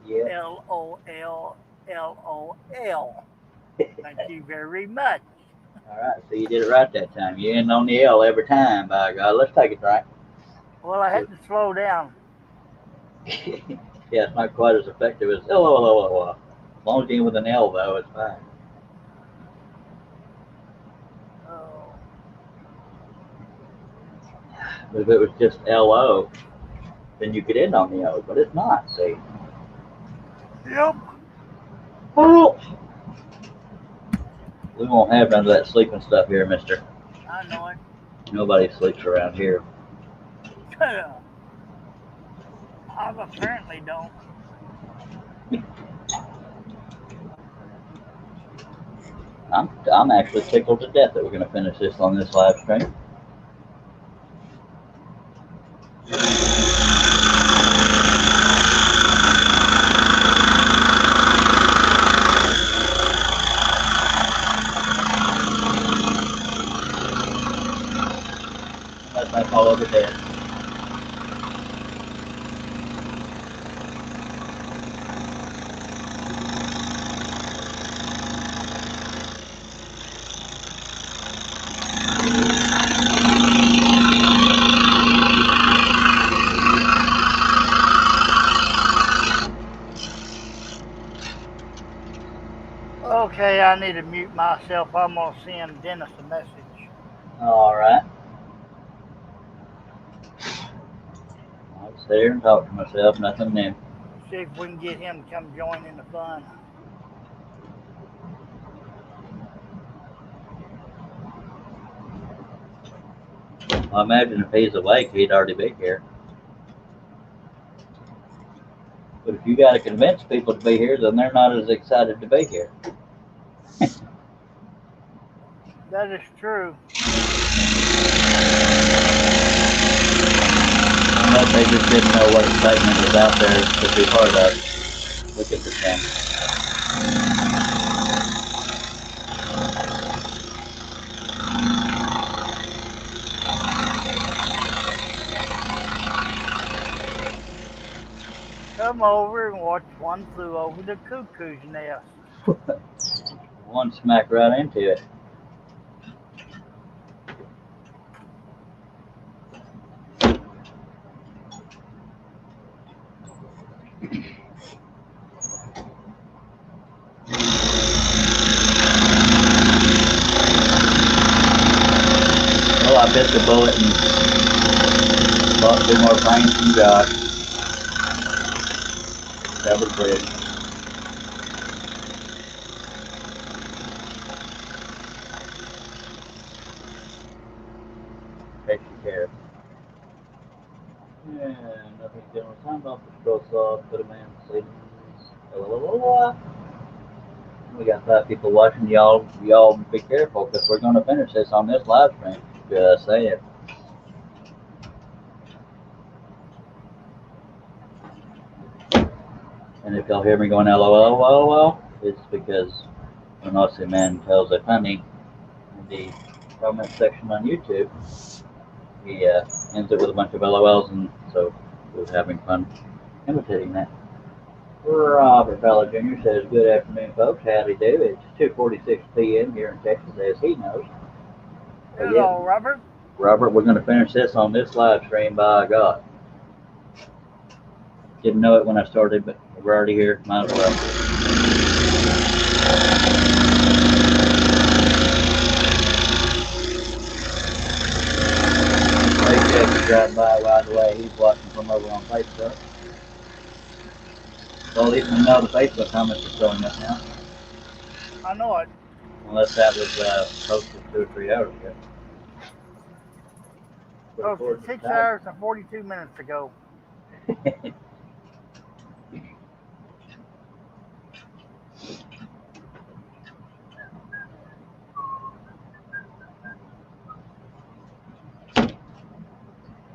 Yeah. LOL, LOL. Thank you very much. Alright, so you did it right that time. You end on the L every time, by God. Let's take it right. Well, I had to slow down. Yeah, it's not quite as effective as LOL. As long as you end with an L, though, it's fine. Oh. But if it was just LO, then you could end on the O, but it's not, see. Yep. Oh. We won't have none of that sleeping stuff here, mister. I know it. Nobody sleeps around here. I apparently don't. I'm actually tickled to death that we're going to finish this on this live stream. Unless I fall over dead. Okay, I need to mute myself. I'm gonna send Dennis a message. All right. I'll sit here and talk to myself, nothing new. See if we can get him to come join in the fun. I imagine if he's awake, he'd already be here. But if you got to convince people to be here, then they're not as excited to be here. That is true. Unless they just didn't know what excitement was out there to be part of. Look at the thing. Come over and watch One Flew Over the Cuckoo's Nest. One smack right into it. Well, I bit the bullet and bought 2 more frames from Josh. Covered the bridge. Take your care. Yeah, nothing general time off the scroll saw, put a man in settings. We got 5 people watching. Y'all be careful because we're going to finish this on this live stream. Just say it. And if y'all hear me going LOL, it's because when Aussie Man tells a funny in the comment section on YouTube, he ends it with a bunch of LOLs, and so we're having fun imitating that. Robert Fowler Jr. says, good afternoon, folks. Howdy do. It's 2:46 p.m. here in Texas, as he knows. Hello, Robert. Robert, we're going to finish this on this live stream, by God. Didn't know it when I started, but we're already here. Might as well. Paycheck is driving by the way. He's watching from over on Facebook. So at least we know the Facebook comments are showing up now. I know it. Unless that was posted 2 or 3 hours ago. Oh, 6 hours and 42 minutes ago.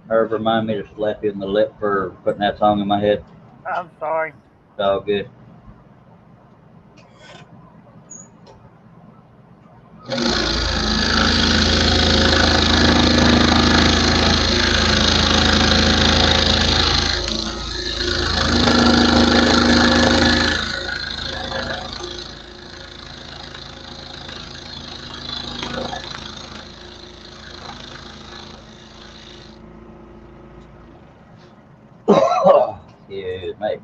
Herb, remind me to slap you in the lip for putting that song in my head. I'm sorry. It's all good. Excuse me.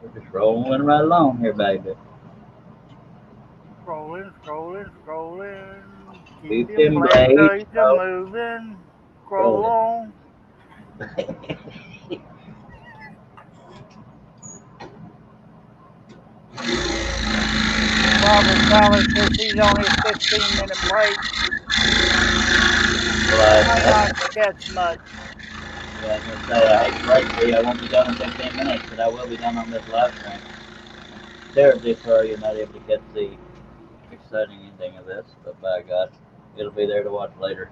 We're just rolling right along here, baby. Scrolling. Keep Keep them them blades moving. Scroll on. Robert Fowler says he's on his 15-minute break. Well, Might not catch much. yeah, I was gonna say, I hate to break to you, I won't be done in 15 minutes, but I will be done on this live stream. Terribly sorry you're not able to get the exciting ending of this, but by God, it'll be there to watch later.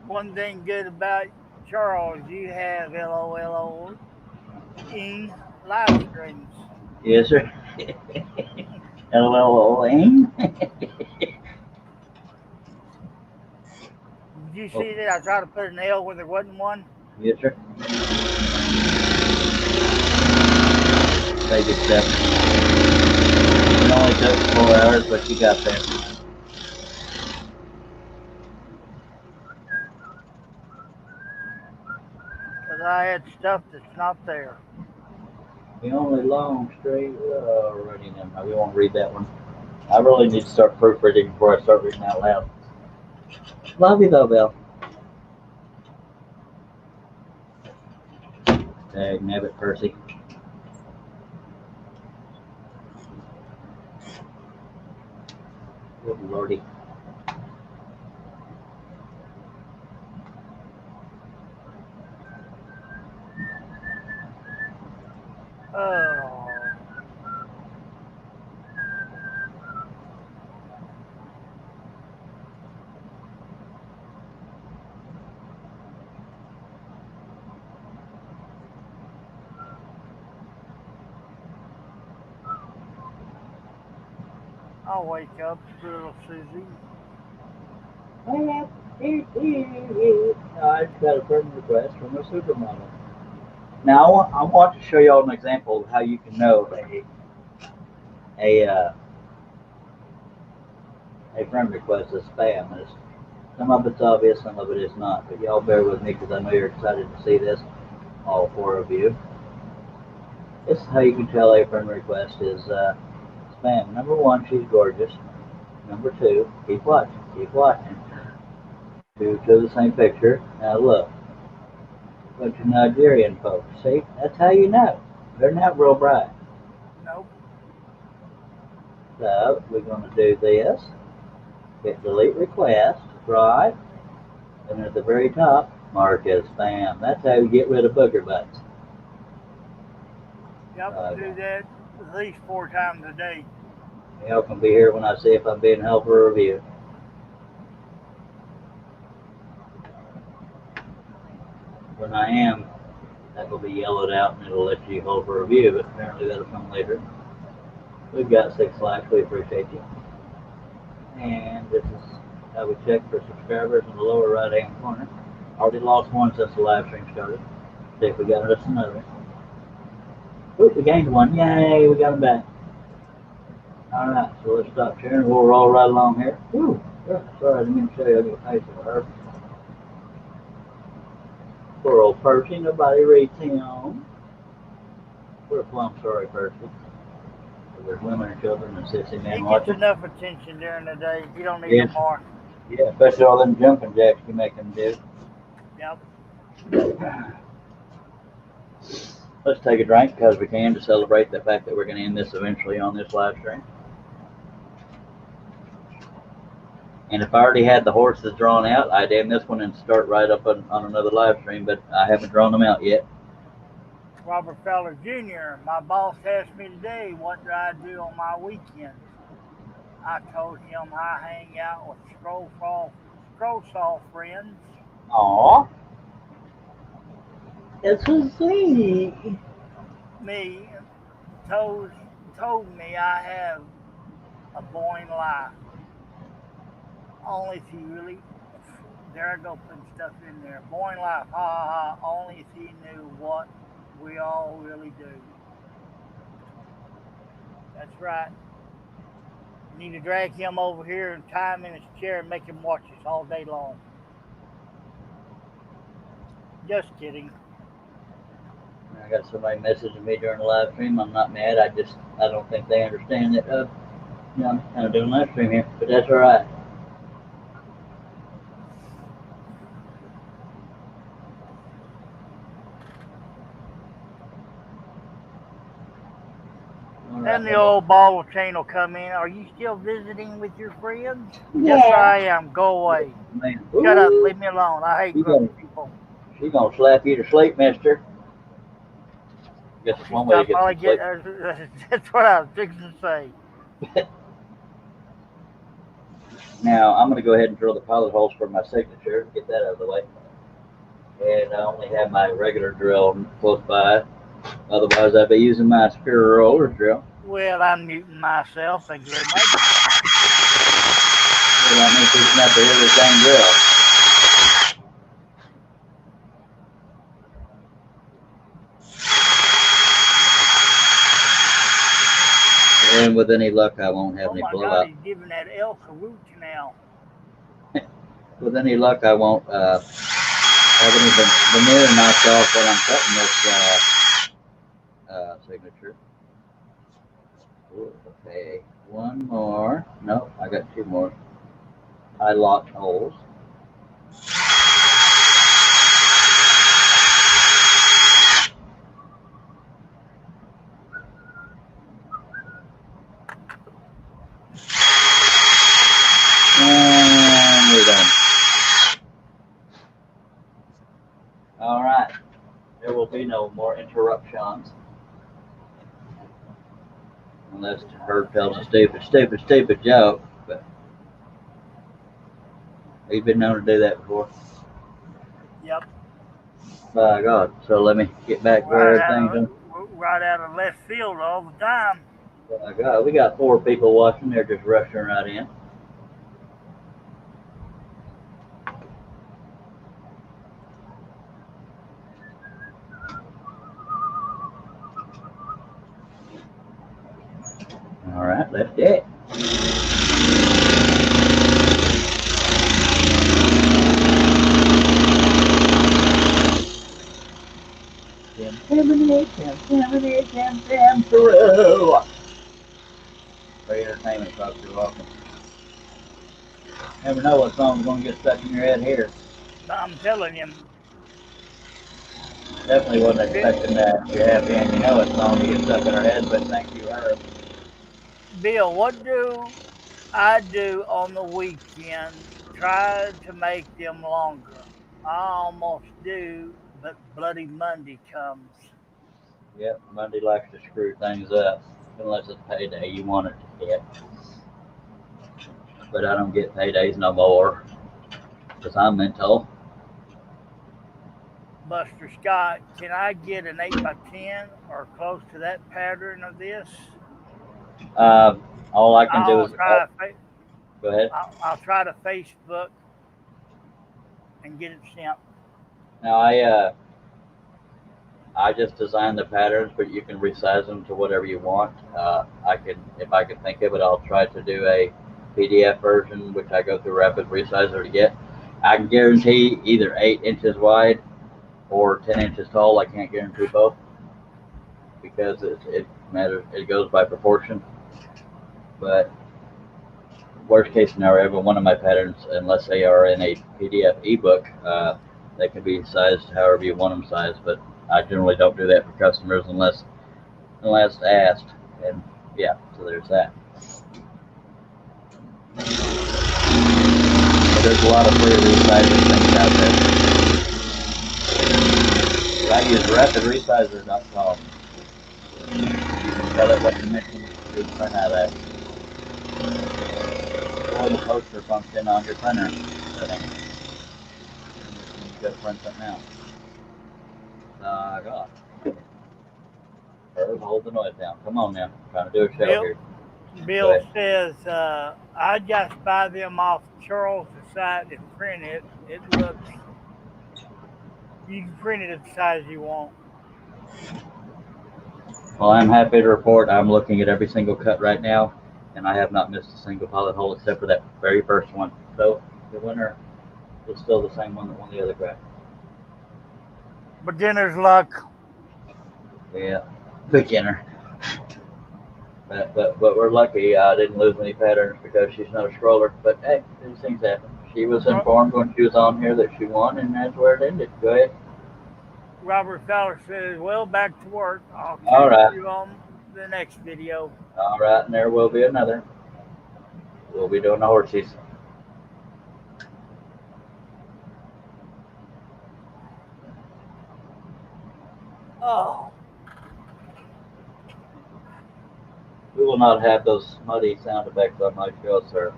One thing good about Charles, you have LOLO in live streams. Yes, sir. LOLing. Did you see that? I tried to put an L where there wasn't one. Yes, sir. Baby step. It only took 4 hours, but you got there. Because I had stuff that's not there. The only long straight. Alrighty, never mind. We won't read that one. I really need to start proofreading before I start reading out loud. Love you though, Bill. Dag nabbit, Percy. Good lordy. Oh. I'll wake up, little Susie. I just got a friend request from a supermodel. Now I want to show y'all an example of how you can know a friend request is spam. Some of it's obvious, some of it is not. But y'all bear with me because I know you're excited to see this, all 4 of you. This is how you can tell a friend request is spam. Number 1, she's gorgeous. Number 2, keep watching, keep watching. 2 to the same picture. Now look. Bunch of Nigerian folks. See, that's how you know. They're not real bright. Nope. So we're going to do this. Hit delete request, right? And at the very top, mark as spam. That's how you get rid of booger butts. Yep, do that at least 4 times a day. Y'all can be here when I see if I'm being helpful or review. When I am, that will be yellowed out and it'll let you hold for review, but apparently that'll come later. We've got 6 likes, we appreciate you. And this is how we check for subscribers in the lower right hand corner. Already lost 1 since the live stream started. See if we got us another. Oop, we gained 1. Yay, we got him back. Alright, so let's stop sharing. We'll roll right along here. Ooh, sorry, I didn't mean to show you. I got a face of her. Poor old Percy, nobody reads him. We're plumb sorry, Percy. There's women and children and sissy men He watching. gets enough attention during the day. You don't need no more. Yeah, especially all them jumping jacks you make them do. Yep. Let's take a drink because we can to celebrate the fact that we're going to end this eventually on this live stream. And if I already had the horses drawn out, I'd end this one and start right up on another live stream, but I haven't drawn them out yet. Robert Fowler Jr., my boss asked me today, what do I do on my weekends? I told him I hang out with Scroll Saw friends. Aww. That's so sweet. Me told me I have a boring life. Only if he really, there I go putting stuff in there. Boring life, ha ha ha, only if he knew what we all really do. That's right. You need to drag him over here and tie him in his chair and make him watch us all day long. Just kidding. I got somebody messaging me during the live stream. I'm not mad. I don't think they understand that. I'm kind of doing a live stream here, but that's all right. Then the old ball chain will come in. Are you still visiting with your friends? Yeah. Yes, I am. Go away. Man, Shut up. Leave me alone. I hate grumpy people. She's gonna slap you to sleep, mister. Guess it's one way to get some sleep. That's what I was fixing to say. Now, I'm going to go ahead and drill the pilot holes for my signature, get that out of the way. And I only have my regular drill close by. Otherwise, I'd be using my Superior Roller drill. Well, I'm muting myself. Thank you very much. Well, that means it's not the every same drill. And with any luck, I won't have any blowout. God, he's giving that elk a root canal. With any luck, I won't have any veneer knocked off when I'm cutting this signature. Ooh, okay, one more. No, I got two more. I locked holes. And we're done. All right. There will be no more interruptions. Unless Herb tells a stupid joke. But he's been known to do that before. Yep. By God. So let me get back where everything's right out of left field all the time. By God, we got 4 people watching. They're just rushing right in. All right, left it. Through. Free entertainment, folks. You're welcome. Never know what song's going to get stuck in your head here. I'm telling you. Definitely wasn't expecting that. You're happy and you know what song to get stuck in our head, but thank you, Herb. Bill, what do I do on the weekend? Try to make them longer. I almost do, but Bloody Monday comes. Yep, Monday likes to screw things up. Unless it's payday, you want it to hit. But I don't get paydays no more. Because I'm mental. Buster Scott, can I get an 8x10 or close to that pattern of this? All I can do is... Go ahead. I'll try to Facebook and get it sent. Now, I just designed the patterns, but you can resize them to whatever you want. If I can think of it, I'll try to do a PDF version, which I go through Rapid Resizer to get. I can guarantee either 8 inches wide or 10 inches tall. I can't guarantee both because it matters. It goes by proportion. But worst case scenario, every one of my patterns, unless they are in a PDF ebook, they can be sized however you want them sized. But I generally don't do that for customers unless asked. And yeah, so there's that. But there's a lot of free resizing things out there. I use rapidresizer.com. You can tell it what dimension you can print out at. Or the poster function on your printer setting. You gotta print something out. God. Herb, hold the noise down. Come on now. I'm trying to do a show here. Bill says, I just buy them off Charles' site and print it. It looks, you can print it at the size you want. Well, I'm happy to report I'm looking at every single cut right now, and I have not missed a single pilot hole except for that very first one. So the winner is still the same one that won the other crack. Beginner's luck. Yeah, beginner. But we're lucky I didn't lose any patterns because she's not a scroller. But hey, these things happen. She was informed when she was on here that she won, and that's where it ended. Go ahead. Robert Fowler says, well, back to work. I'll All right. you on the next video. All right, and there will be another. We'll be doing the horsies. Oh, We will not have those muddy sound effects on my show, sir.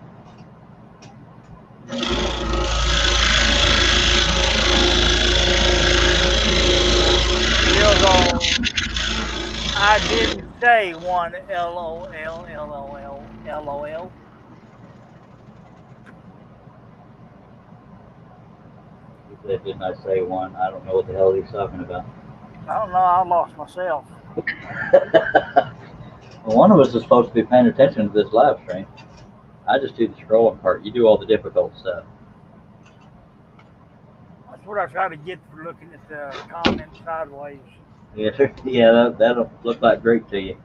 still go. I didn't say one LOL, LOL, LOL. He said, didn't I say one? I don't know what the hell he's talking about. I don't know. I lost myself. Well, one of us is supposed to be paying attention to this live stream. I just do the scrolling part. You do all the difficult stuff. That's what I try to get for looking at the comments sideways. Yeah, that'll look like Greek to you.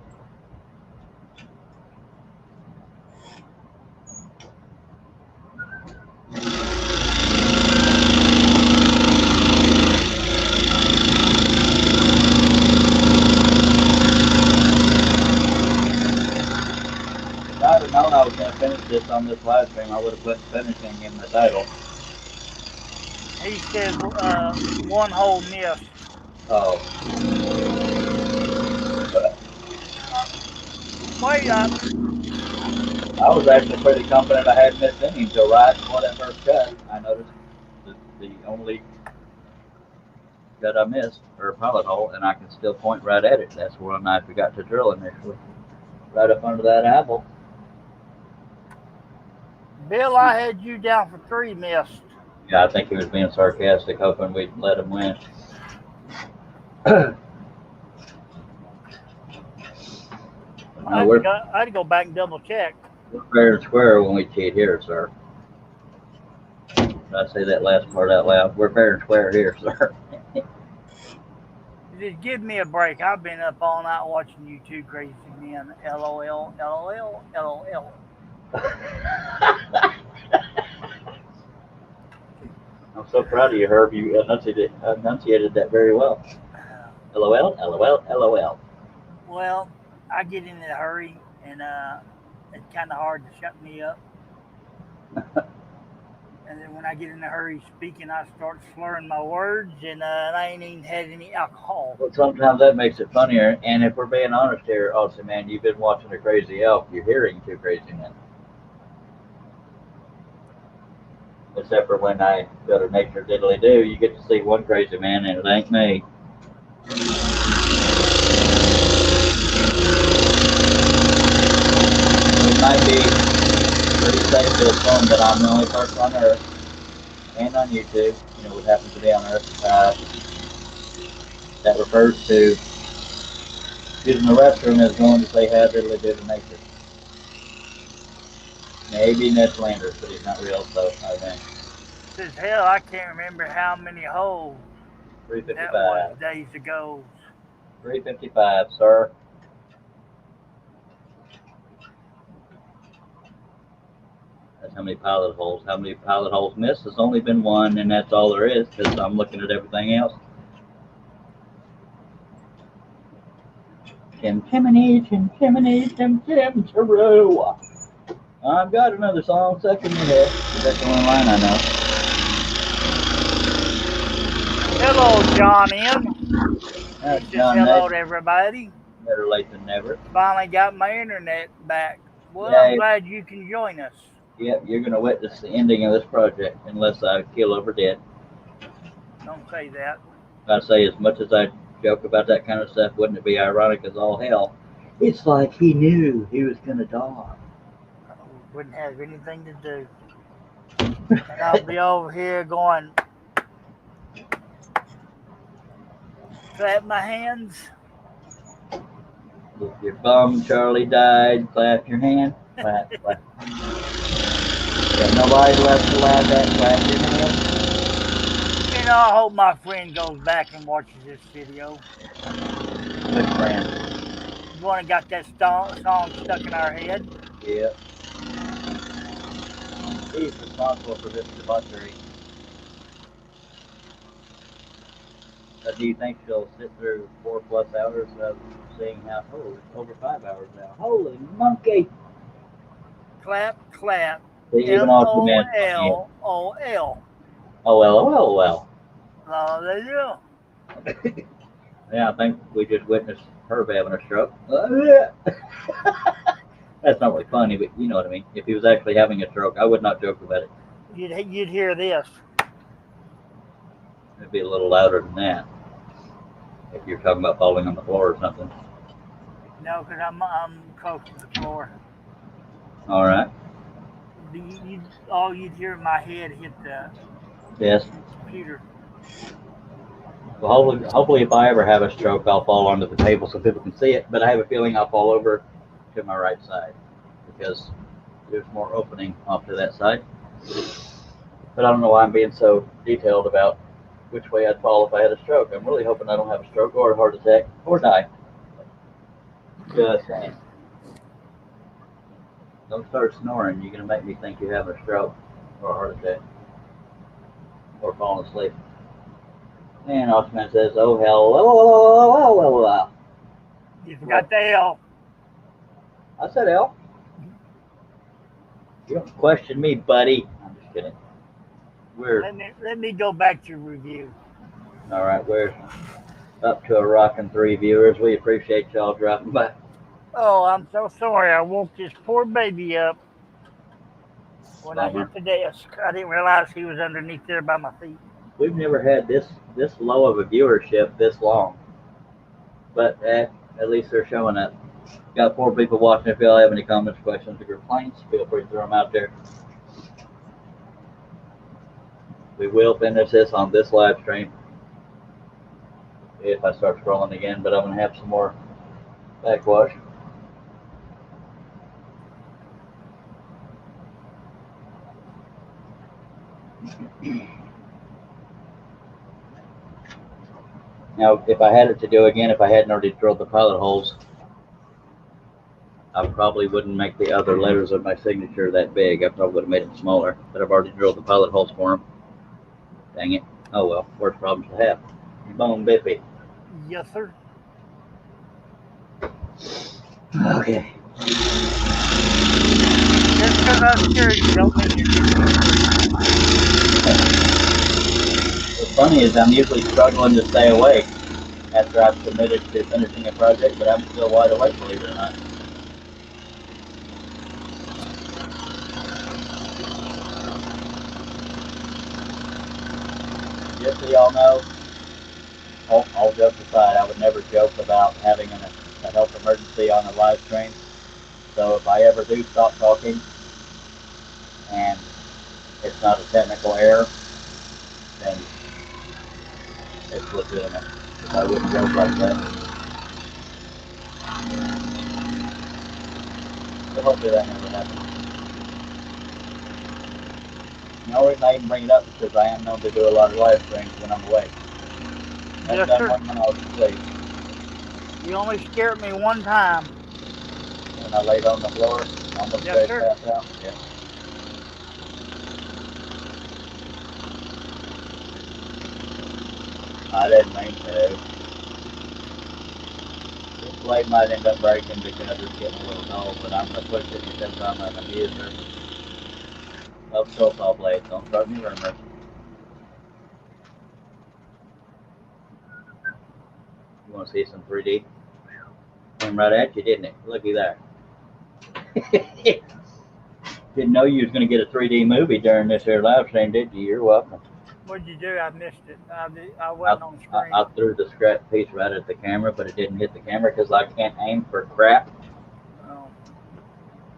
If I'd have known I was going to finish this on this live stream, I would have put finishing in the title. He said one hole missed. Oh. Wait up. I was actually pretty confident I had missed any until right before that first cut. I noticed the only cut I missed, or pilot hole, and I can still point right at it. That's where I forgot to drill initially. Right up under that apple. Bill, I had you down for 3 missed. Yeah, I think he was being sarcastic, hoping we'd let him win. I'd go back and double check. We're fair and square when we cheat here, sir. Did I say that last part out loud? We're fair and square here, sir. Just give me a break. I've been up all night watching you two crazy men. LOL, LOL, LOL. I'm so proud of you, Herb. You enunciated that very well. LOL, LOL, LOL. Well, I get in a hurry, and it's kind of hard to shut me up. And then when I get in a hurry speaking, I start slurring my words, and I ain't even had any alcohol. Well, sometimes that makes it funnier. And if we're being honest here, Austin, man, you've been watching a crazy elk. You're hearing two crazy men. Except for when I go to Nature Diddly Do, you get to see one crazy man, and it ain't me. It might be pretty safe to assume that I'm the only person on Earth and on YouTube, you know, what happens to be on Earth, that refers to using the restroom as going to say how diddly do to nature. Maybe Ned Flanders, but he's not real, so I think. Says, hell, I can't remember how many holes that 355. was days ago. 355, sir. That's how many pilot holes. How many pilot holes missed? There's only been one, and that's all there is, because I'm looking at everything else. Chimney, Taroo. I've got another song stuck in my head. That's the only line I know. Hello, John M. That's Just John hello Nate. to everybody. Better late than never. Finally got my internet back. Well, Yay. I'm glad you can join us. Yep, you're going to witness the ending of this project, unless I kill over dead. Don't say that. I say, as much as I joke about that kind of stuff, wouldn't it be ironic as all hell? It's like he knew he was going to die. Wouldn't have anything to do. And I'll be over here going, clap my hands. If your bum Charlie died, clap your hand. Clap, clap. Got nobody left to laugh at, clap your hand. You know, I hope my friend goes back and watches this video. Good friend. The one that got that song stuck in our head. Yep. He's responsible for this debauchery. Do you think she'll sit through 4+ hours of seeing how? Oh, it's over 5 hours now. Holy monkey! Clap, clap. See, even Aquaman's funny. LOLOL. Oh well, oh well. Hallelujah. Yeah, I think we just witnessed her having a stroke. That's not really funny, but you know what I mean. If he was actually having a stroke, I would not joke about it. You'd hear this. It'd be a little louder than that. If you're talking about falling on the floor or something. No, because I'm close to the floor. All right. All you'd hear in my head hit the Yes. computer. Well, hopefully, if I ever have a stroke, I'll fall onto the table so people can see it. But I have a feeling I'll fall over to my right side because there's more opening off to that side. But I don't know why I'm being so detailed about which way I'd fall if I had a stroke. I'm really hoping I don't have a stroke or a heart attack or die. Just saying. Don't start snoring. You're going to make me think you're having a stroke or a heart attack or falling asleep. And Osman says, oh, hell. You forgot the L. I said L. You don't question me, buddy. I'm just kidding. Let me go back to review. All right, we're up to a rockin' 3 viewers. We appreciate y'all dropping by. Oh, I'm so sorry. I woke this poor baby up when I hit the desk. I didn't realize he was underneath there by my feet. We've never had this low of a viewership this long. But at least they're showing up. Got 4 people watching. If y'all have any comments, questions, or complaints, feel free to throw them out there. We will finish this on this live stream if I start scrolling again, but I'm going to have some more backwash. Now, if I had it to do again, if I hadn't already drilled the pilot holes, I probably wouldn't make the other letters of my signature that big. I probably would have made them smaller, but I've already drilled the pilot holes for them. Dang it. Oh well, worst problems to have. Bone bippy. Yes, sir. Okay. Just because I'm scared you don't mean you're getting What's funny is I'm usually struggling to stay awake after I've committed to finishing a project, but I'm still wide awake, believe it or not. Just so y'all know, all jokes aside, I would never joke about having a health emergency on a live stream. So if I ever do stop talking and it's not a technical error, then it's legitimate. Because I wouldn't joke like that. So hopefully that never happens. The only reason I even bring it up is because I am known to do a lot of live streams when I'm awake. Yes, sir. When I was asleep. You only scared me one time. When I laid on the floor, almost Yes, sir. passed out. Yeah. I didn't mean to. This blade might end up breaking because it's getting a little dull, but I'm going to push it because I'm an abuser of saw blades. Don't start me rumors. You want to see some 3D? Came right at you, didn't it? Looky there. Didn't know you was going to get a 3D movie during this here live stream, did you? You're welcome. What'd you do? I missed it. I wasn't on screen. I threw the scrap piece right at the camera, but it didn't hit the camera because I can't aim for crap. Oh.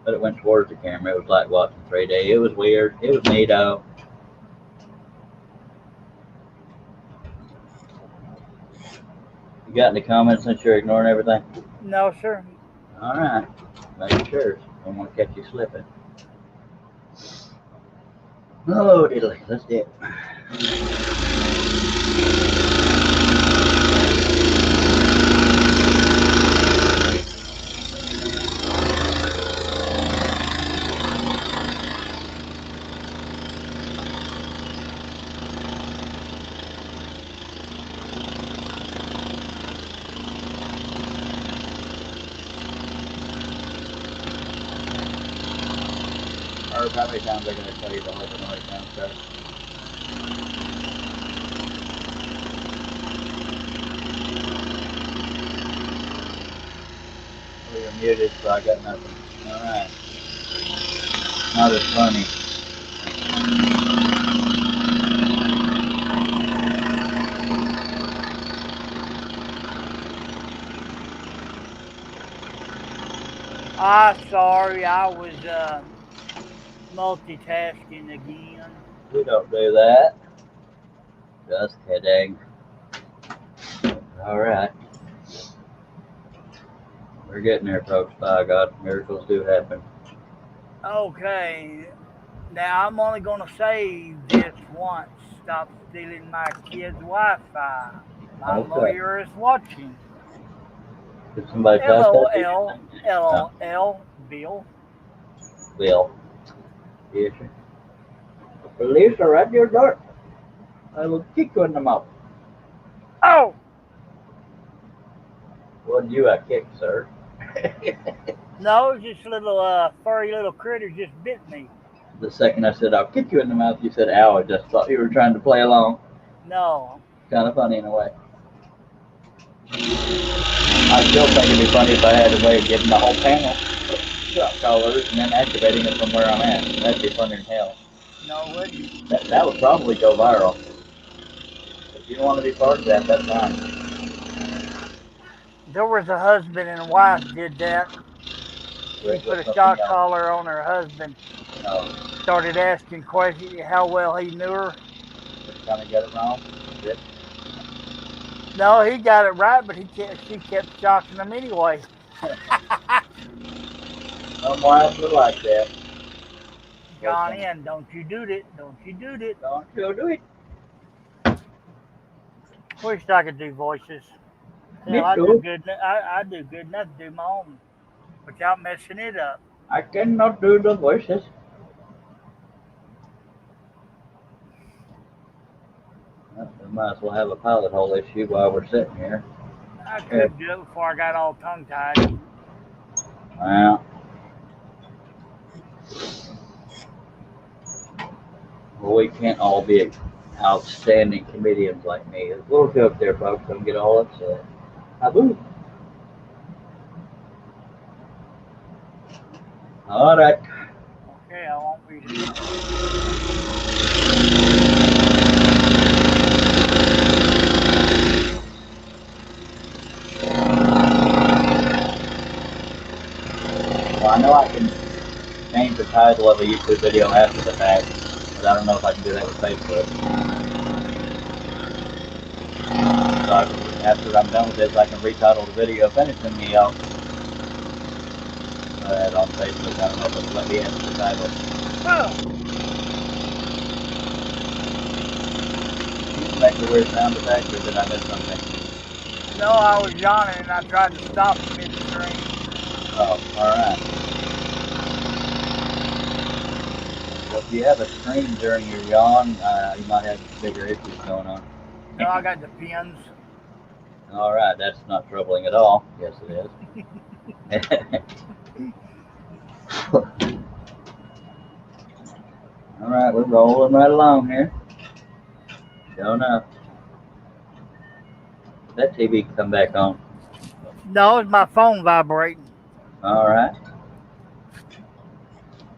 But it went towards the camera. It was like watching 3D. It was weird. It was neato. You got any comments since you're ignoring everything? No, sir. All right. Making sure. Don't want to catch you slipping. Oh, diddly. Let's do it. Or how many times they're going to tell you to open the right down, sir? Oh, you're muted, so I got nothing. Alright. Not as funny. Sorry, I was multitasking again. We don't do that. Just kidding. Alright. We're getting there, folks. By God, miracles do happen. Okay, now I'm only gonna say this once. Stop stealing my kid's Wi-Fi. My Okay. lawyer is watching. Did somebody pass that? LOL, LOL, Bill. Bill. Yes, sir. The police are at your door. I will kick you in the mouth. Oh! Wasn't you I kicked, sir? No, just a little furry little critter just bit me. The second I said, I'll kick you in the mouth, you said, ow. I just thought you were trying to play along. No. Kind of funny in a way. I still think it'd be funny if I had a way of getting the whole panel of shot callers and then activating it from where I'm at. That'd be funny as hell. No, it wouldn't. That would probably go viral. If you don't want to be part of that, that's fine. There was a husband and wife did that. She put a shot collar on her husband. No. Started asking questions how well he knew her. Just kind of get it wrong. Did. No, he got it right, but she kept shocking him anyway. Some wives are like that. Gone in. Don't you do it. Don't you do it. Don't you do it. Wish I could do voices. Me Hell, too. I do good enough to do my own without messing it up. I cannot do the voices. Well, we might as well have a pilot hole issue while we're sitting here. I could do it before I got all tongue-tied. Well, we can't all be outstanding comedians like me. There's a little joke there, folks. Don't get all upset. Haboo. All right. Okay, I won't read it. Well, I know I can change the title of a YouTube video after the fact, but I don't know if I can do that with Facebook. So after I'm done with this, I can retitle the video finishing me off. On Facebook, I don't know if it'll let me enter the title. Oh. You can make the weird sound effect, or did I miss something? No, I was yawning and I tried to stop midstream. Oh, alright. Well, if you have a scream during your yawn, you might have bigger issues going on. No, I got the pins. Alright, that's not troubling at all. Yes, it is. Alright, we're rolling right along here. Sure enough. That TV can come back on. No, it's my phone vibrating. Alright.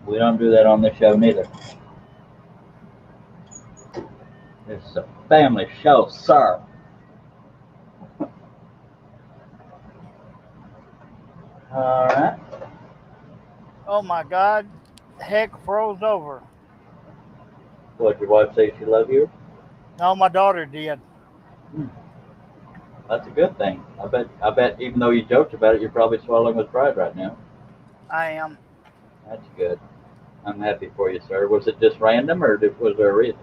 We don't do that on this show neither. This is a family show, sir. Alright. Oh my God. Heck froze over. What, your wife say she love you? No, my daughter did. That's a good thing. I bet even though you joked about it, you're probably swallowing with pride right now. I am. That's good. I'm happy for you, sir. Was it just random, or was there a reason?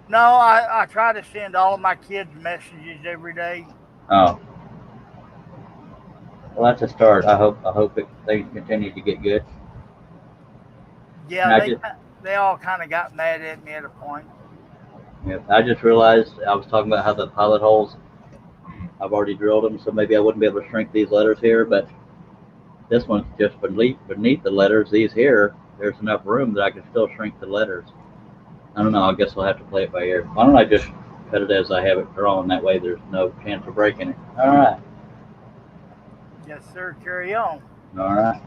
No, I try to send all of my kids messages every day. Oh. Well, that's a start. I hope things continue to get good. Yeah, they all kind of got mad at me at a point. Yeah, I just realized I was talking about how the pilot holes, I've already drilled them, so maybe I wouldn't be able to shrink these letters here, but this one's just beneath the letters. These here, there's enough room that I can still shrink the letters. I don't know. I guess I'll have to play it by ear. Why don't I just cut it as I have it drawn? That way there's no chance of breaking it. All right. Yes, sir. Carry on. All right.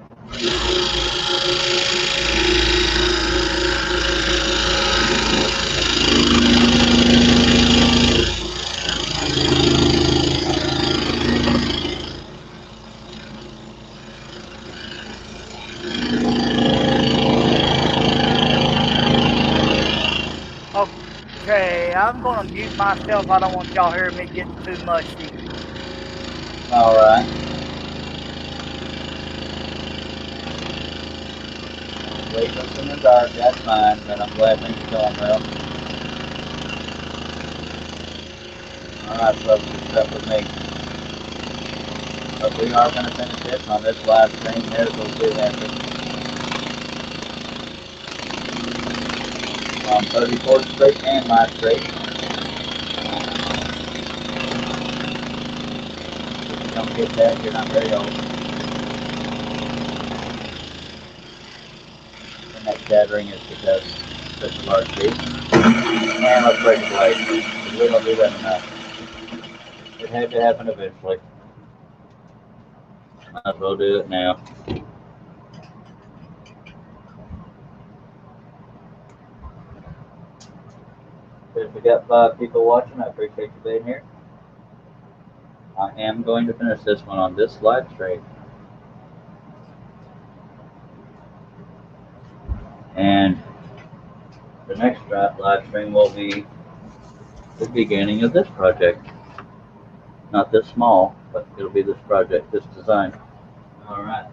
Okay, I'm going to mute myself. I don't want y'all hearing me getting too mushy. All right. Wait up in the dark, that's fine, but I'm glad things are going well. Alright, folks, it's up with me. But we are going to finish this on this live stream. There's those two after. On 34th Street and my street. If you don't get that, you're not very old. And that shattering is because it's such a large piece. And let's break a blade. Because we don't do that enough. It had to happen eventually. Might as well do it now. If we got 5 people watching, I appreciate you being here. I am going to finish this one on this live stream. And the next live stream will be the beginning of this project. Not this small, but it'll be this project, this design. Alright.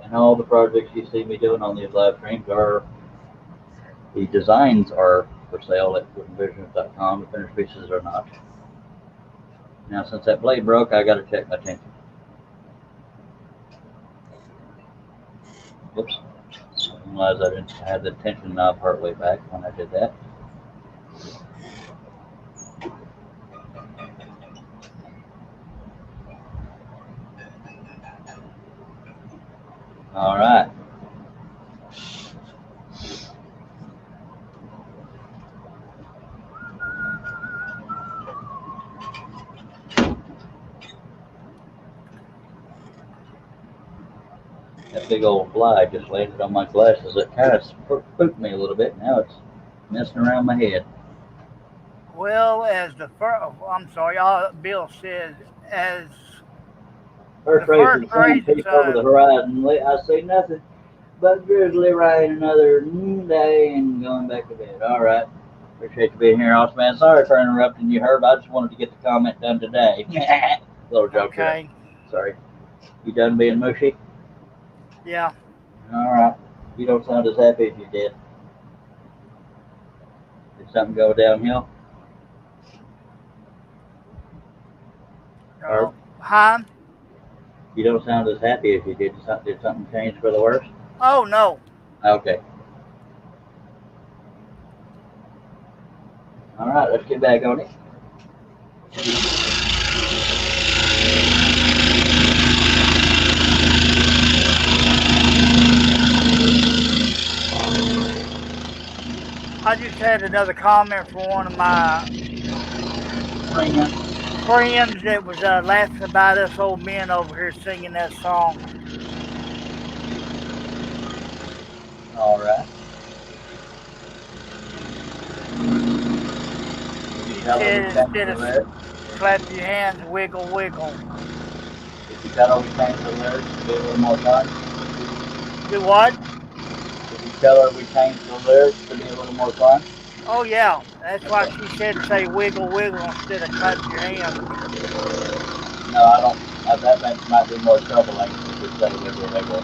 And all the projects you see me doing on these live streams are, the designs are for sale at woodenvisions.com. The finished pieces are not. Now, since that blade broke, I got to check my tension. Whoops. I realized I didn't have the tension knob partway back when I did that. All right. That big old fly just landed on my glasses. It kind of spooked me a little bit. Now it's messing around my head. Well, as the first, I'm sorry, Bill says, as First rays of the sun peep over the horizon. I see nothing but drizzly rain another day and going back to bed. All right. Appreciate you being here, Austin man. Sorry for interrupting you, Herb. I just wanted to get the comment done today. Little joke. Okay. Sorry. You done being mushy? Yeah. All right. You don't sound as happy as you did. Did something go downhill? Herb? Huh? You don't sound as happy as you did. Did something change for the worse? Oh, no. Okay. All right, let's get back on it. I just had another comment from one of my friends that was laughing about us old men over here singing that song. All right. He said instead of clap your hands, wiggle, wiggle. Did you tell her we changed the lyrics to be a little more fun? Do what? Did you tell her we changed the lyrics to be a little more fun? Oh, yeah. That's why she said say wiggle, wiggle instead of clap your hands. No, I don't. That might be more troubling if you say wiggle, wiggle.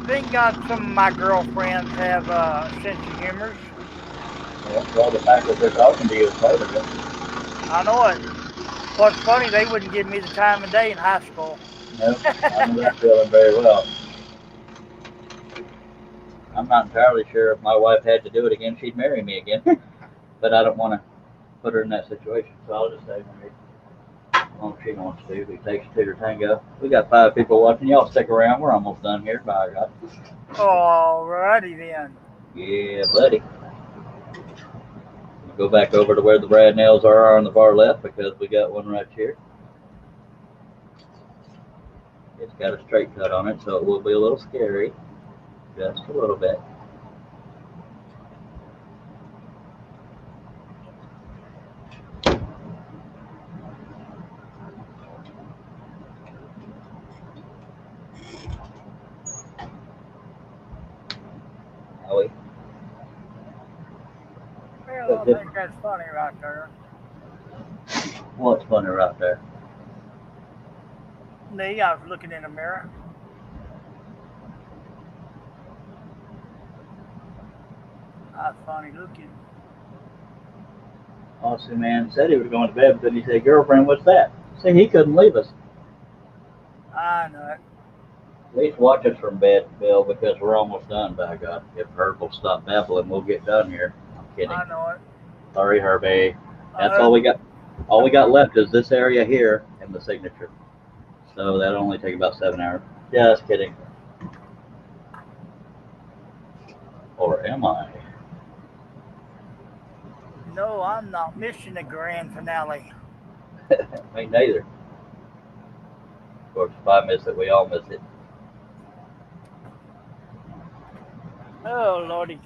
Thank God some of my girlfriends have sense of humor. Yeah, well, the fact that they're talking to you is part of it. I know it. What's funny, they wouldn't give me the time of day in high school. Nope, I know that feeling very well. I'm not entirely sure if my wife had to do it again, she'd marry me again. But I don't want to put her in that situation, so I'll just say married. As long as she wants to. If it takes two to tango. We got 5 people watching. Y'all stick around. We're almost done here. By God. Alrighty then. Yeah, buddy. We'll go back over to where the brad nails are on the far left because we got one right here. It's got a straight cut on it, so it will be a little scary. Just a little bit. Howie. Well, I think that's funny right there. What's funny right there? Me, I was looking in the mirror. I was funny looking. Austin man said he was going to bed, but then he said, girlfriend, what's that? See, he couldn't leave us. I know it. At least watch us from bed, Bill, because we're almost done, by God. If Herb will stop babbling, we'll get done here. I'm kidding. I know it. Sorry, Herbie. That's all we got. All we got left is this area here and the signature. So that'll only take about 7 hours. Just kidding. Or am I? No, I'm not missing the grand finale. Me neither. Of course, if I miss it, we all miss it. Oh, Lordy.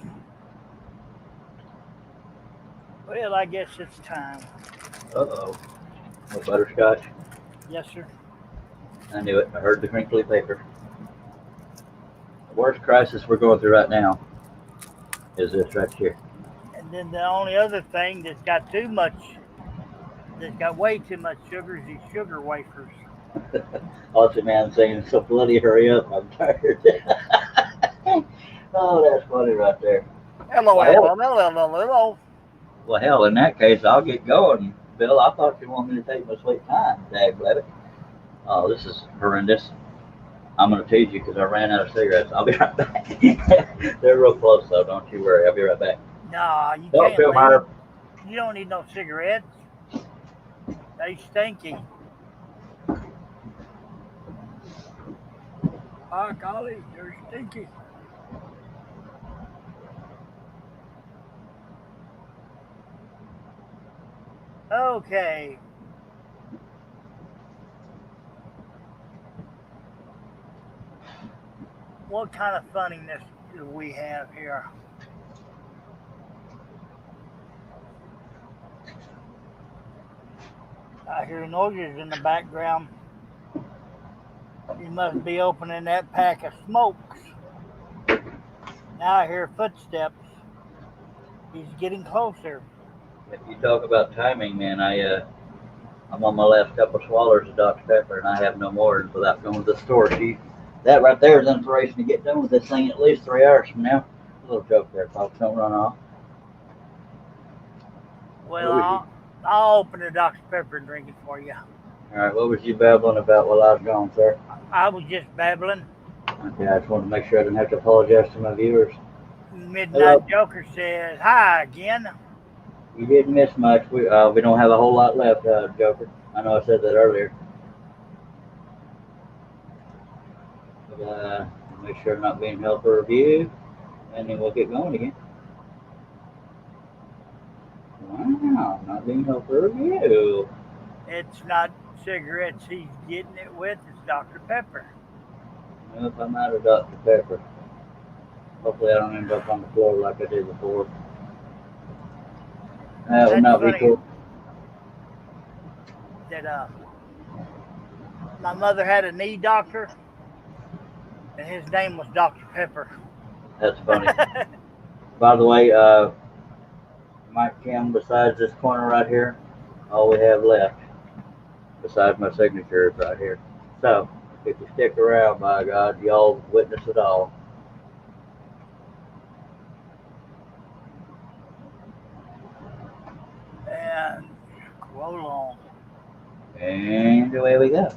Well, I guess it's time. Uh-oh. No butterscotch? Yes, sir. I knew it. I heard the crinkly paper. The worst crisis we're going through right now is this right here. And then the only other thing that's got way too much sugar is these sugar wafers. Austin man saying, so bloody hurry up, I'm tired. Oh, that's funny right there. Hello. Well, hell, in that case, I'll get going. Bill, I thought you wanted me to take my sweet time, dagblabbit. Oh, this is horrendous. I'm going to tease you because I ran out of cigarettes. I'll be right back. They're real close, though. Don't you worry. I'll be right back. Nah, you Don't can't. feel hurt. You don't need no cigarettes. They stinky. Oh, golly, they're stinky. Okay. What kind of funniness do we have here? I hear noises in the background. He must be opening that pack of smokes. Now I hear footsteps. He's getting closer. If you talk about timing, man, I'm on my last couple swallows of Dr. Pepper, and I have no more without going to the store. That right there is inspiration to get done with this thing at least 3 hours from now. A little joke there, folks. Don't run off. Well, I'll open the Dr. Pepper and drink it for you. All right, what was you babbling about while I was gone, sir? I was just babbling. Okay, I just wanted to make sure I didn't have to apologize to my viewers. Midnight Joker says, hi again. You didn't miss much. We don't have a whole lot left, Joker. I know I said that earlier. But make sure I'm not being held for review, and then we'll get going again. Wow, not being held for review. It's not cigarettes he's getting it with, it's Dr. Pepper. Well, if I'm out of Dr. Pepper, hopefully I don't end up on the floor like I did before. That would not be cool. That my mother had a knee doctor, and his name was Dr. Pepper. That's funny. By the way, Mike Kim, besides this corner right here, all we have left, besides my signature, is right here. So, if you stick around, by God, y'all witness it all. And roll on. And away we go.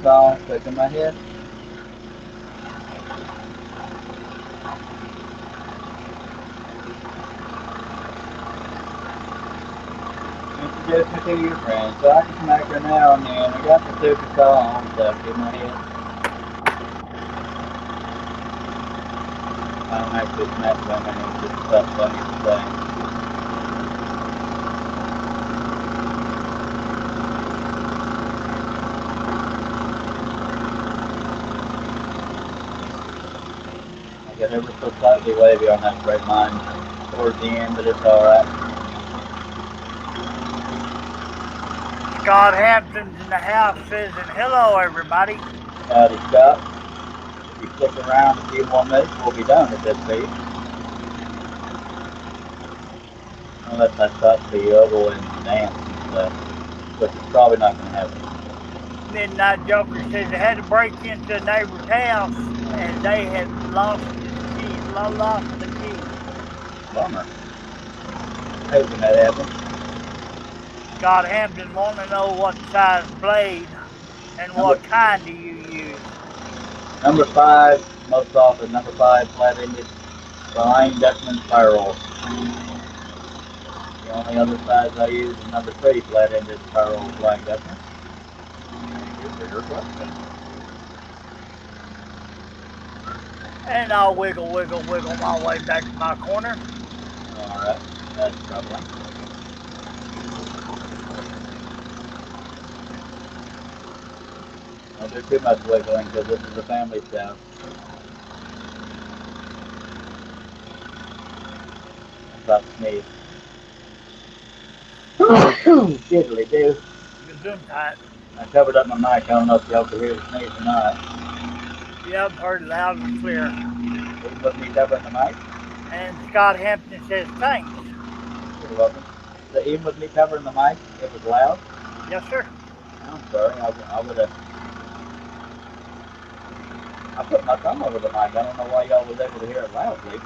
call, shaking my head. Introduce me to your friends, so I can smack her now and then. I got the stupid call on stuff in my head. I don't actually smack women, it's just stuff funny to say. I got ever so slightly wavy on that straight line towards the end, but it's alright. Scott Hampton's in the house says, and hello, everybody. Howdy, Scott. If you stick around a few more minutes, we'll be done with this speed. Unless I start the yodel and dance and stuff, which is probably not going to happen. Midnight Joker says they had to break into a neighbor's house and they had lost the key. Bummer. Hoping that happens. Scott Hampton want to know what size blade and what kind do you use? Number 5, most often, number 5 flat-ended Line Dutchman spiral. The only other size I use is number 3 flat-ended spiral Line Dutchman. Thank you for your question. And I'll wiggle my way back to my corner. Alright, that's troubling. Don't do too much wiggling because this is a family show. I'm about to sneeze. Diddly do. Gesundheit. I covered up my mic. I don't know if y'all can hear the sneeze or not. Yeah, I've heard it loud and clear. Even with me covering the mic? And Scott Hampton says thanks. You're welcome. So even with me covering the mic, it was loud? Yes, sir. I'm sorry. I would have. I put my thumb over the mic. I don't know why y'all was able to hear it loudly.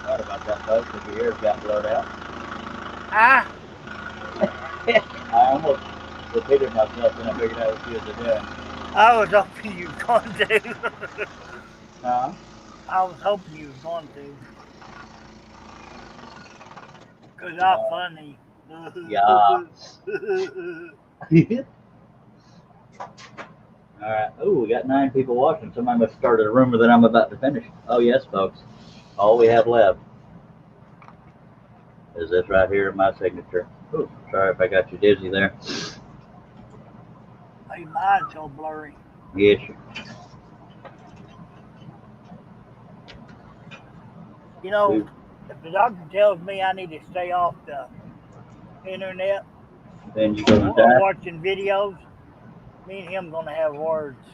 Sorry about that, folks, if your ears got blurred out. Ah. I almost repeated myself when I figured out what you were doing. I was hoping you were going to. Huh? I was hoping you was going to. Because I'm funny. Yeah. Alright. Oh, we got 9 people watching. Somebody must have started a rumor that I'm about to finish. Oh, yes, folks. All we have left is this right here, my signature. Ooh, sorry if I got you dizzy there. Hey, mine's so blurry. Yes. You know, if the doctor tells me I need to stay off the internet Then you're gonna or die. watching videos, me and him gonna have words.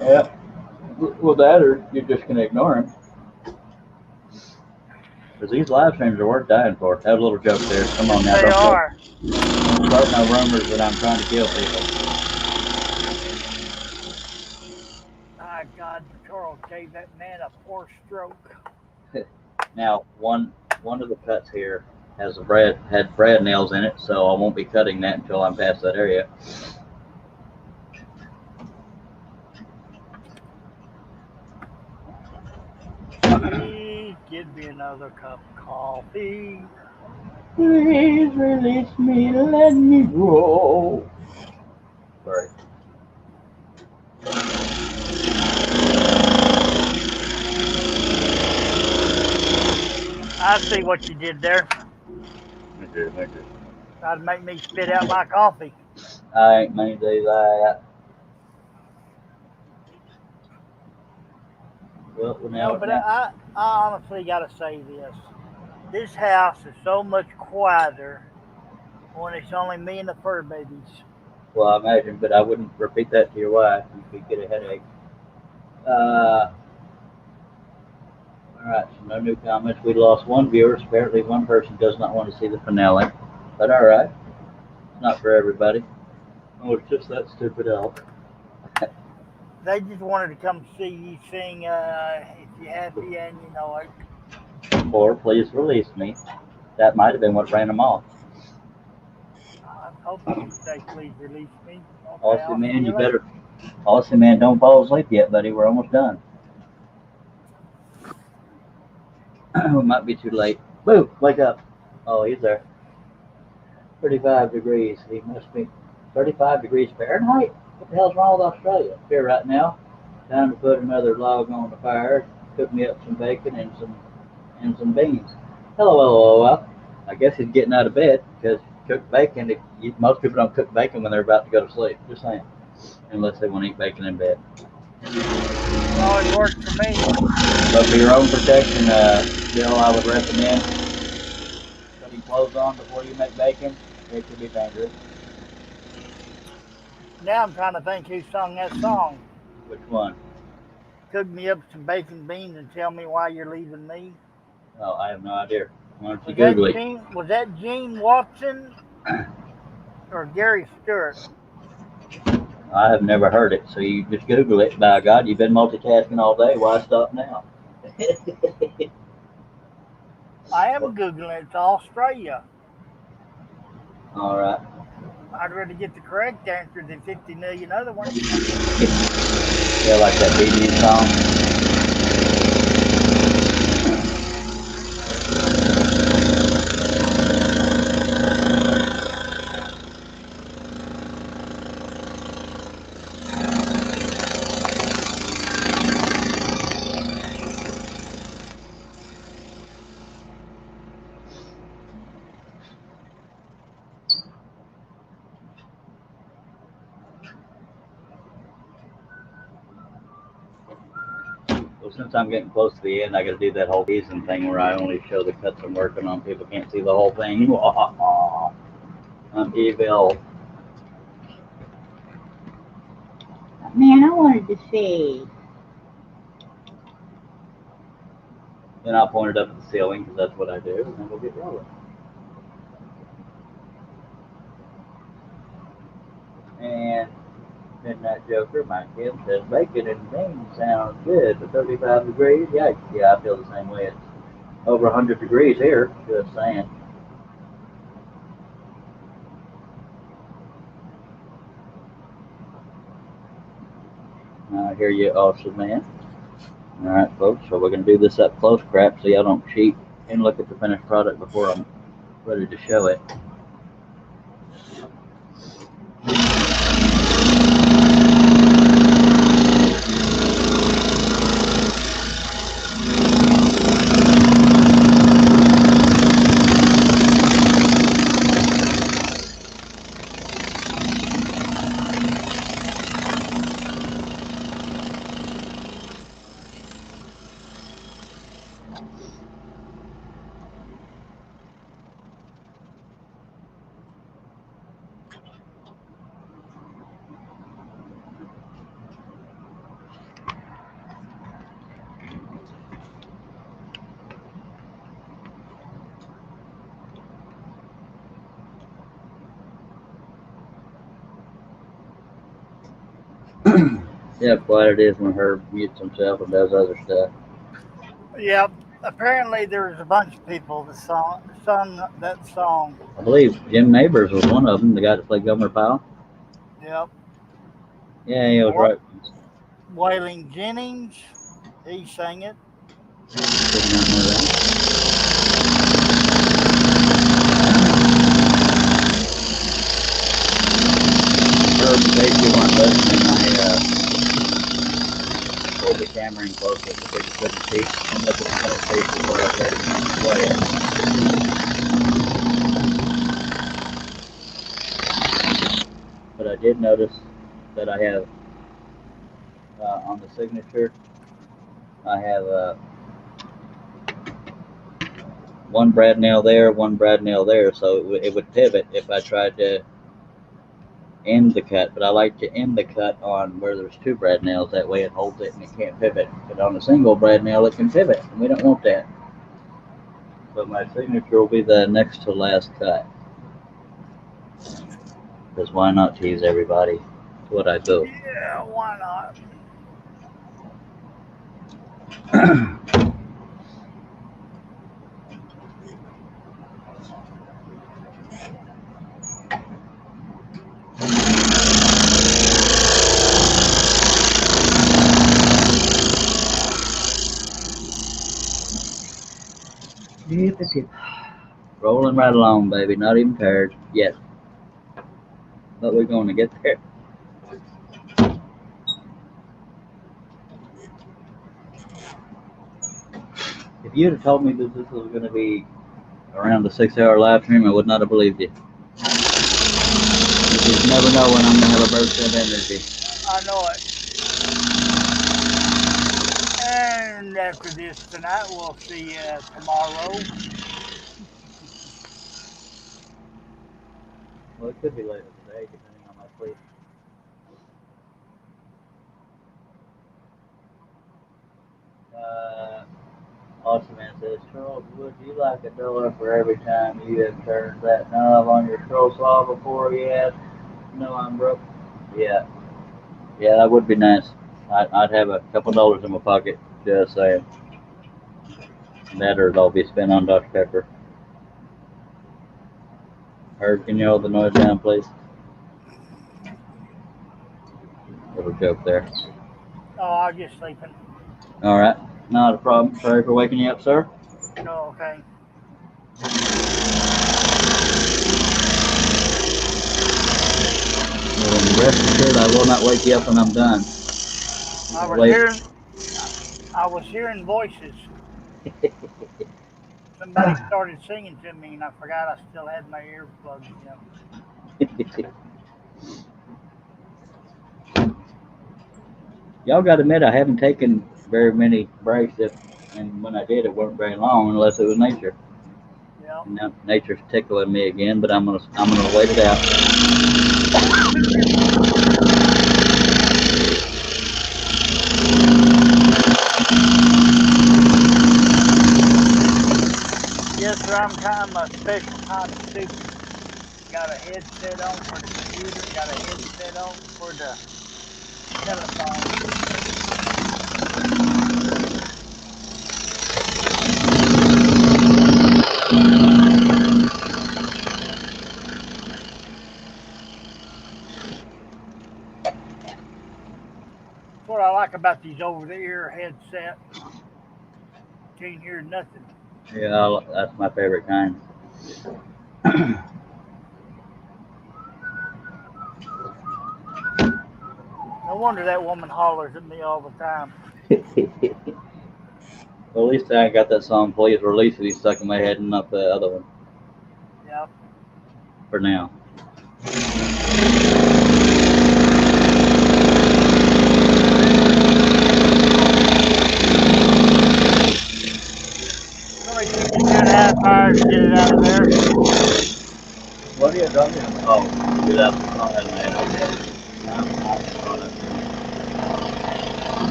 Yeah. Well, that or you're just gonna ignore him. Because these live streams are worth dying for. Have a little joke there. Come on now. They are. Don't start no rumors that I'm trying to kill people. My God, Charles gave that man a poor stroke. Now, one of the cuts here has had brad nails in it, so I won't be cutting that until I'm past that area. Please give me another cup of coffee. Please release me and let me go. Sorry. I see what you did there. Thank you. Tried to make me spit out my coffee. I ain't mean to do that. Well, now, No, but I honestly got to say this. This house is so much quieter when it's only me and the fur babies. well, I imagine, but I wouldn't repeat that to your wife. You could get a headache. All right, so no new comments. We lost one viewer. Apparently, one person does not want to see the finale. But all right, it's not for everybody. Oh, it's just that stupid elk. They just wanted to come see you sing If You're Happy and You Know It. Or please release me. That might have been what ran them off. I hope you can safely release me. Okay, Aussie I'll see man, you you later. better. Aussie man, don't fall asleep yet, buddy. We're almost done. We might be too late. Boo! Wake up. Oh, he's there. 35 degrees. He must be 35 degrees Fahrenheit. What the hell's wrong with Australia? Here right now. Time to put another log on the fire. Cook me up some bacon and some beans. Hello, hello, hello. I guess he's getting out of bed because cooked bacon. Most people don't cook bacon when they're about to go to sleep. Just saying, unless they want to eat bacon in bed. It always works for me. But for your own protection, Bill, I would recommend putting clothes on before you make bacon. It could be dangerous. Now I'm trying to think who sung that song. Which one? Cook me up some bacon beans and tell me why you're leaving me. Oh, I have no idea. Why don't you Google it? Was that Gene Watson or Gary Stewart? I have never heard it, so you just Google it. By God, you've been multitasking all day. Why stop now? I am Googling it. It's Australia. All right. I'd rather get the correct answer than 50 million other ones. Yeah, like that BB song. Well, since I'm getting close to the end, I got to do that whole season thing where I only show the cuts I'm working on. People can't see the whole thing. I'm evil. Man, I wanted to see. Then I'll point it up at the ceiling because that's what I do, and then we'll get rolling. And Midnight Joker, Mike Kim says bacon and beans sounds good, but 35 degrees, yikes. Yeah, I feel the same way. It's over 100 degrees here, just saying. I hear you, awesome man. All right, folks, so we're going to do this up close crap so y'all don't cheat and look at the finished product before I'm ready to show it. Yeah, quiet it is when Herb mutes himself and does other stuff. Yep. Apparently, there was a bunch of people that sung that song. I believe Jim Neighbors was one of them, the guy that played Gomer Pyle. Yep. Yeah, he was right. Waylon Jennings, he sang it. Did not know that. Herb, in case you weren't listening, I pulled the camera in close so that you couldn't see. And look at the whole face before I let it play it. But I did notice that I have on the signature, I have one brad nail there, one brad nail there, so it would pivot if I tried to end the cut. But I like to end the cut on where there's two brad nails. That way it holds it and it can't pivot. But on a single brad nail, it can pivot, and we don't want that. So my signature will be the next to last cut. Because why not tease everybody? That's what I do. Yeah, why not? Rolling right along, baby. Not even tired yet. But we're going to get there. If you'd have told me that this was going to be around the 6-hour live stream, I would not have believed you. You just never know when I'm going to have a burst of energy. I know it. And after this tonight, we'll see you tomorrow. Well, it could be later today, depending on my sleep. Awesome Man says, Charles, would you like $1 for every time you have turned that knob on your troll saw before you ask? No, I'm broke. Yeah. Yeah, that would be nice. I'd have a couple dollars in my pocket, just saying. That or it'll all be spent on Dr. Pepper. Herb, can you hold the noise down, please? Little joke there. Oh, I was just sleeping. All right. Not a problem. Sorry for waking you up, sir. Oh, okay. Well, rest assured, I will not wake you up when I'm done. I was hearing voices. Somebody started singing to me, and I forgot I still had my earplugs in. Y'all got to admit, I haven't taken very many breaks, and when I did, it wasn't very long, unless it was nature. Yeah. Now nature's tickling me again, but I'm gonna wait it out. Yes, sir. I'm kind of a special kind of student. Got a headset on for the computer. Got a headset on for the telephone. That's what I like about these over-the-ear headsets. Can't hear nothing. Yeah, that's my favorite kind. No wonder that woman hollers at me all the time. Well, at least I got that song, Please Release It, stuck in my head and not the other one. Yep. For now. Only took you 2.5 hours to get it out of there. What are you doing? Oh, get out the song in my head.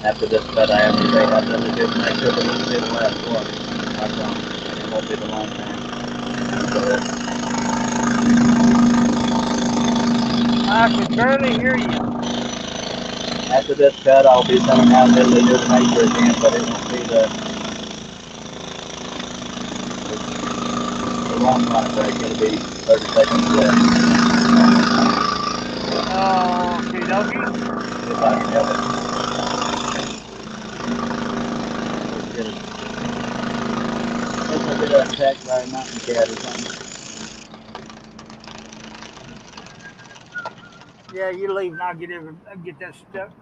After this cut, I have to say I've done the good next up and be the last one. I promise. It won't be the long time. I can barely hear you. After this cut, I'll be coming out and it'll do the nature again, but it won't be the long line break. It'll be 30 seconds left. Oh, okie dokie. If I can help it. Let's look at that attacked by a mountain cat or something. Yeah, you leave and I'll get that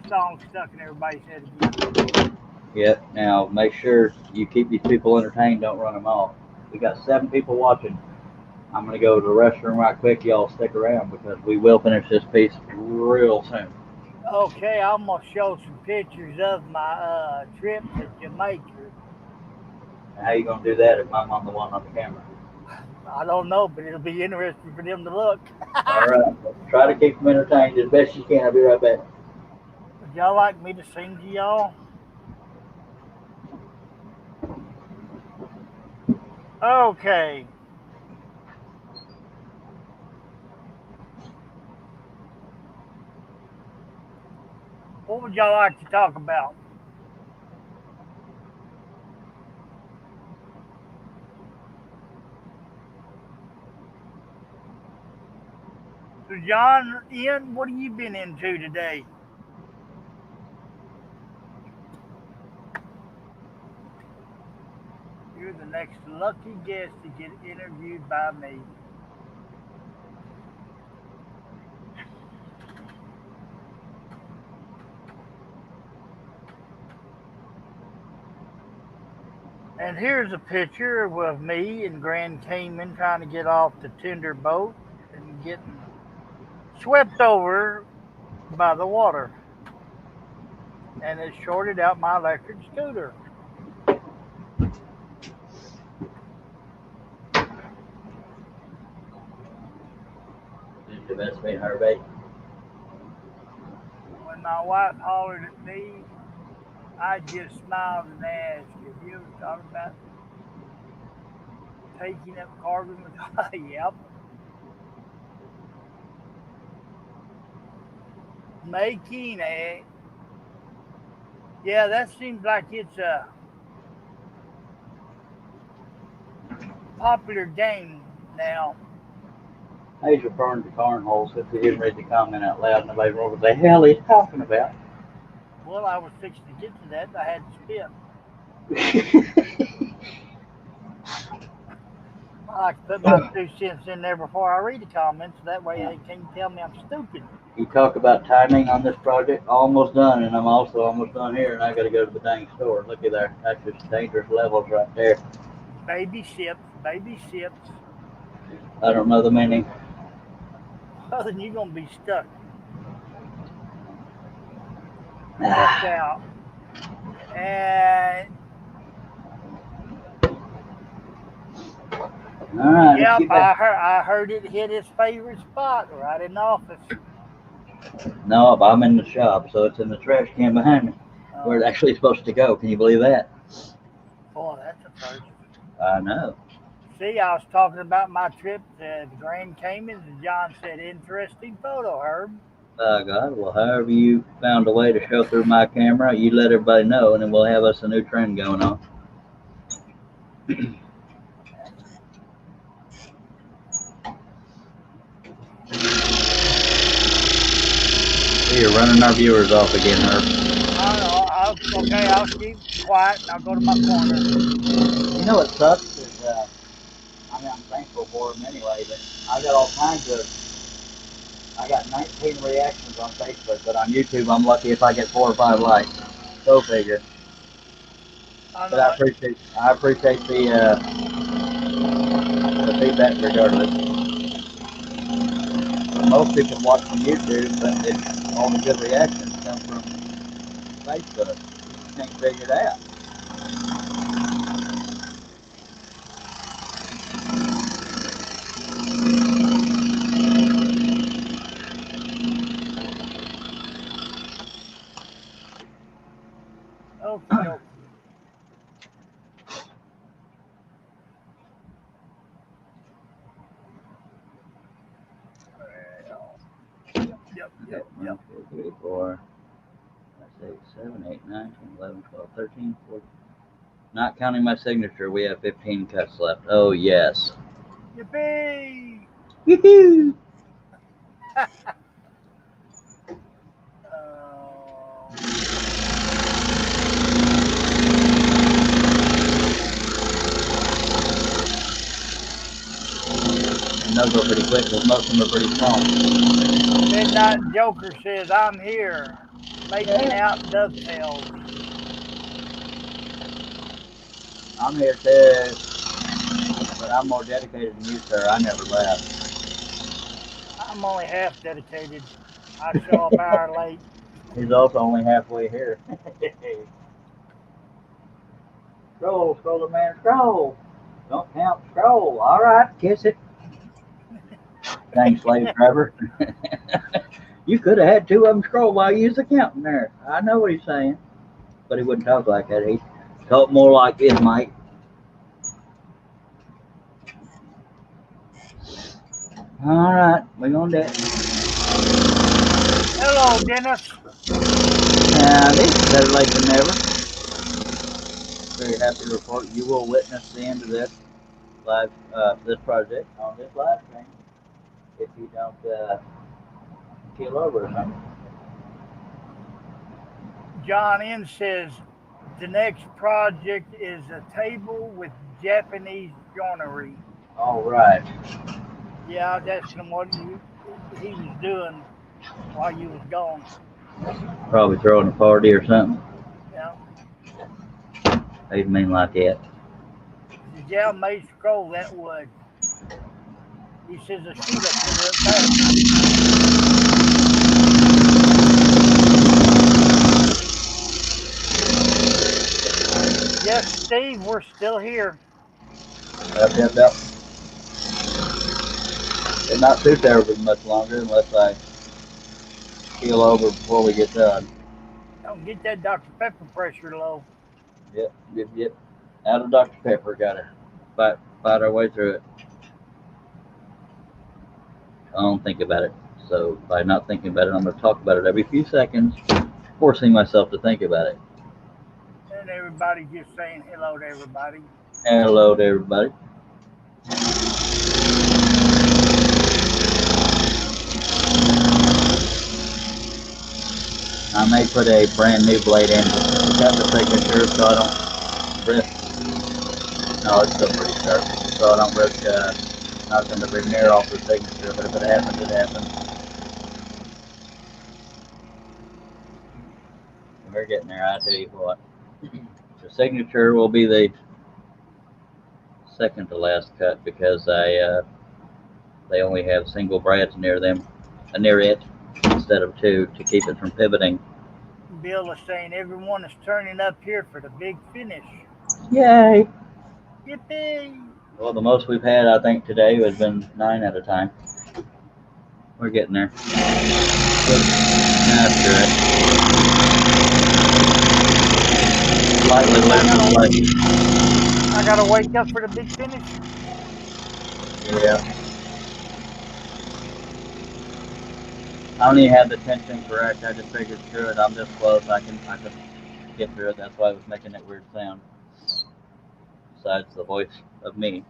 song stuck in everybody's head again. Yep. Now make sure you keep these people entertained. Don't run them off. We got 7 people watching. I'm gonna go to the restroom right quick. Y'all stick around because we will finish this piece real soon. Okay, I'm gonna show some pictures of my trip to Jamaica. How you gonna do that if I'm on the one on the camera? I don't know, but it'll be interesting for them to look. All right. Try to keep them entertained as best you can. I'll be right back. Would y'all like me to sing to y'all? Okay. What would y'all like to talk about? So, John, Ian, what have you been into today? You're the next lucky guest to get interviewed by me. And here's a picture of me in Grand Cayman trying to get off the tender boat and getting swept over by the water. And it shorted out my electric scooter. The best way, Harvey. When my wife hollered at me, I just smiled and asked, have you ever thought about taking up carbon with yep. Making a yeah, that seems like it's a popular game now. He's referring to cornhole since he didn't read the comment out loud. Nobody knows what the hell he's talking about. Well, I was fixing to get to that. I had to spit. I like to put my 2 cents in there before I read the comments. That way they can't tell me I'm stupid. You talk about timing on this project, almost done, and I'm also almost done here, and I got to go to the dang store. Looky there. That's just dangerous levels right there. Baby ships, baby ships. I don't know the meaning. Well, then you're going to be stuck. Check out. And All right. yep, I heard it hit his favorite spot right in the office. No, I'm in the shop, so it's in the trash can behind me, where it's actually supposed to go. Can you believe that? Boy, that's a first. I know. See, I was talking about my trip to Grand Cayman, and John said, interesting photo, Herb. God, well, however you found a way to show through my camera, you let everybody know, and then we'll have us a new trend going on. You're running our viewers off again, Herb. I know. Okay, I'll keep quiet and I'll go to my corner. You know what sucks is, I mean, I'm thankful for them anyway, but I got all kinds of, I got 19 reactions on Facebook, but on YouTube, I'm lucky if I get 4 or 5 likes. Go figure. But I appreciate the feedback regardless. Most people watch from YouTube, but all the good reactions come from Facebook. You can't figure it out. Okay. Yep. 1, 2, 3, 4, 5, 6, 7, 8, 9, 10, 11, 12, 13, 14. Not counting my signature, we have 15 cuts left. Oh, yes. Yippee! Woohoo! And those go pretty quick because most of them are pretty small. Midnight Joker says, I'm here, making out dovetails. I'm here too, but I'm more dedicated than you, sir. I never left. I'm only half dedicated. I show up an hour late. He's also only halfway here. Scroll, scroller man, scroll. Don't count, scroll. All right, kiss it. Dang slave driver. You could have had 2 of them scroll while you was counting there. I know what he's saying. But he wouldn't talk like that. He talked more like this, Mike. All right, we're going to do it. Hello, Dennis. Howdy, better late than never. Very happy to report you will witness the end of this live, this project on this live stream. If you don't keel over or something. John N says the next project is a table with Japanese joinery. All right. Yeah, I was asking him what he was doing while you was gone. Probably throwing a party or something. Yeah. How you mean like that? He says, yeah, may scroll that wood. He says a Sheila put it back. Yes, Steve, we're still here. Yep. It's not too terribly much longer unless I keel over before we get done. Don't get that Dr. Pepper pressure low. Yep. Out of Dr. Pepper, gotta fight our way through it. I don't think about it. So by not thinking about it, I'm going to talk about it every few seconds, forcing myself to think about it. And everybody just saying hello to everybody. Hello to everybody. I may put a brand new blade in to cut the signature so I don't risk. No, it's still pretty sharp. So I don't risk knocking the veneer off the signature, but if it happens, it happens. We're getting there, I tell you what. The signature will be the second to last cut because they only have single brads near it instead of two to keep it from pivoting. Bill is saying everyone is turning up here for the big finish. Yay! Yippee! Well, the most we've had, I think, today has been 9 at a time. We're getting there. That's good. Slightly less slightly. I gotta wake up for the big finish. Yeah. I don't even have the tension correct. I just figured, screw it, I'm this close. I can get through it. That's why I was making that weird sound. Besides the voice of me.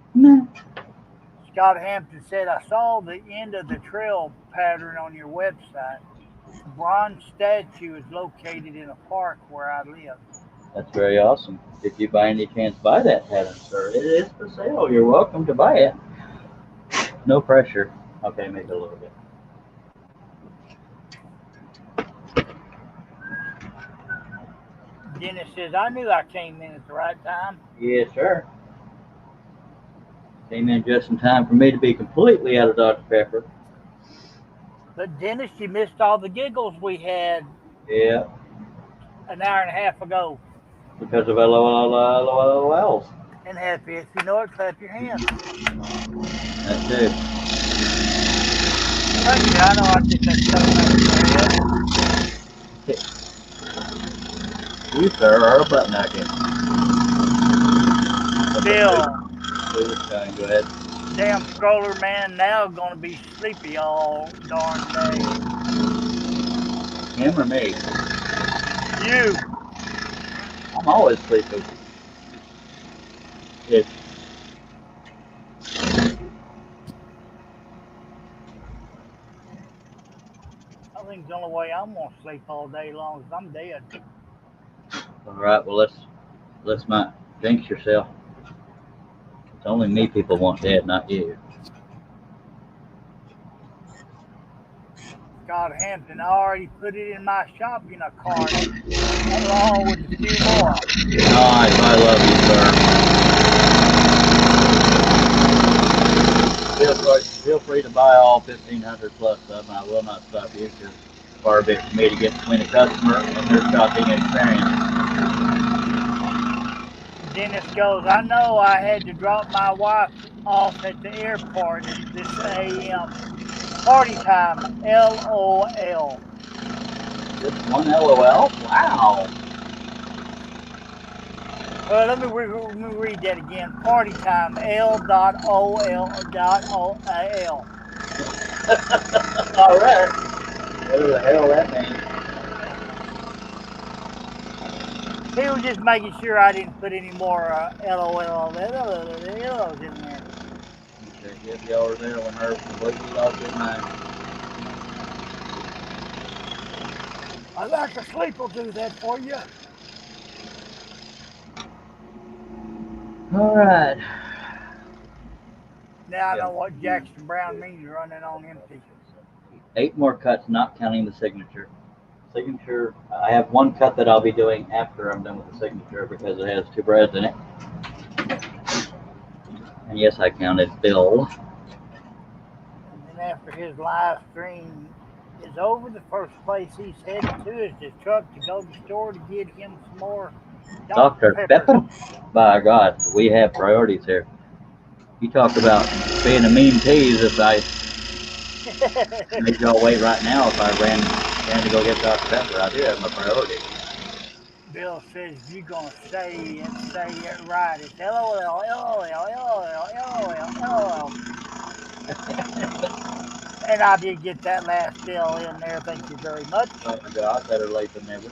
Scott Hampton said, I saw the end of the trail pattern on your website. The bronze statue is located in a park where I live. That's very awesome. If you by any chance buy that pattern, sir, it is for sale. You're welcome to buy it. No pressure. Okay, maybe a little bit. Dennis says, I knew I came in at the right time. Yes, sir. Came in just in time for me to be completely out of Dr. Pepper. But Dennis, you missed all the giggles we had Yeah, an hour and a half ago. because of LOLs. And happy, if you know it, clap your hands. That too. Thank you. I know I did that stuff. You, sir, are a butt nugget. Bill. Go ahead. Damn scroller man now gonna be sleepy all darn day. Him or me? You. I'm always sleepy. Yes. I think the only way I'm gonna sleep all day long is I'm dead. All right. Well, let's not jinx yourself. It's only me people want dead, not you. Scott Hampton, I already put it in my shopping cart along with a few more. Nice. I love you, sir. Feel free to buy all 1,500 plus of them. I will not stop you because it's far bit for me to get between a customer and their shopping experience. Dennis goes, I know I had to drop my wife off at the airport this AM. Party time, LOL. Just one LOL? Wow. Let me read that again. Party time, L.OL.OL. All right. Whatever the hell that means. He was just making sure I didn't put any more LOLs in there. If y'all were there when her completely lost his mind. I like a sleep will do that for you. All right. Now I Yeah. know what Jackson Brown means running on empty. 8 more cuts, not counting the signature. Signature, I have 1 cut that I'll be doing after I'm done with the signature because it has 2 breads in it. And yes, I counted Bill. And then after his live stream is over, the first place he's heading to is the truck to go to the store to get him some more Dr. Dr. Pepper. Pepper? By God, we have priorities here. You talk about being a mean tease. If I made y'all wait right now, if I ran to go get Dr. Pepper, I do have my priority. Bill says you're gonna say it right. It's LOL, LOL, LOL, LOL, LOL. And I did get that last L in there. Thank you very much. Oh my God, better late than never.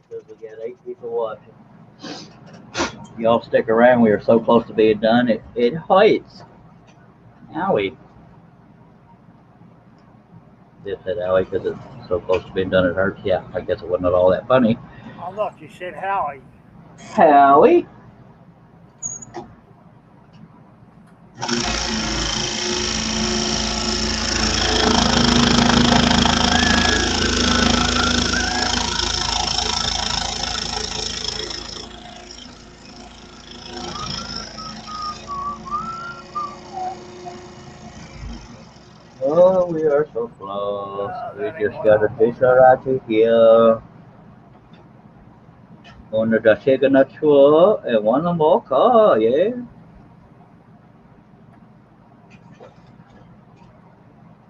Because we got 8 people watching. Y'all stick around. We are so close to being done. It hurts. Owie. Did said owie because it's so close to being done. It hurts. Yeah, I guess it wasn't all that funny. I thought you said Howie. Howie. Oh, we are so close. We just got a fish right here. Under the signature and 1 more car, yeah.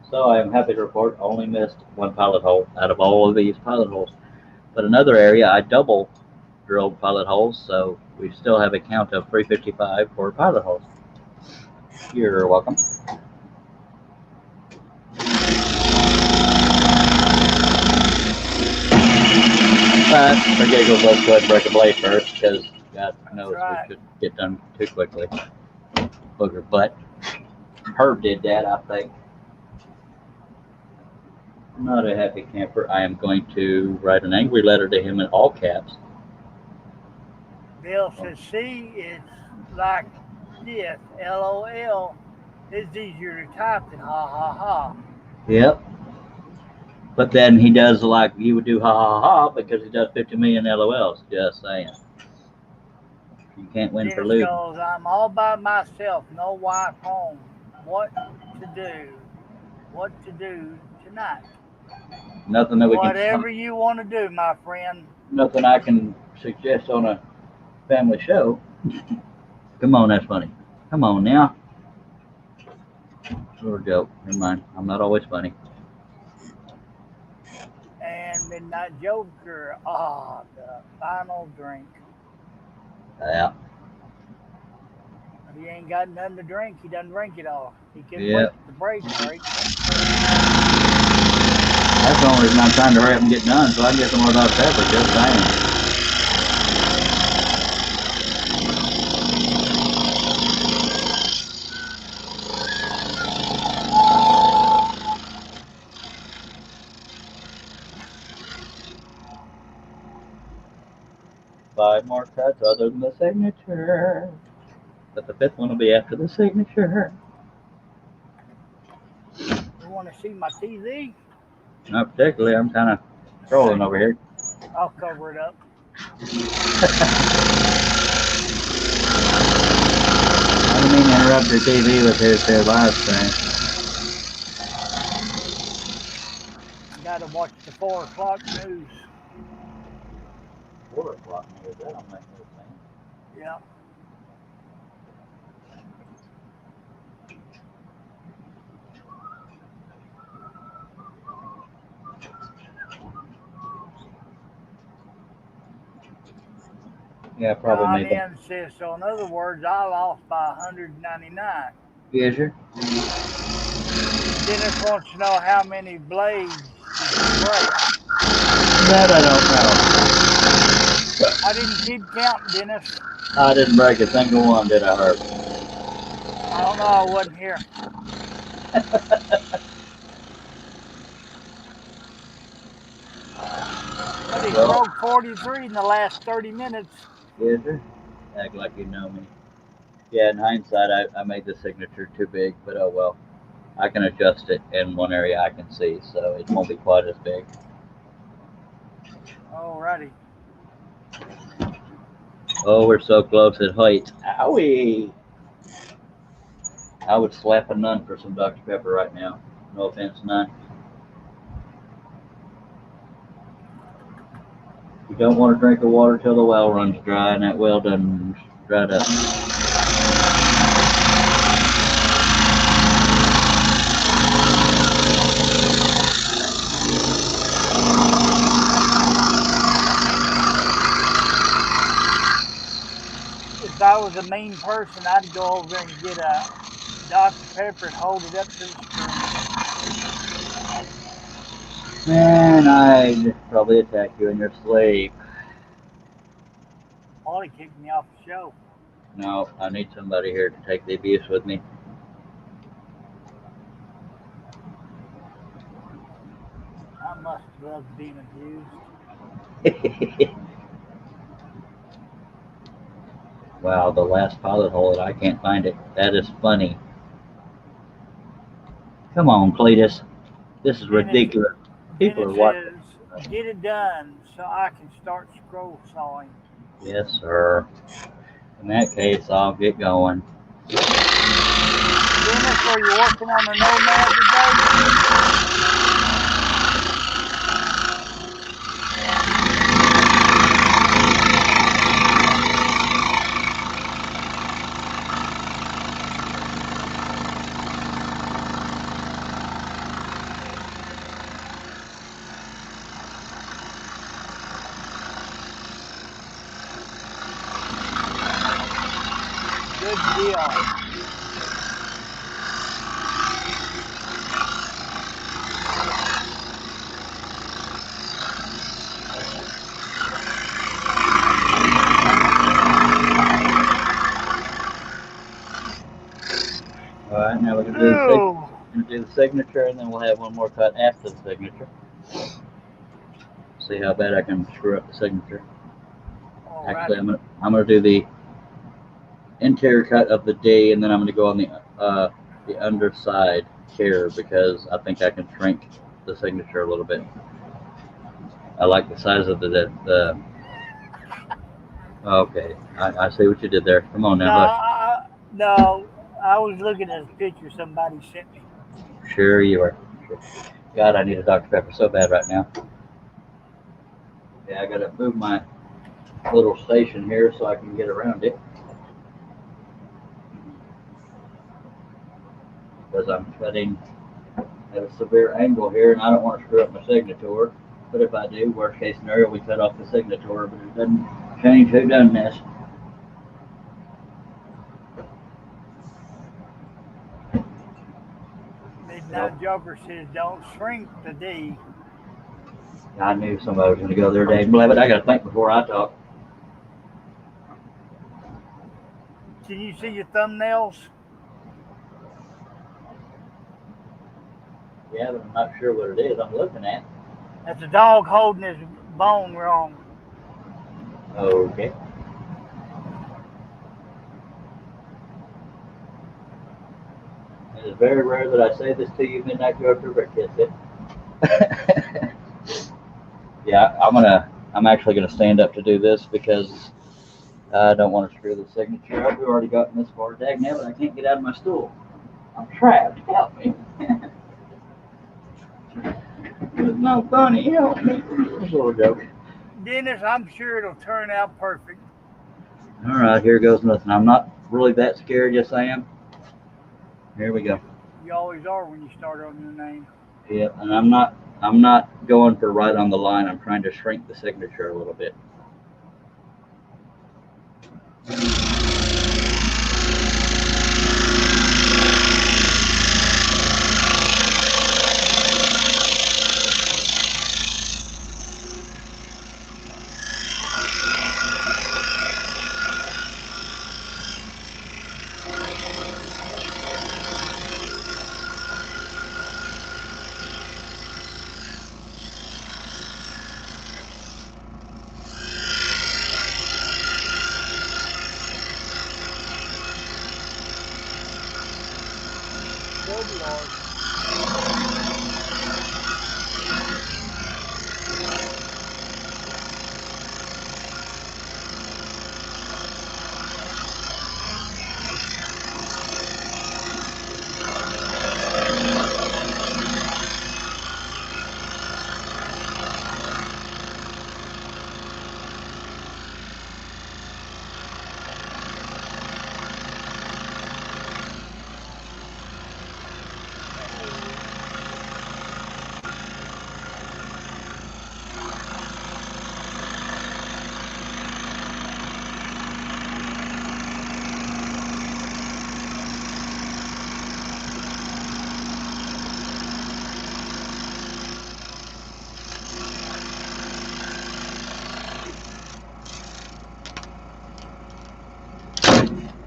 So I am happy to report only missed 1 pilot hole out of all of these pilot holes. But another area I double drilled pilot holes, so we still have a count of 355 for pilot holes. You're welcome. But for giggles, let's go ahead and break a blade first, because God knows we could get done too quickly. Booger butt. Herb did that, I think. I'm not a happy camper. I am going to write an angry letter to him in all caps. Bill says, see, it's like this. LOL. It's easier to type than ha ha ha. Yep. But then he does like you would do ha ha ha because he does 50 million LOLs. Just saying. You can't win for losing. Goes, I'm all by myself, no wife home. What to do? What to do tonight? Nothing that we can. Whatever you want to do, my friend. Nothing I can suggest on a family show. Come on, that's funny. Come on now. Little joke. Never mind. I'm not always funny. And Midnight Joker. The final drink. Yeah. If he ain't got nothing to drink, he doesn't drink it all. He can wait the break. That's the only reason I'm trying to hurry up and get done, so I can get some more Dr. Pepper. Just saying. 5 more cuts other than the signature. But the 5th one will be after the signature. You want to see my TV? Not particularly. I'm kind of trolling over here. I'll cover it up. I didn't mean to interrupt your TV with his live stream. Got to watch the 4 o'clock news. 4 o'clock news. That don't make no sense. Yeah. Yeah, probably John maybe. N says, so in other words, I lost by 199. Yes, sir. Dennis wants to know how many blades did you break. That I don't know. I didn't keep counting, Dennis. I didn't break a single one, did I, Herb? I don't know. I wasn't here. But he broke 43 in the last 30 minutes. Yes, sir. Act like you know me. Yeah, in hindsight, I made the signature too big, but oh well. I can adjust it in one area I can see, so it won't be quite as big. Alrighty. Oh, we're so close at height. Owie! I would slap a nun for some Dr. Pepper right now. No offense, nun. You don't want to drink the water till the well runs dry, and that well done dried up. If I was a mean person, I'd go over and get a Dr. Pepper and hold it up to the screen. Man, I'd probably attack you in your sleep. Ollie kicked me off the show. No, I need somebody here to take the abuse with me. I must love being abused. Wow, the last pilot hole, I can't find it. That is funny. Come on, Cletus. This is ridiculous. People are watching. Says, get it done so I can start scroll sawing. Yes, sir. In that case, I'll get going. Dennis, are you working on the Nomad today? Good deal. All right, now we're going to do the signature, and then we'll have one more cut after the signature. See how bad I can screw up the signature. Actually, I'm gonna do the interior cut of the D, and then I'm gonna go on the underside here because I think I can shrink the signature a little bit. I like the size of the okay, I see what you did there. Come on now. No, I was looking at a picture somebody sent me. Sure you are. God, I need a Dr. Pepper so bad right now. Yeah, I gotta move my little station here so I can get around it. Because I'm cutting at a severe angle here, and I don't want to screw up my signature. But if I do, worst case scenario, we cut off the signature, but it doesn't change who done this. Midnight Joker says, don't shrink the D. I knew somebody was going to go there, Dave. But I got to think before I talk. Can you see your thumbnails? Yeah, but I'm not sure what it is I'm looking at. That's a dog holding his bone wrong. Okay. It is very rare that I say this to you, Midnight Joker, but kiss it. Yeah, I'm actually gonna stand up to do this because I don't want to screw the signature up. We've already gotten this far. Dagnabbit, I can't get out of my stool. I'm trapped. Help me. It's not funny. Help me. It's a little joke. Dennis, I'm sure it'll turn out perfect. All right, here goes nothing. I'm not really that scared. Yes, I am. Here we go. You always are when you start on your name. Yeah, and I'm not going for right on the line. I'm trying to shrink the signature a little bit. card.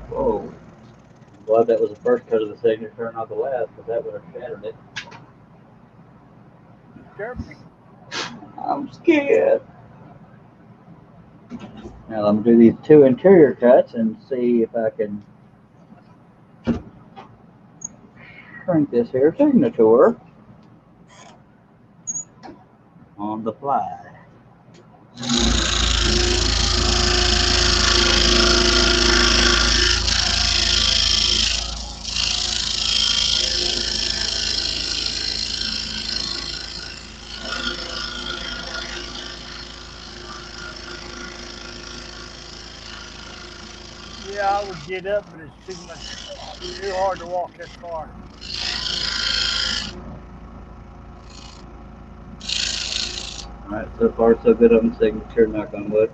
Whoa. Glad that was the first cut of the signature, not the last, because that would have shattered it. Germany. I'm scared. Now I'm gonna do these 2 interior cuts and see if I can shrink this here signature on the fly. Yeah, I would get up, but it's too much, too hard to walk that far. Alright, so far so good on the signature, knock on wood.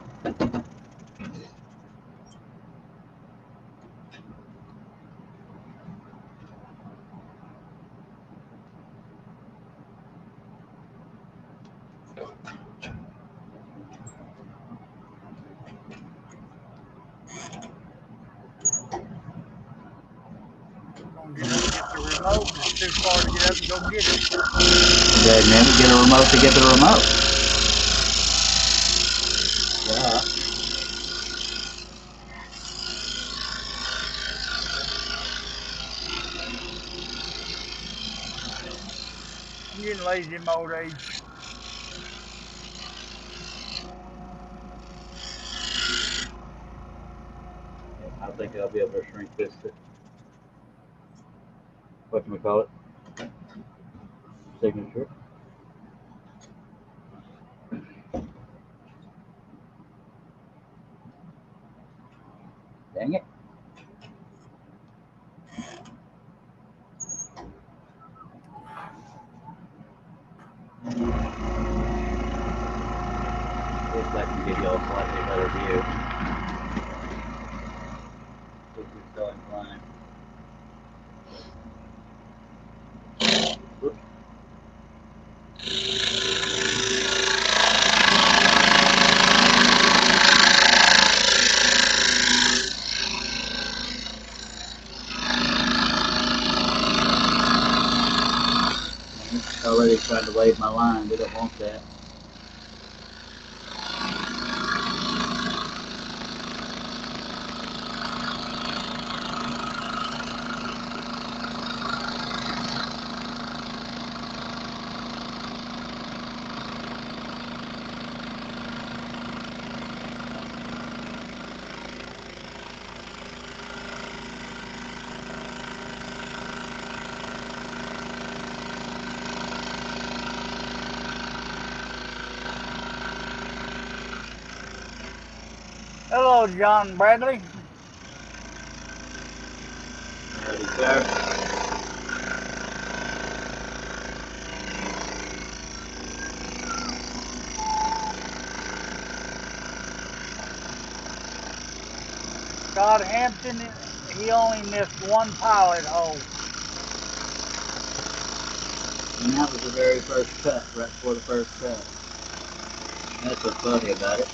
Gonna get up and get the remote, but it's too far to get up and go get it. Good man, get a remote to get the remote. Yeah. I'm getting lazy in my old age. I think I'll be able to shrink this to, what can we call it? Signature. Dang it. Looks like I can give you all a slightly better view. If you're so inclined. Whoops. Already trying to wave my line. We don't want that. Hello, John Bradley. Ready, sir? Scott Hampton, he only missed 1 pilot hole. And that was the very first cut, right before the first cut. That's what's funny about it.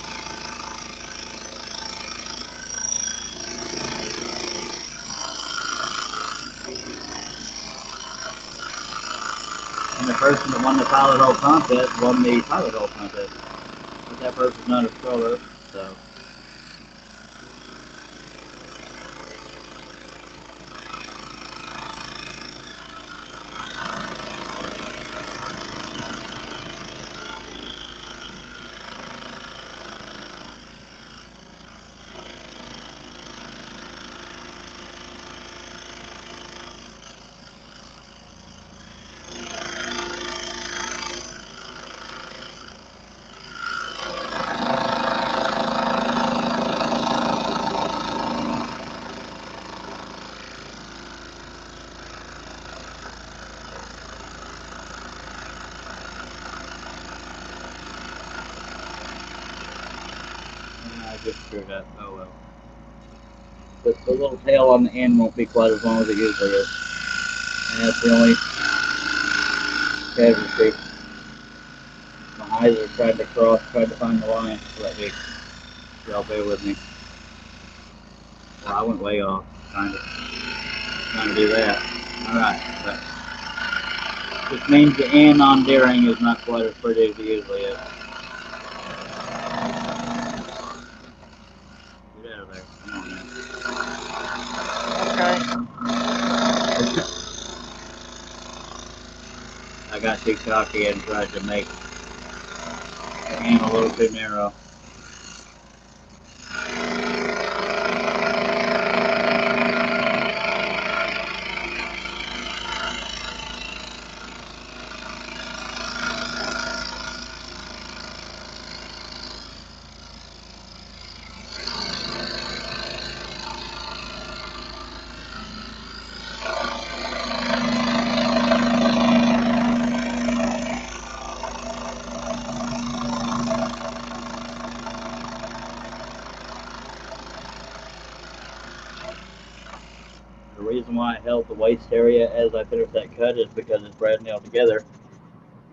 And the person that won the pilot hole contest won the pilot hole contest. But that person's not a stroller, so. screwed up. Oh well. But the little tail on the end won't be quite as long as it usually is. And that's the only casualty. My eyes are trying to cross, trying to find the line. Let me, y'all bear with me. Well, I went way off, trying to do that. Alright, but this means the end on deering is not quite as pretty as it usually is. Get out of there. Come on, man. Okay. I got too cocky and tried to make the end a little too narrow. The reason why I held the waist area as I finished that cut is because it's brad nailed together,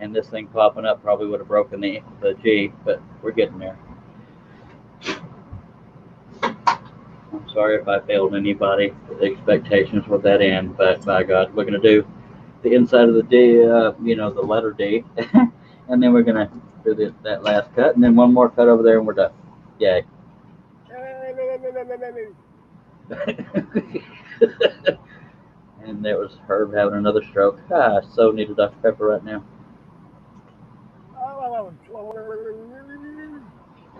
and this thing popping up probably would have broken the G, but we're getting there. I'm sorry if I failed anybody with expectations with that end, but by God, we're going to do the inside of the D, the letter D, and then we're going to do that last cut, and then one more cut over there, and we're done. Yay. And there was Herb having another stroke. I so need a Dr. Pepper right now.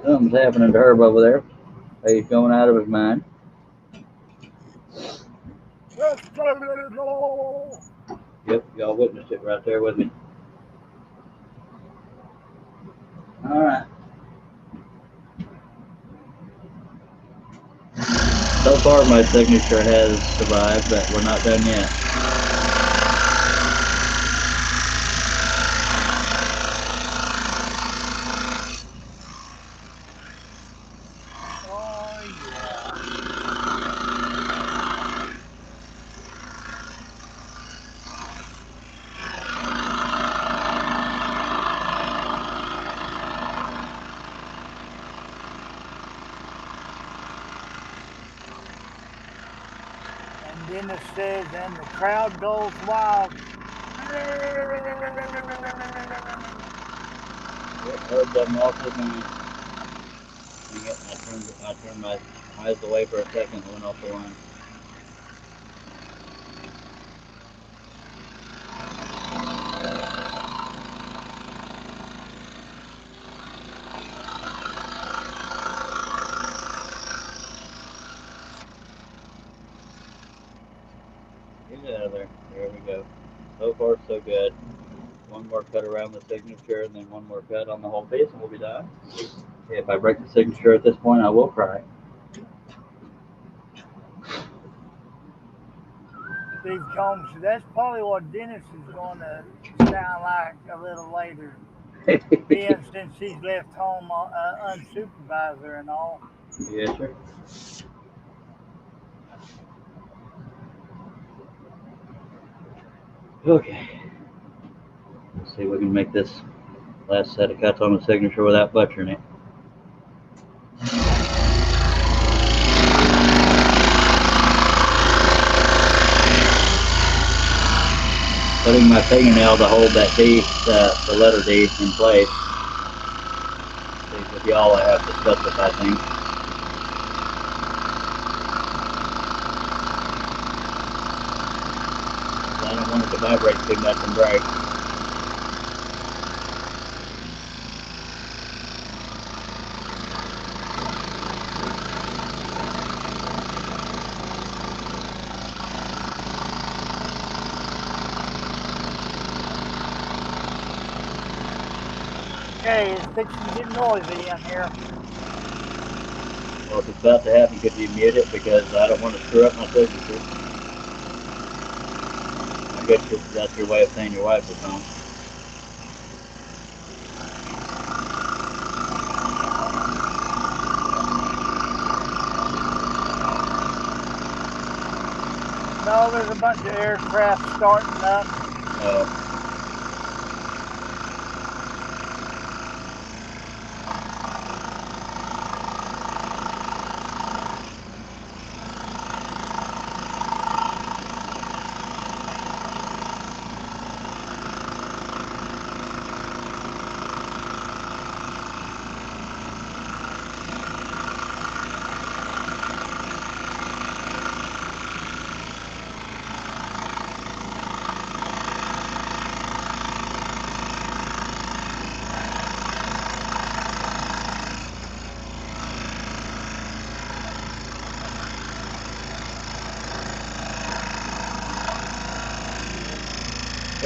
Something's happening to Herb over there. He's going out of his mind. Yep, y'all witnessed it right there with me. All right. So far, my signature has survived, but we're not done yet. Then it says, and the crowd goes wild. Herb doesn't off his mind. I turned my eyes away for a second and went off the line. Get out of there. There we go. So far, so good. One more cut around the signature, and then one more cut on the whole piece, and we'll be done. If I break the signature at this point, I will cry. Steve Combs, that's probably what Dennis is going to sound like a little later. Being since he's left home unsupervised and all. Yes, sir. Okay. Let's see if we can make this last set of cuts on the signature without butchering it. Putting my fingernail to hold that D, the letter D in place. See, with y'all I have to specify things. I don't want it to vibrate too much and break. Okay, it's fixing to get noisy in here. Well, if it's about to happen, could you mute it? Because I don't want to screw up my signature. I guess that's your way of saying your wife is home. No, there's a bunch of aircraft starting up.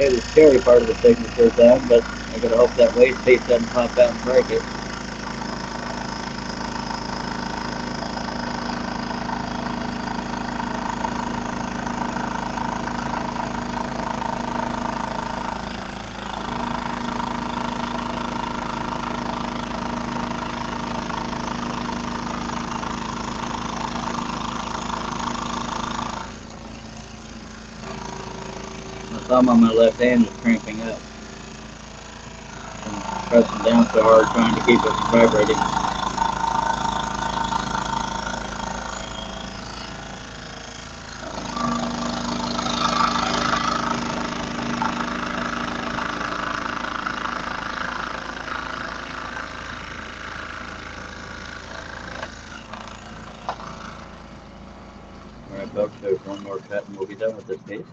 Okay, the scary part of the signature is done, but I gotta hope that waste piece doesn't pop out and break it. My thumb on my left hand is cramping up. I'm pressing down so hard trying to keep it from vibrating. Alright folks, there's one more cut and we'll be done with this piece.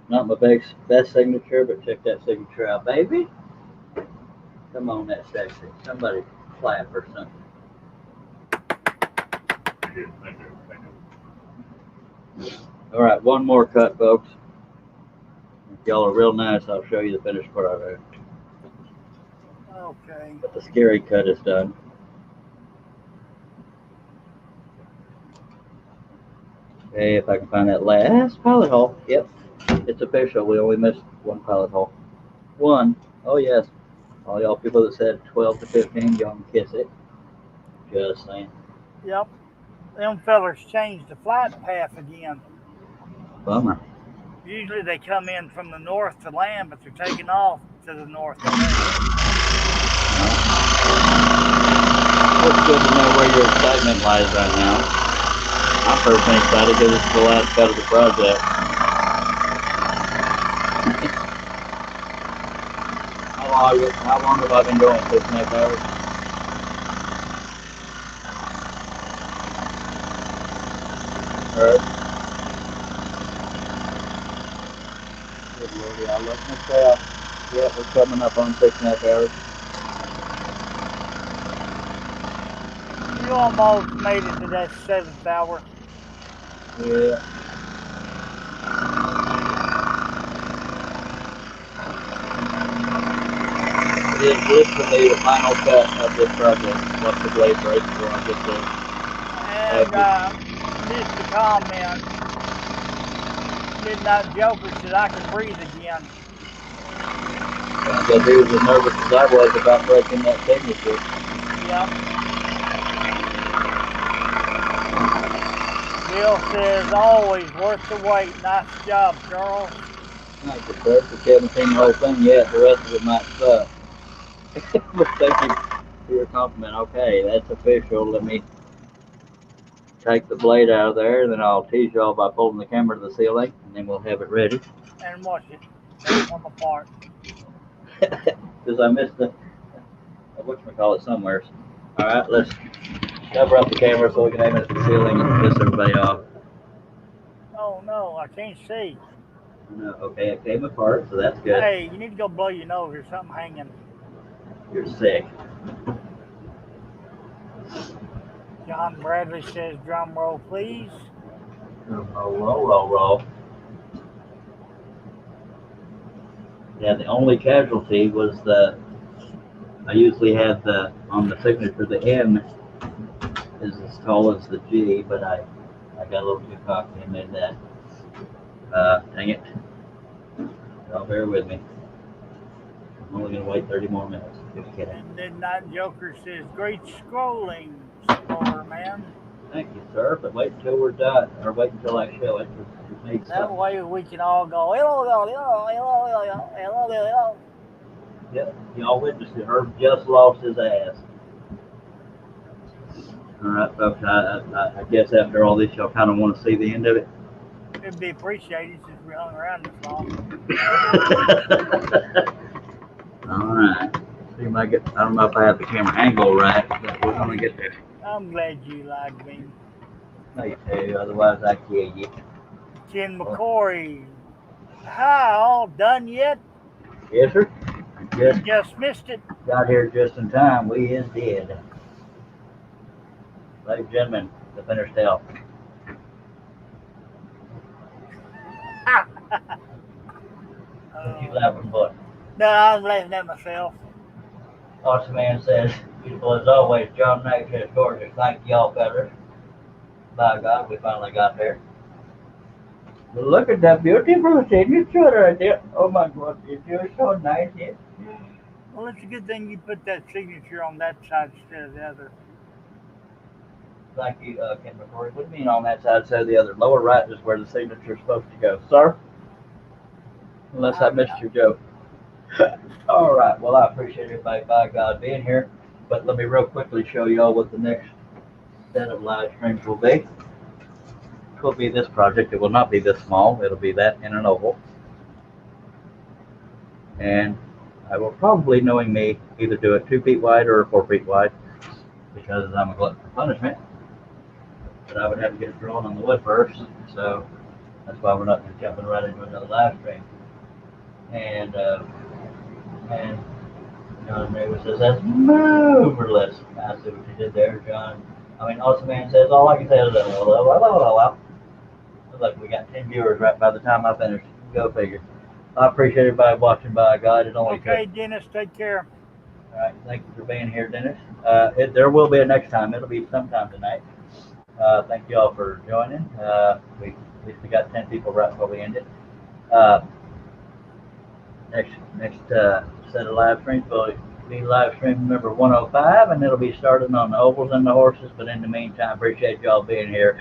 Not my best signature, but check that signature out, baby. Come on, that's sexy. Somebody clap or something. Alright, one more cut, folks. If y'all are real nice, I'll show you the finished product. Okay. But the scary cut is done. Okay, if I can find that last pilot hole. Yep, it's official. We only missed one pilot hole. One. Oh, yes. All y'all people that said 12 to 15, y'all can kiss it. Just saying. Yep. Them fellers changed the flight path again. Bummer. Usually they come in from the north to land, but they're taking off to the north today. It's good to know where your excitement lies right now. I'm personally excited because this is the last cut of the project. How long have I been going? 6.5 hours? Alright. Good Lord, yeah, let's say yeah, we're coming up on 6.5 hours. You almost made it to that 7th hour. Yeah. This will be the final cut of this project. Once the blade breaks, before I get to And missed the comment. Midnight Joker said I can breathe again. I guess he was as nervous as I was about breaking that signature. Yep. Bill says always worth the wait. Nice job, Charles. Thank you, sir. If you haven't seen the whole thing yet, the rest of it might suck. But thank you for your compliment. Okay, that's official. Let me take the blade out of there, and then I'll tease y'all by pulling the camera to the ceiling, and then we'll have it ready. And watch it. Take them apart. Because I missed the whatchamacallit somewhere. Alright, let's cover up the camera so we can aim it at the ceiling and piss everybody off. Oh no, I can't see. No, okay, it came apart, so that's good. Hey, you need to go blow your nose. There's something hanging. You're sick. John Bradley says drum roll, please. Roll. Yeah, the only casualty was I usually have on the signature, the N is as tall as the G, but I got a little too cocky and made that. Dang it. Y'all bear with me. I'm only going to wait 30 more minutes. Just kidding. And Midnight Joker says great scrolling, Explorer Man. man. Thank you, sir. But wait until we're done, or wait until I show it. 'Cause it needs That something. way we can all go, hello, hello, hello, hello, hello, hello, hello. Yep, y'all witnessed it. Herb just lost his ass. All right, folks. I guess after all this, y'all kind of want to see the end of it. It'd be appreciated since we hung around this long. All right. See if I get. I don't know if I have the camera angle right, but we're gonna get there. I'm glad you like me. Me too. Otherwise, I kill you. Ken McCory. Hi, all done yet? Yes, sir. You Just just missed it. got here just in time. We is dead. Ladies and gentlemen, the finished help. What you laughing for? No, I was laughing at myself. Awesome man says, beautiful as always. John Knight says, gorgeous. Thank y'all, fellas. By God, we finally got there. But look at that beautiful signature right there. Oh my God, it's just so nice. Well, it's a good thing you put that signature on that side instead of the other. Thank you, Ken McCory. What do you mean on that side instead of the other? Lower right is where the signature is supposed to go, sir. Unless I missed your joke. All right. Well, I appreciate everybody, by God, being here. But let me real quickly show y'all what the next set of live streams will be. It will be this project. It will not be this small. It'll be that in an oval. And I will probably, knowing me, either do it 2 feet wide or 4 feet wide because I'm a glutton for punishment. But I would have to get it drawn on the wood first. So that's why we're not just jumping right into another live stream. And John Raver says, that's marvelous. I see what you did there, John. Awesome man says, all I can say is, look, we got 10 viewers right by the time I finish. Go figure. I appreciate everybody watching, by God. It only Okay, Dennis, take care. All right, thank you for being here, Dennis. There will be a next time. It'll be sometime tonight. Thank you all for joining. We got 10 people right before we end it. Next set of live streams will be live stream number 105, and it'll be starting on the ovals and the horses. But in the meantime, appreciate y'all being here.